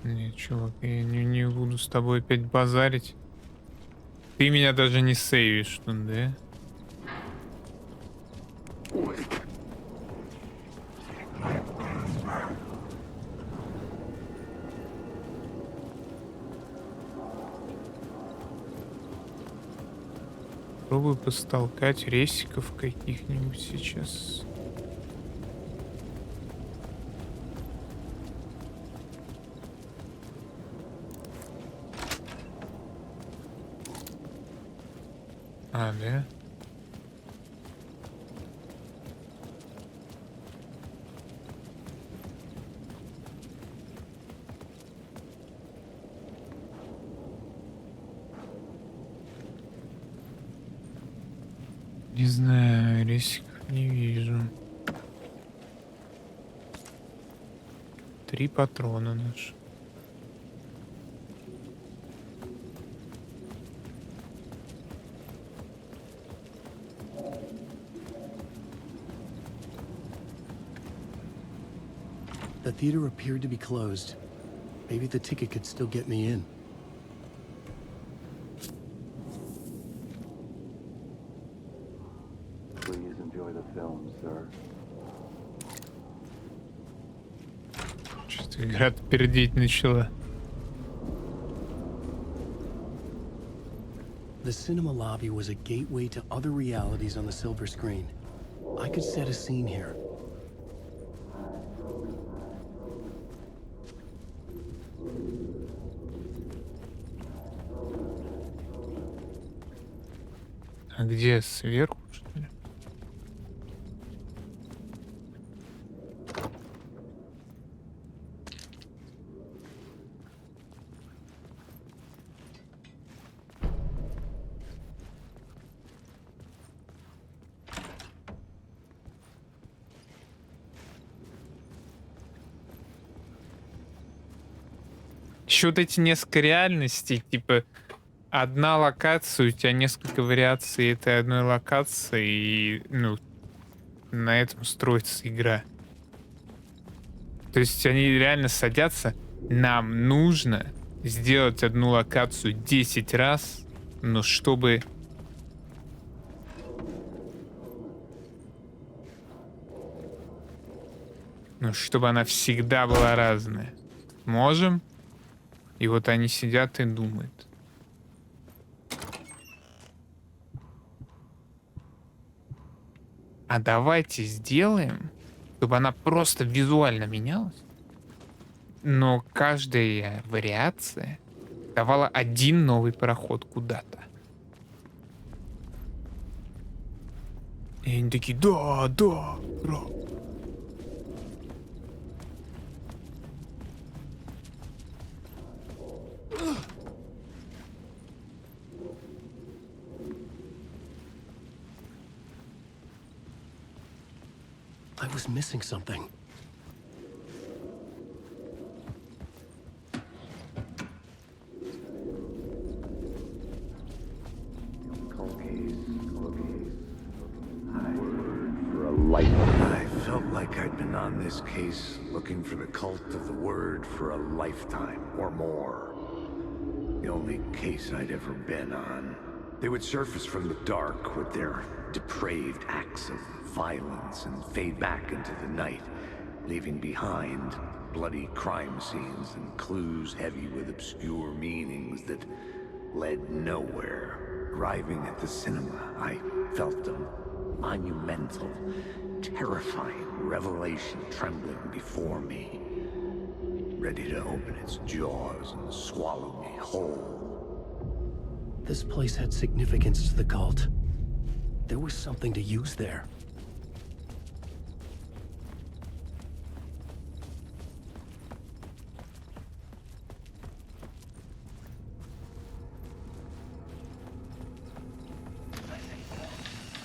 Не, чувак, я не буду с тобой опять базарить. Ты меня даже не сейвишь, что ли, да? Пробую постолкать ресиков каких-нибудь сейчас. А, да? Не знаю, рисиков не вижу. 3 патрона наши. The theater appeared to be closed. Maybe the ticket could still get me in. Please enjoy the film, sir. Что-то игра пердеть начала. The cinema lobby was a gateway to other realities on the silver screen. I could set a scene here. А где, сверху, что ли? Еще вот эти несколько реальностей, типа одна локация, у тебя несколько вариаций этой одной локации, и, ну, на этом строится игра. То есть они реально садятся, нам нужно сделать одну локацию 10 раз, но чтобы... Ну, чтобы она всегда была разная. Можем? И вот они сидят и думают. А давайте сделаем, чтобы она просто визуально менялась, но каждая вариация давала один новый проход куда-то. И они такие, да. I was missing something. I felt like I'd been on this case looking for the cult of the word for a lifetime or more. The only case I'd ever been on. They would surface from the dark with their depraved acts of violence and fade back into the night, leaving behind bloody crime scenes and clues heavy with obscure meanings that led nowhere. Arriving at the cinema, I felt a monumental, terrifying revelation trembling before me, ready to open its jaws and swallow me whole. This place had significance to the cult. There was something to use there.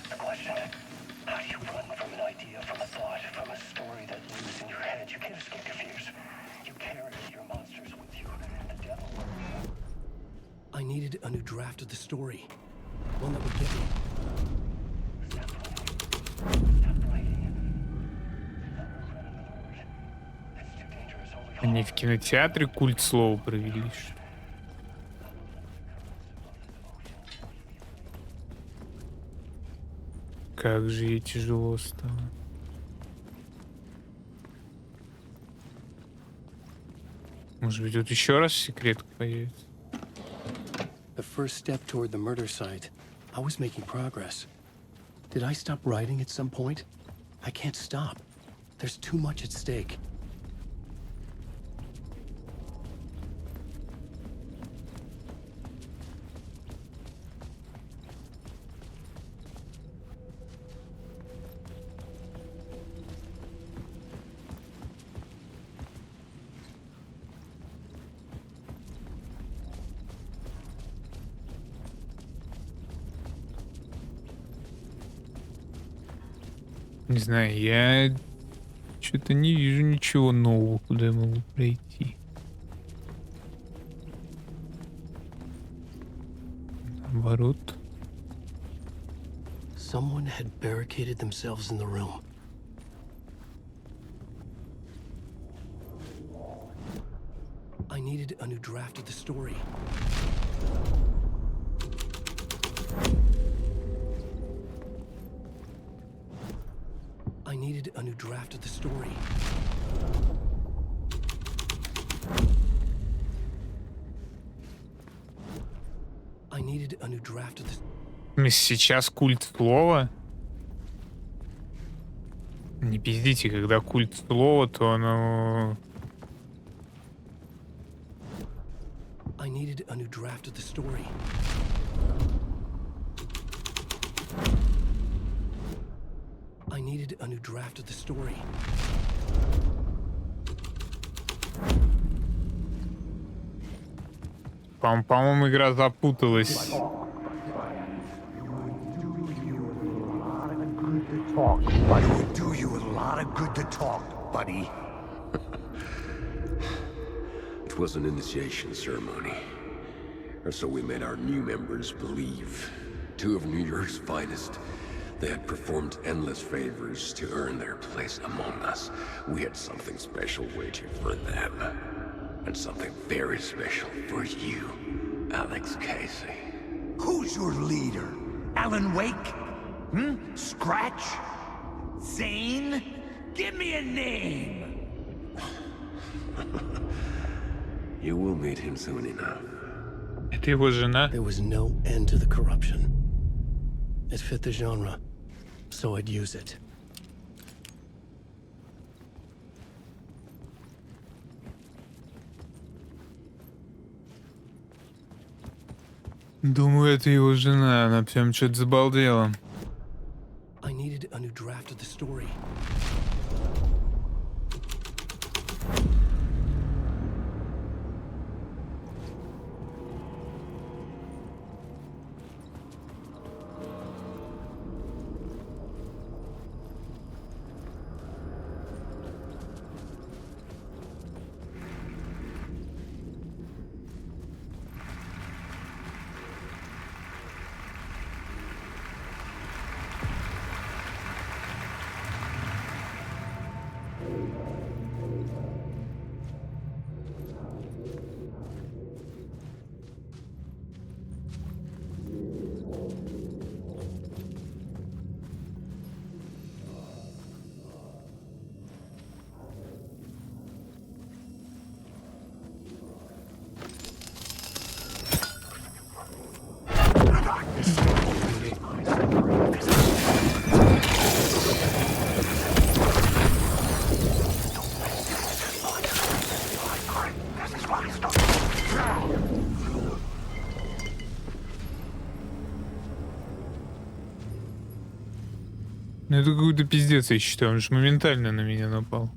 The question, how do you run from an idea, from a thought, from a story that lives in your head? You can't escape your fears. You carry your monsters with you. The devil. I needed a new draft of the story. One that would get me. Они в кинотеатре культ слова провели. Как же ей тяжело стало. Может быть, тут еще раз секретка появится? The first step toward the murder site. I was making progress. Did I stop writing at some point? I can't stop. There's too much at stake. Не знаю, я что-то не вижу ничего нового, куда я могу пройти. Наоборот. Someone had barricaded themselves in the room. I needed a new draft of the story. I needed a new draft of the story. I needed a new draft of the... Сейчас культ слова. Не пиздите, когда культ слова, то оно... I needed a new draft of the story. I needed a new draft of the story. По-моему, игра запуталась. Do you a lot of good to talk, buddy. It was an initiation ceremony. Or so we made our new members believe. Two of New York's finest. They had performed endless favors to earn their place among us. We had something special waiting for them. And something very special for you, Alex Casey. Who's your leader? Alan Wake? Scratch? Zane? Give me a name! You will meet him soon enough. Это его жена. There was no end to the corruption. It fit the genre, so I'd use it. Думаю, это его жена. Она прям что-то забалдела. I needed a new draft of the story. Ну это какой-то пиздец, я считаю. Он же моментально на меня напал.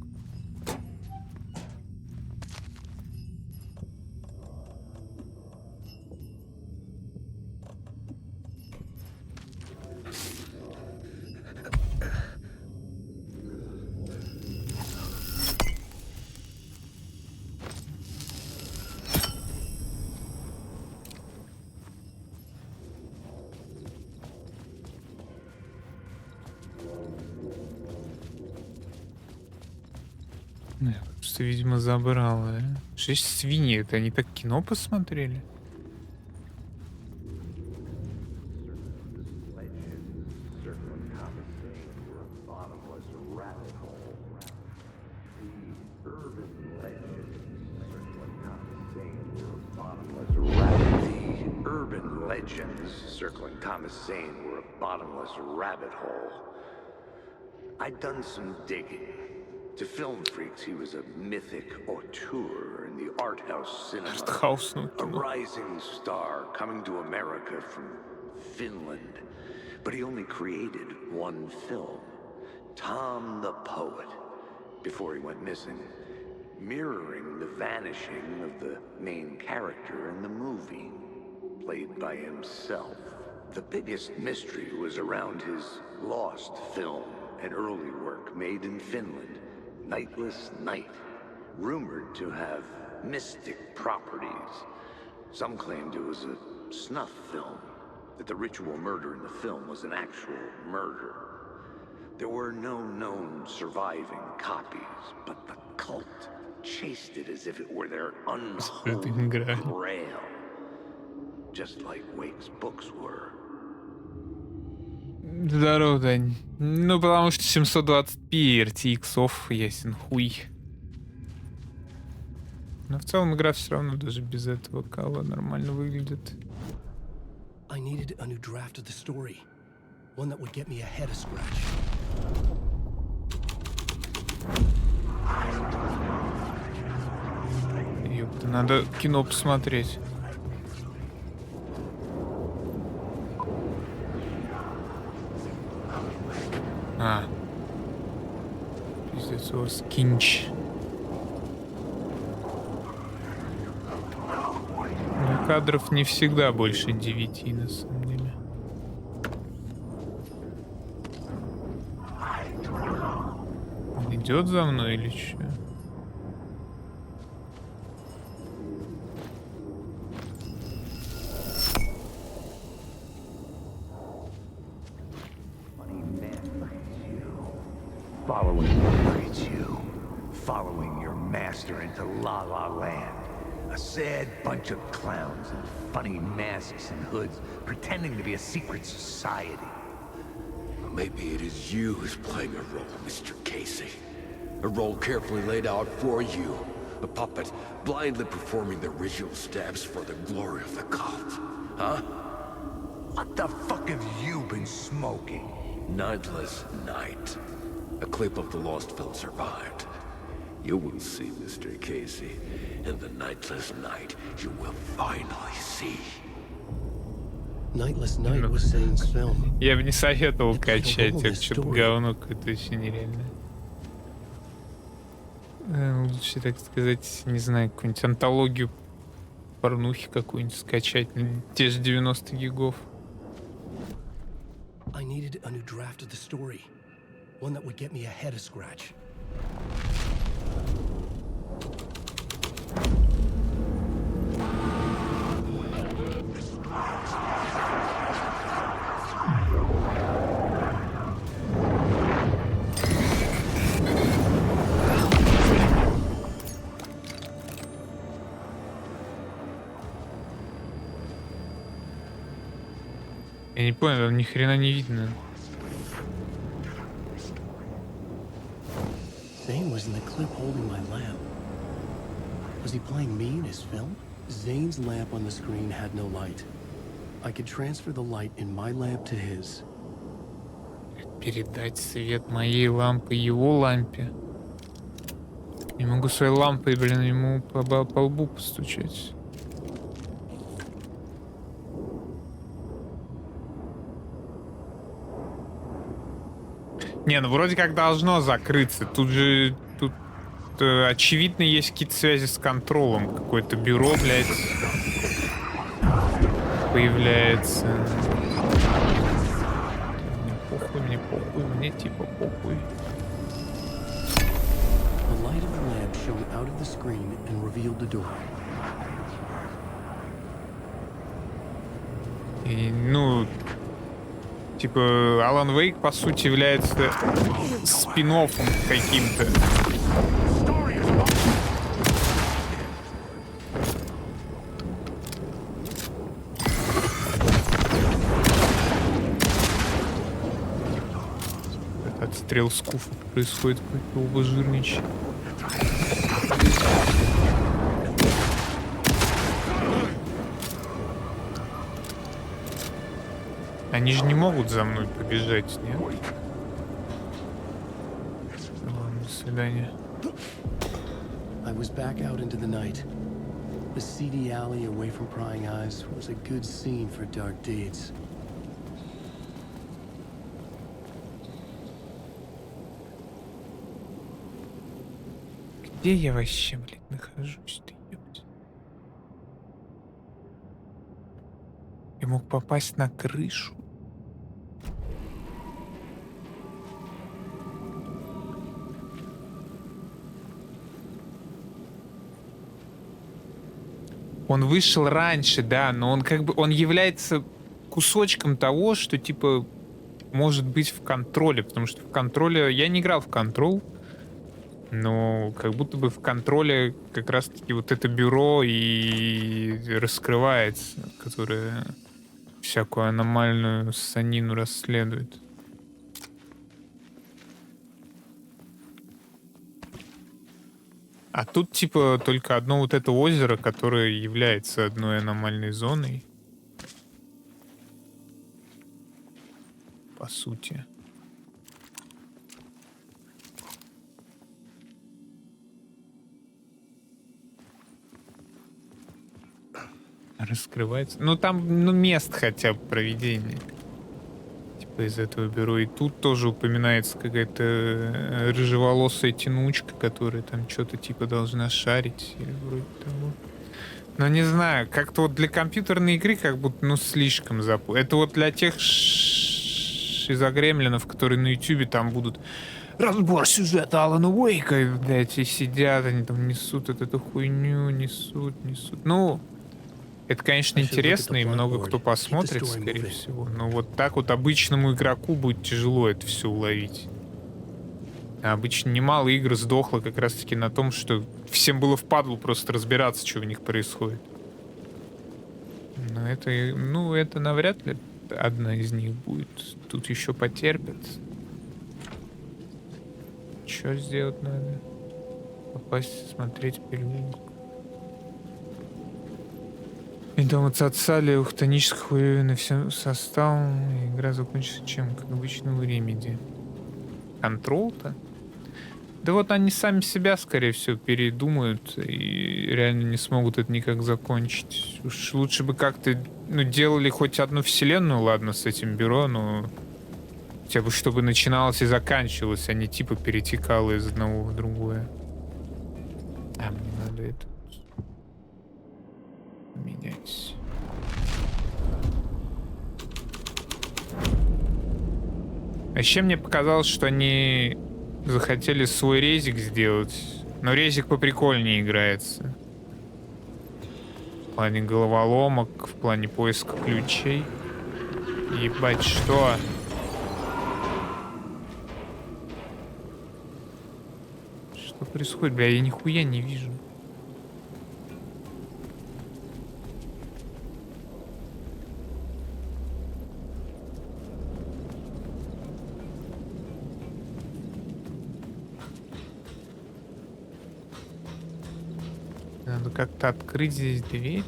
Ну, я просто, видимо, забрал, да? 6 свиньи, это они так кино посмотрели? Urban legends circling Thomas Zane were a bottomless rabbit hole. I'd done some digging. To film freaks, he was a mythic auteur in the art house cinema. A rising star coming to America from Finland. But he only created one film, Tom the Poet, before he went missing, mirroring the vanishing of the main character in the movie, played by himself. The biggest mystery was around his lost film, an early work made in Finland, Nightless Night, rumored to have mystic properties. Some claimed it was a snuff film, that the ritual murder in the film was an actual murder. There were no known surviving copies, but the cult chased it as if it were their unholy grail, just like Wake's books were. Здорово, Дань. Ну, потому что 720p RTX ясен хуй. Но в целом игра все равно даже без этого кала нормально выглядит. I needed a new draft of the story. One that would get me ahead of scratch. Ёпта, надо кино посмотреть. Пиздец, у вас кинч. Но кадров не всегда больше 9, на самом деле. Он идет за мной или что? Following your master into La La Land. A sad bunch of clowns in funny masks and hoods pretending to be a secret society. Maybe it is you who's playing a role, Mr. Casey. A role carefully laid out for you. A puppet blindly performing the ritual steps for the glory of the cult. Huh? What the fuck have you been smoking? Nightless Night. A clip of the lost film survived. You will see, Mr. Casey. In the Nightless Night, you will finally see. Nightless Night was Zane's film. Я бы не советовал качать, это что-то говно какое-то вообще нереальное. Лучше, так сказать, не знаю, какую-нибудь антологию порнухи какую-нибудь скачать, те же 90 гигов. I needed a new draft of the story. One that would get me ahead of scratch. Я не понял, ни хрена не видно. Zane was in the clip holding my lamp. Was he playing me in his film? Zane's lamp on the screen had no light. I could transfer the light in my lamp to his. Передать свет моей лампы его лампе. Не могу своей лампой, блин, ему по лбу постучать. Не, ну вроде как должно закрыться. Тут же очевидно есть какие-то связи с контролем. Какое-то бюро, блядь, появляется. Мне похуй, мне типа похуй. The light of the lamp shone out of the screen and revealed the door. И, ну, типа, Алан Вейк, по сути, является спин-оффом каким-то. Отстрел скуфа происходит, какой-то оба жирничий. Они же не могут за мной побежать, нет? Ладно, до свидания. I was back out into the night. The seedy alley away from prying eyes was a good scene for dark deeds. Где я вообще, блядь, нахожусь-то, ёпть? Я мог попасть на крышу. Он вышел раньше, да, но он как бы, он является кусочком того, что типа может быть в контроле, потому что в контроле, я не играл в контрол, но как будто бы в контроле как раз-таки вот это бюро и раскрывается, которое всякую аномальную ссанину расследует. А тут типа только одно вот это озеро, которое является одной аномальной зоной. По сути. Раскрывается. Ну там, ну, мест хотя бы проведения. Типа из этого бюро. И тут тоже упоминается какая-то рыжеволосая тянучка, которая там что-то типа должна шарить. Или вроде того. Но не знаю, как-то вот для компьютерной игры как будто, ну, слишком Это вот для тех шизогремлинов, которые на ютубе там будут разбор сюжета Алана Уэйка, блядь, и сидят, они там несут эту хуйню, несут. Ну, это, конечно, интересно, и много кто посмотрит, скорее всего. Но вот так вот обычному игроку будет тяжело это все уловить. А обычно немало игр сдохло как раз-таки на том, что всем было впадлу просто разбираться, что в них происходит. Но это, ну, это навряд ли. одна из них будет. Тут еще потерпят. Что сделать надо? Попасть, смотреть перелинку. Информация отца для хтонических уверены всем составом. Игра закончится чем? Как обычно в Ремеди. Контрол-то? Да вот они сами себя, скорее всего, передумают и реально не смогут это никак закончить. Уж лучше бы как-то, ну, делали хоть одну вселенную, ладно, с этим бюро, но хотя бы чтобы начиналось и заканчивалось, а не типа перетекало из одного в другое. А, мне надо это менять. Вообще мне показалось, что они захотели свой резик сделать. Но резик поприкольнее играется. В плане головоломок, в плане поиска ключей. Ебать, что? Что происходит? Бля, я нихуя не вижу. Надо как-то открыть здесь дверь.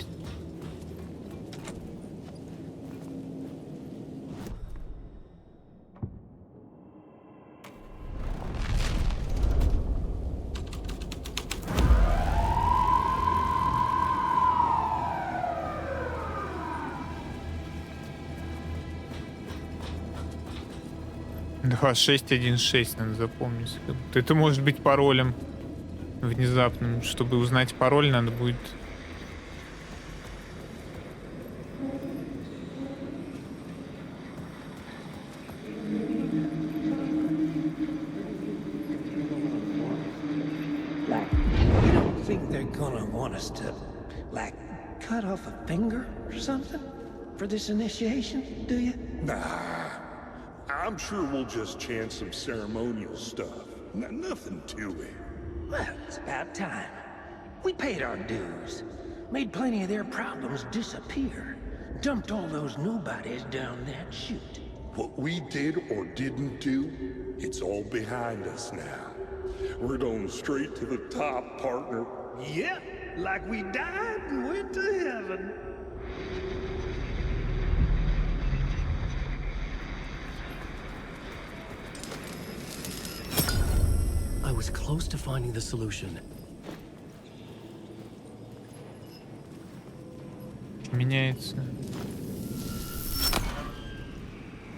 Да, 616 надо запомнить. Это может быть паролем внезапным. Чтобы узнать пароль, надо будет... Like, you don't think they're gonna want us to, like, cut off a finger or something for this initiation, do you? Nah, I'm sure we'll just chant some ceremonial stuff. Nothing to it. Well, it's about time. We paid our dues, made plenty of their problems disappear, dumped all those nobodies down that chute. What we did or didn't do, it's all behind us now. We're going straight to the top, partner. Yep, like we died and went to heaven. I was close to finding the solution. Меняется.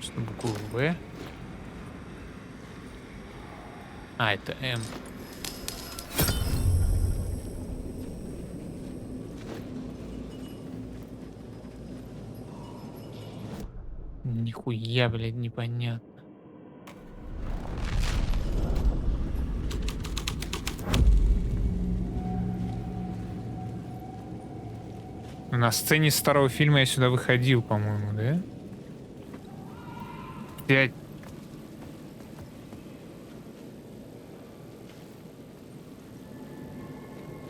Что буква В? А, это М. Нихуя, блядь, непонятно. На сцене старого фильма я сюда выходил, по-моему, да? Блядь.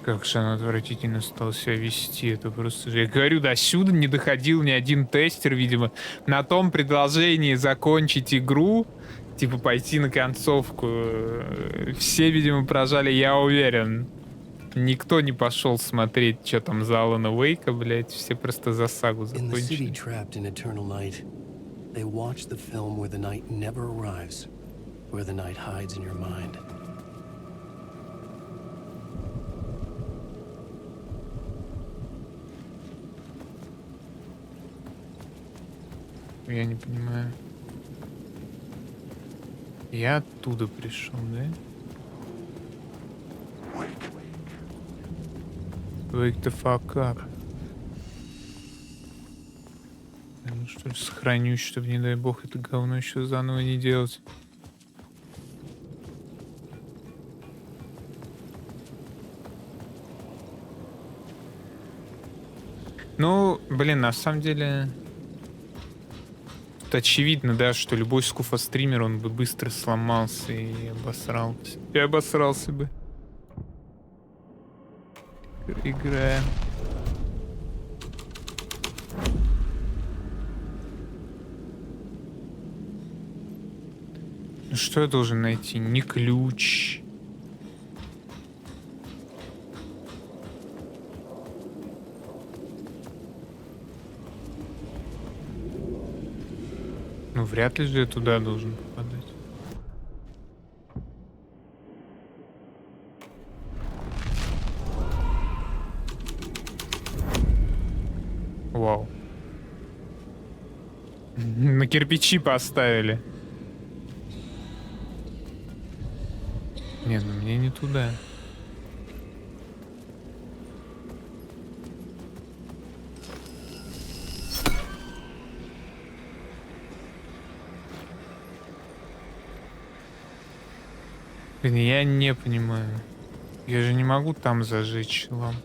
Как же она отвратительно стала себя вести. Это просто... Я говорю, до сюда не доходил ни один тестер, видимо. На том предложении закончить игру, типа пойти на концовку, все, видимо, прожали, я уверен. Никто не пошел смотреть, что там за Алана Уэйка, блядь. Все просто за сагу закончили. Я не понимаю. Я оттуда пришел, да? Wake the fuck up. Ну что ли, сохранюсь, чтобы, не дай бог, это говно еще заново не делать. Ну, блин, на самом деле... Это очевидно, да, что любой скуфа-стример, он бы быстро сломался и обосрался. И обосрался бы. Играем. Что я должен найти? Не ключ. Ну, вряд ли же я туда должен попадать. Вау. На кирпичи поставили. Не, ну мне не туда. Блин, я не понимаю. Я же не могу там зажечь лампу.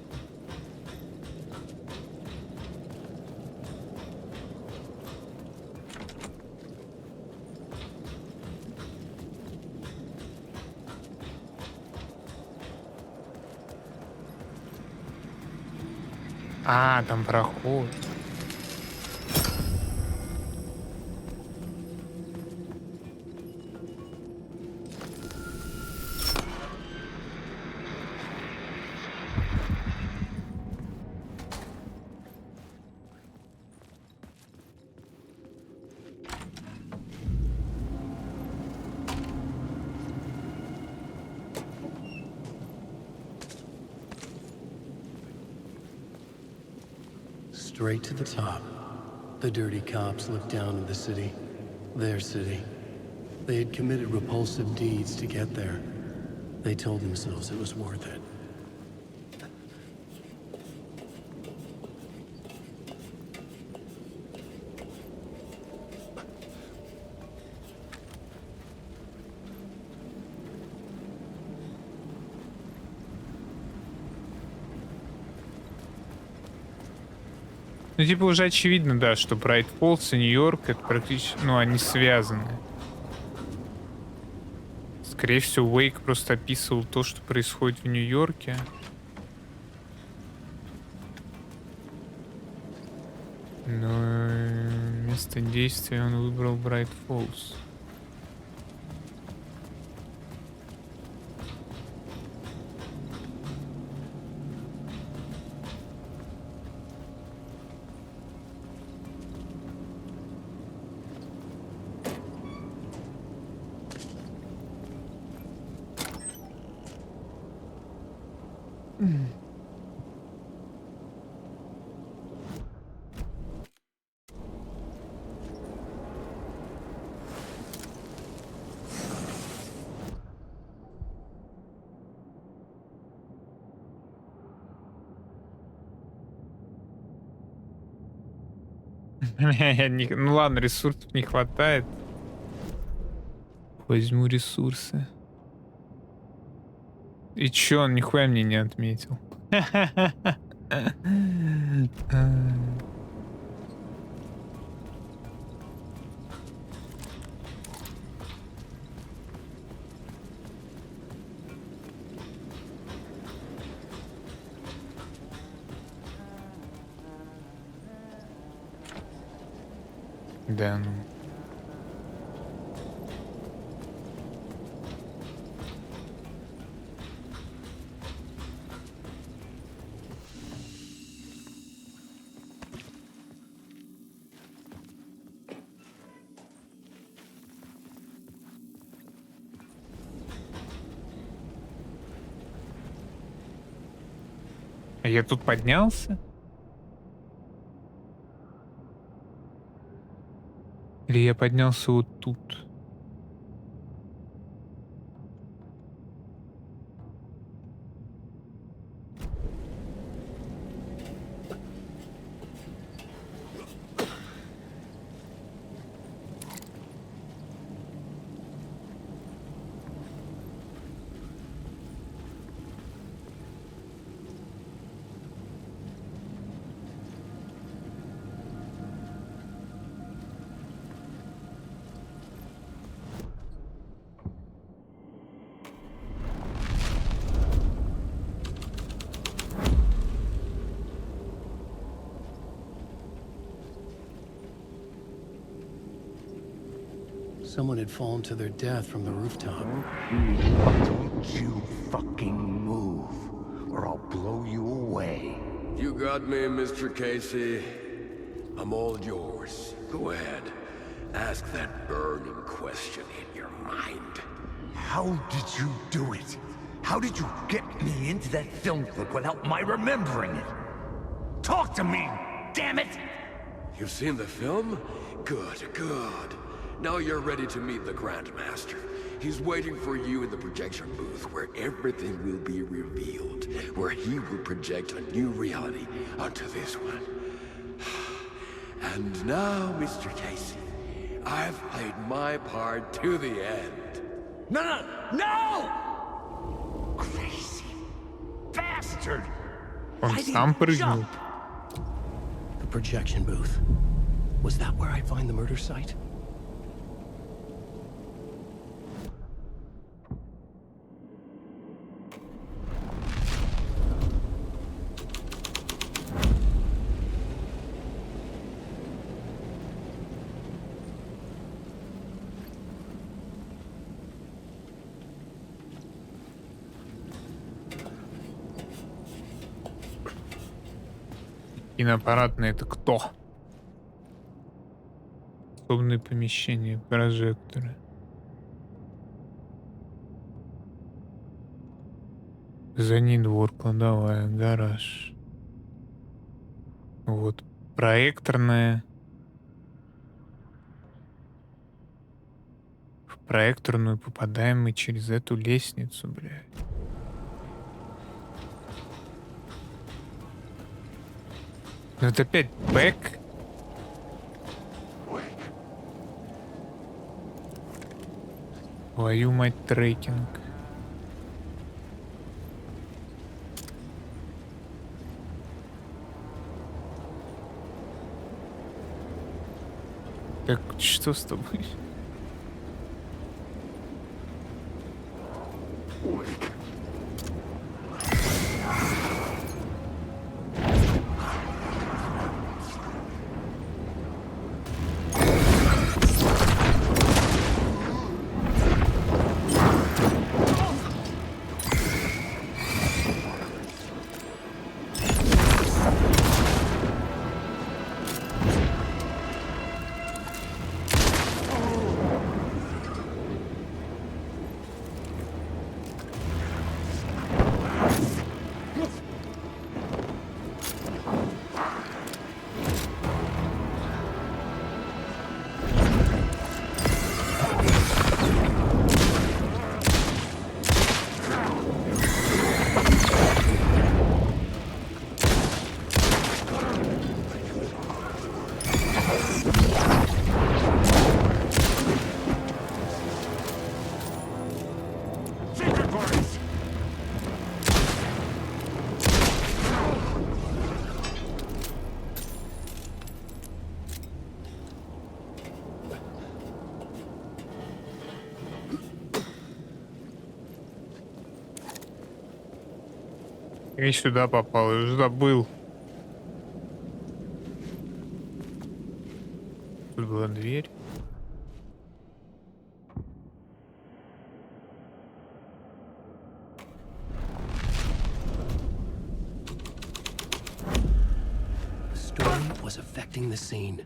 А, там проход. Straight to the top. The dirty cops looked down on the city. Their city. They had committed repulsive deeds to get there. They told themselves it was worth it. Ну, типа, уже очевидно, да, что Брайт Фоллс и Нью-Йорк это практически, ну, они связаны. Скорее всего, Уэйк просто описывал то, что происходит в Нью-Йорке. Но место действия он выбрал Брайт Фоллс. Ну ладно, ресурсов не хватает. Возьму ресурсы. И чё, он нихуя мне не отметил. Да, ну. А я тут поднялся? Или я поднялся вот тут? someone had fallen to their death from the rooftop. Don't you fucking move, or I'll blow you away. You got me, Mr. Casey. I'm all yours. Go ahead. Ask that burning question in your mind. How did you do it? How did you get me into that film clip without my remembering it? Talk to me, damn it! You've seen the film? Good, good. Now you're ready to meet the Grandmaster. He's waiting for you in the projection booth where everything will be revealed, where he will project a new reality onto this one. And now, Mr. Casey, I've played my part to the end. No! Crazy bastard! Он сам прыгнул. The projection booth. Was that where I'd find the murder site? Киноаппаратный — это кто? Удобные помещения, прожекторы. Задний двор, кладовая, гараж. Вот. Проекторная. В проекторную попадаем мы через эту лестницу, блядь. Ну это опять бэк. Твою мать, трекинг. Так, что с тобой? И сюда попал, и уже забыл. Тут была дверь. The storm was affecting the scene.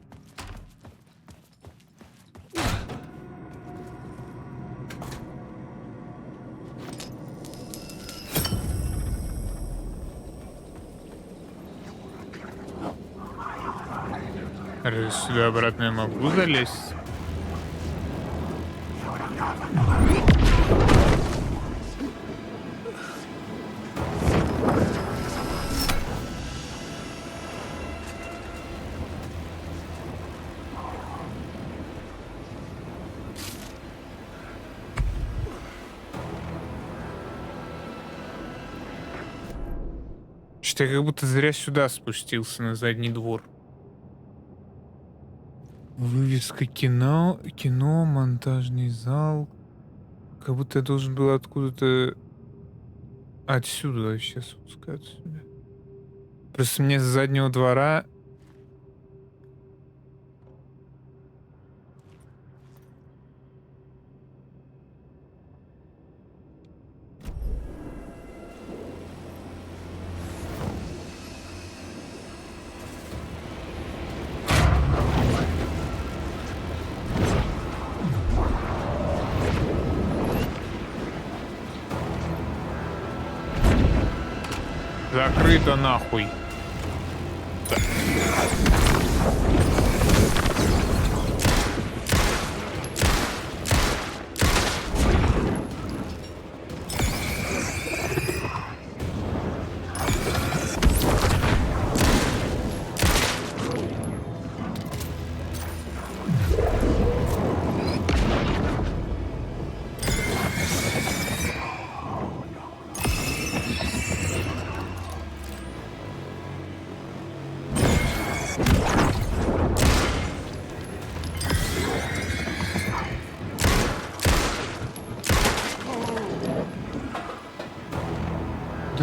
Сюда обратно я могу залезть? Что я как будто зря сюда спустился, на задний двор. Вывеска кино, монтажный зал. Как будто я должен был откуда-то отсюда вообще спускаться. Просто мне с заднего двора Закрыто нахуй.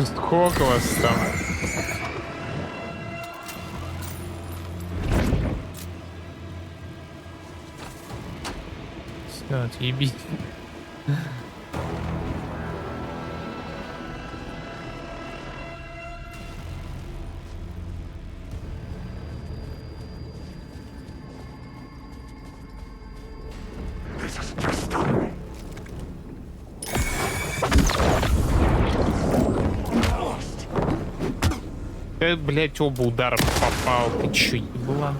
Сколько вас там? Все, отъебись. Блять, оба удара попал. Ты чё, еблан?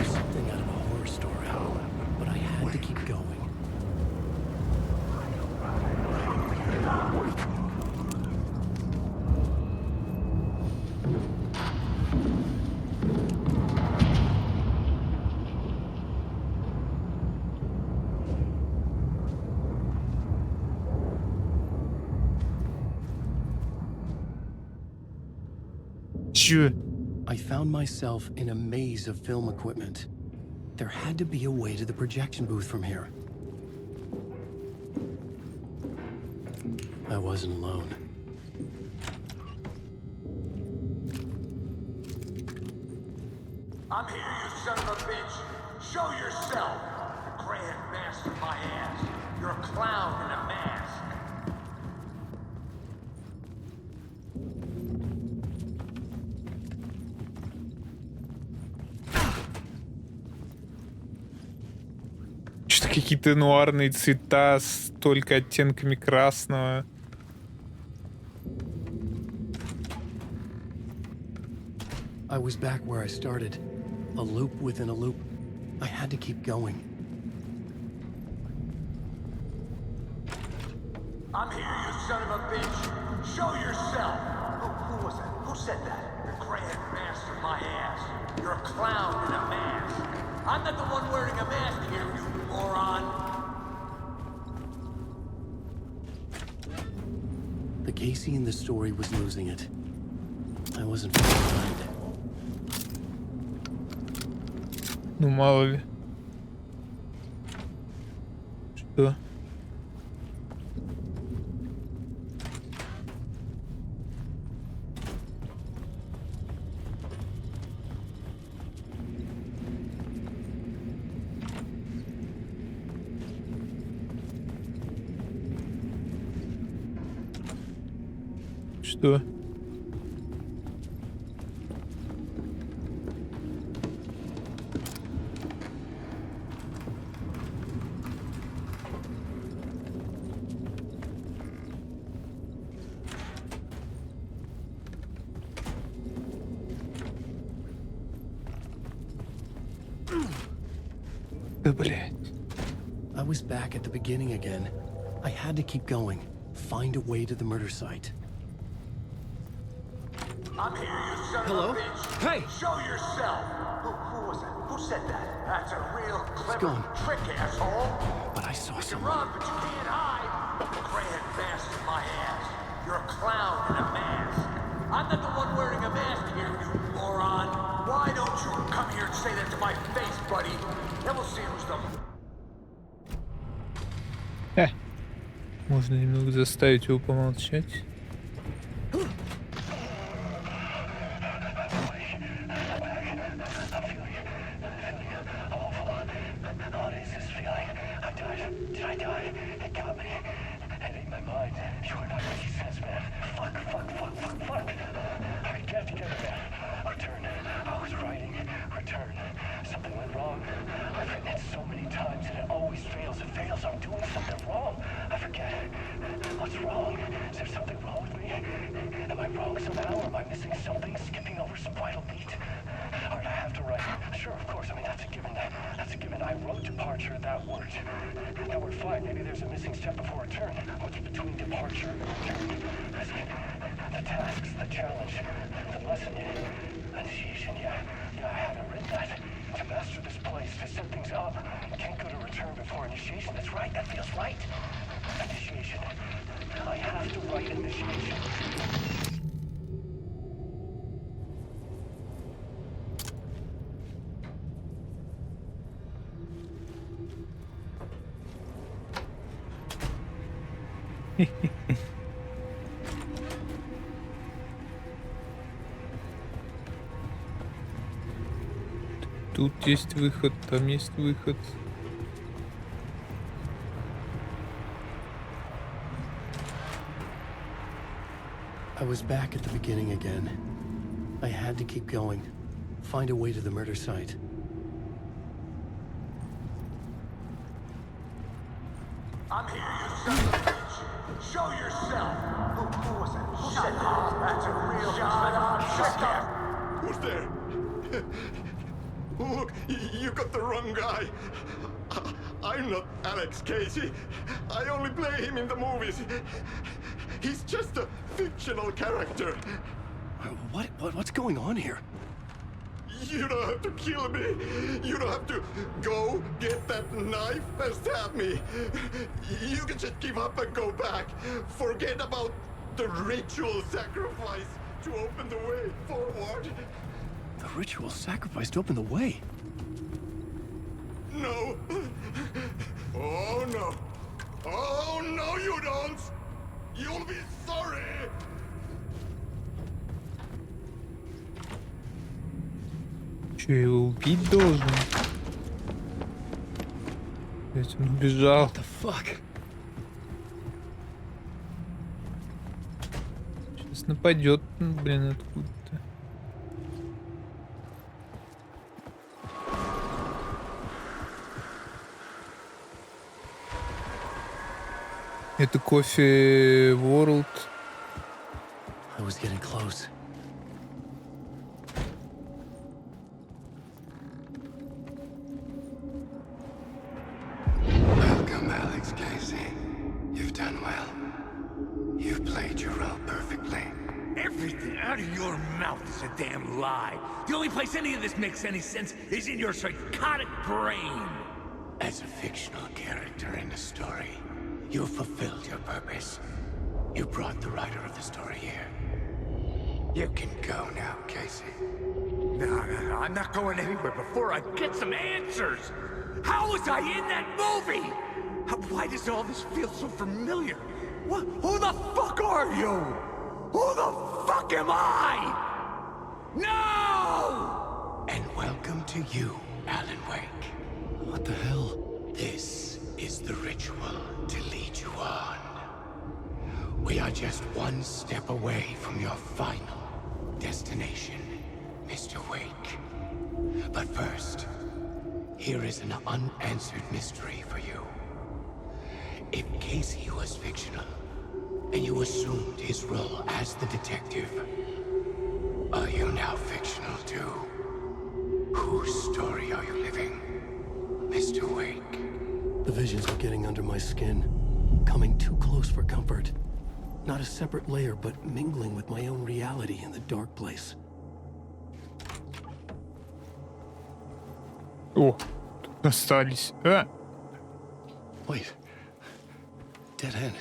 Something out of a horror story, but I had to keep going. Чё? I found myself in a maze of film equipment. There had to be a way to the projection booth from here. I wasn't alone. I'm here, you son of a bitch. Show yourself. The Grand Master my ass. You're a clown in a mask. Что-то какие-то нуарные цвета с только оттенками красного. I was back where I started. A loop within a loop. I had to keep going. I'm here, you son of a bitch. Show yourself. Who was that? Who said that? The Grand Master my ass. You're a clown in a mask. I'm not the one wearing a mask here, you moron. The Casey in the story was losing it. I wasn't far behind. Ну, мало ли. Что? Что? Да, блядь. I was back at the beginning again. I had to keep going. Find a way to the murder site. I'm here, you son Hello? of a bitch. Hey! Show yourself. Who was it? Who said that? That's a real clever gone. trick, asshole. But I saw You can someone. run, but you can't hide. Grand mask in my ass. You're a clown in a mask. I'm not the one wearing a mask here, you moron. Why don't you come here and say that to my face, buddy? Then we'll see who's the... Можно немного заставить его помолчать. What's wrong? Is there something wrong with me? Am I wrong somehow? Or am I missing something? Skipping over some vital beat? Alright, I have to write. Sure, of course. I mean, that's a given. That's a given. I wrote departure, that word. That word fine. Maybe there's a missing step before return. What's between departure and return? The tasks, the challenge, the lesson, initiation. Yeah, I haven't written that. To master this place, to set things up. Can't go to return before initiation. That's right. That feels right. Initiation. I have to write initiation. Тут есть выход, там есть выход. I was back at the beginning again. I had to keep going. Find a way to the murder site. I'm here, you son of a bitch. Show yourself. Who was it? Who said that? That's a real shut up. Who's there? Look, you got the wrong guy. I'm not Alex Casey. I only play him in the movies. He's just a fictional character. What's going on here? You don't have to kill me. You don't have to go get that knife and stab me. You can just give up and go back. Forget about the ritual sacrifice to open the way forward. The ritual sacrifice to open the way? No. Oh, no. Oh, no, you don't. You'll be sorry. Че, его убить должен? Ведь он убежал. What the fuck? Сейчас нападет, блин, откуда-то. Это кофе World. I was getting close. Welcome, Alex Casey. You've done well. You've played your role perfectly. Everything out of your mouth is a damn lie. The only place any of this makes any sense is in your psychotic brain. As a fictional character in a story, you fulfilled your purpose. You brought the writer of the story here. You can go now, Casey. No, I'm not going anywhere before I get some answers. How was I in that movie? Why does all this feel so familiar? What? Who the fuck are you? Who the fuck am I? No! And welcome to you, Alan Wake. What the hell? This is the ritual to lead you on. We are just one step away from your final destination, Mr. Wake. But first, here is an unanswered mystery for you. If Casey was fictional, and you assumed his role as the detective, are you now fictional too? Whose story are you living, Mr. Wake? The visions are getting under my skin. Coming too close for comfort. Not a separate layer, but mingling with my own reality in the dark place. О, тут остались. А! Wait. Dead end.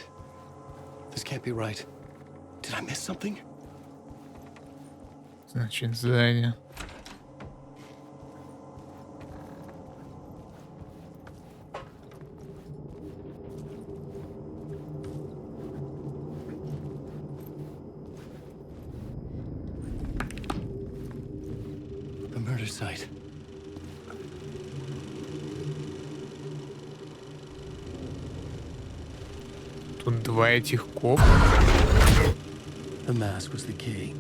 This can't be right. Did I miss something? Значит, сзади. The murder site. Тут два этих копа. The mask was the key.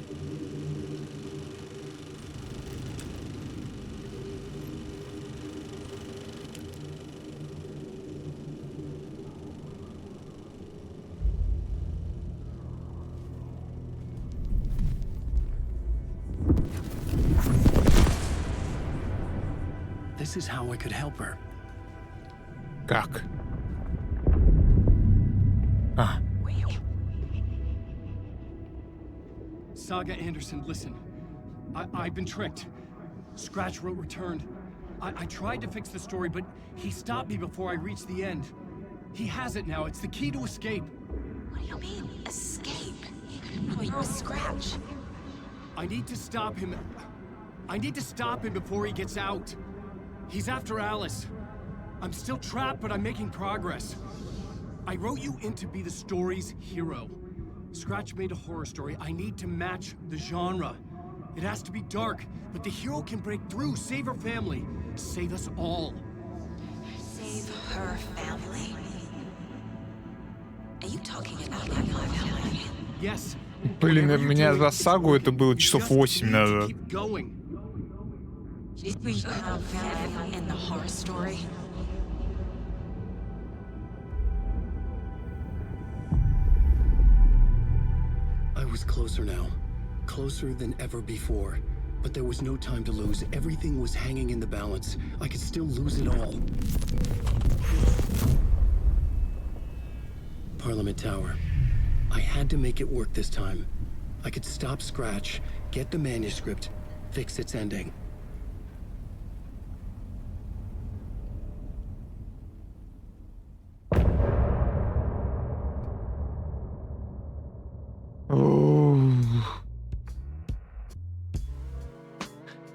This is how I could help her. Как? А. Saga Anderson, listen. I've been tricked. Scratch wrote returned. I tried to fix the story, but he stopped me before I reached the end. He has it now. It's the key to escape. What do you mean, escape? Oh, you're a Scratch. I need to stop him. I need to stop him before he gets out. He's after Alice. I'm still trapped, but I'm making progress. I wrote you in to be the story's hero. Scratch made a horror story. I need to match the genre. It has to be dark, but the hero can break through, save her family, save us all. Save her family? Are you talking about my family? Yes. Блин, у меня за сагу это было часов 8 назад. We have family in the horror story. I was closer now. Closer than ever before. But there was no time to lose. Everything was hanging in the balance. I could still lose it all. Parliament Tower. I had to make it work this time. I could stop Scratch, get the manuscript, fix its ending.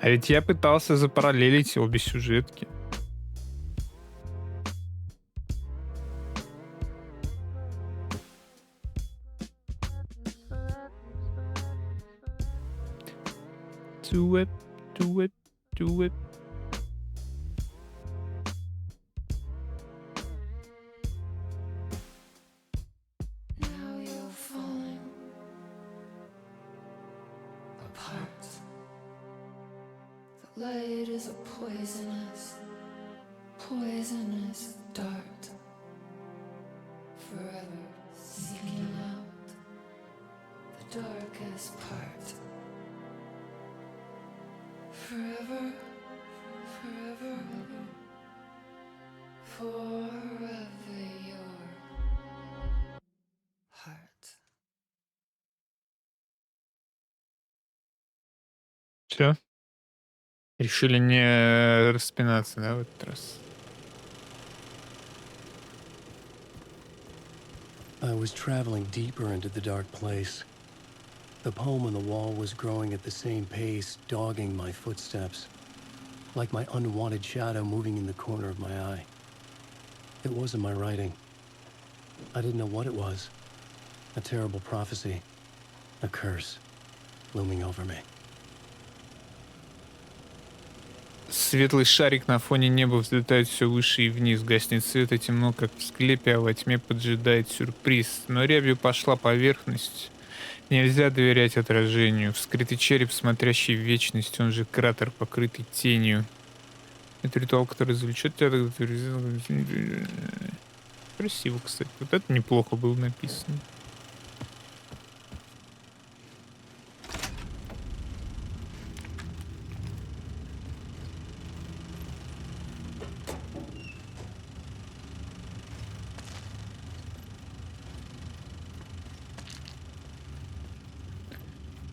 А ведь я пытался запараллелить обе сюжетки. Do it, do it, do it. Now you're falling apart. The light is a poisonous, poisonous dart. Forever seeking out the darkest part. Forever, forever, forever your heart. Все. Решили не распинаться, да, в этот раз? I was traveling deeper into the dark place. The poem on the wall was growing at the same pace, dogging my footsteps, like my unwanted shadow moving in the corner of my eye. It wasn't my writing. I didn't know what it was. A terrible prophecy, a curse, looming over me. Светлый шарик на фоне неба взлетает все выше и вниз. Гаснет свет, и темно, как в склепе, а во тьме поджидает сюрприз. Но рябью пошла поверхность. Нельзя доверять отражению. Вскрытый череп, смотрящий в вечность, он же кратер, покрытый тенью. Это ритуал, который завлечет тебя. Красиво, кстати. Вот это неплохо было написано.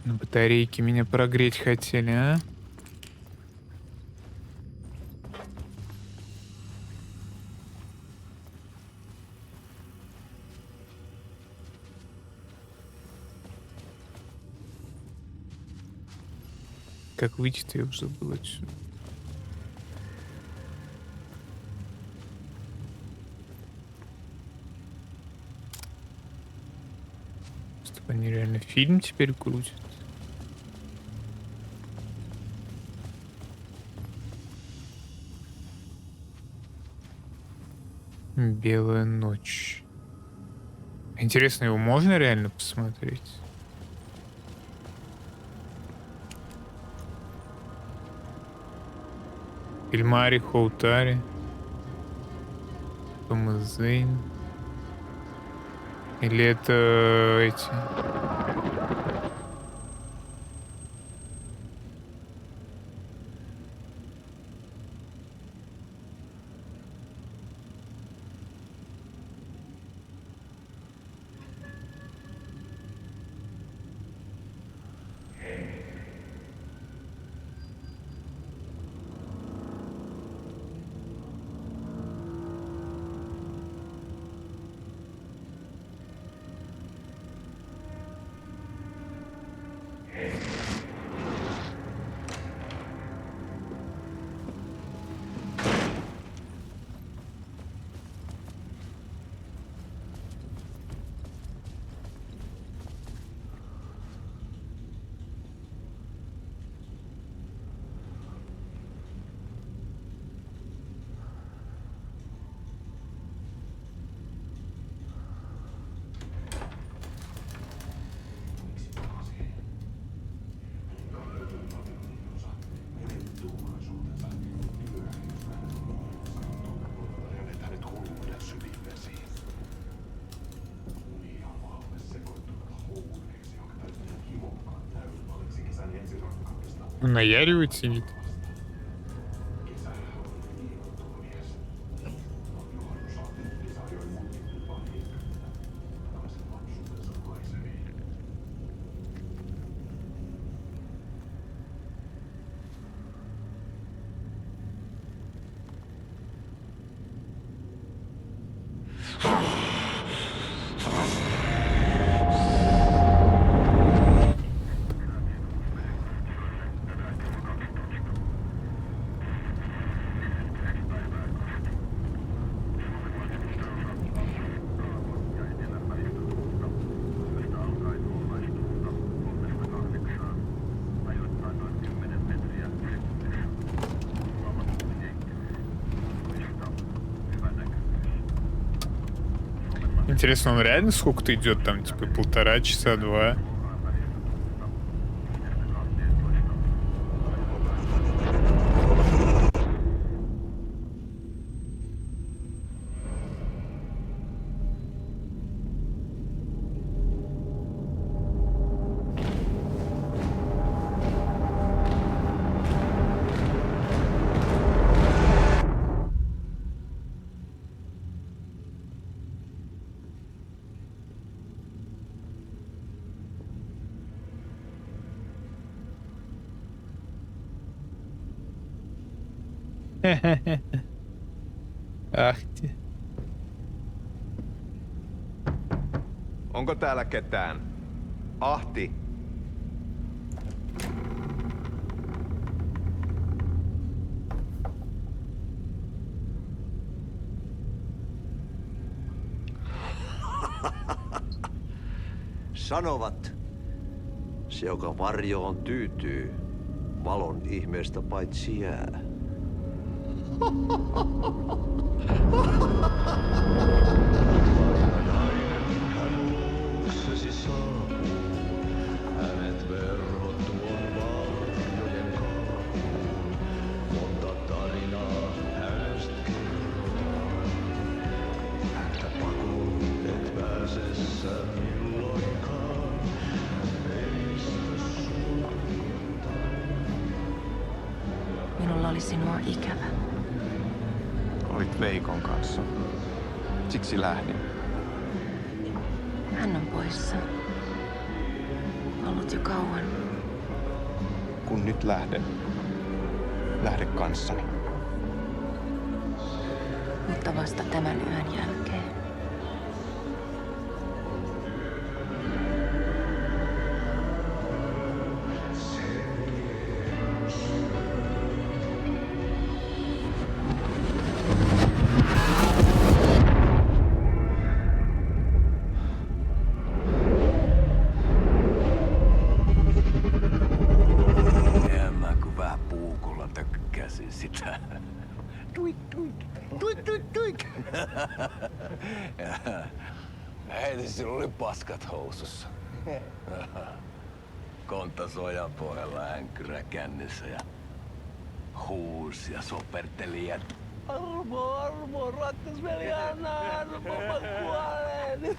На батарейке меня прогреть хотели, а? Как выйти-то, я уже забыл отсюда. Чтобы они реально фильм теперь крутят. Белая ночь. Интересно, его можно реально посмотреть? Фильмари, Хоутари, Томас Зейн. Или это эти... Наяривает сидит. Интересно, он реально сколько-то идет там, типа 1,5 часа, 2? Ах ты. Onko täällä ketään? Ahti. Sanovat, se joka varjoon tyytyy, valon ihmeestä paitsi jää. Minulla oli sinua ikävä. Olit Veikon kanssa. Siksi lähdin. Hän on poissa. Ollut ollut jo kauan. Kun nyt lähde kanssani. Mutta vasta tämän yön jälkeen. En mä kun vähän puukolla tökkäsin sitä. Tuik, tuik, tuik, tuik, tuik. Heti sillä oli paskat housussa. Kontas ojan pohjalla änkyrä kännissä ja huusi ja soperteli ja Armo, rakkasveli, anna armo, mä kuolen.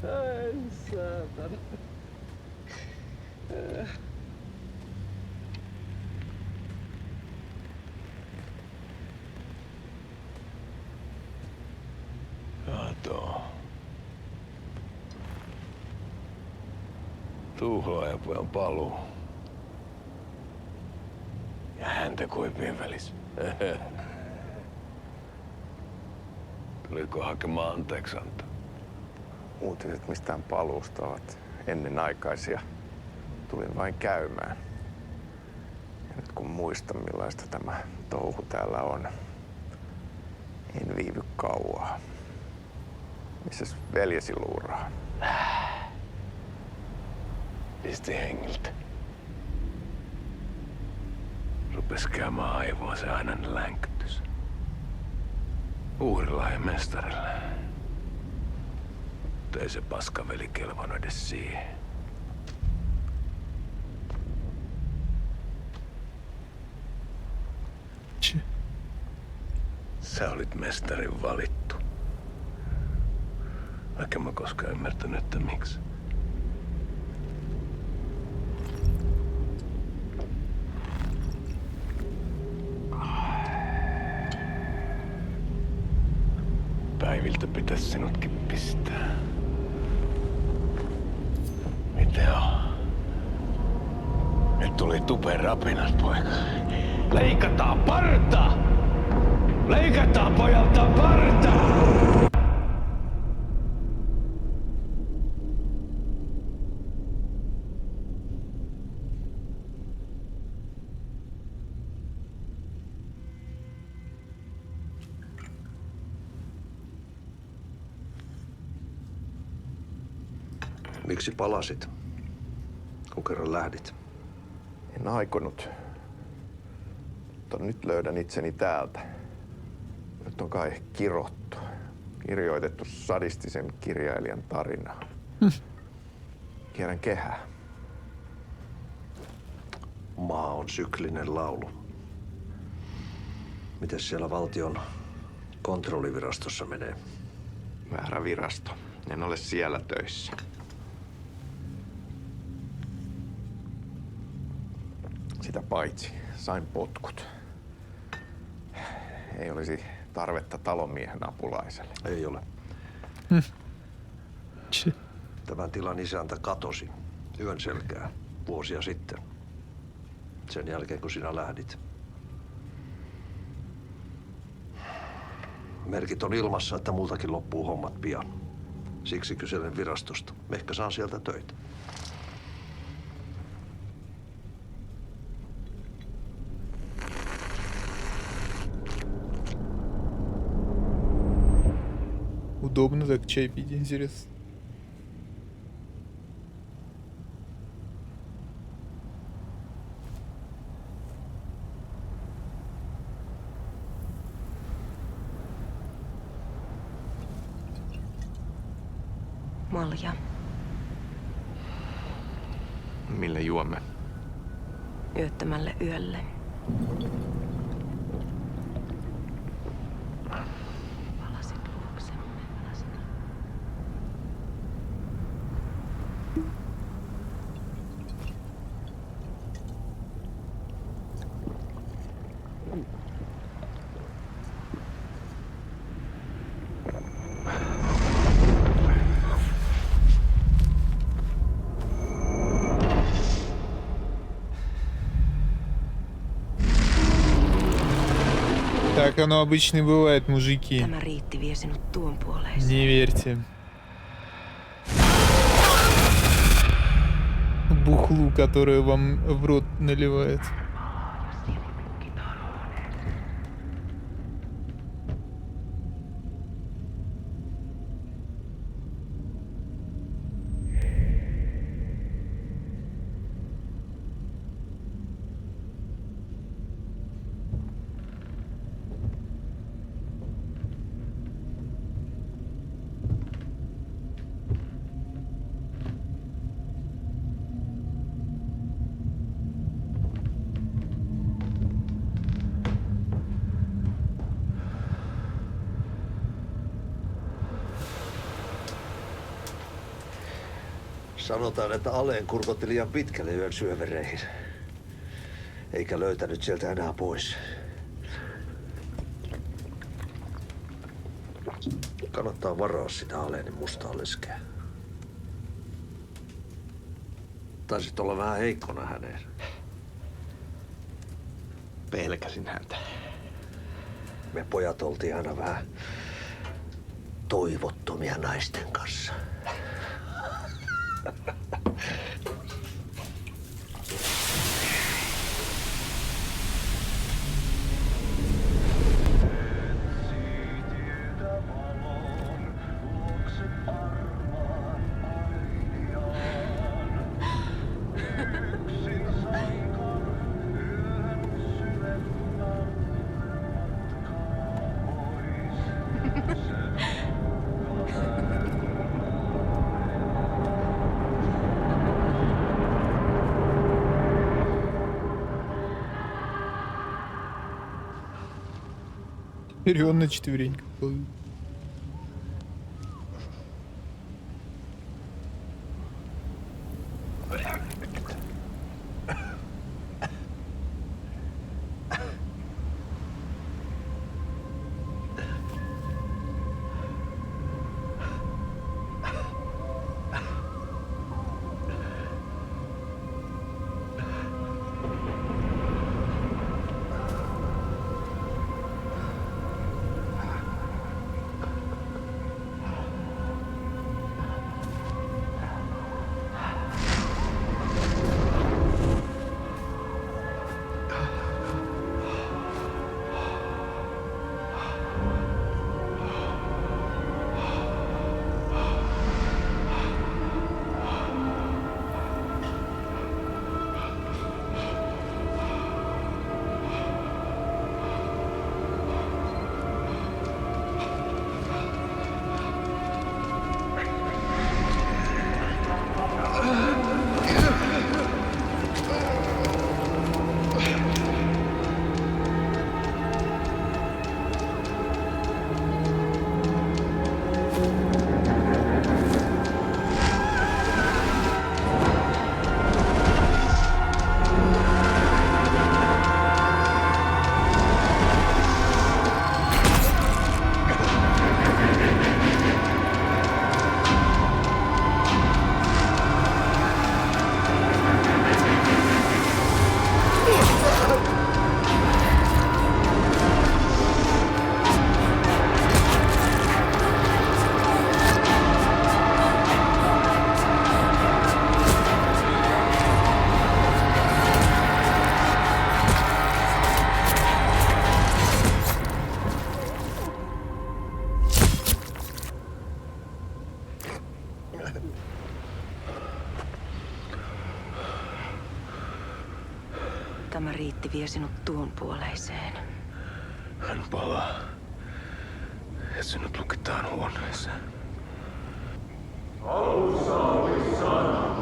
Ai saatana. Kato. Tuhlaajapojan paluu. Ja häntä koipien välissä. Tuliko hakemaan anteeksiantoa? Uutiset mistään paluusta ovat ennenaikaisia. Tulin vain käymään. Ja nyt kun muistan millaista tämä touhu täällä on, en viivy kauaa. Missäs veljesi luuraa? Pisti hengiltä. Rupes käymään aivoon se ainainen länkytys. Uhrilla ja mestarilla. Mutta ei se paskaveli kelvannut edes siihen. Sä olit mestarin valittu. Vaikka mä koskaan ymmärtänyt, että miksi. Päiviltä pitäis sinutkin pistää. Miten on? Nyt tuli tupen rapinat, poika. Leikataan parta! Leikataan pojalta parta! Miksi palasit, kun kerran lähdit? En aikonut. Mutta nyt löydän itseni täältä. Nyt on kai kirottu. Kirjoitettu sadistisen kirjailijan tarinaa. Kierrän kehää. Maa on syklinen laulu. Mites siellä valtion kontrollivirastossa menee? Väärä virasto. En ole siellä töissä. Sitä paitsi sain potkut. Ei olisi tarvetta talonmiehen apulaiselle. Ei ole. Tämän tilan isäntä katosi yön selkää vuosia sitten. Sen jälkeen, kun sinä lähdit. Merkit on ilmassa, että multakin loppuu hommat pian. Siksi kyselen virastosta. Ehkä saan sieltä töitä. Удобно так чай пить, интересно. Malja. Mille juomme? Yöttömälle yölle. Palasit luoksemme. Так оно обычно и бывает, мужики. Tämä riitti vie sinut tuon puoleiseen. Не верьте. Бухлу, которую вам в рот наливает. Sanotaan, että Aleen kurkotti liian pitkälle yön syövereihin. Eikä löytänyt sieltä enää pois. Kannattaa varaa sitä Aleenin mustaa leskeä. Taisit olla vähän heikkona häneen. Pelkäsin häntä. Me pojat oltiin aina vähän toivottomia naisten kanssa. Теперь он на четвереньках ползет. Tämä riitti vie sinut tuon puoleiseen. Hän palaa. Ja sinut lukitaan huoneeseen. Alussa oli sana.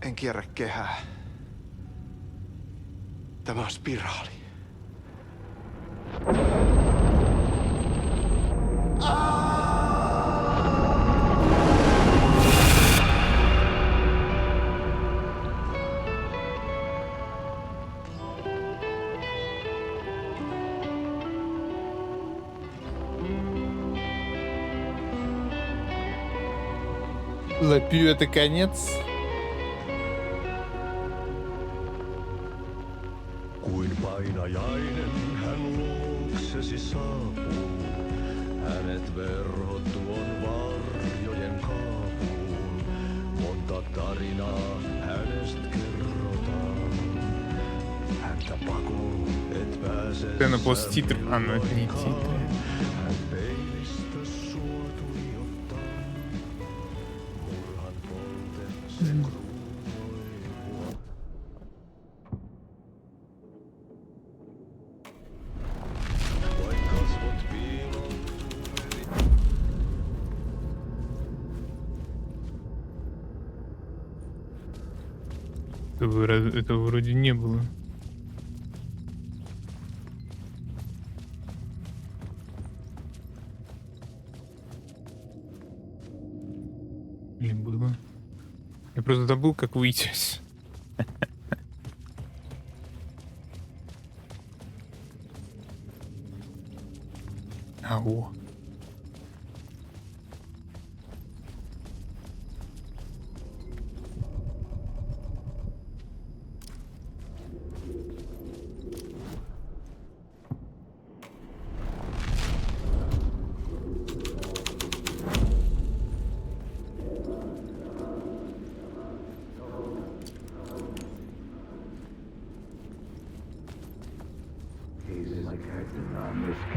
En kierrä kehää. Tämä on spiraali. Лапью это конец. Kuin painajainen hän luoksesi saapuu. Hänet verhot tuon varjojen kaapuun. Monta tarinaa hänestä kerrotaan. Häntä pakoon et pääse Это после титров. А, ну это не титры. hän peilistä sua tuijottaa. Murhan polten se kruunoivua. Vain kasvot piiloutuu eri. Этого вроде не было. Или было? Я просто забыл, как выйти. Ау.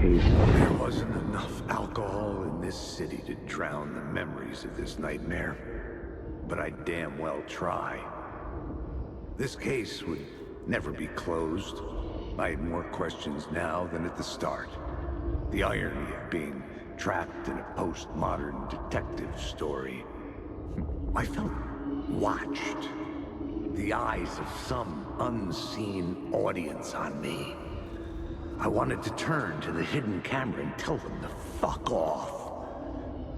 There wasn't enough alcohol in this city to drown the memories of this nightmare. But I damn well try. This case would never be closed. I had more questions now than at the start. The irony of being trapped in a postmodern detective story. I felt watched. The eyes of some unseen audience on me. I wanted to turn to the hidden camera and tell them to fuck off.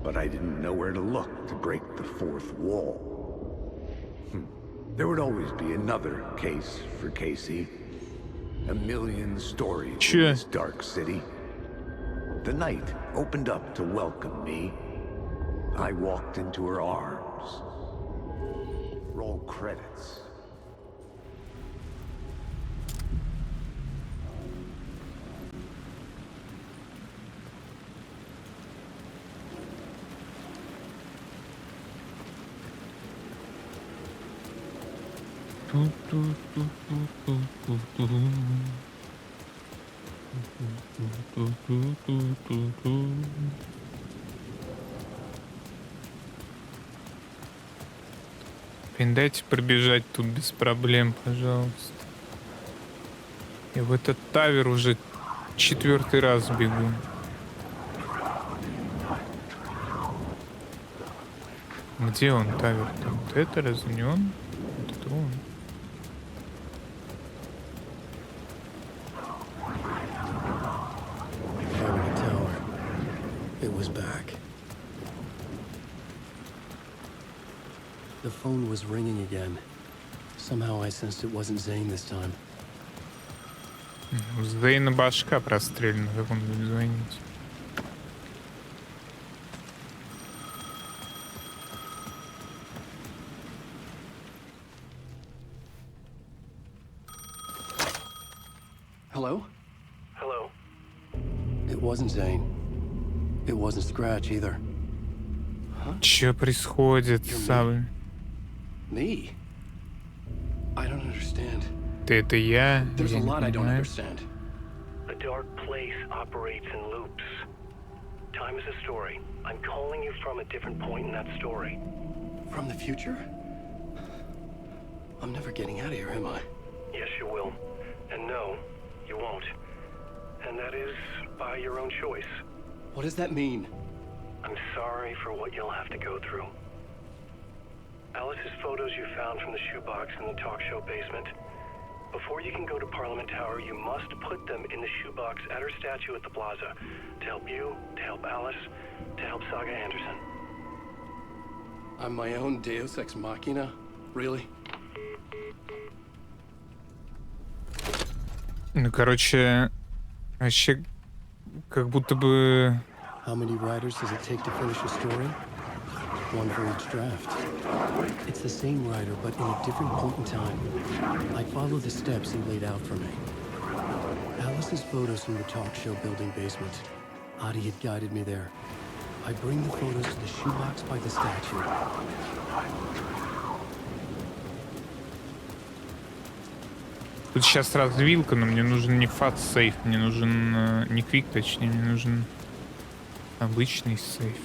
But I didn't know where to look to break the fourth wall. There would always be another case for Casey. A million stories in this dark city. The night opened up to welcome me. I walked into her arms. Roll credits. Дайте пробежать тут без проблем, пожалуйста. Я в этот тавер уже 4-й раз бегу. Где он, тавер-то? Вот это разве не он? Вот это он. Having a tower. It was back. The phone was ringing again. Somehow I sensed it wasn't Zane this time. У Зейна башка прострелена, как он будет звонить. Hello? Hello? It wasn't Zane. It wasn't Scratch either. Че происходит, Савы? Me? I don't understand. Ты это я? There's a Я не lot I don't понимаю. understand. The dark place operates in loops. Time is a story. I'm calling you from a different point in that story. From the future? I'm never getting out of here, am I? Yes, you will. And no, you won't. And that is by your own choice. What does that mean? I'm sorry for what you'll have to go through. Alice's photos you found from the shoebox in the talk show basement. Before you can go to Parliament Tower, you must put them in the shoebox at her statue at the plaza. To help you, to help Alice, to help Saga Anderson. I'm my own Deus Ex Machina? Really? Ну, короче, вообще, как будто бы... How many writers does it take to finish a story? One for each draft. It's the same writer, but in a different point in time. I follow the steps he laid out for me. Alice's photos from the talk show building basement. Adi had guided me there. I bring the photos to the shoebox by the statue. Тут сейчас развилка, но мне нужен не fast сейф, мне нужен не квик, точнее, мне нужен обычный сейф.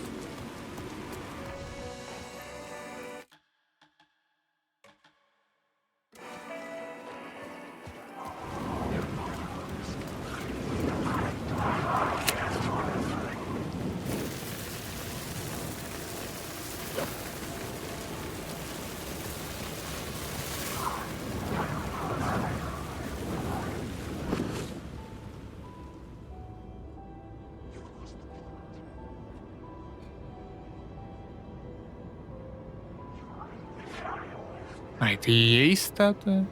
А, это и есть статуя?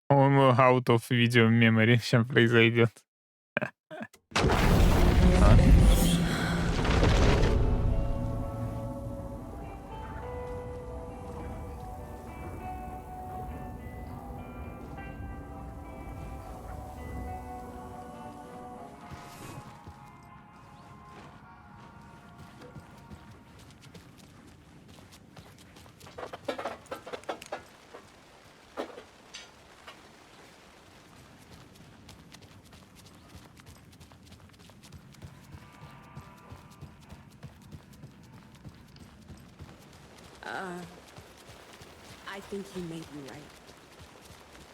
По-моему, out of video memory сейчас произойдет. I think he may be right.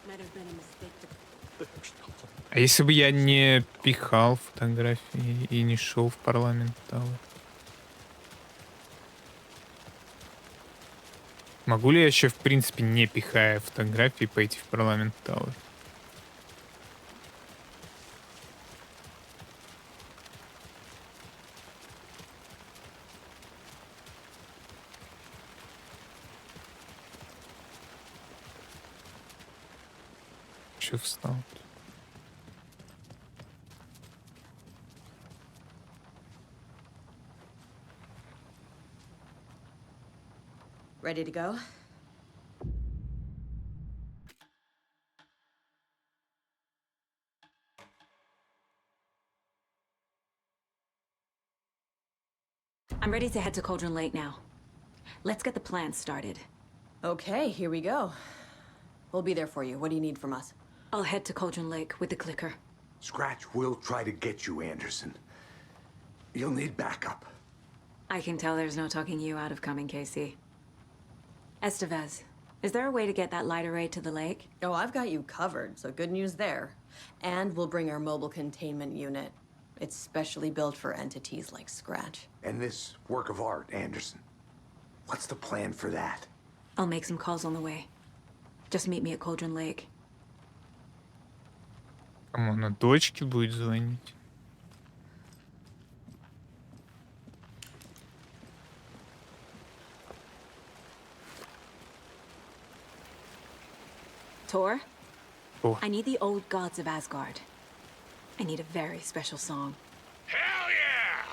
Might have been a mistake to... А если бы я не пихал фотографии и не шел в парламент Тауэр? Могу ли я еще, в принципе, не пихая фотографии, пойти в парламент Тауэр? Че встал? Ready to go? I'm ready to head to Cauldron Lake now. Let's get the plan started. Okay, here we go. We'll be there for you. What do you need from us? I'll head to Cauldron Lake with the clicker. Scratch will try to get you, Anderson. You'll need backup. I can tell there's no talking you out of coming, Casey. Estevez, is there a way to get that light array to the lake? Oh, I've got you covered, so good news there. And we'll bring our mobile containment unit. It's specially built for entities like Scratch. And this work of art, Anderson. What's the plan for that? I'll make some calls on the way. Just meet me at Cauldron Lake. Кому она дочке будет звонить? Tor? Oh. I need the old gods of Asgard. I need a very special song. Hell yeah!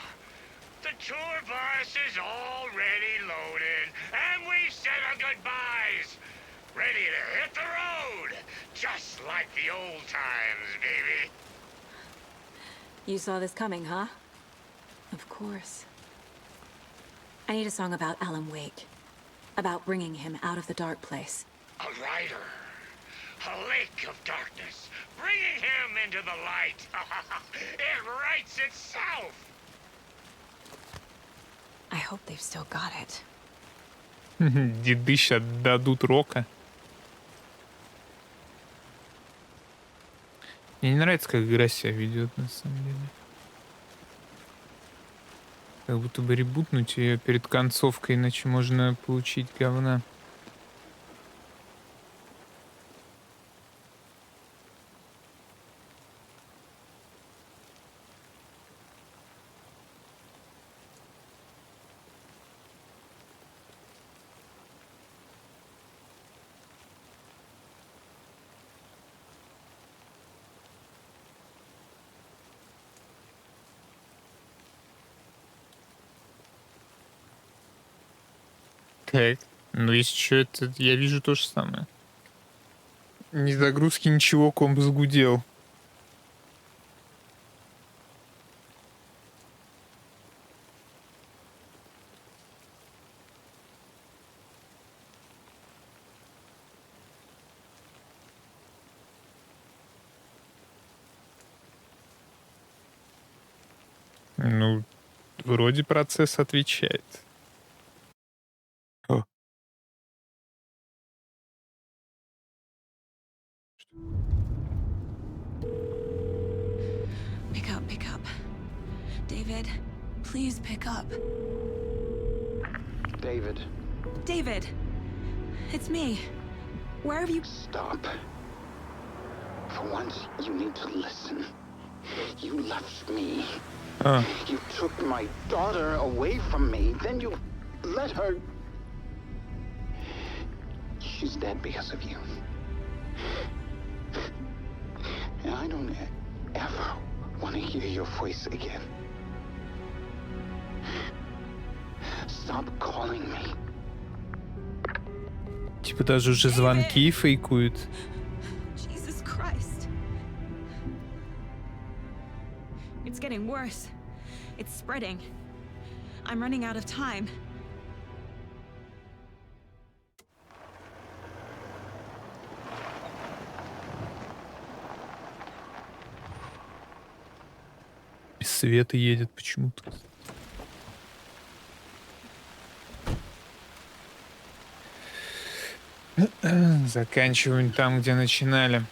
The tour bus is already loaded, and we set say the goodbyes. Ready to hit the road. Just like the old times, baby. You saw this coming, huh? Of course. I need a song about Alan Wake. About bringing him out of the dark place. A rider. A lake of darkness. Bringing him into the light. It writes itself. I hope they've still got it. Деды щас дадут рока. Мне не нравится, как игра себя ведет, на самом деле. Как будто бы ребутнуть ее перед концовкой, иначе можно получить говна. Так, ну если что, это я вижу то же самое. Не загрузки ничего, комп загудел. Ну, вроде процесс отвечает. О. Pick up. David, please pick up. David. David! It's me. Where have you... Stop. For once, you need to listen. You left me. You took my daughter away from me. Then you let her... She's dead because of you. And I don't ever want to hear your voice again. Stop calling me. Типа даже уже звонки фейкуют. Jesus Christ. It's getting worse. It's spreading. I'm running out of time. Без света едет почему-то. Заканчиваем там, где начинали.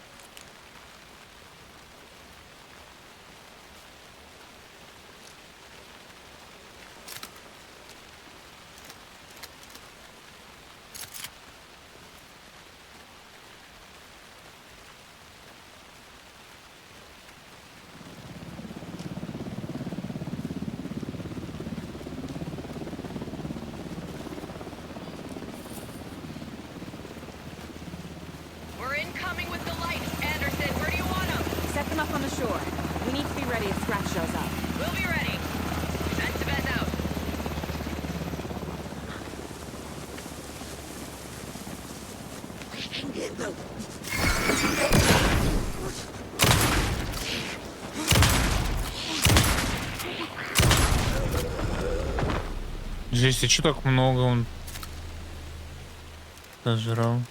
We're incoming with the lights. Anderson, where do you want them? Set them up on the shore. We need to be ready if Scratch shows up. We'll be ready. Sensibez out. Жесть, а чё так много он сожрал?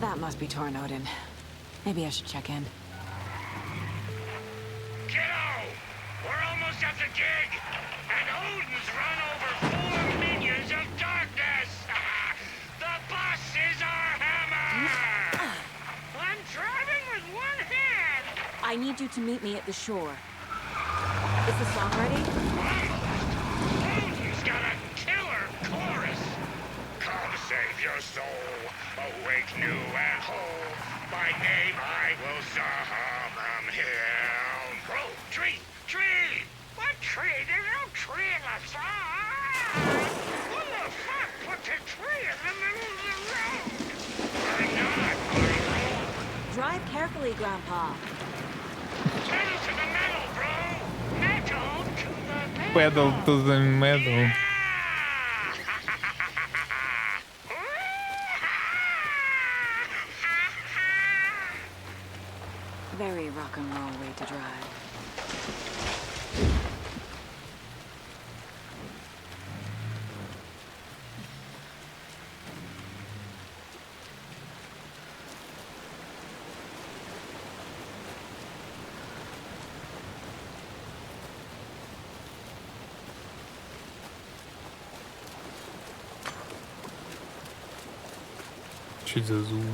That must be torn Odin. Maybe I should check in. Kiddo! We're almost at the gig! And Odin's run over 4 minions of darkness! The bus is our hammer! I'm driving with one hand! I need you to meet me at the shore. Is the song ready? Odin's got a killer chorus! Come save your soul, awake new and whole. By name I will summon him. Bro, tree! What tree? There's no tree in the song! Who the fuck put the tree in the middle of the road? I'm not early, Grandpa. Pedal to the metal. Very rock and roll way to drive. Что это за звук?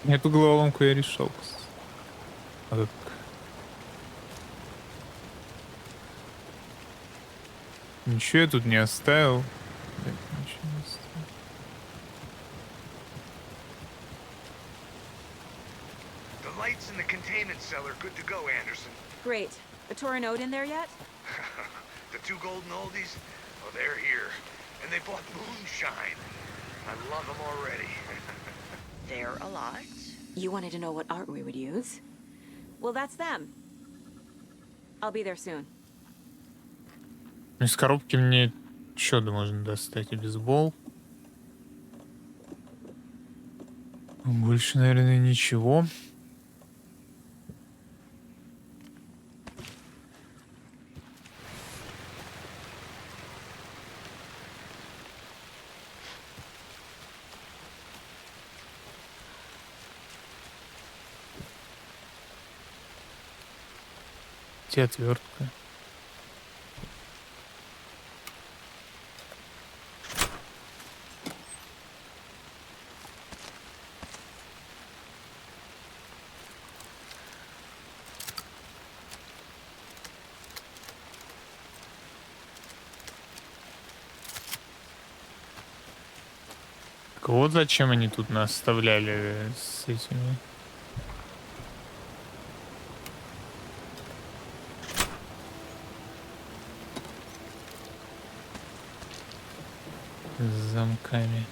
Эту головоломку я решил. А как? Ничего я тут не оставил. Так, ничего не оставил. The lights in the containment cell are good to go, Anderson. Great. The Torinode in there yet? The two golden oldies, oh, they're here. And they bought moonshine. I love them already. They're a lot. You wanted to know what art we would use? Well, that's them. I'll be there soon. Из коробки мне что можно достать? И бейсбол. Больше, наверное, ничего. Где отвертка? Вот зачем они тут нас оставляли с этими. С замками.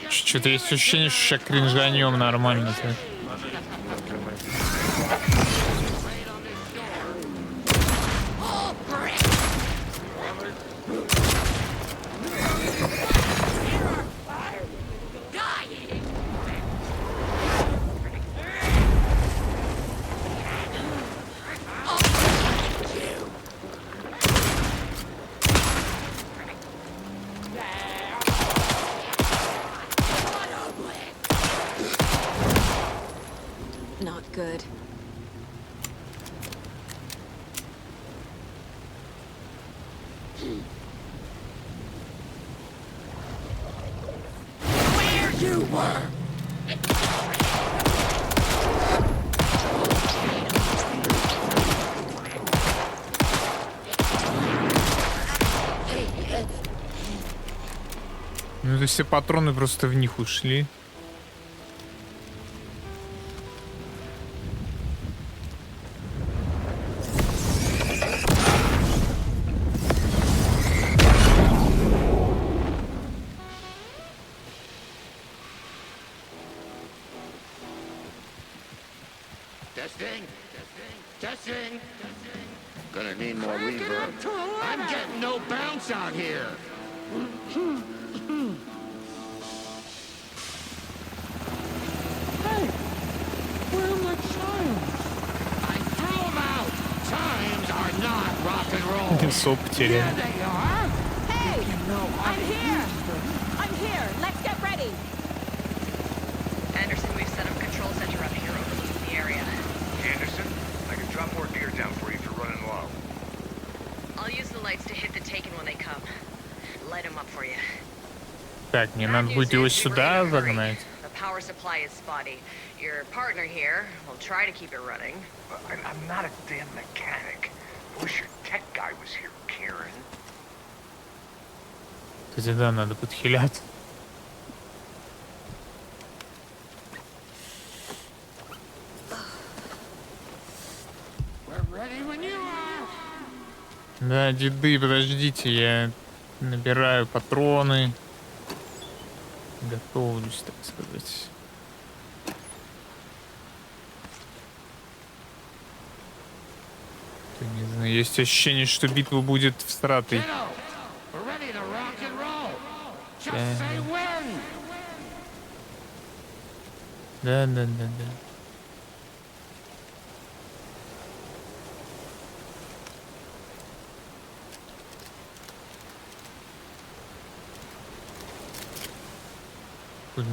Что-то есть ощущение, что сейчас кринжанем нормально-то. Not good. Where you were! Ну, это все патроны просто в них ушли. Testing. Testing. Gonna need more reverb. I'm getting no bounce out here. Hey, where are my chimes? I threw them out. Chimes are not rock and roll. Соп потерял. There they are. Hey! I'm here! I'm here! Let's get ready! Anderson, we've set up a control center up here overlooking the area. Anderson, I can drop more gear down for you if you're running low. I'll use the lights to hit the Taken when they come. Light them up for you. Так, мне надо будет его сюда загнать. The power supply is spotty. Your partner here will try to keep it running. I'm not a damn mechanic. I wish your tech guy was here, Karen. Кстати, да, надо подхилять. Да, деды, подождите, я набираю патроны. Готовлюсь, так сказать. Не знаю, есть ощущение, что битва будет всратой. Да.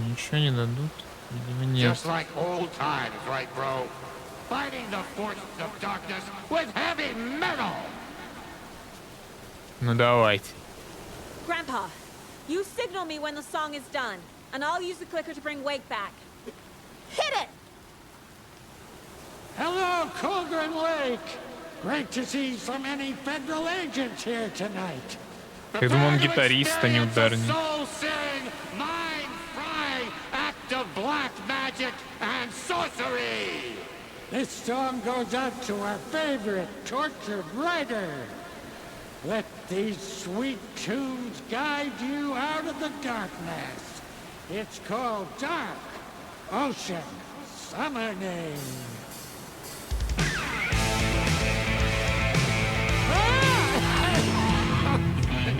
Ничего не дадут? Видимо, нет. Just like old times, right, bro? Fighting the forces of darkness with heavy metal. Ну давайте. Grandpa, you signal me when the song is done, and I'll use the clicker to bring Wake back. Hit it! Hello, Colgren Lake. Great to see so many federal agents here tonight. Я думал, он гитарист, а не ударник. Of black magic and sorcery. This song goes out to our favorite tortured writer. Let these sweet tunes guide you out of the darkness. It's called Dark Ocean Summoning.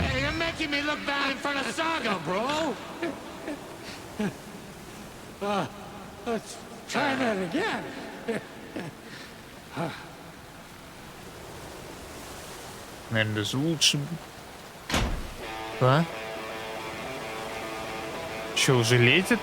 Hey, you're making me look bad in front of Saga, bro. Let's try that again. Наверное, даже лучше. А? Че, уже летит?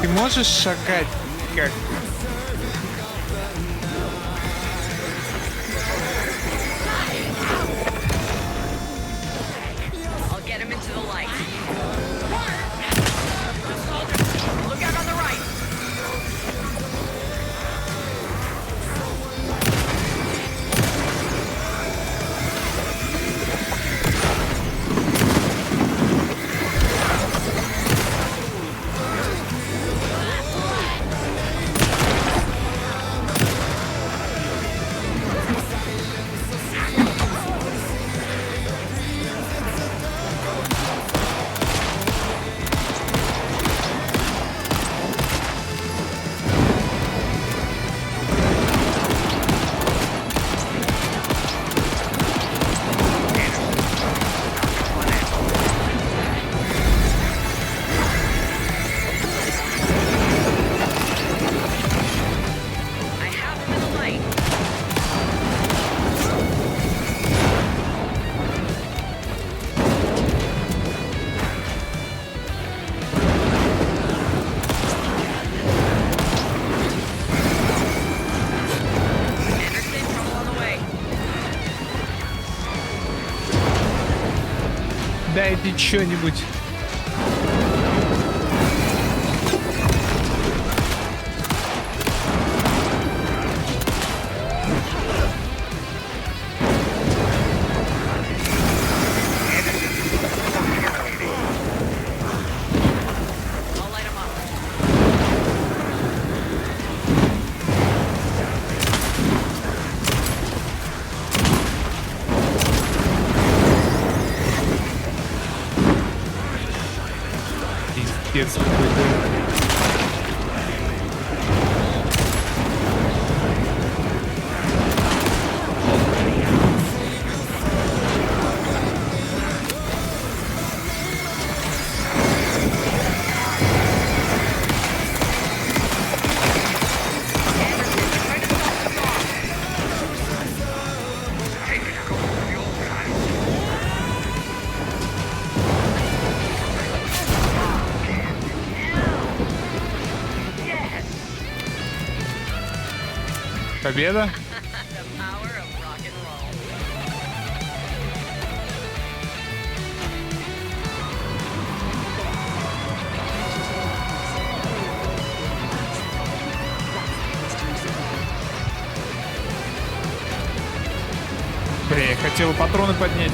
Ты можешь шагать как? I'll get him into the light. Look out on the right. Дайте что-нибудь. Пиздец какой-то. Победа? Бля, я хотел патроны поднять.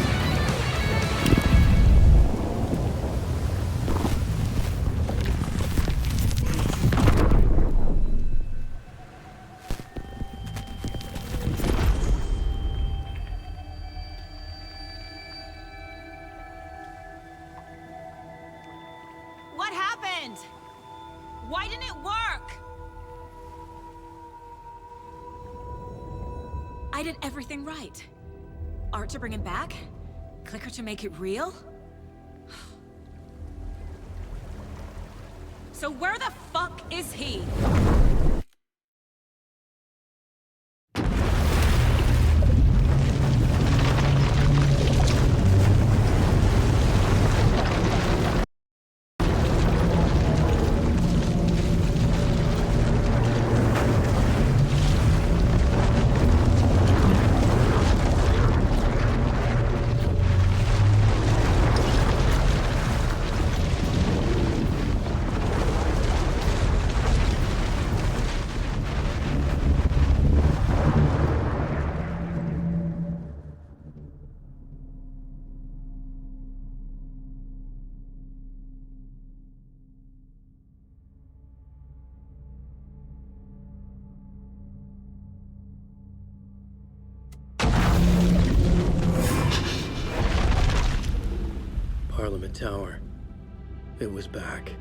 What happened? Why didn't it work? I did everything right. Art to bring him back? Clicker to make it real? So where the fuck is he? Parliament Tower. It was back.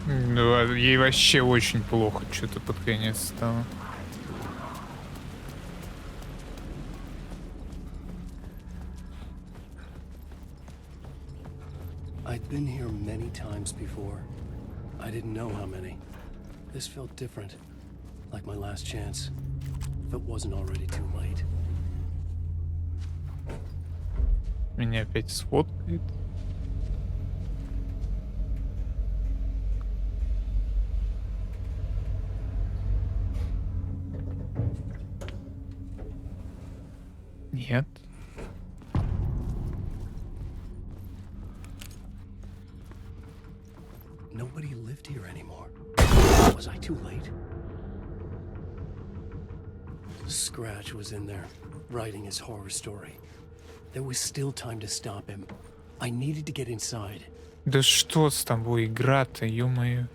Ну, ей вообще очень плохо что-то под конец стало. I'd been here many times before. I didn't know how many. This felt different. Like my last chance. If it wasn't already too late. Меня опять сфоткает. Нет. Nobody lived here anymore. Was I too late? Scratch was in there, writing his horror story. There was still time to stop him. I needed to get inside. Да что с тобой, игра-то, ё-моё.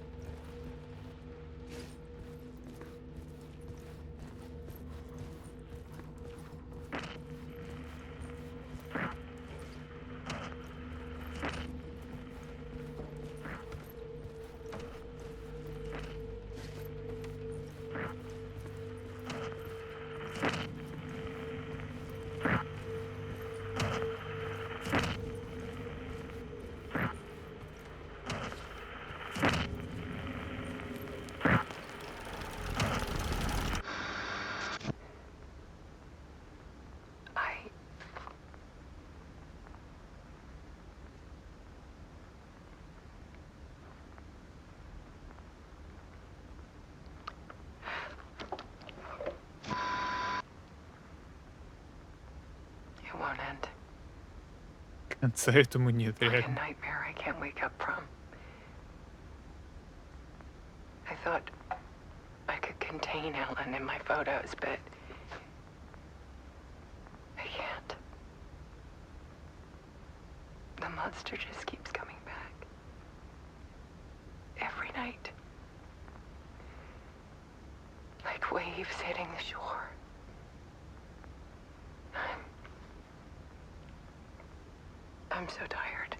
won't end. Конца этому нет, Like a реально. nightmare I can't wake up from. I thought I could contain Ellen in my photos, but I can't. The monster just keeps coming back. Every night. Like waves hitting the shore. I'm so tired.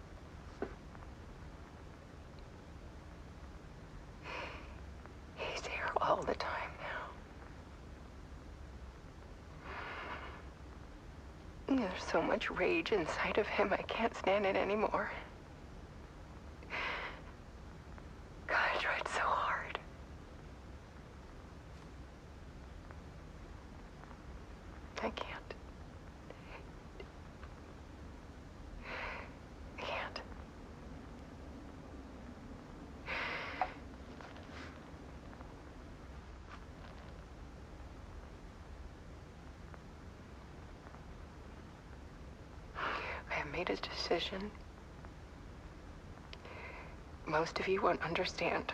He's here all the time now. There's so much rage inside of him, I can't stand it anymore. God, I tried so hard. I can't. I can't. I have made a decision. Most of you won't understand.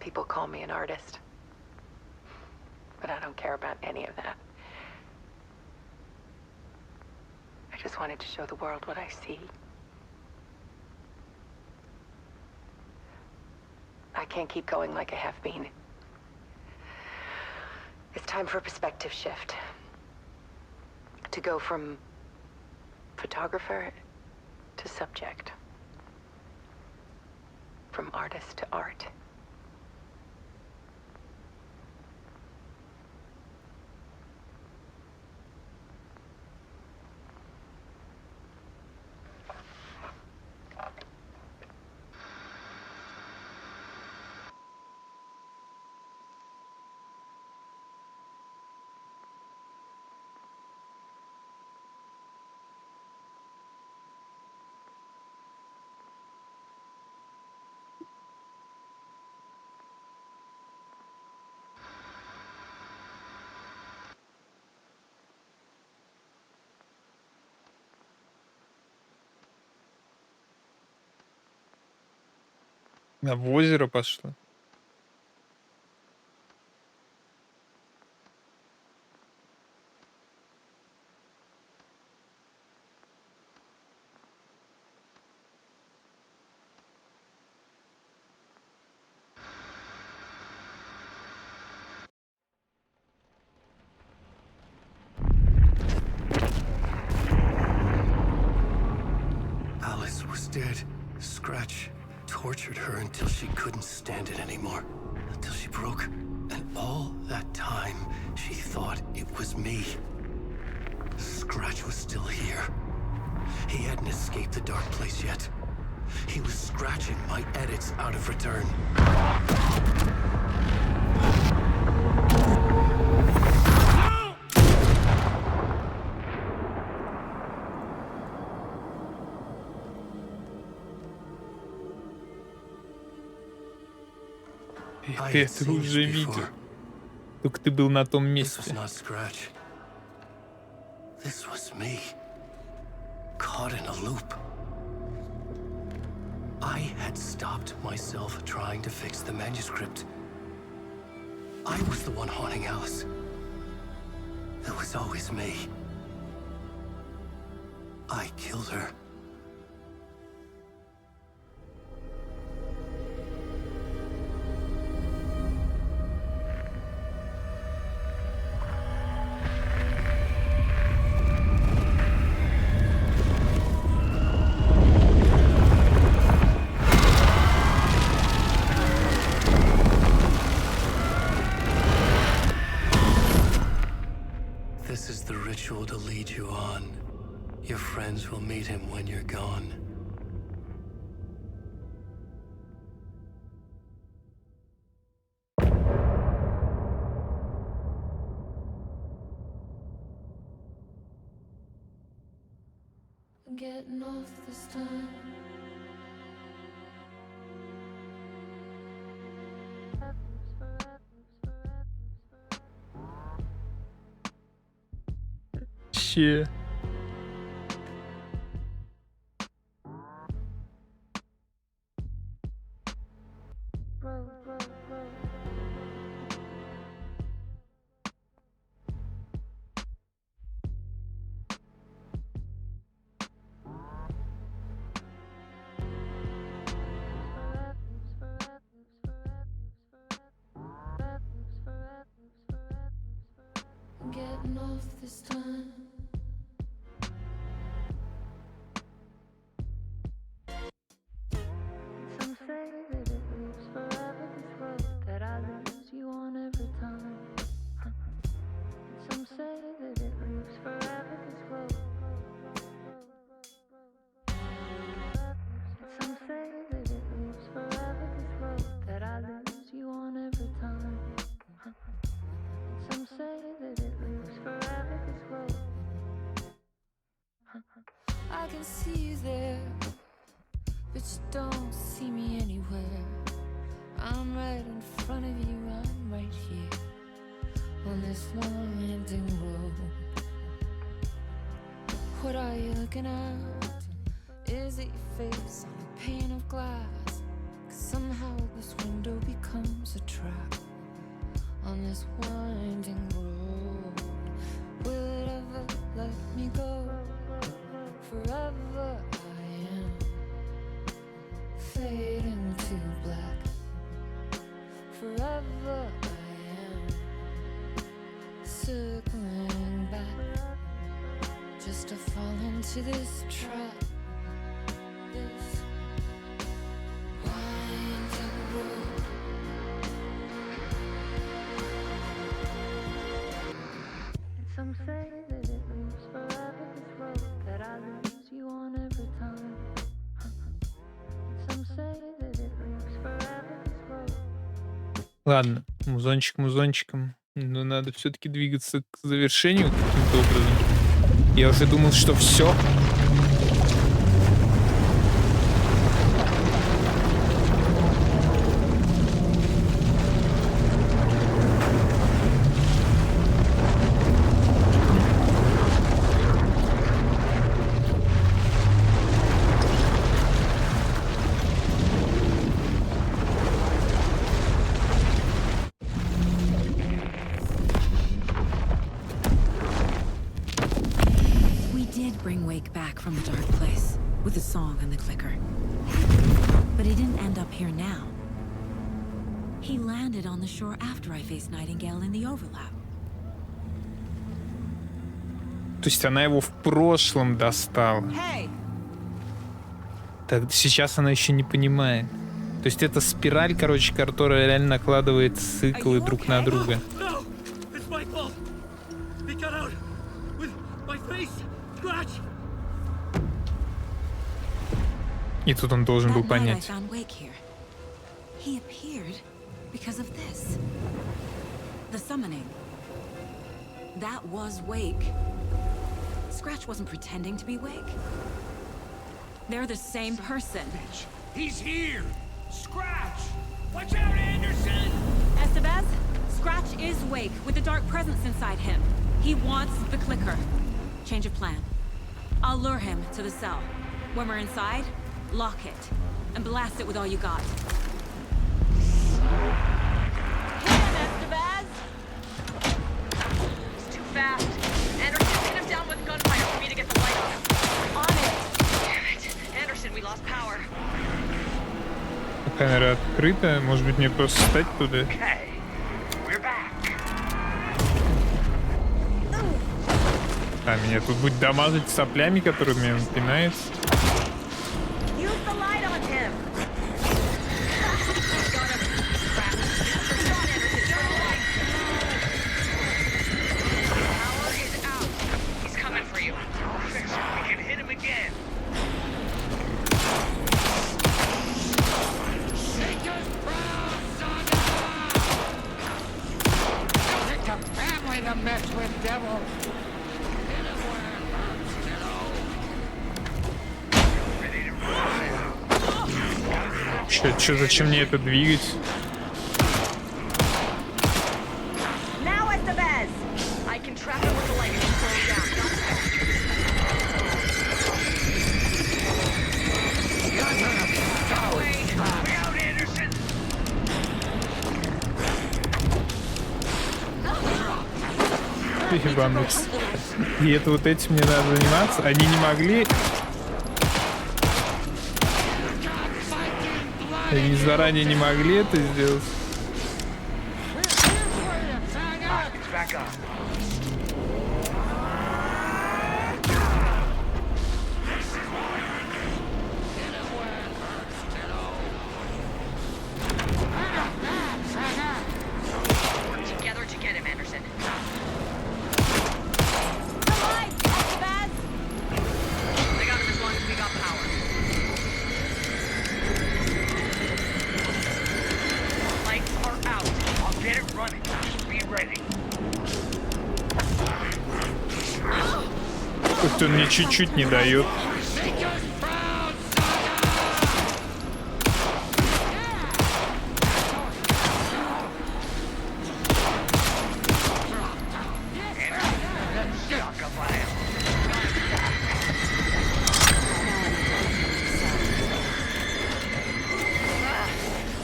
People call me an artist, but I don't care about any of that. I just wanted to show the world what I see. I can't keep going like I have been. It's time for a perspective shift. To go from photographer to subject. From artist to art. В озеро пошла. Alice was dead. Scratch tortured her until she couldn't stand it anymore. Until she broke. And all that time, she thought it was me. Scratch was still here. He hadn't escaped the dark place yet. He was scratching my edits out of return. Ты это уже видел. Только ты был на том This was месте. not Scratch. This was me. Caught in a loop. I had stopped myself trying to fix the manuscript. I was the one haunting Alice. It was always me. I killed her. This is the ritual to lead you on. Your friends will meet him when you're gone. Getting off this time. вообще. Getting off this time. Some say that it lives forever, this road that I lose you on every time. Some say that it lives forever, this road. Some say that it lives forever, this road that I lose you on every time. Some say that it lives forever, this road. I can see you there, but you don't see me anywhere. I'm right in front of you, I'm right here on this winding road. What are you looking at? Is it your face on a pane of glass? 'Cause somehow this window becomes a trap on this winding road. Will it ever let me go? Forever I am fading to black. Forever I am circling back, just to fall into this trap. This winding road. Some say that it lives forever, this road that I lose you on every time. Some say that it lives forever, this road. Ладно, музончик музончиком, но надо все-таки двигаться к завершению каким-то образом. Я уже думал, что все. Bring Wake back from the dark place with the song and the clicker. But he didn't end up here now. He landed on the shore after I faced Nightingale in the overlap. То есть она его в прошлом достала. Так, сейчас она еще не понимает. То есть это спираль, короче, которая реально накладывает циклы друг на друга. И тут он должен был понять. He appeared because of this. The summoning. That was Wake. Scratch wasn't pretending to be Wake. They're the same person. He's here! Scratch! Watch out, Anderson! Estevez, Scratch is Wake with the dark presence inside him. He wants the clicker. Change of plan. I'll lure him to the cell. When we're inside, lock it and blast it with all you got. Hit him, Estevez! He's too fast. Anderson, pin him down with gunfire for me to get the light on him. On it! Damn it. Anderson, we lost power. Камера открыта. Может быть, мне просто встать туда? А, меня тут будет дамажить соплями, которыми он пинается. Чё, зачем мне это двигать? Now, Estevez! I can trap him with the light and slow him down. Ебануться. И это вот этим мне надо заниматься. Они не могли... Они заранее не могли это сделать. Together to get him, Anderson. I got him as long as we got power. Lights are out. I'll get it running. Just be ready. Ух ты, он мне чуть-чуть не дает.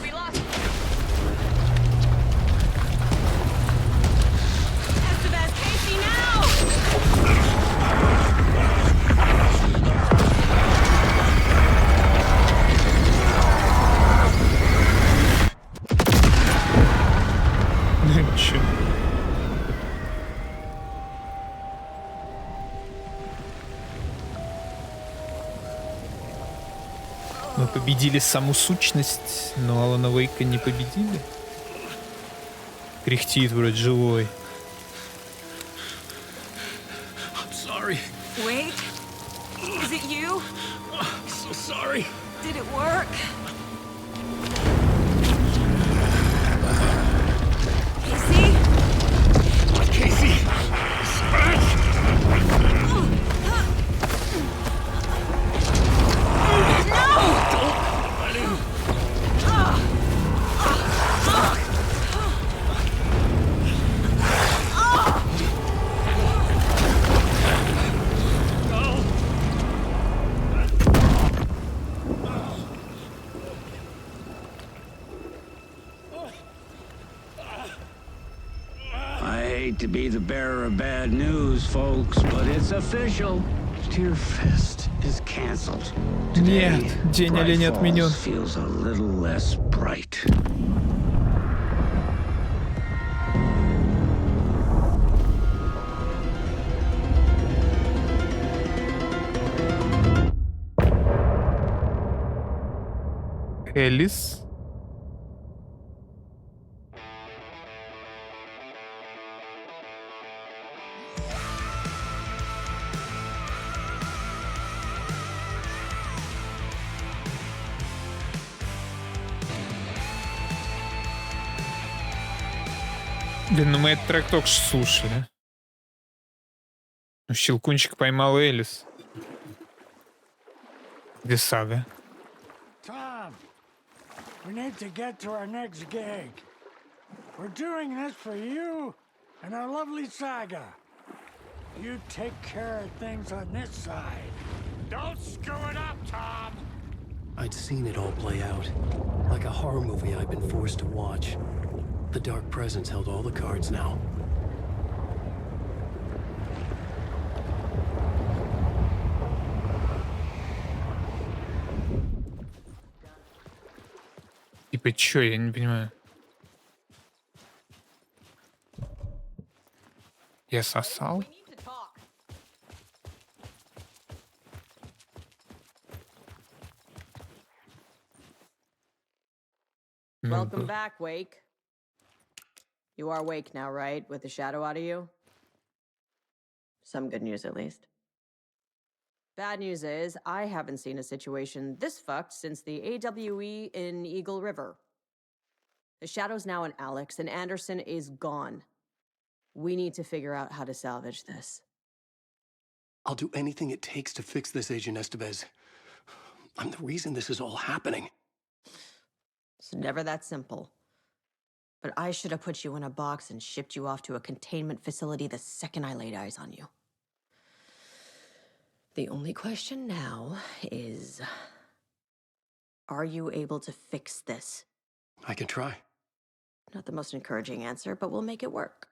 We lost. Estevez, Casey, now! Чё? Мы победили саму сущность, но Алана Вейка не победили. Кряхтит вроде живой. I'm sorry. Wait. Is it you? I'm so sorry. Did it work? Casey? Casey! Scratch! I hate to be the bearer of bad news, folks, but it's official. Tear Fest is canceled. Нет, День Bright оленя отменен. Falls feels a little less bright. Элис. Блин, ну мы этот трек только что слушали. Ну, Щелкунчик поймал Элис. Где Сага? Tom, we need to get to our next gig. We're doing this for you and our lovely Saga. You take care of things on this side. Don't screw it up, Tom! I'd seen it all play out. Like a horror movie I'd been forced to watch. The Dark Presence held all the cards now. Типа чё, я не понимаю. Я сосал? Welcome back, Wake. You are Wake now, right? With the shadow out of you? Some good news, at least. Bad news is, I haven't seen a situation this fucked since the AWE in Eagle River. The shadow's now in Alex, and Anderson is gone. We need to figure out how to salvage this. I'll do anything it takes to fix this, Agent Estevez. I'm the reason this is all happening. It's never that simple. But I should have put you in a box and shipped you off to a containment facility the second I laid eyes on you. The only question now is, are you able to fix this? I can try. Not the most encouraging answer, but we'll make it work.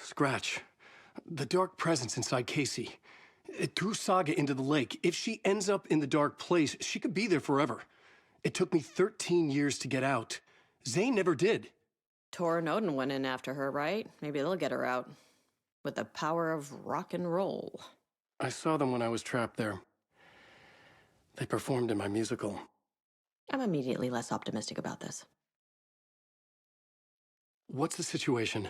Scratch. The dark presence inside Casey. It threw Saga into the lake. If she ends up in the dark place, she could be there forever. It took me 13 years to get out. Zane never did. Tor and Odin went in after her, right? Maybe they'll get her out. With the power of rock and roll. I saw them when I was trapped there. They performed in my musical. I'm immediately less optimistic about this. What's the situation?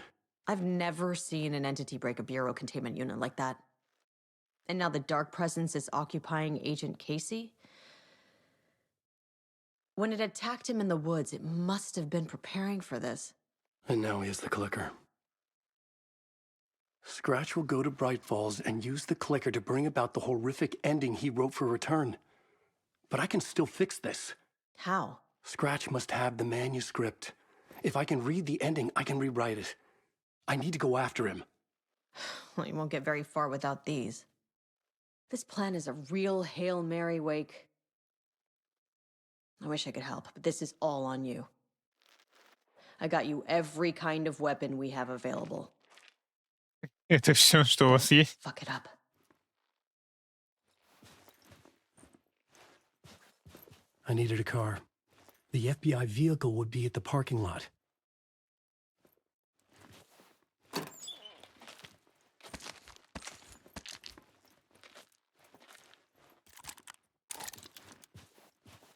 I've never seen an entity break a bureau containment unit like that. And now the dark presence is occupying Agent Casey? When it attacked him in the woods, it must have been preparing for this. And now he has the clicker. Scratch will go to Bright Falls and use the clicker to bring about the horrific ending he wrote for Return. But I can still fix this. How? Scratch must have the manuscript. If I can read the ending, I can rewrite it. I need to go after him. Well, you won't get very far without these. This plan is a real Hail Mary, Wake. I wish I could help, but this is all on you. I got you every kind of weapon we have available. Это все, что у вас есть? Fuck it up. I needed a car. The FBI vehicle would be at the parking lot.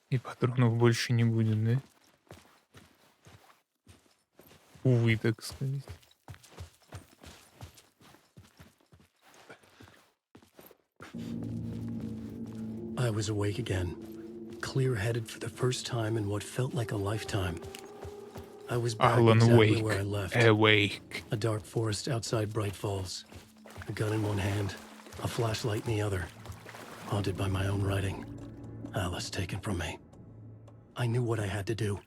И патронов больше не будет, да? Увы, так сказать. I was awake again, clear-headed for the first time in what felt like a lifetime. I was back Alan exactly Wake, where I left. awake. A dark forest outside Bright Falls. A gun in one hand, a flashlight in the other. Haunted by my own writing. Alice taken from me. I knew what I had to do.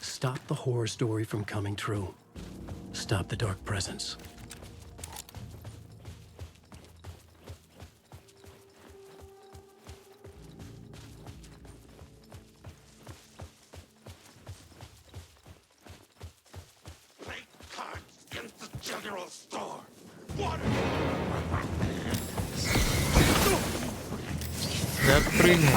Stop the horror story from coming true. Stop the dark presence. General store. What? Я отпрыгнул.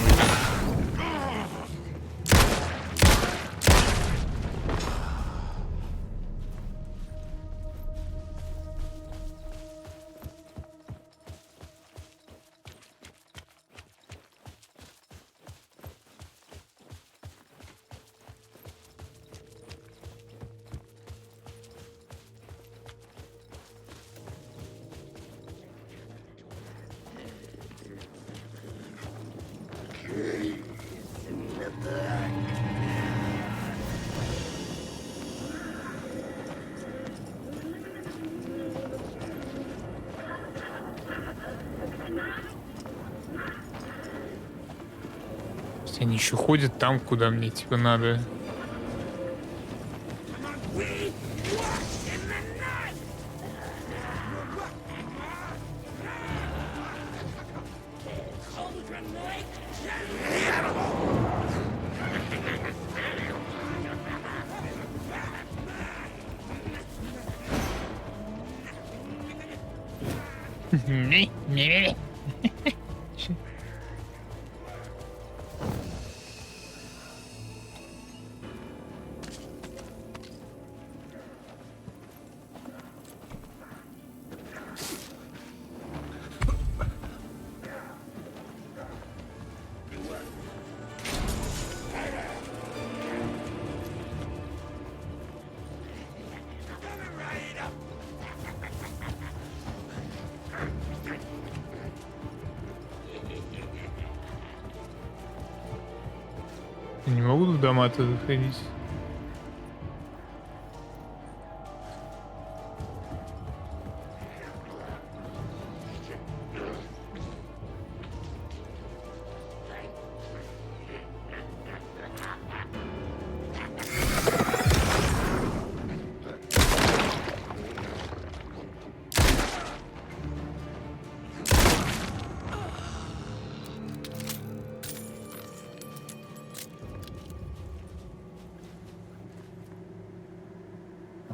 Они еще ходят там, куда мне типа надо. Я не могу в дома-то заходить.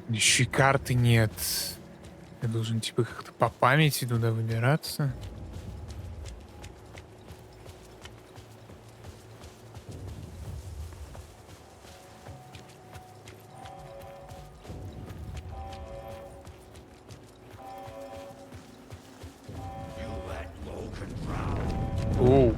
Еще и карты нет. Я должен типа как-то по памяти туда выбираться. Оу.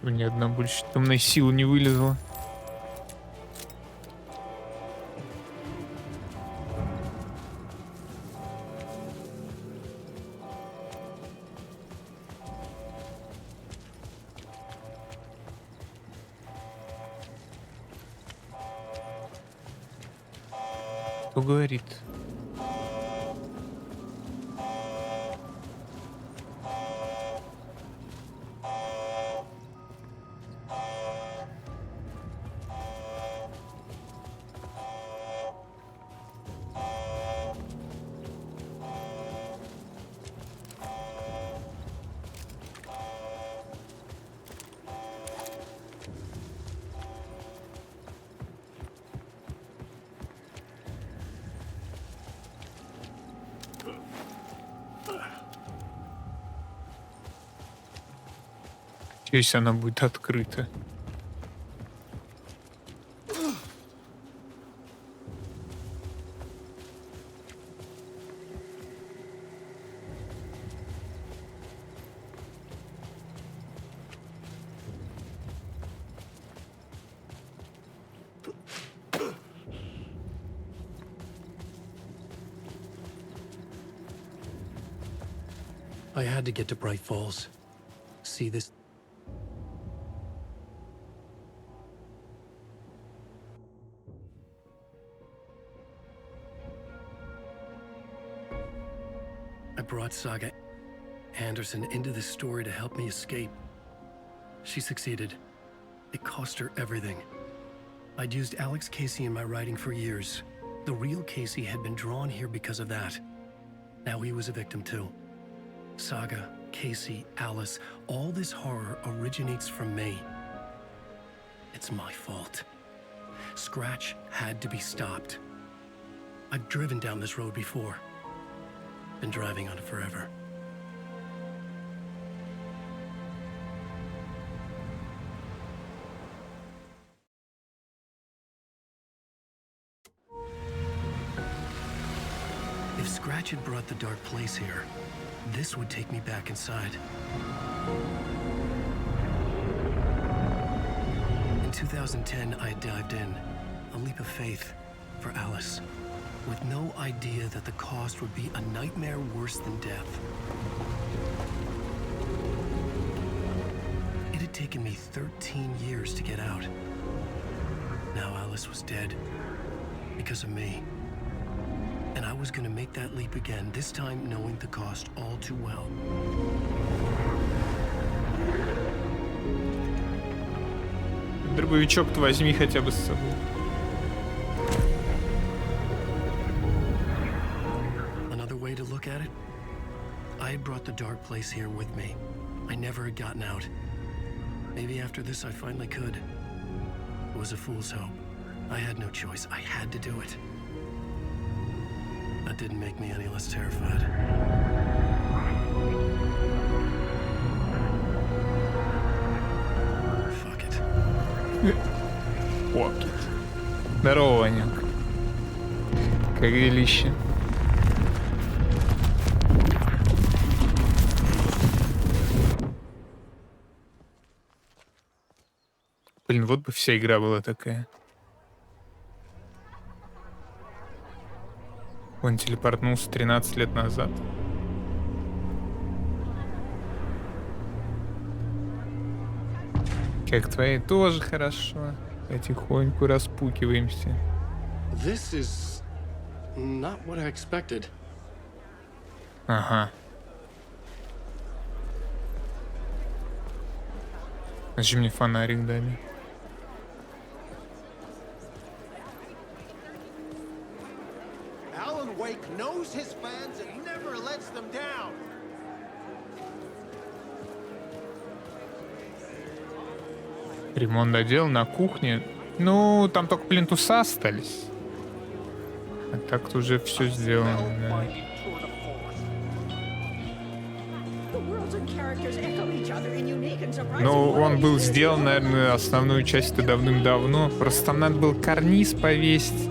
Ни одна больше темной силы не вылезла. Кто говорит? Если она будет открыта. I had to get to Bright Falls. See this. I brought Saga Anderson into this story to help me escape. She succeeded. It cost her everything. I'd used Alex Casey in my writing for years. The real Casey had been drawn here because of that. Now he was a victim too. Saga, Casey, Alice, all this horror originates from me. It's my fault. Scratch had to be stopped. I've driven down this road before. Been driving on it forever. If Scratch had brought the dark place here, this would take me back inside. In 2010, I dived in, a leap of faith for Alice, with no idea that the cost would be a nightmare worse than death. It had taken me 13 years to get out. Now Alice was dead, because of me. And I was gonna make that leap again, this time knowing the cost all too well. Дробовичок-то возьми хотя бы с собой. Another way to look at it, I had brought the dark place here with me. I never had gotten out. Maybe after this I finally could. It was a fool's hope. I had no choice. I had to do it. That didn't make me any less terrified. Fuck it. Fuck it. Здорово, Ванек. Как делище? Блин, вот бы вся игра была такая. Он телепортнулся 13 лет назад. Как твои тоже хорошо. Потихоньку распукиваемся. This is not what I expected. Ага. Зачем мне фонарик дали? Alan Wake knows his fans and never lets them down. Ремонт доделал на кухне. Ну, там только плинтуса остались. А так-то уже все сделано, да. Ну, он был сделан, наверное, основную часть-то давным-давно. Просто там надо было карниз повесить.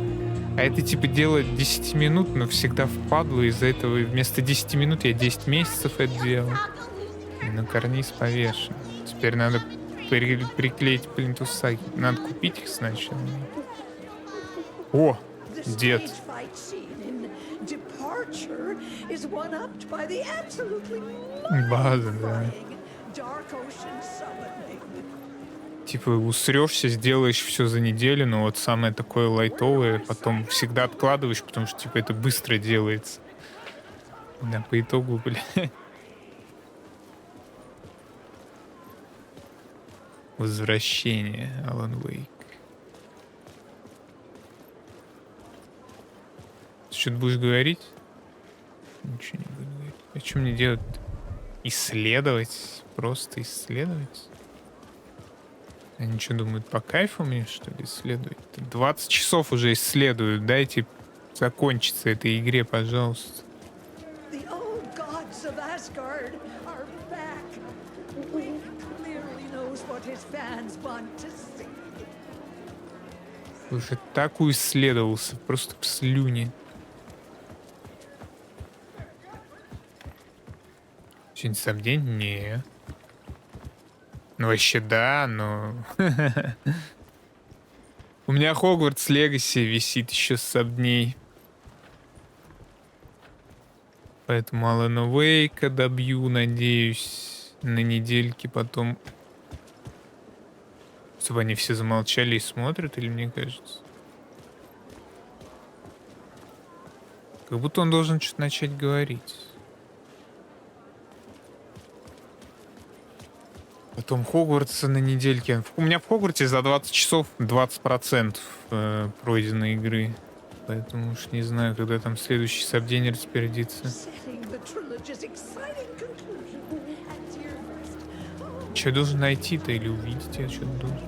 А это типа делать 10 минут, но всегда впадло. Из-за этого вместо 10 минут я 10 месяцев это делал. И на карниз повешен. Теперь надо приклеить плинтуса. Надо купить их сначала. О, дед. База, да. Типа усрешься, сделаешь все за неделю, но вот самое такое лайтовое потом всегда откладываешь, потому что типа это быстро делается. Да, по итогу, бля. Возвращение, Alan Wake. Что-то будешь говорить? Ничего не буду говорить. А что мне делать? Исследовать? Просто исследовать? Они что, думают, по кайфу мне, что ли, исследовать? 20 часов уже исследуют. Дайте закончиться этой игре, пожалуйста. Уже так уисследовался, просто в слюне. Что-нибудь сомнений? Не. Ну вообще да, но... У меня Хогвартс Легаси висит еще с дней. Поэтому Алана Уэйка добью, надеюсь, на недельке потом. Чтобы они все замолчали и смотрят, или мне кажется? Как будто он должен что-то начать говорить. Потом Хогвартса на недельке. У меня в Хогвартсе за 20 часов 20% пройденной игры. Поэтому уж не знаю, когда там следующий сабдень распорядится. Что я должен найти-то или увидеть? Я что-то должен.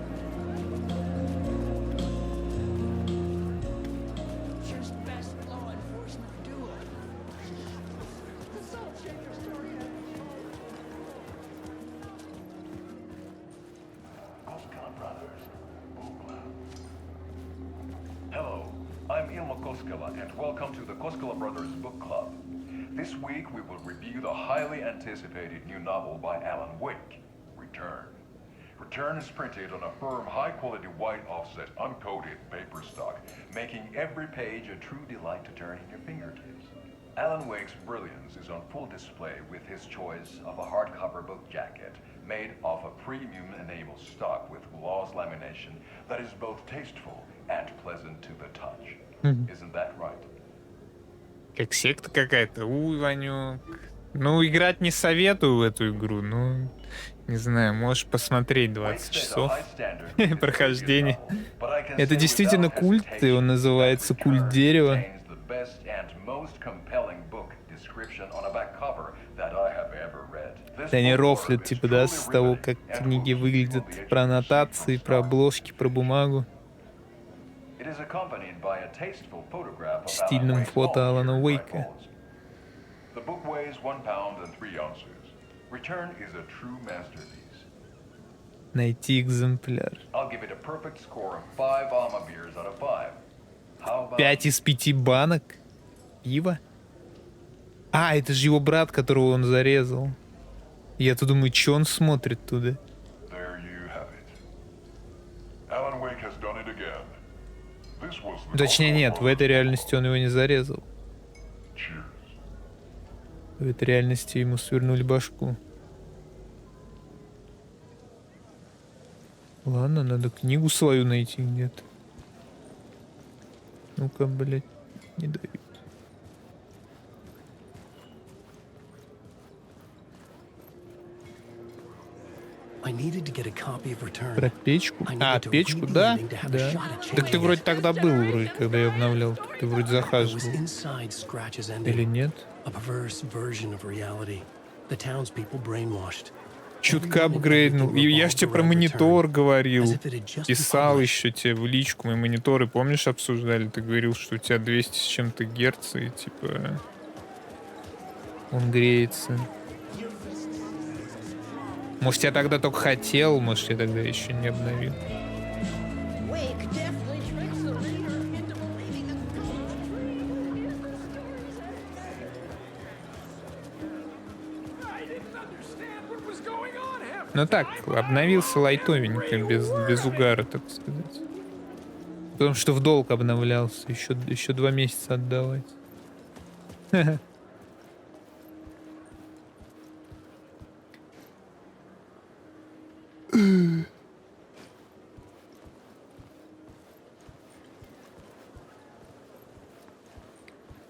This week we will review the highly anticipated new novel by Alan Wake, Return. Return is printed on a firm, high-quality white offset, uncoated paper stock, making every page a true delight to turn in your fingertips. Alan Wake's brilliance is on full display with his choice of a hardcover book jacket made of a premium enamel stock with gloss lamination that is both tasteful and pleasant to the touch. Isn't that right? Как секта какая-то. Уй, Ванюк. Ну, играть не советую в эту игру. Ну, не знаю, можешь посмотреть 20 часов прохождения. Это действительно культ, и он называется «Культ дерева». Они рофлят, типа, да, с того, как книги выглядят, про аннотации, про обложки, про бумагу. Стильным фото Алана Уэйка. Найти экземпляр. 5 из 5 банок пива? А, это же его брат, которого он зарезал. Я-то думаю, что он смотрит туда? Точнее, нет, в этой реальности он его не зарезал. В этой реальности ему свернули башку. Ладно, надо книгу свою найти где-то. Ну-ка, блядь, не дают. Про печку? А, печку, да? Да. Так ты вроде тогда был, вроде, когда я обновлял. Ты вроде захаживал. Или нет? Чутко апгрейднул. И я ж тебе про монитор говорил. Писал еще тебе в личку. Мы мониторы, помнишь, обсуждали? Ты говорил, что у тебя 200 с чем-то герц, и типа он греется. Может, я тогда только хотел, может, я тогда еще не обновил. Ну так, обновился лайтовенько, без угара, так сказать. Потому что в долг обновлялся, еще 2 месяца отдавать.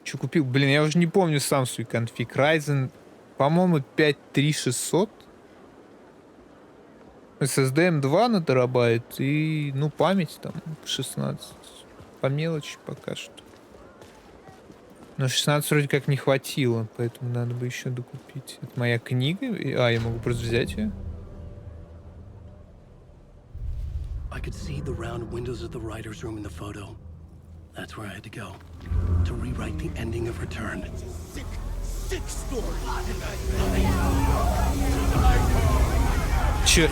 Что купил? Блин, я уже не помню сам свой конфиг. Ryzen, по-моему, 53600. SSD M2 на терабайт и, ну, память там 16. По мелочи пока что. Но 16 вроде как не хватило, поэтому надо бы еще докупить. Это моя книга. А, я могу просто взять ее. I could see the round windows of the writer's room in the photo. That's where I had to go. To rewrite the ending of Return. Sick story. Черт.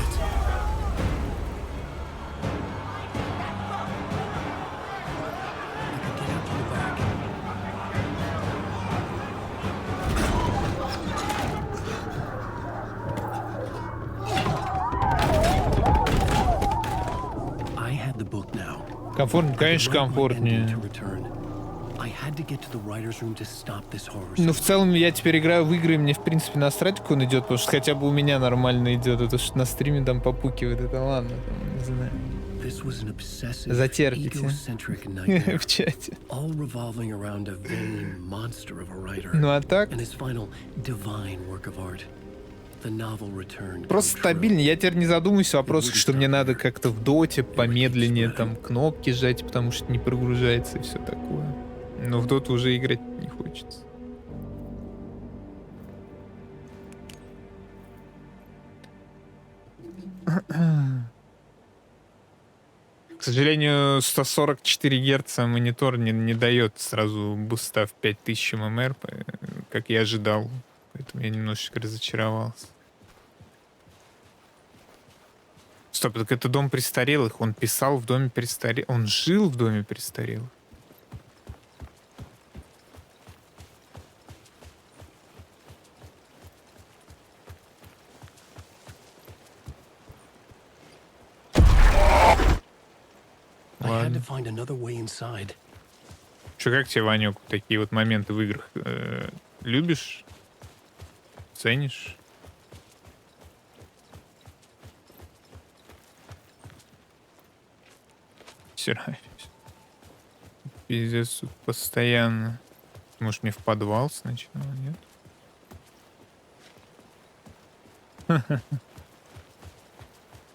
Комфортнее, конечно, комфортнее. Ну, в целом, я теперь играю в игры, и мне, в принципе, насрать, как он идет, потому что хотя бы у меня нормально идет. А то, что на стриме там попукивает, это ладно, там, не знаю. Затерпите. В чате. Ну, а так? Просто стабильнее. Я теперь не задумываюсь о вопросах, что мне надо как-то в доте помедленнее там кнопки сжать, потому что не прогружается и все такое. Но в доту уже играть не хочется. К сожалению, 144 Гц монитор не дает сразу буста в 5000 ммр, как я ожидал. Поэтому я немножечко разочаровался. Стоп, так это дом престарелых. Он писал в доме престарелых. Он жил в доме престарелых. Ладно. Что, как тебе, Ванек, такие вот моменты в играх? Любишь? Ценишь? Стираюсь. Пиздец, постоянно. Может, мне в подвал сначала, нет?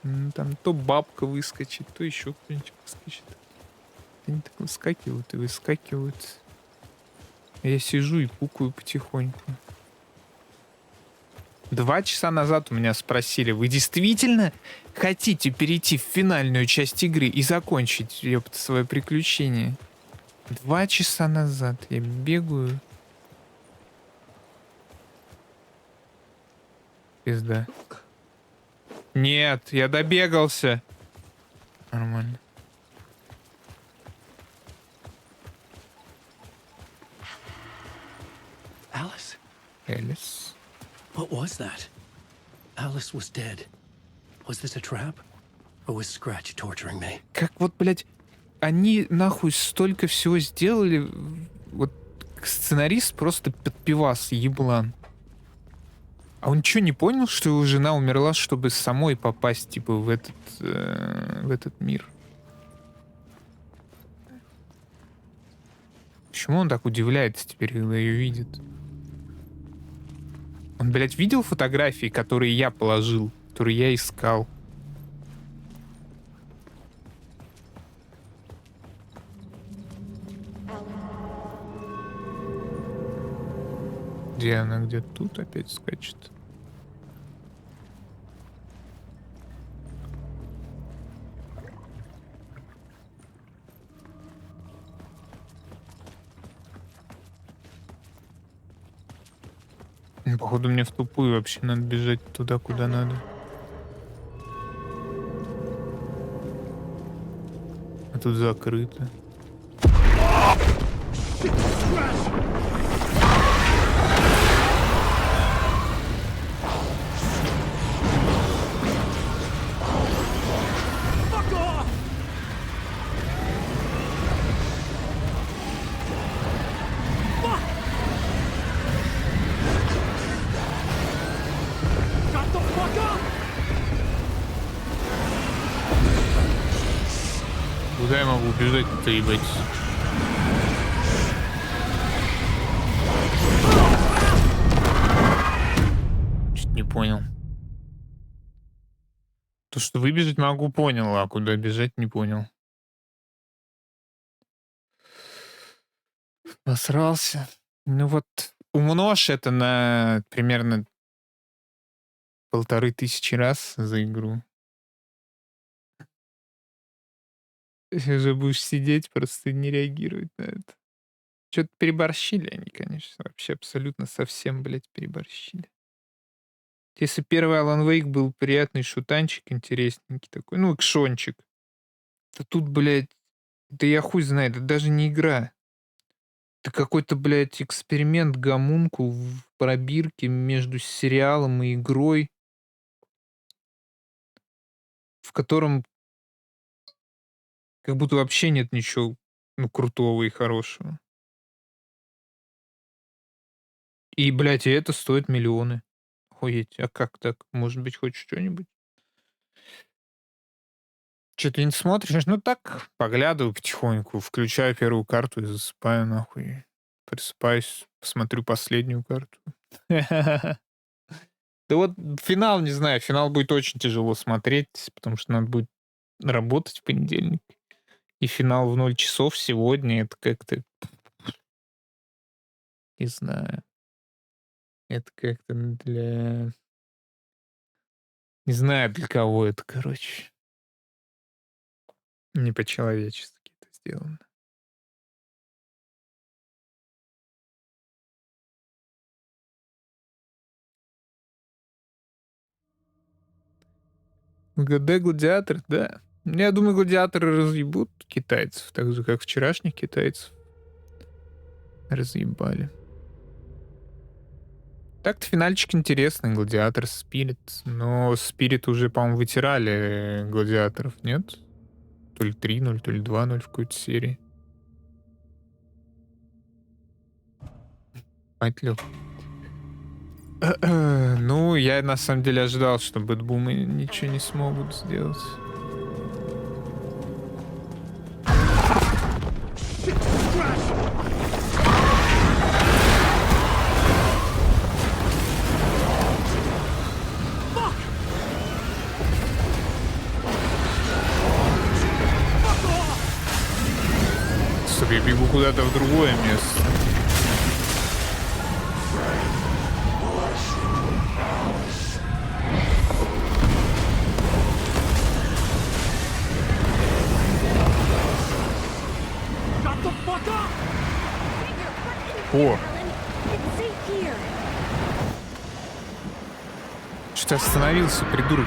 Ну, там то бабка выскочит, то еще кто-нибудь выскочит. Они так выскакивают и выскакивают. Я сижу и пукаю потихоньку. 2 часа назад у меня спросили: вы действительно хотите перейти в финальную часть игры и закончить, ёпта, свое приключение? 2 часа назад я бегаю. Пизда. Нет, я добегался. Нормально. Элис. What was that? Alice was dead. Was this a trap? Or was Scratch torturing me? Как вот, блядь, они нахуй столько всего сделали. Вот сценарист просто подпивас, еблан. А он что, не понял, что его жена умерла, чтобы самой попасть, типа, в этот мир? Почему он так удивляется теперь, когда ее видит? Он, блядь, видел фотографии, которые я положил? который я искал. Где она? Где тут опять скачет? Походу мне в тупую вообще надо бежать туда, куда надо. А тут закрыто. Куда я могу бежать-то, ебать? Чуть не понял. То, что выбежать могу, понял, а куда бежать, не понял. Насрался. Ну вот, умножь это на примерно 1500 раз за игру. Ты уже будешь сидеть, просто не реагировать на это. Что-то переборщили они, конечно. Вообще абсолютно совсем, блядь, переборщили. Если первый Alan Wake был приятный шутанчик, интересненький такой, ну, экшончик, то тут, блядь, да я хуй знает, это даже не игра. Это какой-то, блядь, эксперимент гомункул в пробирке между сериалом и игрой, в котором как будто вообще нет ничего, ну, крутого и хорошего. И, блядь, и это стоит миллионы. Охуеть, а как так? Может быть, хоть что-нибудь? Что, ты не смотришь? Ну так, поглядываю потихоньку, включаю первую карту и засыпаю нахуй. Просыпаюсь, посмотрю последнюю карту. Да вот финал, не знаю, финал будет очень тяжело смотреть, потому что надо будет работать в понедельник. И финал в 0 часов сегодня, это как-то... Не знаю. Это как-то для... Не знаю, для кого это, короче. Не по-человечески это сделано. ГД «Гладиатор», да. Я думаю, «Гладиаторы» разъебут китайцев, так же, как вчерашних китайцев разъебали. Так-то финальчик интересный, «Гладиатор», «Спирит». Но «Спирит» уже, по-моему, вытирали «Гладиаторов», нет? То ли 3-0, то ли 2-0 в какой-то серии. Мать Лёх. Ну, я на самом деле ожидал, что бэтбумы ничего не смогут сделать. Стоп, я бегу куда-то в другое место. О! Что остановился, придурок?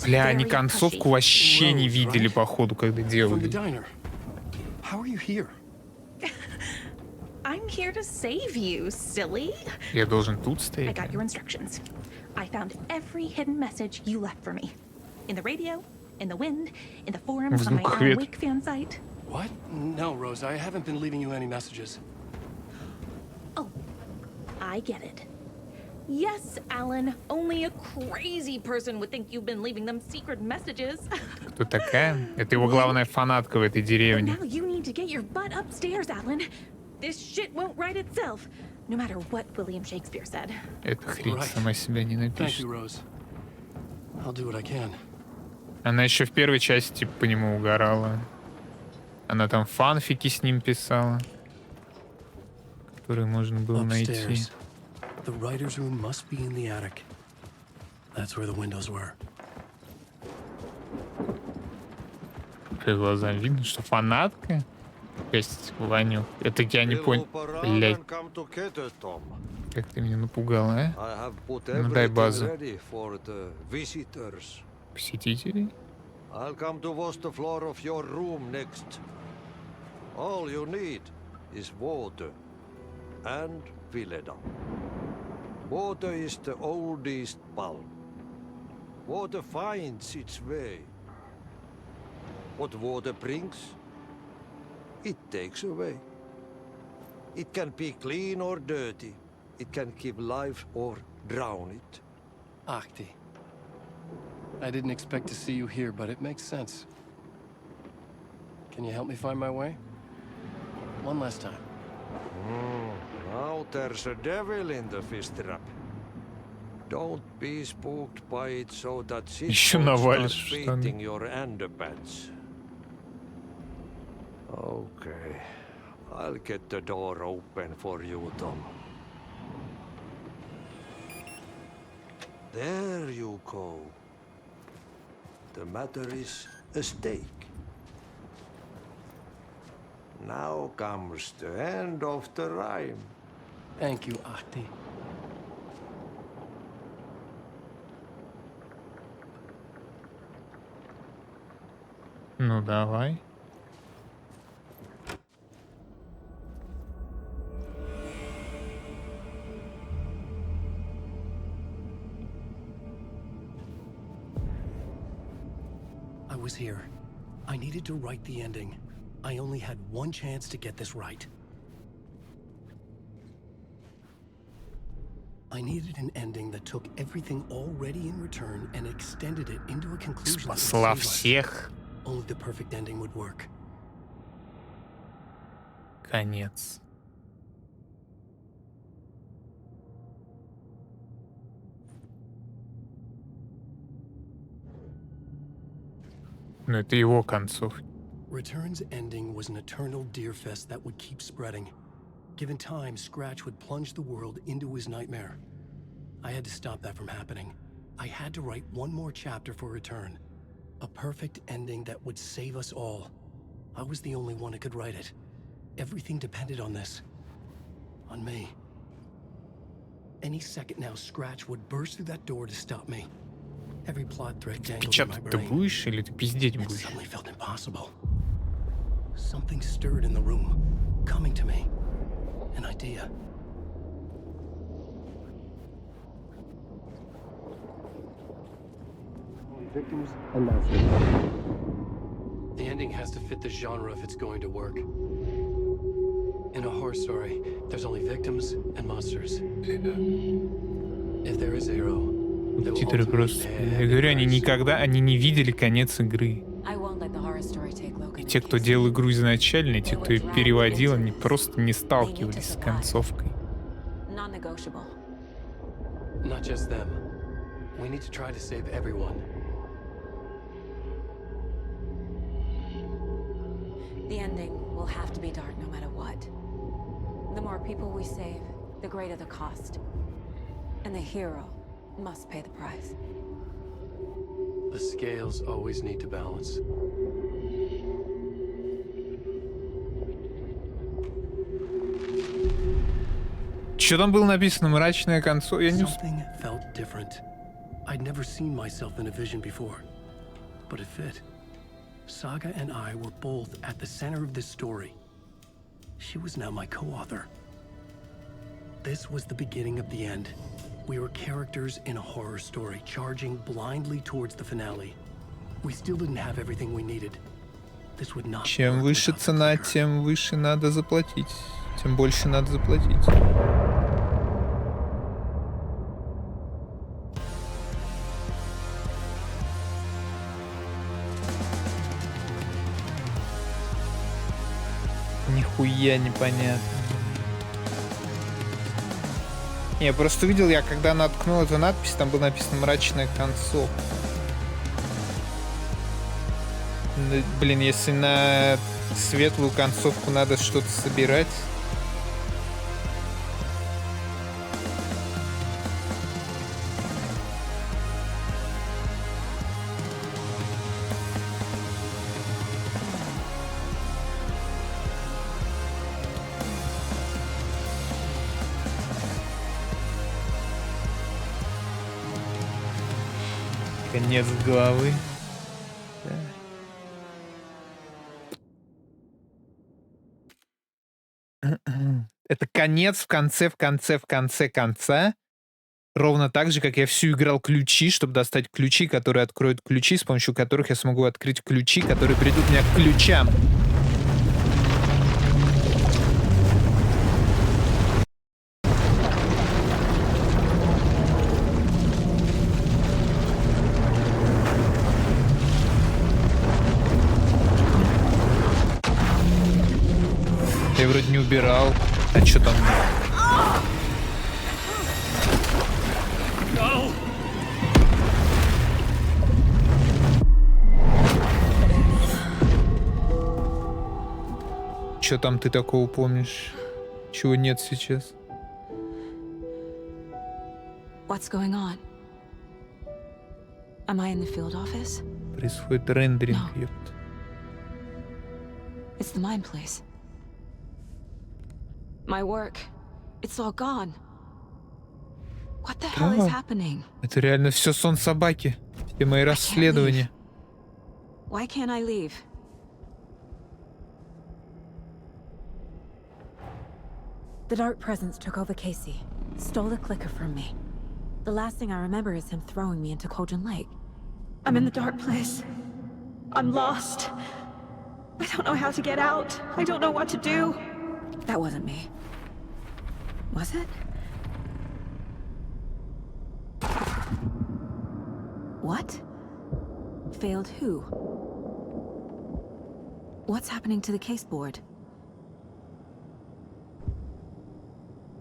Бля, они концовку вообще не видели, походу, когда делали. I'm here to save you, silly. Я должен тут I стоять? got your instructions. I found every hidden message you left for me. In the radio, in the wind, in the forums on my Alan Wake fan site. What? No, Rose, I haven't been leaving you any messages. Oh, I get it. Yes, Alan, only a crazy person would think you've been leaving them secret messages. Кто такая? Это его главная фанатка в этой But деревне. now you need to get your butt upstairs, Alan. This shit won't right itself. no matter what William Shakespeare said. Эта хрень сама себя не Thank напишет. you, Rose. I'll do what I can. Она еще в первой части типа по нему угорала. Она там фанфики с ним писала, которые можно было найти. Upstairs. The writer's room must be in the attic. That's where the windows were. По глазам видно, что фанатка. Есть, Ваню. Это я не понял. Блять. Как ты меня напугал, а? Ну дай базу. Посетителей? I'll come to wash the floor of your room next. All you need is water and Vileda. Water is the oldest bulb. Water finds its way. What water brings, it takes away. It can be clean or dirty. It can give life or drown it. Ahti. I didn't expect to see you here, but it makes sense. Can you help me find my way? One last time. Now there's a devil in the fish trap. Don't be spooked by it so that shit Еще won't навалишь start штаны. beating your underpants. Okay. I'll get the door open for you, Tom. There you go. The matter is a stake. Now comes the end of the rhyme. Thank you, Ahti. Ну давай. I was here. I needed to write the ending. I only had one chance to get this right. I needed an ending that took everything already in return and extended it into a conclusion that would Спасла save us. всех. Only the perfect ending would work. Конец. Ну это его концовка. Return's ending was an eternal deerfest that would keep spreading. Given time, Scratch would plunge the world into his nightmare. I had to stop that from happening. I had to write one more chapter for Return. A perfect ending that would save us all. I was the only one who could write it. Everything depended on this. On me. Any second now, Scratch would burst through that door to stop me. Every plot thread dangled in my Печатать ты brain. будешь или ты пиздеть It будешь? suddenly felt impossible. Something stirred in the room, coming to me. An idea. Victims and monsters. The ending has to fit the genre if it's going to work. In a horror story, there's only victims and monsters. If there is a hero, there will Титры ultimately просто. pay a Я heavy говорю, они price. никогда, они не видели конец игры. I won't let the horror story take Logan. И те, кто делал игру изначально, и те, кто ее переводил, они просто не сталкивались с концовкой. Non-negotiable. Not just them. We need to try to save everyone. The ending will have to be dark no matter what. The more people we save, the greater the cost. And the hero must pay the price. The scales always need to balance. Что там было написано? Мрачная концовка? Я не Something felt different. I'd never seen myself in a vision before, but it fit. Saga and I were both at the center of this story. She was now my co-author. This was the beginning of the end. We were characters in a horror story, charging blindly towards the finale. We still didn't have everything we needed. This would not Чем work выше without the цена, clicker. тем выше надо заплатить. Тем больше надо заплатить. Нихуя непонятно. Я просто увидел, когда наткнул эту надпись, там было написано «Мрачная концовка». Блин, если на светлую концовку надо что-то собирать... Конец главы. Да. Это конец в конце конца. Ровно так же, как я всю играл ключи, чтобы достать ключи, которые откроют ключи, с помощью которых я смогу открыть ключи, которые придут меня к ключам. Я вроде не убирал. А что там? Что там ты такого помнишь? Чего нет сейчас? What's going on? Am I in the field office? Происходит рендеринг, ёпт. It's the mine place. My work. It's all gone. What the hell is happening? Это реально все сон собаки. Все мои расследования. Why can't I leave? The Dark Presence took over Casey. Stole the clicker from me. The last thing I remember is him throwing me into Cauldron Lake. I'm in the dark place. I'm lost. I don't know how to get out. I don't know what to do. That wasn't me. Was it? What? Failed who? What's happening to the case board?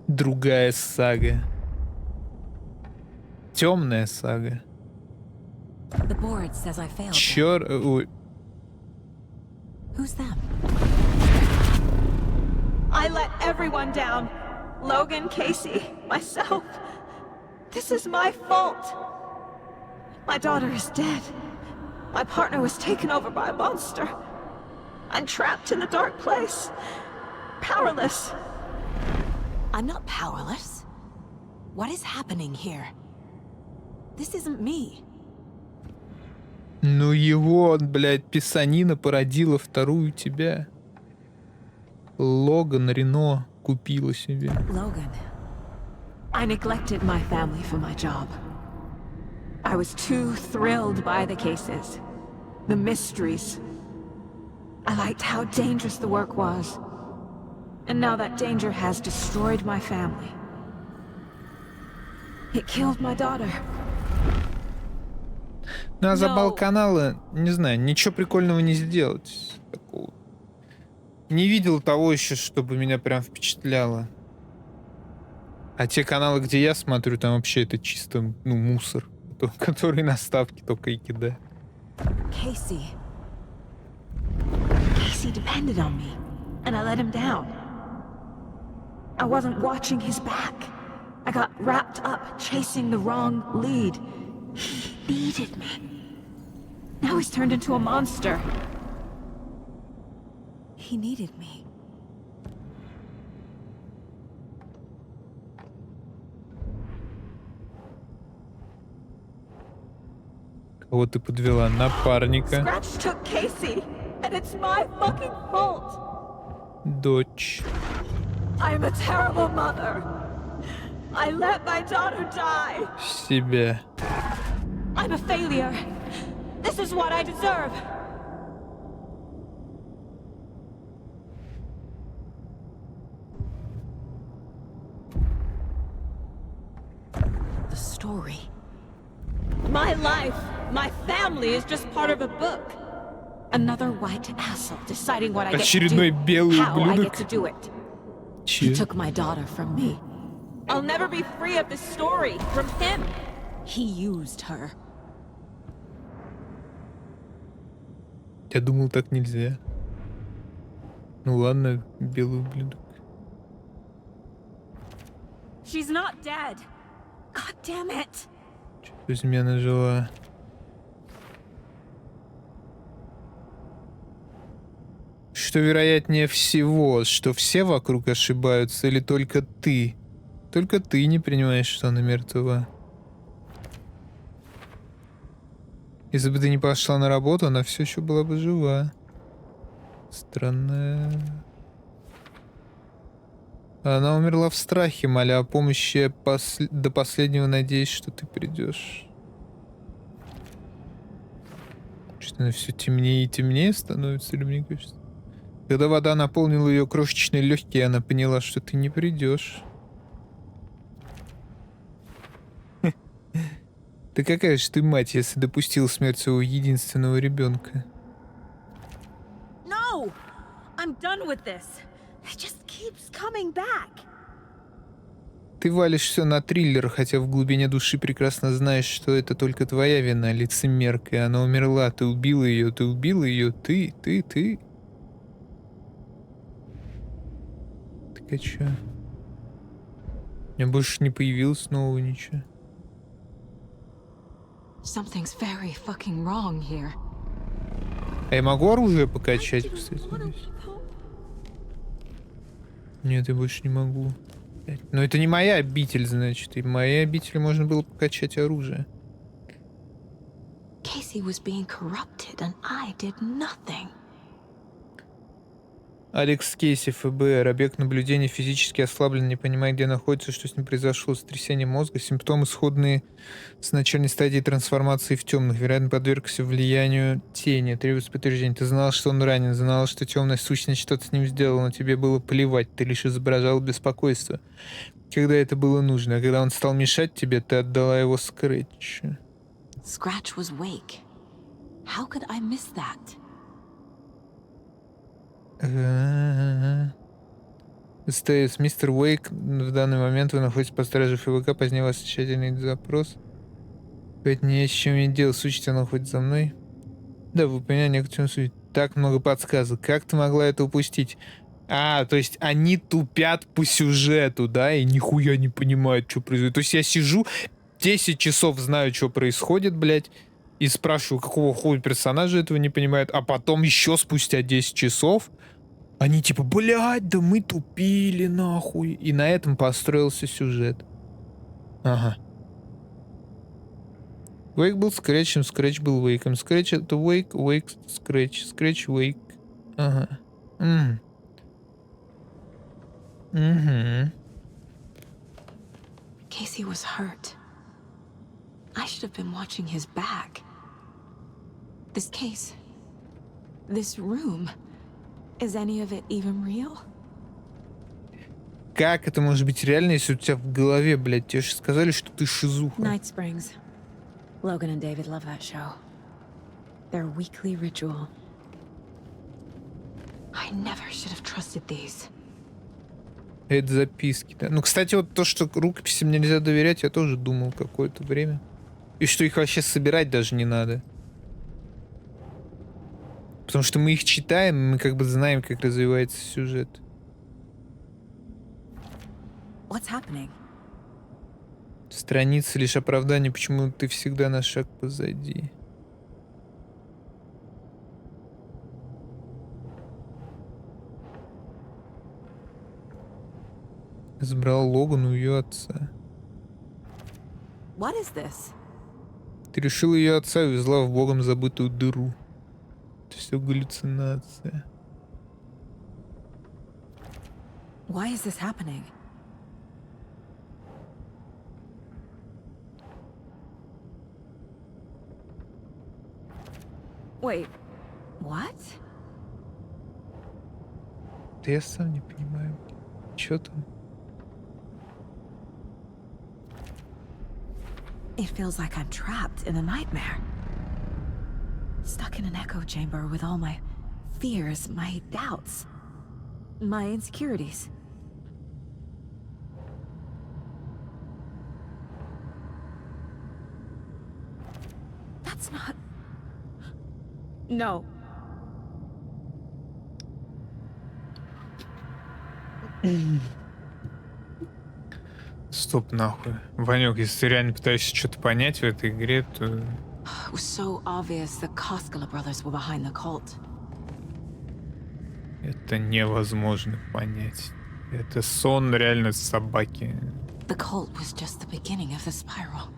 Другая сага. Темная сага. The board says I failed. Ой. Who's them? I let everyone down. Logan, Casey, myself. This is my fault. My daughter is dead. My partner was taken over by a monster. I'm trapped in the dark place. Powerless. I'm not powerless. What is happening here? This isn't me. Ну его, блядь, писанина породила вторую тебя. Логан Рено купила себе. Logan. I neglected my family for my job. I was too thrilled by the cases, the mysteries. I liked how dangerous the work was. And now that danger has destroyed my family. It killed my daughter. На забал канала, не знаю, ничего прикольного не сделать. Такого. Не видел того еще, чтобы меня прям впечатляло. А те каналы, где я смотрю, там вообще это чисто, мусор, который на ставки только и кидает. Casey depended on me, and I let him down. I wasn't watching his back. I got wrapped up chasing the wrong lead. He needed me. Now he's turned into a monster. He needed me. Кого ты подвела? Напарника. Scratch took Casey, and it's my fucking fault. Дочь. I'm a terrible mother. I let my daughter die. Себя. I'm a failure. This is what I deserve. The story. My life, my family is just part of a book. Another white asshole deciding what I get to do. Очередной белый How I ублюдок. get to do it. He took my daughter from me. I'll never be free of this story from him. He used her. Я думал, так нельзя. Ну ладно, белый ублюдок. She's not dead. God damn it. Черт возьми, она жива. Что вероятнее всего, что все вокруг ошибаются или только ты? Только ты не принимаешь, что она мертва. Если бы ты не пошла на работу, она все еще была бы жива. Странно. Она умерла в страхе, моля о помощи, до последнего надеясь, что ты придешь. Что она все темнее и темнее становится, или мне кажется? Когда вода наполнила ее крошечные легкие, она поняла, что ты не придешь. Да какая же ты мать, если допустил смерть своего единственного ребенка? No! I'm done with this. It just keeps coming back. Ты валишь все на триллер, хотя в глубине души прекрасно знаешь, что это только твоя вина, лицемерка. Она умерла, ты убила ее, ты. Так а чё? У меня больше не появилось нового ничего. Something's very fucking wrong here. А я могу оружие покачать, кстати, здесь? Нет, я больше не могу. Но это не моя обитель, значит. И в моей обители можно было покачать оружие. Casey was being corrupted, and I did nothing. Алекс Кейси, ФБР. Объект наблюдения физически ослаблен, не понимая, где находится, что с ним произошло. Сотрясение мозга. Симптомы, сходные с начальной стадией трансформации в темных. Вероятно, подвергся влиянию тени. Требуется подтверждение. Ты знал, что он ранен, знал, что темная сущность что-то с ним сделала, но тебе было плевать. Ты лишь изображал беспокойство, когда это было нужно. А когда он стал мешать тебе, ты отдала его Скретчу. Scratch was Wake. How could I miss that? СТС. Мистер Уэйк, в данный момент вы находитесь под стражей ФВК, позднее вас тщательный запрос. Ведь не с чем иметь дело, сущность она находится за мной. Да, вы поняли, некоторым суть. Так много подсказок. Как ты могла это упустить? А, то есть они тупят по сюжету, да, и нихуя не понимают, что происходит. То есть я сижу, 10 часов знаю, что происходит, блядь, и спрашиваю, какого хуя персонажи этого не понимают, а потом еще спустя 10 часов они типа, блядь, да мы тупили нахуй. И на этом построился сюжет. Ага. Вейк был Скретчем, Скретч был Вейком. Скретч это Вейк, Вейк Скретч, Скретч Вейк. Ага. Casey was hurt. I should have been watching his back. This case, this room, is any of it even real? Как это может быть реально, если у тебя в голове, блядь, тебе же сказали, что ты шизуха? Night Springs. Logan and David love that show. Their weekly ritual. I never should have trusted these. Это записки, да. Ну, кстати, вот то, что рукописям нельзя доверять, я тоже думал какое-то время. И что их вообще собирать даже не надо. Потому что мы их читаем, и мы как бы знаем, как развивается сюжет. What's happening? Страница лишь оправдание, почему ты всегда на шаг позади. Забрал Логан у ее отца. What is this? Ты решил ее отца и увезла в богом забытую дыру. Это все галлюцинация. Why is this happening? Wait, what? Да я сам не понимаю. Чё там? It feels like I'm trapped in a nightmare. Stuck in an echo chamber with all my fears, my doubts, my insecurities. No. Стоп, нахуй. Ванек, если ты реально пытаешься что-то понять в этой игре, то... It was so obvious the Koskela brothers were behind the cult. Это невозможно понять. Это сон реально собаки. The cult was just the beginning of the spiral.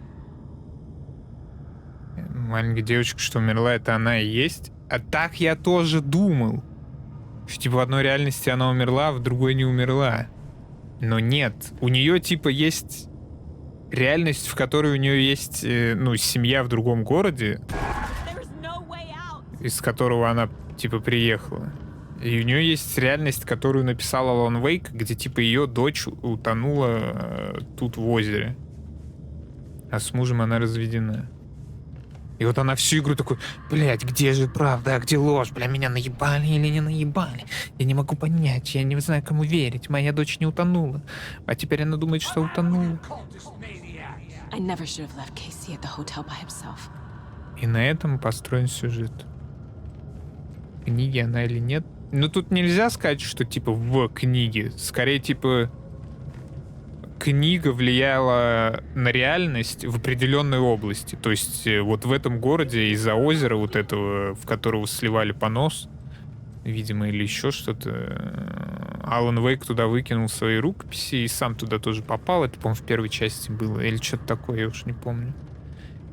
Маленькая девочка, что умерла, это она и есть. А так я тоже думал. Что типа в одной реальности она умерла, а в другой не умерла. Но нет. У нее типа есть реальность, в которой у нее есть, ну, семья в другом городе, из которого она типа приехала. И у нее есть реальность, которую написала Алан Вейк, где типа ее дочь утонула тут в озере. А с мужем она разведена. И вот она всю игру такой: блять, где же правда, а где ложь? Бля, меня наебали или не наебали? Я не могу понять, я не знаю, кому верить. Моя дочь не утонула. А теперь она думает, что утонула. I never should have left Casey at the hotel by himself. И на этом построен сюжет. Книги она или нет? Ну тут нельзя сказать, что типа в книге. Скорее типа книга влияла на реальность в определенной области. То есть вот в этом городе из-за озера вот этого, в которого сливали понос, видимо, или еще что-то, Алан Вейк туда выкинул свои рукописи и сам туда тоже попал. Это, по-моему, в первой части было. Или что-то такое, я уж не помню.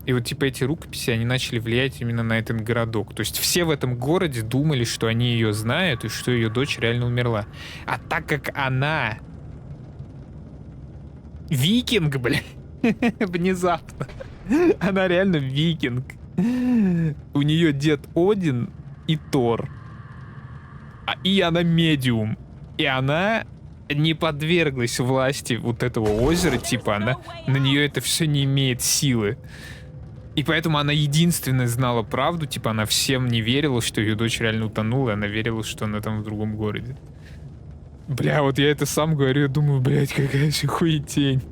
И вот типа эти рукописи, они начали влиять именно на этот городок. То есть все в этом городе думали, что они ее знают и что ее дочь реально умерла. А так как она викинг, бля, внезапно. Она реально викинг. У нее дед Один и Тор. И она медиум. И она не подверглась власти вот этого озера. Типа она, на нее это все не имеет силы. И поэтому она единственная знала правду. Типа она всем не верила, что ее дочь реально утонула. И она верила, что она там в другом городе. Бля, вот я это сам говорю, я думаю, блядь, какая же хуетень.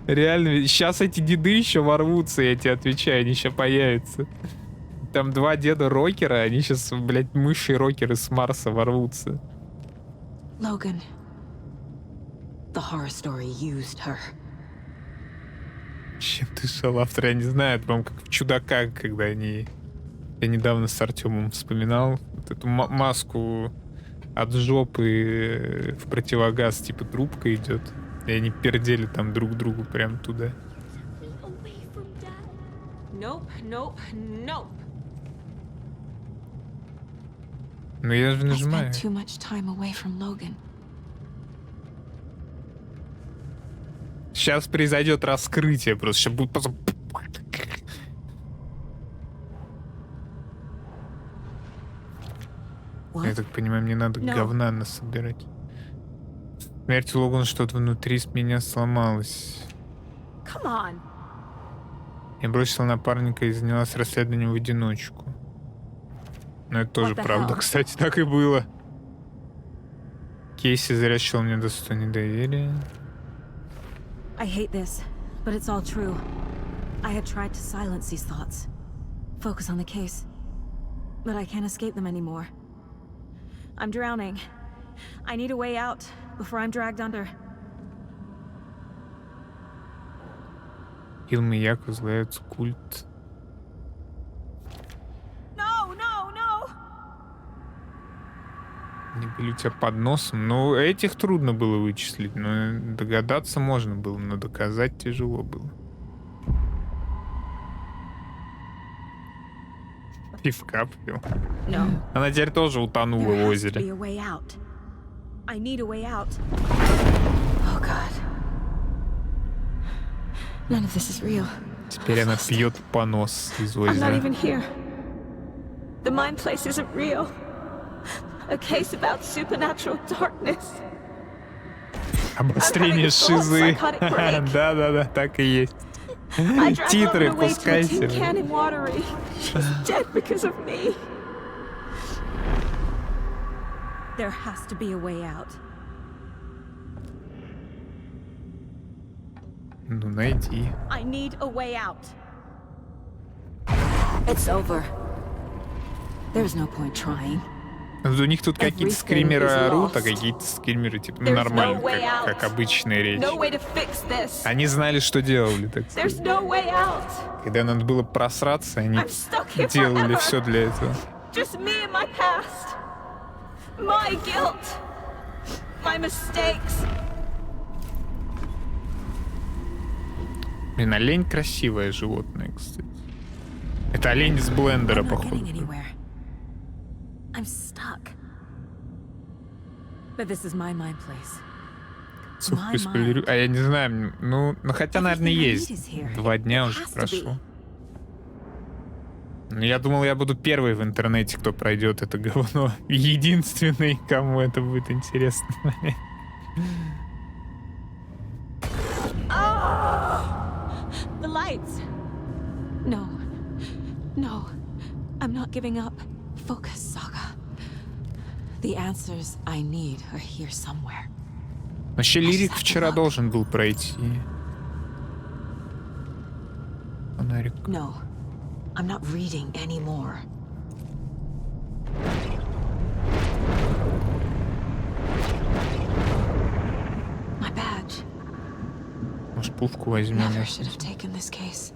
Реально, сейчас эти деды еще ворвутся, я тебе отвечаю, они еще появятся. Там два деда-рокера, они сейчас, блядь, мыши-рокеры с Марса ворвутся. Logan, the horror story used her. Чем ты шел, автор, я не знаю, это, по-моему, как в «Чудаках», когда они... Я недавно с Артемом вспоминал вот эту маску от жопы в противогаз, типа трубка идет. И они пердели там друг другу прям туда. Nope, nope, nope. Ну я же I нажимаю. spent too much time away from Logan. Сейчас произойдет раскрытие просто. Сейчас будет просто... Я так понимаю, мне надо говна насобирать. Смерть Логана, что-то внутри с меня сломалось. Come on. Я бросила напарника и занялась расследованием в одиночку. Но это тоже правда, кстати, так и было. Кейси зря счел мне достойное недоверие. I hate this, but it's all true. I had tried to silence these thoughts. Focus on the case. But I can't escape them anymore. I'm drowning. I need a way out before I'm dragged under. Илма и Як возглавляют культ. No, no, no. Не были у тебя под носом. Ну, этих трудно было вычислить, но догадаться можно было, но доказать тяжело было. Пивка пил. Она теперь тоже утонула в озере. I need a way out. Oh God. None of this is real. Теперь она пьет понос из I'm not озера. even here. The mind place isn't real. A case about supernatural darkness. Обострение шизы. Да-да-да, так и есть. I dragged Титры Logan away to a пускайте. tin can in Watery. She's dead because of me. There has to be a way out. Ну, найди. I need a way out. It's over. There's no point trying. У них тут какие-то скримеры орут, а какие-то скримеры типа нормально, как обычная речь. No way to fix this. Они знали, что делали, так сказать. There's no way out. Когда надо было просраться, они I'm stuck here делали forever. все для этого. Just me and my past. My guilt. My mistakes. Блин, олень красивое животное, кстати. Это олень из блендера, походу. I'm stuck. But this is my mind place. Спойлерю. А я не знаю, ну хотя, наверное, есть. 2 дня уже прошло. Ну, я думал, я буду первый в интернете, кто пройдет это говно. Единственный, кому это будет интересно. The lights. No. No. I'm not giving up. Focus, Saga. The answers I need are here somewhere. Вообще, лирик вчера должен был пройти. Фонарик. No. I'm not reading anymore. My badge. Может, пушку возьмем? Never should have taken this case.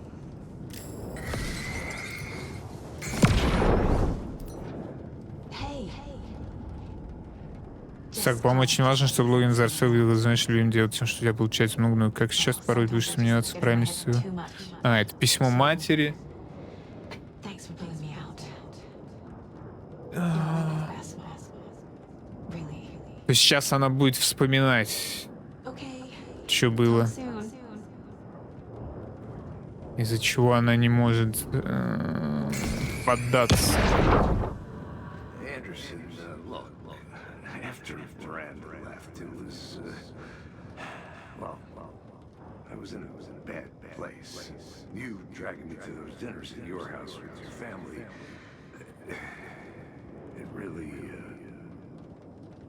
Так, по-моему, очень важно, чтобы Логин Зарсел видел, знаешь, любим делать тем, что у тебя получается много, но как сейчас порой будешь сомневаться в правильности. А, это письмо матери. То есть сейчас она будет вспоминать, что было. Из-за чего она не может поддаться. I was in a bad place. You dragging me to those dinners at your house with your family, it really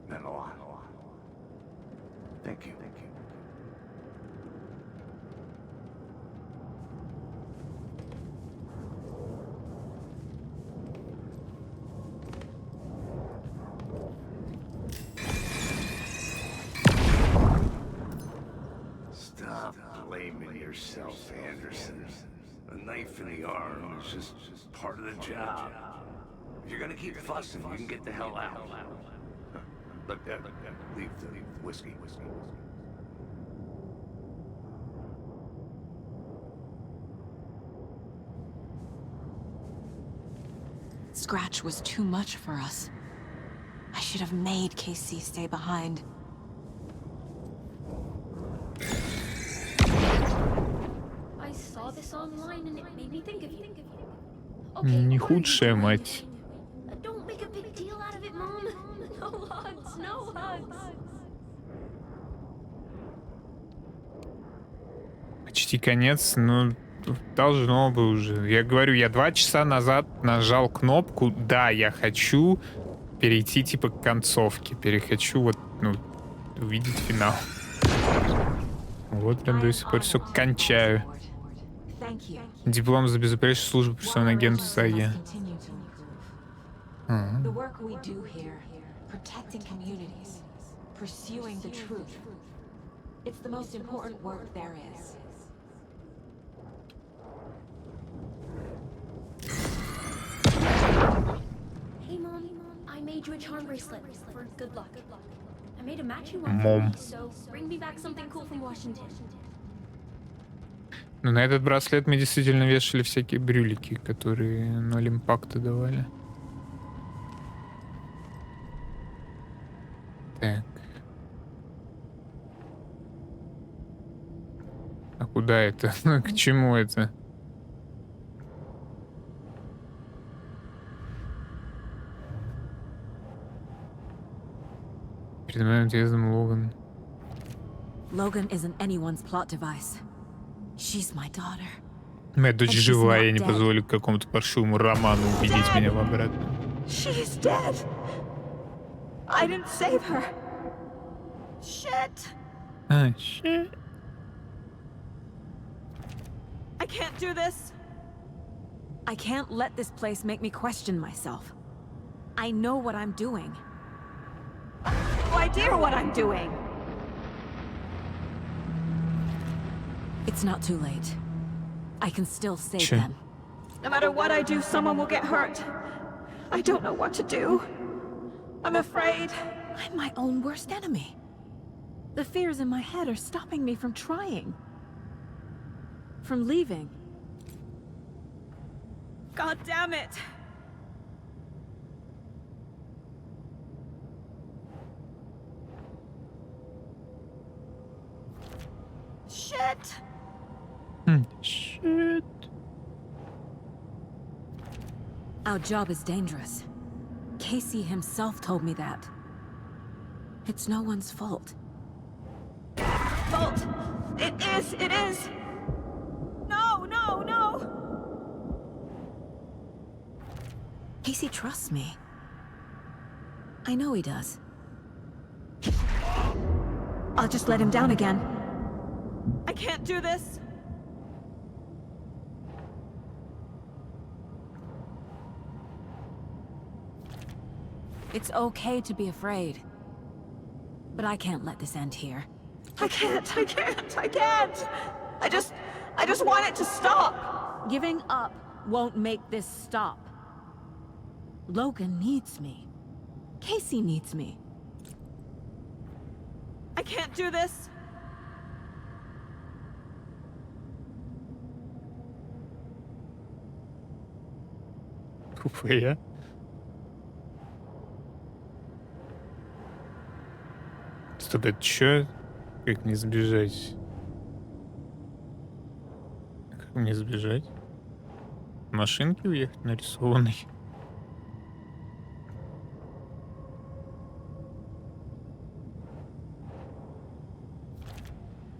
meant a lot. Thank you. Stop blaming yourself, Anderson. A knife in the arm is just part of the job. If you're gonna keep fussing, you can get the hell out. Look, leave the whiskey. Scratch was too much for us. I should have made KC stay behind. I saw this online and it made me think of you. Не худшая мать. Don't make a big deal out of it, Mom. No hugs, no hugs. Почти конец, ну, должно бы уже. Я говорю, я 2 часа назад нажал кнопку, да, я хочу перейти типа к концовке. Хочу вот, ну, увидеть финал. Вот прям до сих пор все кончаю. Диплом за безупречную службу персонального агента САЕ. The work we do here, protecting communities, pursuing the truth. It's the most important work there is. Hey, Mom, I made you a charm bracelet for good luck. I made a matching one Mom. for you, so bring me back something cool from Washington. Ну, на этот браслет мы действительно вешали всякие брюлики, которые 0 импакта давали. Так. А куда это? К чему это? Перед моим отъездом Логан. Logan isn't anyone's plot device. She's my daughter. Моя дочь жива, я не позволю какому-то паршивому роману убедить меня в обратном. She's dead. I didn't save her. Shit. Shit. I can't do this. I can't let this place make me question myself. I know what I'm doing. No idea what I'm doing. It's not too late. I can still save Sure. them. No matter what I do, someone will get hurt. I don't know what to do. I'm afraid. I'm my own worst enemy. The fears in my head are stopping me from trying. From leaving. God damn it. Shit. Shit. Our job is dangerous. Casey himself told me that. It's no one's fault. Fault. It is. It is. No, no, no. Casey trusts me. I know he does. I'll just let him down again. I can't do this. It's okay to be afraid. But I can't let this end here. I can't. I can't. I just want it to stop. Giving up won't make this stop. Logan needs me. Casey needs me. I can't do this. Тупые. Стоп, это чё? Как мне сбежать? Как мне сбежать? В машинке уехать нарисованный?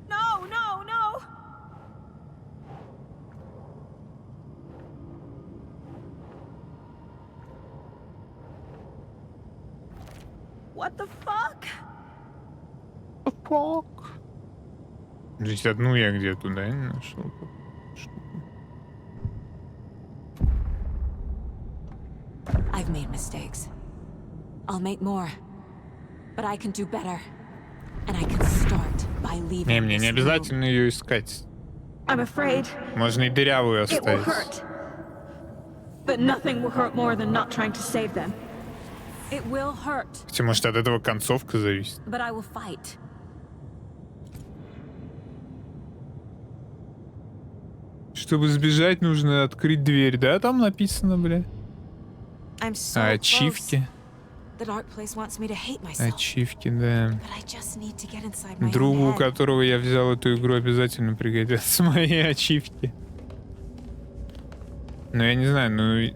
No, no, no. What the fuck? Здесь одну я где-то, да, не нашел. I've made mistakes. I'll make more. But I can do better. And I can start by leaving. Не, мне не this обязательно ее искать. I'm afraid Можно и дырявую it will оставить. hurt. But nothing will hurt more than not trying to save them. It will hurt, Хотя, может, от этого концовка зависит. but I will fight. Чтобы сбежать, нужно открыть дверь, да? Там написано, бля. I'm so А, close. ачивки. The dark place wants me to hate myself. Ачивки, да. But I just need to get inside my Другу, own у head. которого я взял эту игру, обязательно пригодятся мои ачивки. Но я не знаю, ну...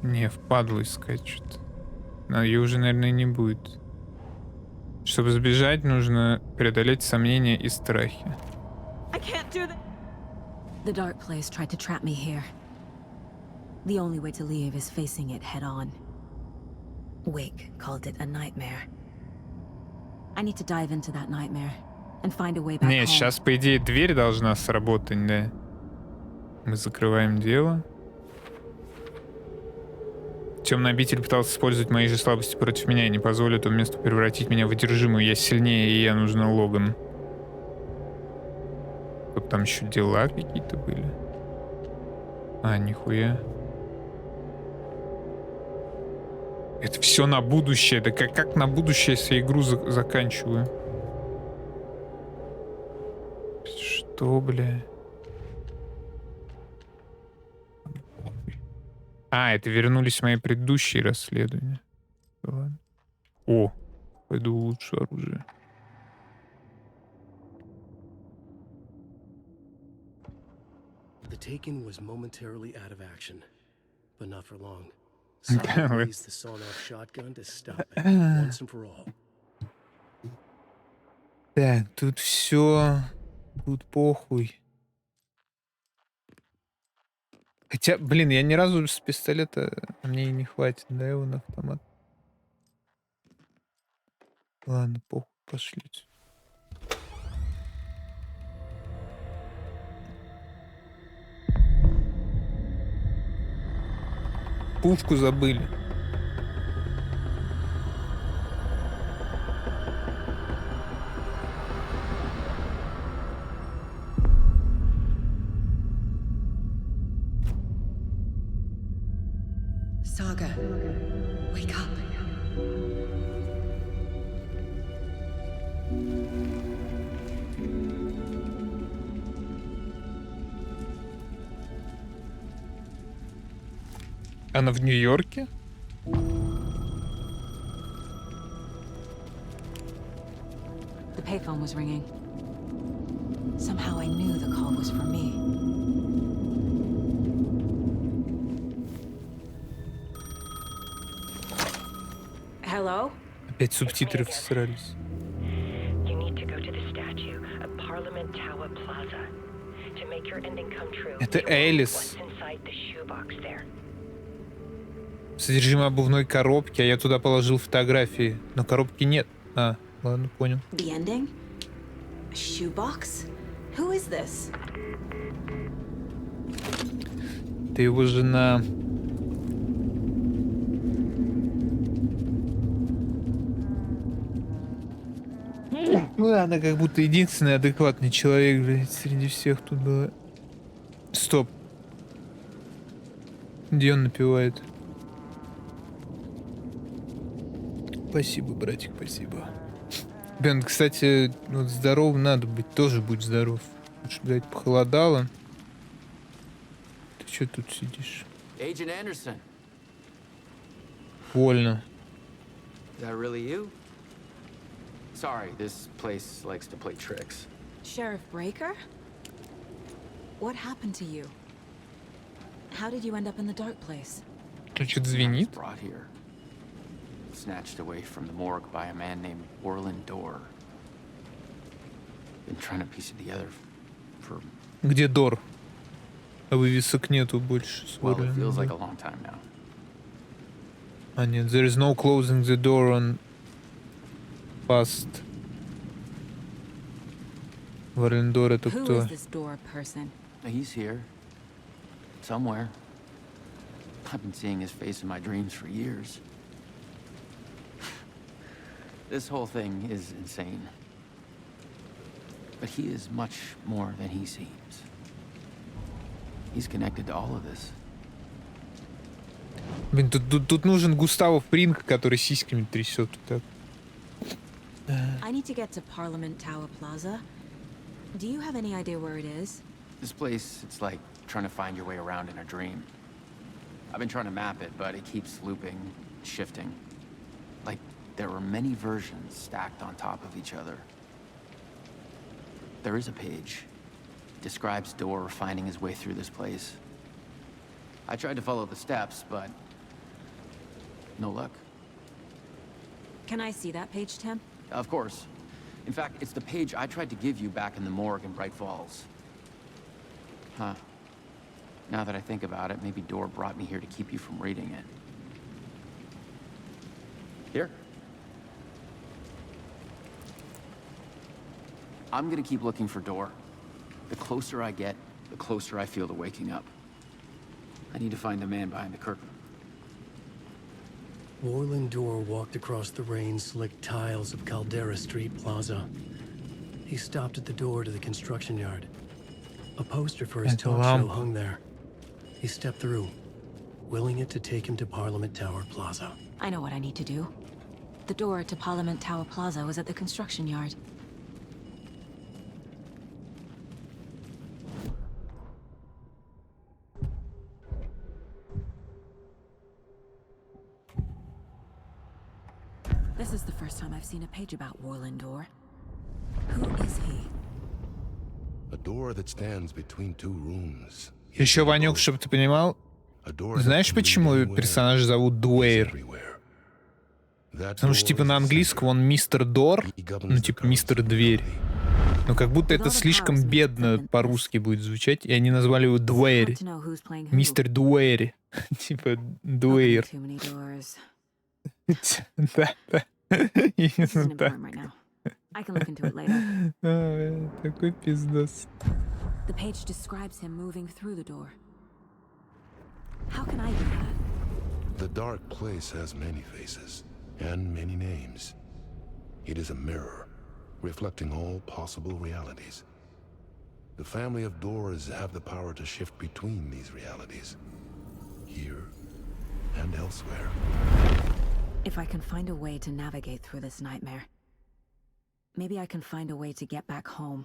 Не, впадло искать что-то. Но ее уже, наверное, не будет. Чтобы сбежать, нужно преодолеть сомнения и страхи. I can't do that. The dark place tried to trap me here. The only way to leave is facing it head on. Wake called it a nightmare. I need to dive into that nightmare and find a way back Не, home. сейчас, по идее, дверь должна сработать, да. Мы закрываем дело. Темный обитель пытался использовать мои же слабости против меня и не позволит этому месту превратить меня в одержимую. Я сильнее, и я нужна Логан. Как там еще дела какие-то были? А, нихуя. Это все на будущее. Да как на будущее, если я игру заканчиваю? Что, бля? А, это вернулись мои предыдущие расследования. Ладно. О, пойду улучшу оружие. The Taken was momentarily out of action, but not for long. Someone raised the sawn-off shotgun to stop it once and for all. Так, тут все. Тут похуй. Хотя, блин, я ни разу с пистолета мне и не хватит, да, его на автомат. Ладно, похуй, пошлите. Пушку забыли. Saga, wake up. Она в Нью-Йорке? The payphone was ringing. Somehow I knew the call was for me. Hello? Опять субтитры всрались. You need to go to the statue of Parliament Tower Plaza. To make your ending come true, Это show Элис. what's inside the shoebox there. Содержимое обувной коробки, а я туда положил фотографии. Но коробки нет. А, ладно, понял. The ending? A shoebox? Who is this? Ты его жена. Ну, она как будто единственный адекватный человек, блядь, среди всех тут было. Стоп. Где он напевает? Спасибо, братик, спасибо. Бен, кстати, вот здоровым надо быть, тоже будь здоров. Потому что, блядь, похолодало. Ты что тут сидишь? Agent Anderson. Больно. Is that really you? Sorry, this place likes to play tricks. Sheriff Breaker? What happened to you? How did you end up in the dark place? Тут что-то звенит. Brought here. Snatched away from the morgue by a man named Orland Dorr. Been trying to piece it together for... Где Дор? А вывесок нету больше. Well, it feels like a long time now. А нет, there is no closing the door on past. Варлендор это Who кто? is this Door person? He's here. Somewhere. I've been seeing his face in my dreams for years. This whole thing is insane. But he is much more than he seems. He's connected to all of this. Блин, тут нужен Густаво Фринг, который сиськами трясет. Так. I need to get to Parliament Tower Plaza. Do you have any idea where it is? This place, it's like trying to find your way around in a dream. I've been trying to map it, but it keeps looping, shifting. Like there were many versions stacked on top of each other. There is a page. Describes Dorr finding his way through this place. I tried to follow the steps, but no luck. Can I see that page, Tim? Of course. In fact, it's the page I tried to give you back in the morgue in Bright Falls. Huh. Now that I think about it, maybe Dorr brought me here to keep you from reading it. Here. I'm gonna keep looking for Dorr. The closer I get, the closer I feel to waking up. I need to find the man behind the curtain. Orland Dorr walked across the rain-slicked tiles of Caldera Street Plaza. He stopped at the door to the construction yard. A poster for his talk show hung there. He stepped through, willing it to take him to Parliament Tower Plaza. I know what I need to do. The door to Parliament Tower Plaza was at the construction yard. This is the first time I've seen a page about Orland Dorr. Who is he? A door that stands between two rooms. Еще, Ванек, чтобы ты понимал, знаешь, почему персонажа зовут Дуэйр? Потому что, типа, на английском он мистер Дор, ну, типа, мистер Дверь. Но как будто это слишком бедно по-русски будет звучать, и они назвали его Дуэйр. Мистер Дуэйр. Типа, Дуэйр. Да, да. Именно так. Такой пиздос. The page describes him moving through the door. How can I do that? The dark place has many faces and many names. It is a mirror, reflecting all possible realities. The family of doors have the power to shift between these realities, here and elsewhere. If I can find a way to navigate through this nightmare, maybe I can find a way to get back home.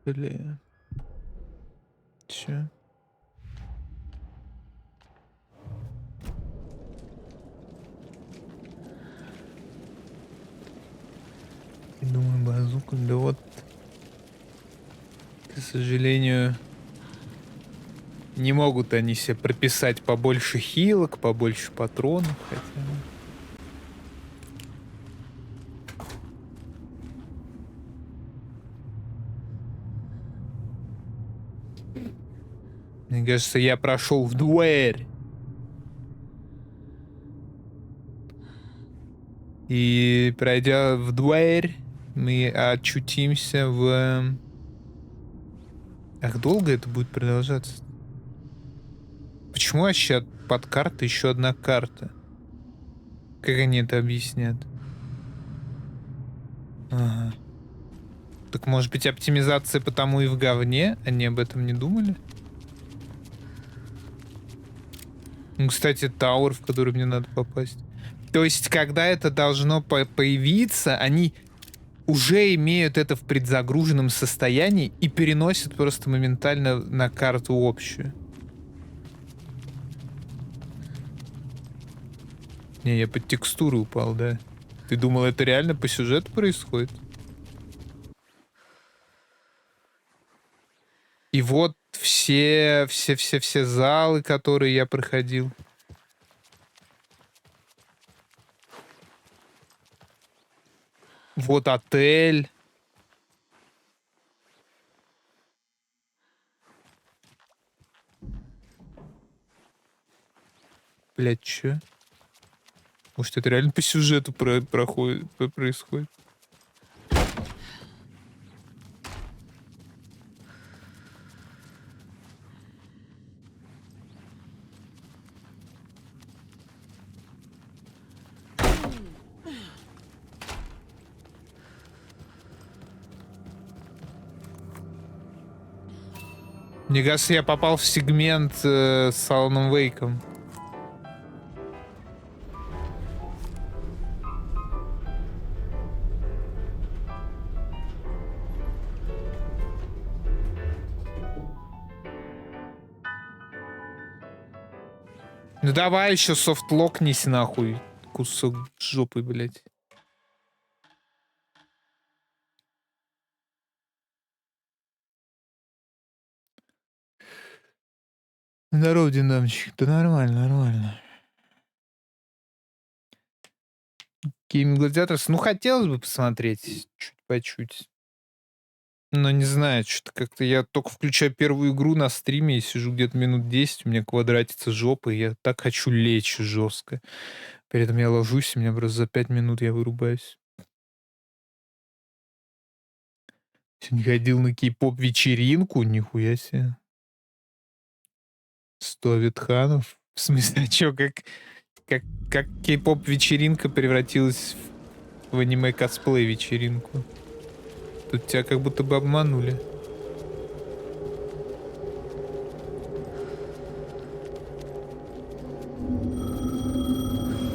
Бля. Чё? Я думаю, базука, да вот, к сожалению, не могут они себе прописать побольше хилок, побольше патронов, хотя... Мне кажется, я прошел в дверь. И пройдя в дверь, мы очутимся в... Ах, долго это будет продолжаться? Почему вообще под картой еще одна карта? Как они это объяснят? Ага. Так может быть оптимизация потому и в говне? Они об этом не думали? Ну, кстати, Тауэр, в который мне надо попасть. То есть, когда это должно появиться, они уже имеют это в предзагруженном состоянии и переносят просто моментально на карту общую. Не, я под текстуру упал, да. Ты думал, это реально по сюжету происходит? И вот все залы, которые я проходил. Вот отель. Блять, чё? Может, это реально по сюжету происходит? Мне кажется, я попал в сегмент с Аланом Вейком. Ну давай еще софтлокнись нахуй, кусок жопы, блядь. Здорово, динамчик. Да нормально, нормально. Гейминг Гладиаторс. Ну, хотелось бы посмотреть чуть по чуть. Но не знаю, что-то как-то я только включаю первую игру на стриме и сижу где-то минут 10, у меня квадратится жопа, и я так хочу лечь жестко. При этом я ложусь, и у меня просто за 5 минут я вырубаюсь. Сегодня ходил на кей-поп вечеринку, нихуя себе. 100 ветханов. В смысле, а чё, как кей-поп вечеринка превратилась в аниме косплей вечеринку? Тут тебя как будто бы обманули.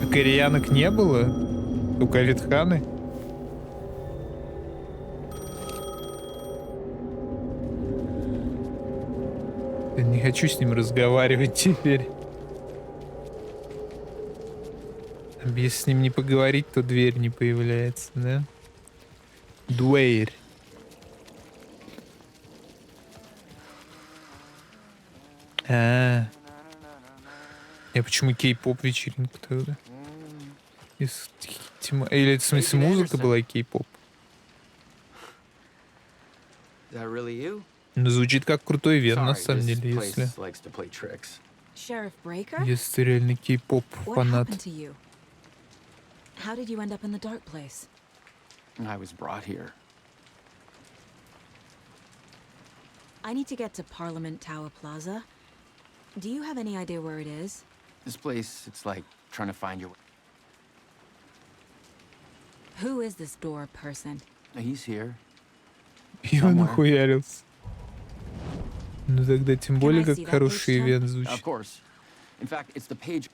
А кореянок не было? Только ветханы? Я не хочу с ним разговаривать теперь. Если с ним не поговорить, то дверь не появляется, да? Дверь. Я почему кей-поп вечеринка тогда? Или это в смысле музыка была кей-поп? Ну, звучит как крутой ивент, на самом деле, если... Sheriff Breaker? Если ты реально кей-поп What фанат. happened to you? How did you end up in the dark place? I was brought here. I need to get to Parliament Tower Plaza. Do you have any idea where it is? This place, it's like trying to find your way. Who is this door person? He's here. И он нахуярился. Ну тогда тем более как хороший ивент звучит. Of course. In fact, it's the page.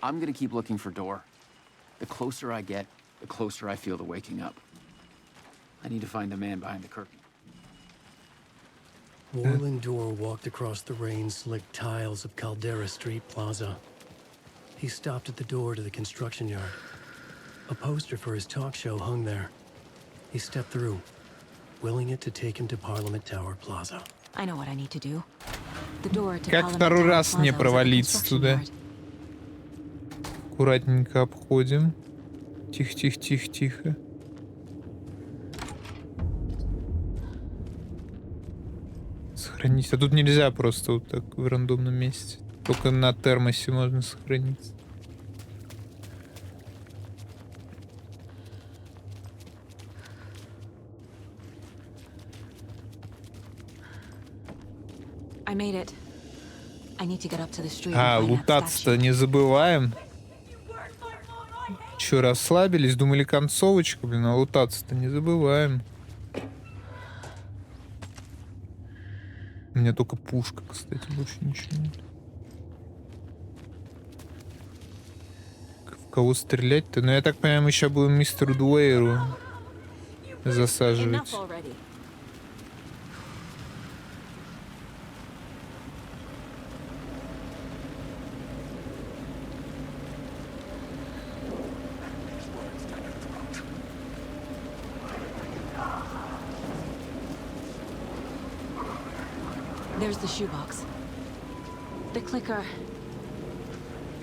I'm gonna keep looking for door. The closer I get, the closer I feel to waking up. I need to find the man behind the curtain. Warling Door walked across the rain-slicked tiles of Caldera Street Plaza. He stopped at the door to the construction yard. A poster for his talk show hung there. He stepped through, willing it to take him to Parliament Tower Plaza. I know what I need to do. The door to Как Parliament второй Tower раз не Plaza was at the провалиться construction туда? yard. Аккуратненько обходим. Тихо. Сохранить. А тут нельзя просто вот так в рандомном месте. Только на термосе можно сохраниться. I made it. I need to get up to the street and А, find that лутаться-то statue. не забываем. Че, расслабились? Думали концовочку, блин, а лутаться-то не забываем. У меня только пушка, кстати, больше ничего нет. В кого стрелять-то? Ну, я так понимаю, мы сейчас будем мистеру Дуэйру засаживать. Enough already. There's the shoebox. The clicker.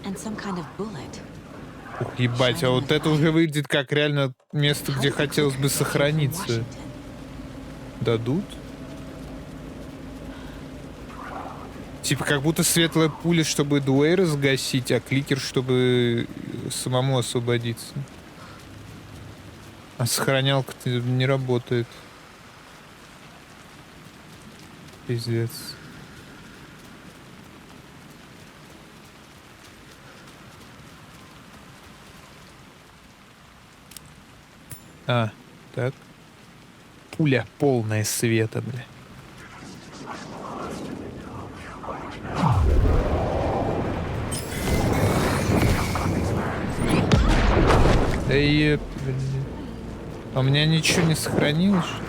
And some kind of bullet. Ух, ебать, а вот это уже выглядит как реально место, где хотелось бы сохраниться. Дадут? Типа как будто светлая пуля, чтобы Дуэйра сгасить, а кликер, чтобы самому освободиться. А сохранялка-то не работает. Пиздец. А, так. Пуля полная света, бля. Да еб, блин. А у меня ничего не сохранилось, что ли?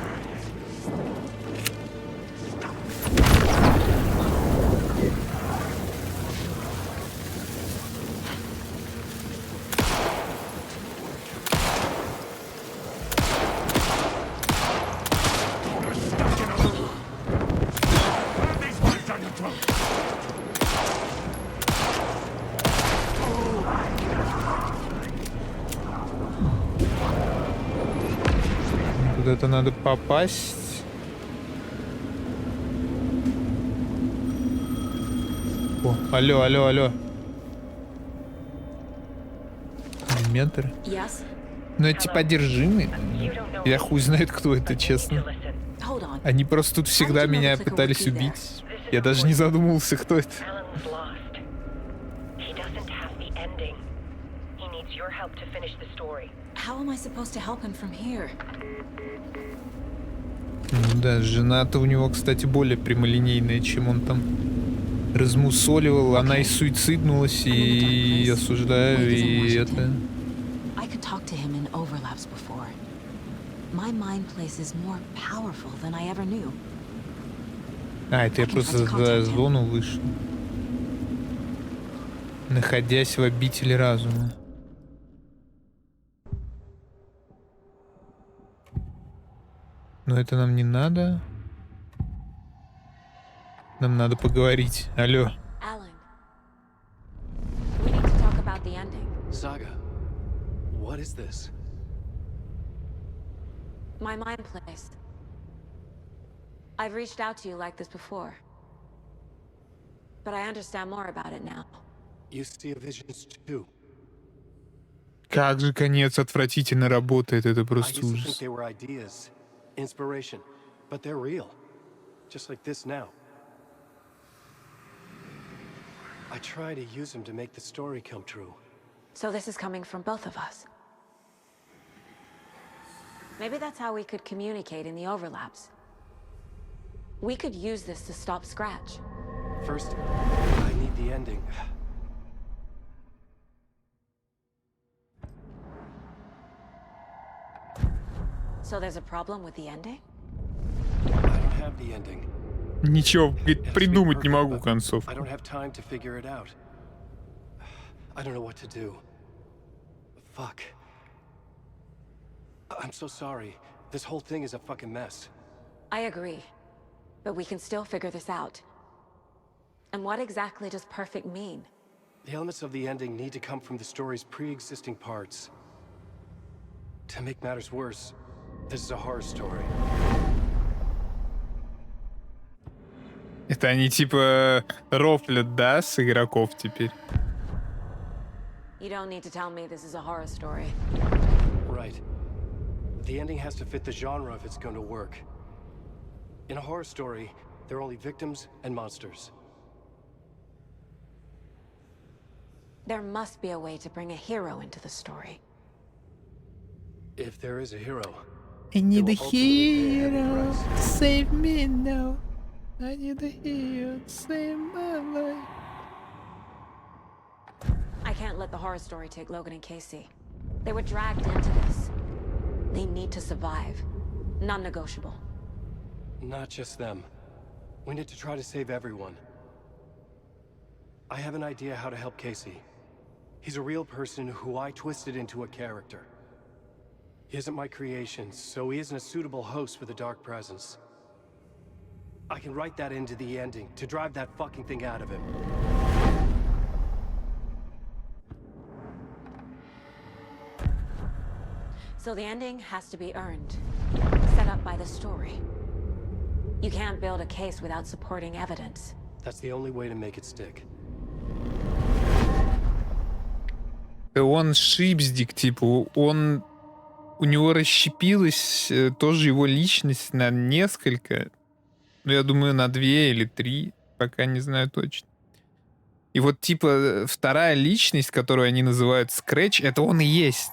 Куда-то надо попасть. О, алло. Элементы. Yes. Ну эти подержимые. Я хуй знает, кто это, честно. Hold on. Они просто тут всегда меня пытались убить. Я даже не задумывался, кто это. Alan's lost. He doesn't have the ending. He needs your help to finish the story. How am I supposed to help him from here? Ну да, жена-то у него, кстати, более прямолинейная, чем он там размусоливал. Она и суициднулась, и осуждаю, и это... I could talk to him in overlaps before. My mind place is more powerful than I ever knew. А, это я просто за зону вышел. Находясь в обители разума. Но это нам не надо. Нам надо поговорить. Алло. Alan, we need to talk about the ending. Saga, what is this? My mind place. I've reached out to you like this before. but I understand more about it now. You see visions too. Как же конец отвратительно работает, это I просто used to think ужас. they were ideas, inspiration, but they're real. Just like this now. I try to use them to make the story come true. So this is coming from both of us. Maybe that's how we could communicate in the overlaps. We could use this to stop Scratch. First, I need the ending. So there's a problem with the ending? I don't have the ending. Ничего, говорит, придумать не могу I концовку. don't have time to figure it out. I don't know what to do. Fuck. I'm so sorry. This whole thing is a fucking mess. I agree. But we can still figure this out. And what exactly does perfect mean? The elements of the ending need to come from the story's pre-existing parts. To make matters worse, this is a horror story. Это они типа рофлят, да, с игроков теперь? You don't need to tell me this is a horror story. Right. The ending has to fit the genre if it's going to work. In a horror story, there are only victims and monsters. There must be a way to bring a hero into the story. If there is a hero, I need a it will ultimately pay a heavy hero price. to save me now. I need a hero to save my life. I can't let the horror story take Logan and Casey. They were dragged into this. They need to survive. Non-negotiable. Not just them. We need to try to save everyone. I have an idea how to help Casey. He's a real person who I twisted into a character. He isn't my creation, so he isn't a suitable host for the Dark Presence. I can write that into the ending to drive that fucking thing out of him. So the ending has to be earned. Set up by the story. You can't build a case without supporting evidence. That's the only way to make it stick. Он шипздик, типа, он... У него расщепилась тоже его личность на несколько. Ну, я думаю, на 2 или 3, пока не знаю точно. И вот, типа, вторая личность, которую они называют Scratch, это он и есть.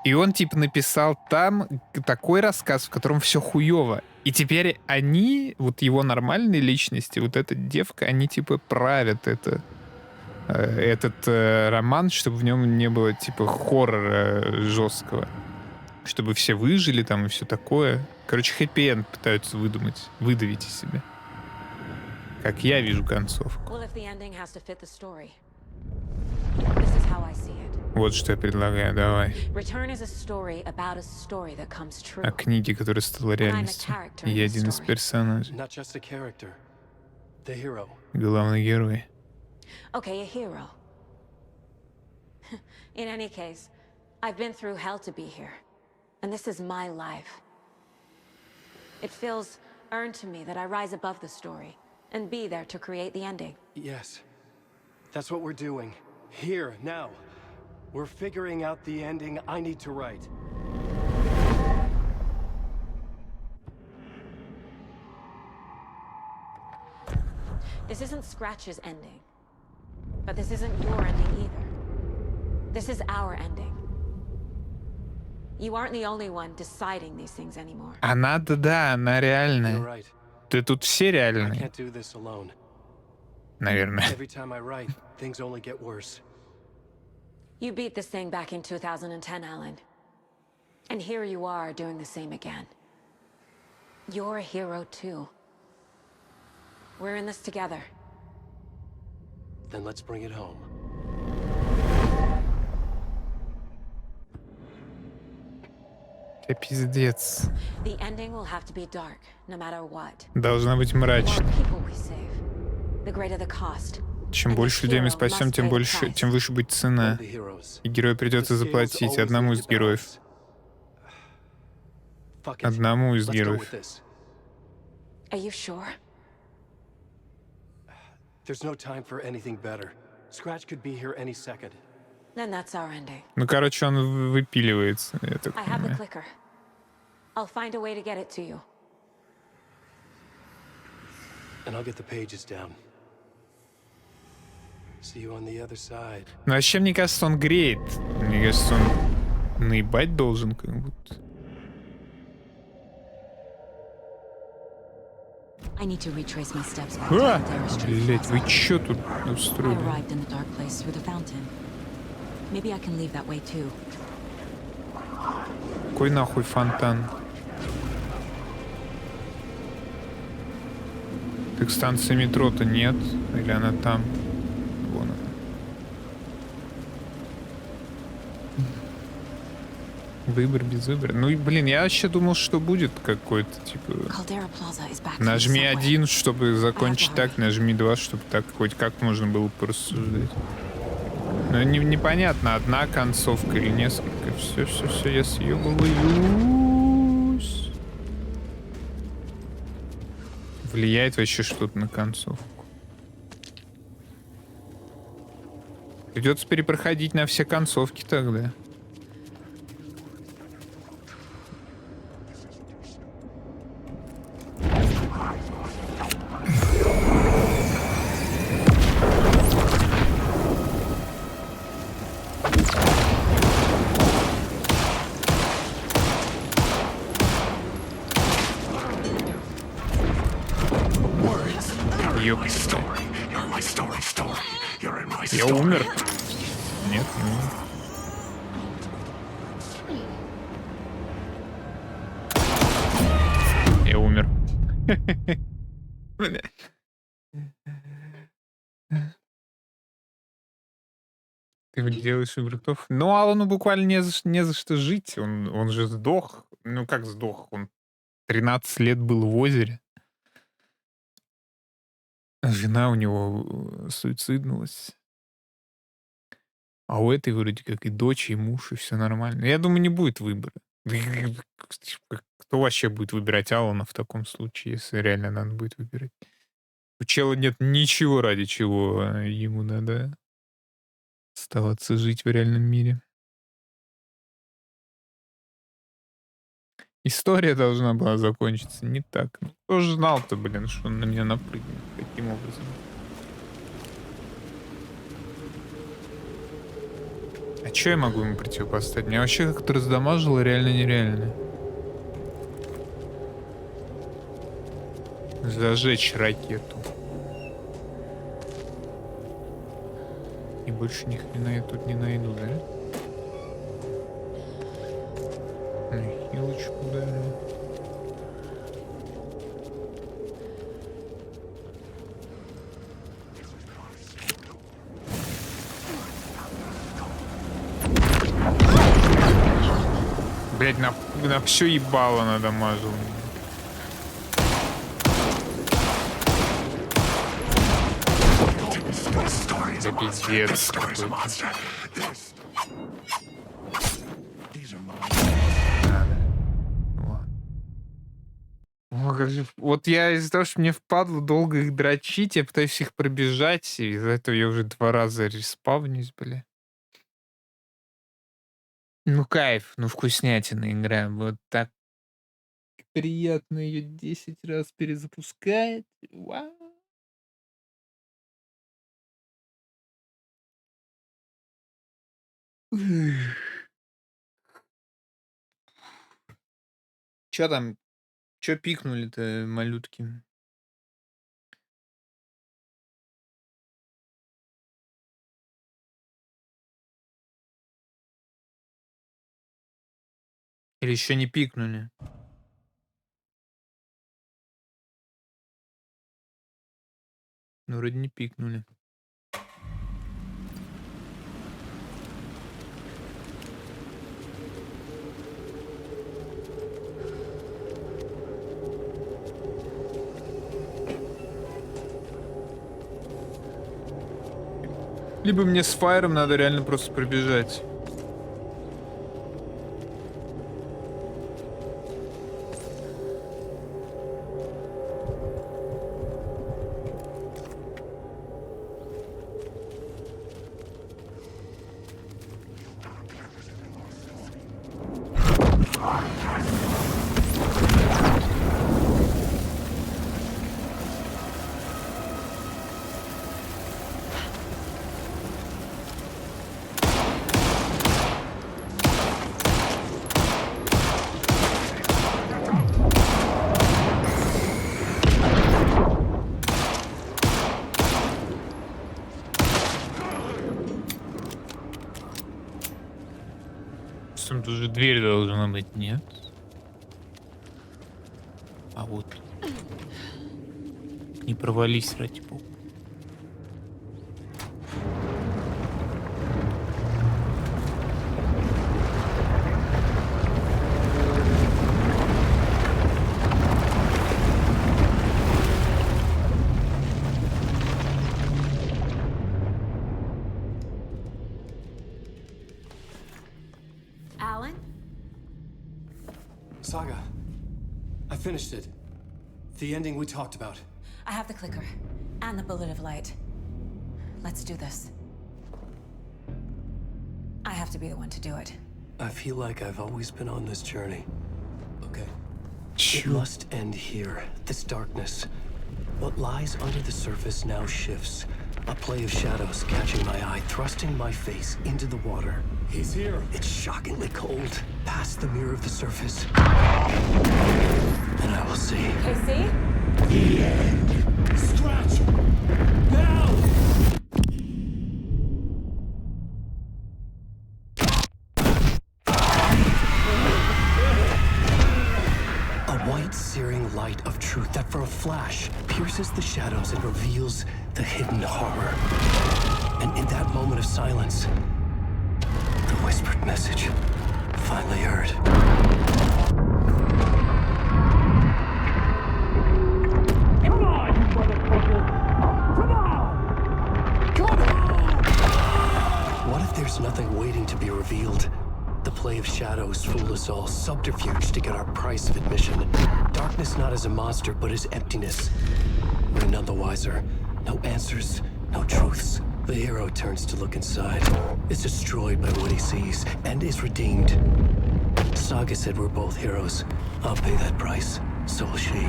И он, типа, написал там такой рассказ, в котором все хуёво. И теперь они, вот его нормальные личности, вот эта девка, они, типа, правят этот роман, чтобы в нем не было, типа, хоррора жесткого. Чтобы все выжили там и все такое. Короче, хэппи-энд пытаются выдавить из себя. Как я вижу концовку. Вот что я предлагаю, давай. О книге, которая стала реальностью. Я один из персонажей. Главный герой. Okay, a hero. In any case, I've been through hell to be here. And this is my life. It feels earned to me that I rise above the story and be there to create the ending. Yes. That's what we're doing. Here, now. We're figuring out the ending I need to write. This isn't Scratch's ending. But this isn't your ending either. This is our ending. You aren't the only one deciding these things anymore. Она-то да, она реальная. Ты тут все реальные. Наверное. Every time I write, things only get worse. You beat this thing back in 2010, Alan. And here you are doing the same again. You're a hero too. We're in this together. Then let's bring it home. Это пиздец. The ending will have to be dark, no matter what. Должна быть мрачно. People we save, the greater the cost. Чем больше людей мы спасем, тем выше будет цена. И герою придется заплатить одному из героев. Одному из героев. Are you sure? There's no time for anything better. Scratch could be here any second. Then that's our ending. Ну, короче, он выпиливается, я так I have the понимаю. clicker. I'll find a way to get it to you. And I'll get the pages down. See you on the other side. Ну, вообще, мне кажется, он греет. Мне кажется, он наебать должен, как будто. I need to retrace my steps back А! to Caldera Street Блять, Plaza. вы чё тут I устроили? arrived in the dark place through the fountain. Maybe I can leave that way too. Какой нахуй фонтан? Так станции метро-то нет? Или она там? Вон она. Выбор без выбора. Ну и, блин, я вообще думал, что будет какой-то, типа... Caldera Plaza is back to the Нажми subway. 1, чтобы закончить так, нажми 2, чтобы так хоть как можно было порассуждать. Но непонятно, одна концовка или несколько. Все, я съебываюсь. Влияет вообще что-то на концовку. Придется перепроходить на все концовки тогда. Я умер. Нет, не умер. Я умер. Ты делаешь игроков? Ну, Алану буквально не за что жить. Он же сдох. Ну, как сдох? Он 13 лет был в озере. Жена у него суициднулась. А у этой вроде как и дочь, и муж, и все нормально. Я думаю, не будет выбора. Кто вообще будет выбирать Алана в таком случае, если реально надо будет выбирать? У чела нет ничего, ради чего ему надо оставаться жить в реальном мире. История должна была закончиться не так. Ну, кто же знал-то, блин, что он на меня напрыгнет таким образом? А что я могу ему противопоставить? Меня вообще как-то раздамажило реально нереально. Зажечь ракету. И больше ни хрена я тут не найду, да? Хилочку дали. Блять, на все ебало надамажил. Да пиздец какой-то. Вот я из-за того, что мне впадло долго их дрочить, я пытаюсь их пробежать, и из-за этого я уже 2 раза респавнюсь, бля. Ну кайф, ну вкуснятина игра. Вот так приятно ее 10 раз перезапускать. Вау. Чё там? Чё пикнули-то, малютки? Или еще не пикнули? Ну, вроде не пикнули. Либо мне с фаером надо реально просто пробежать. кажется, там тоже дверь должна быть, нет? А вот. Не провались, ради бога. Alan? Saga, I finished it. The ending we talked about. I have the clicker and the bullet of light. Let's do this. I have to be the one to do it. I feel like I've always been on this journey. Okay. It must end here. This darkness. What lies under the surface now shifts. A play of shadows catching my eye, thrusting my face into the water. He's here. It's shockingly cold. Past the mirror of the surface. And I will see. Casey? The end. Scratch! Now! A white, searing light of truth that for a flash pierces the shadows and reveals the hidden horror. And in that moment of silence, the whispered message finally heard. Come on, you motherfucker! Come on! Come on! What if there's nothing waiting to be revealed? The play of shadows fooled us all, subterfuge to get our price of admission. Darkness not as a monster, but as emptiness. We're none the wiser. No answers, no truths. The hero turns to look inside, is destroyed by what he sees, and is redeemed. Saga said we're both heroes. I'll pay that price. So will she.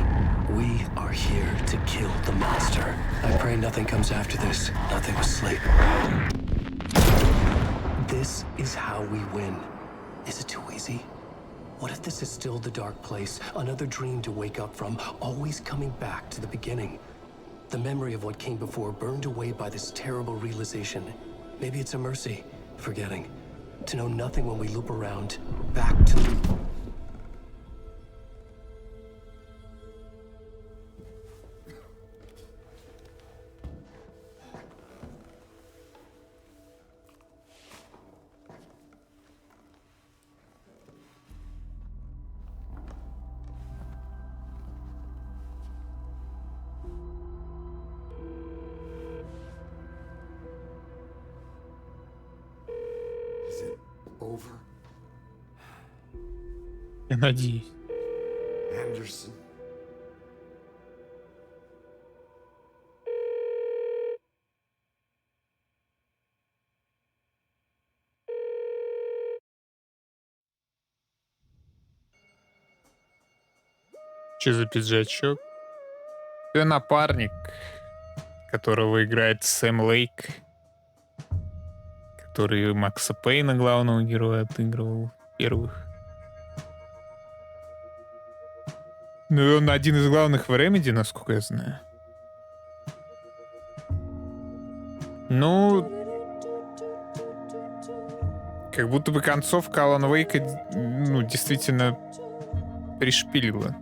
We are here to kill the monster. I pray nothing comes after this. Nothing but sleep. This is how we win. Is it too easy? What if this is still the dark place? Another dream to wake up from, always coming back to the beginning. The memory of what came before burned away by this terrible realization. Maybe it's a mercy, forgetting. To know nothing when we loop around, back to... Is it over? Я надеюсь. Anderson. Че за пиджачок? Это напарник, которого играет Сэм Лейк, который Макса Пейна, главного героя, отыгрывал в первых. Ну и он один из главных в Remedy, насколько я знаю. Ну, как будто бы концовка Алана Вейка, ну, действительно пришпилила.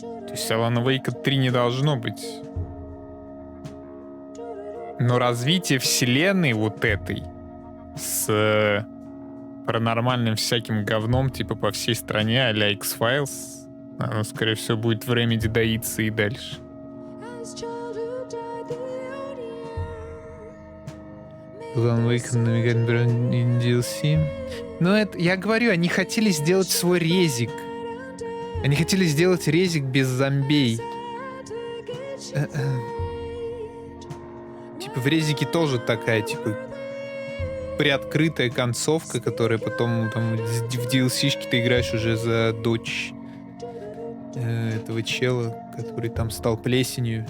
То есть Алана Вейка 3 не должно быть. Но развитие вселенной вот этой с паранормальным всяким говном типа по всей стране а-ля X-Files, оно, скорее всего, будет в Remedy доиться и дальше. Alan Wake намекает на DLC. Но это, я говорю, они хотели сделать свой резик. Они хотели сделать резик без зомбей. Типа в резике тоже такая, типа, приоткрытая концовка, которая потом там в DLC-шке ты играешь уже за дочь этого чела, который там стал плесенью.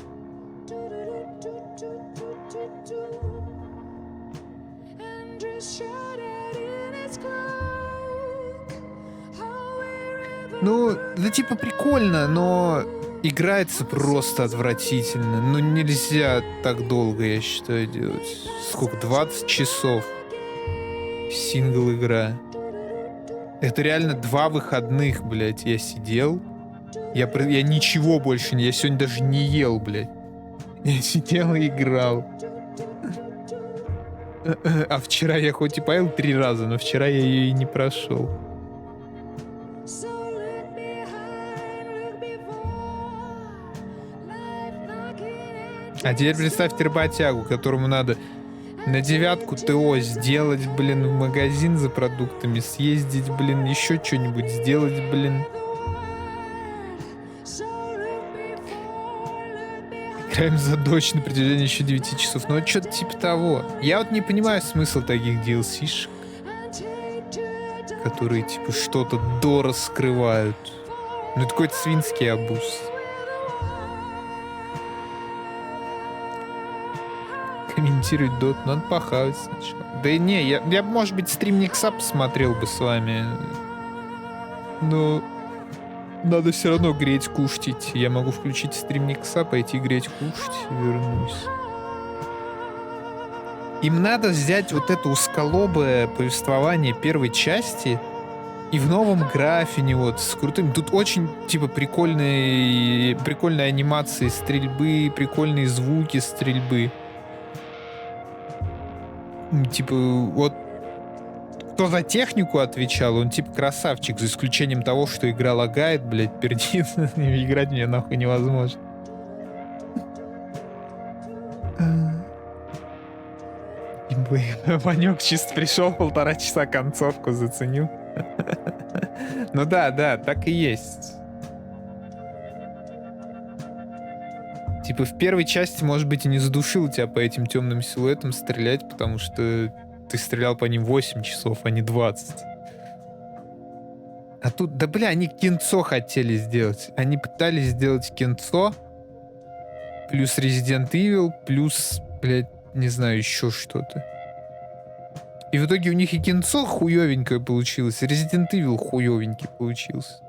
Ну, да типа прикольно, но играется просто отвратительно. Ну нельзя так долго, я считаю, делать. Сколько? 20 часов. Сингл-игра. Это реально 2 выходных, блядь, я сидел. Я ничего больше не... Я сегодня даже не ел, блядь. Я сидел и играл. А вчера я хоть и поел 3 раза, но вчера я ее и не прошел. А теперь представьте работягу, которому надо на 9-ку ТО сделать, блин, в магазин за продуктами, съездить, блин, еще что-нибудь сделать, блин. Играем за дочь на протяжении еще 9 часов. Ну, что-то типа того. Я вот не понимаю смысл таких DLC-шек, которые, типа, что-то дораскрывают. Ну, это какой-то свинский обуз. Комментировать дот, надо похавать сначала. Да и не, я может быть, стрим Никса посмотрел бы с вами. Но надо все равно греть, кушать идти. Я могу включить стрим Никса, пойти греть, кушать и вернусь. Им надо взять вот это узколобое повествование первой части и в новом графине вот с крутым. Тут очень типа прикольные анимации стрельбы, прикольные звуки стрельбы. Типа, вот кто за технику отвечал, он типа красавчик, за исключением того, что игра лагает, блядь, пердит, играть мне нахуй невозможно. Ванек чисто пришел, 1,5 часа концовку заценил. Ну да, так и есть. Типа в первой части, может быть, и не задушил тебя по этим темным силуэтам стрелять, потому что ты стрелял по ним 8 часов, а не 20. А тут, да бля, они кинцо хотели сделать. Они пытались сделать кинцо, плюс Resident Evil, плюс, блядь, не знаю, еще что-то. И в итоге у них и кинцо хуёвенькое получилось, и Resident Evil хуёвенький получился.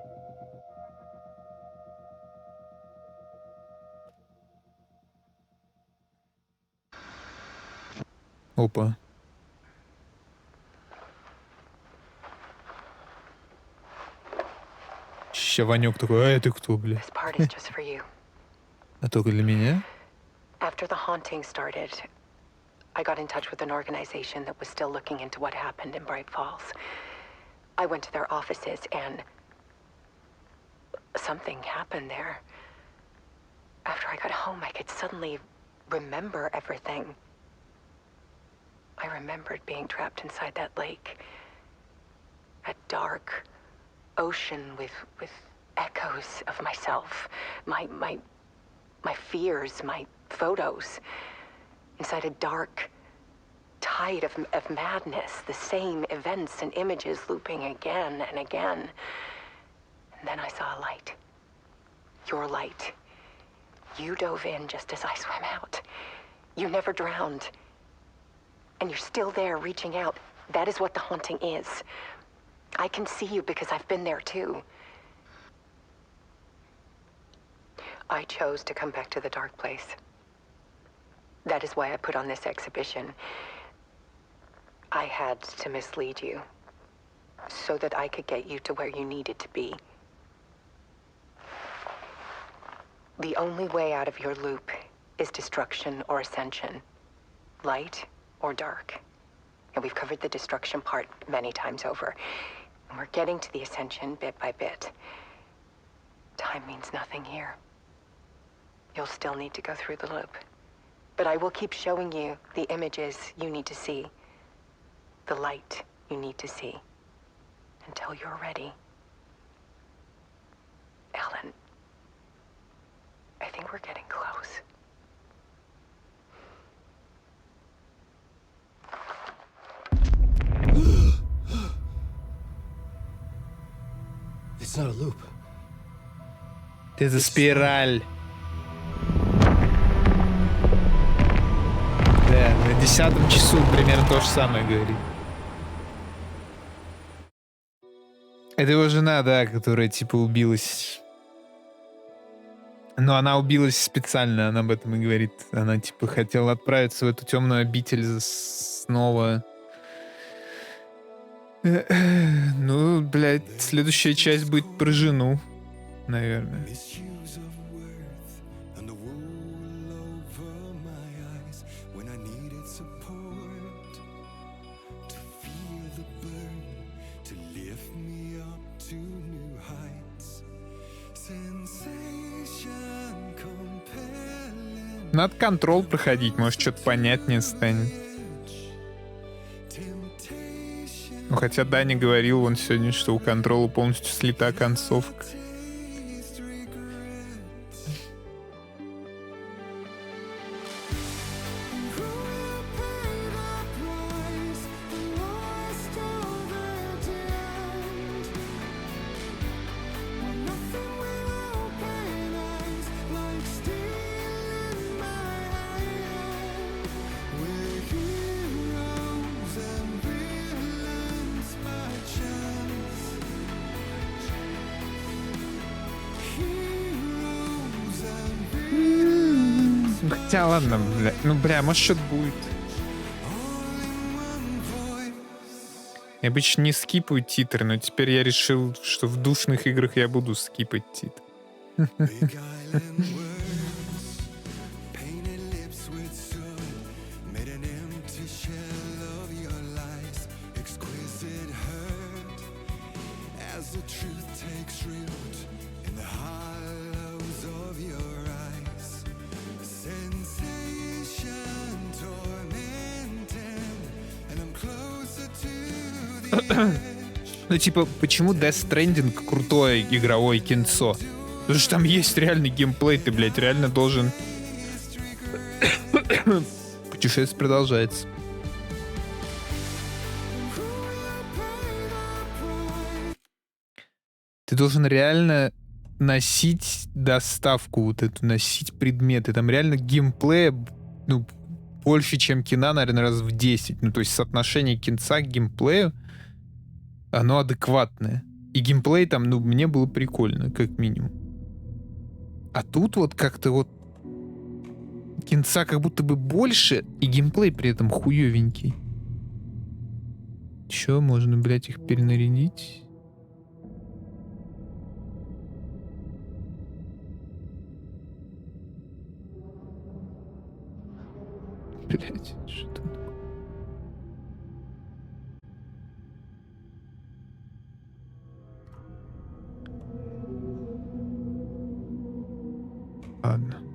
Опа. Ща Ванек такой, а это кто, бля? This part is just for you. А только для меня? After the haunting started, I got in touch with an organization that was still looking into what happened in Bright Falls. I went to their offices and something happened there. After I got home, I could suddenly remember everything. I remembered being trapped inside that lake. A dark ocean with echoes of myself. My fears, my photos. Inside a dark tide of madness. The same events and images looping again and again. And then I saw a light. Your light. You dove in just as I swam out. You never drowned. And you're still there reaching out. That is what the haunting is. I can see you because I've been there too. I chose to come back to the dark place. That is why I put on this exhibition. I had to mislead you so that I could get you to where you needed to be. The only way out of your loop is destruction or ascension. Light or dark. And we've covered the destruction part many times over. And we're getting to the ascension bit by bit. Time means nothing here. You'll still need to go through the loop. But I will keep showing you the images you need to see. The light you need to see. Until you're ready. Ellen, I think we're getting close. It's not a loop. Это спираль. Да, на 10-м часу примерно то же самое говорит. Это его жена, да, которая типа убилась. Но она убилась специально, она об этом и говорит. Она типа хотела отправиться в эту темную обитель снова. Ну, блядь, следующая часть будет про жену, наверное. Надо контрол проходить, может, что-то понятнее станет. Ну, хотя Даня говорил он сегодня, что у контрола полностью слита концовка. Хотя ладно, бля. Ну, бля, может, что-то будет. Я обычно не скипаю титры, но теперь я решил, что в душных играх я буду скипать титры. Ну, типа, почему Death Stranding крутое игровое кинцо? Потому что там есть реальный геймплей, ты, блядь, реально должен... Путешествие продолжается. Ты должен реально носить доставку вот эту, носить предметы. Там реально геймплея, ну, больше, чем кино, наверное, раз в 10. Ну, то есть соотношение кинца к геймплею, оно адекватное. И геймплей там, ну, мне было прикольно, как минимум. А тут вот как-то вот кинца как будто бы больше, и геймплей при этом хуёвенький. Чё, можно, блядь, их перенарядить? Блядь, что такое? Ладно.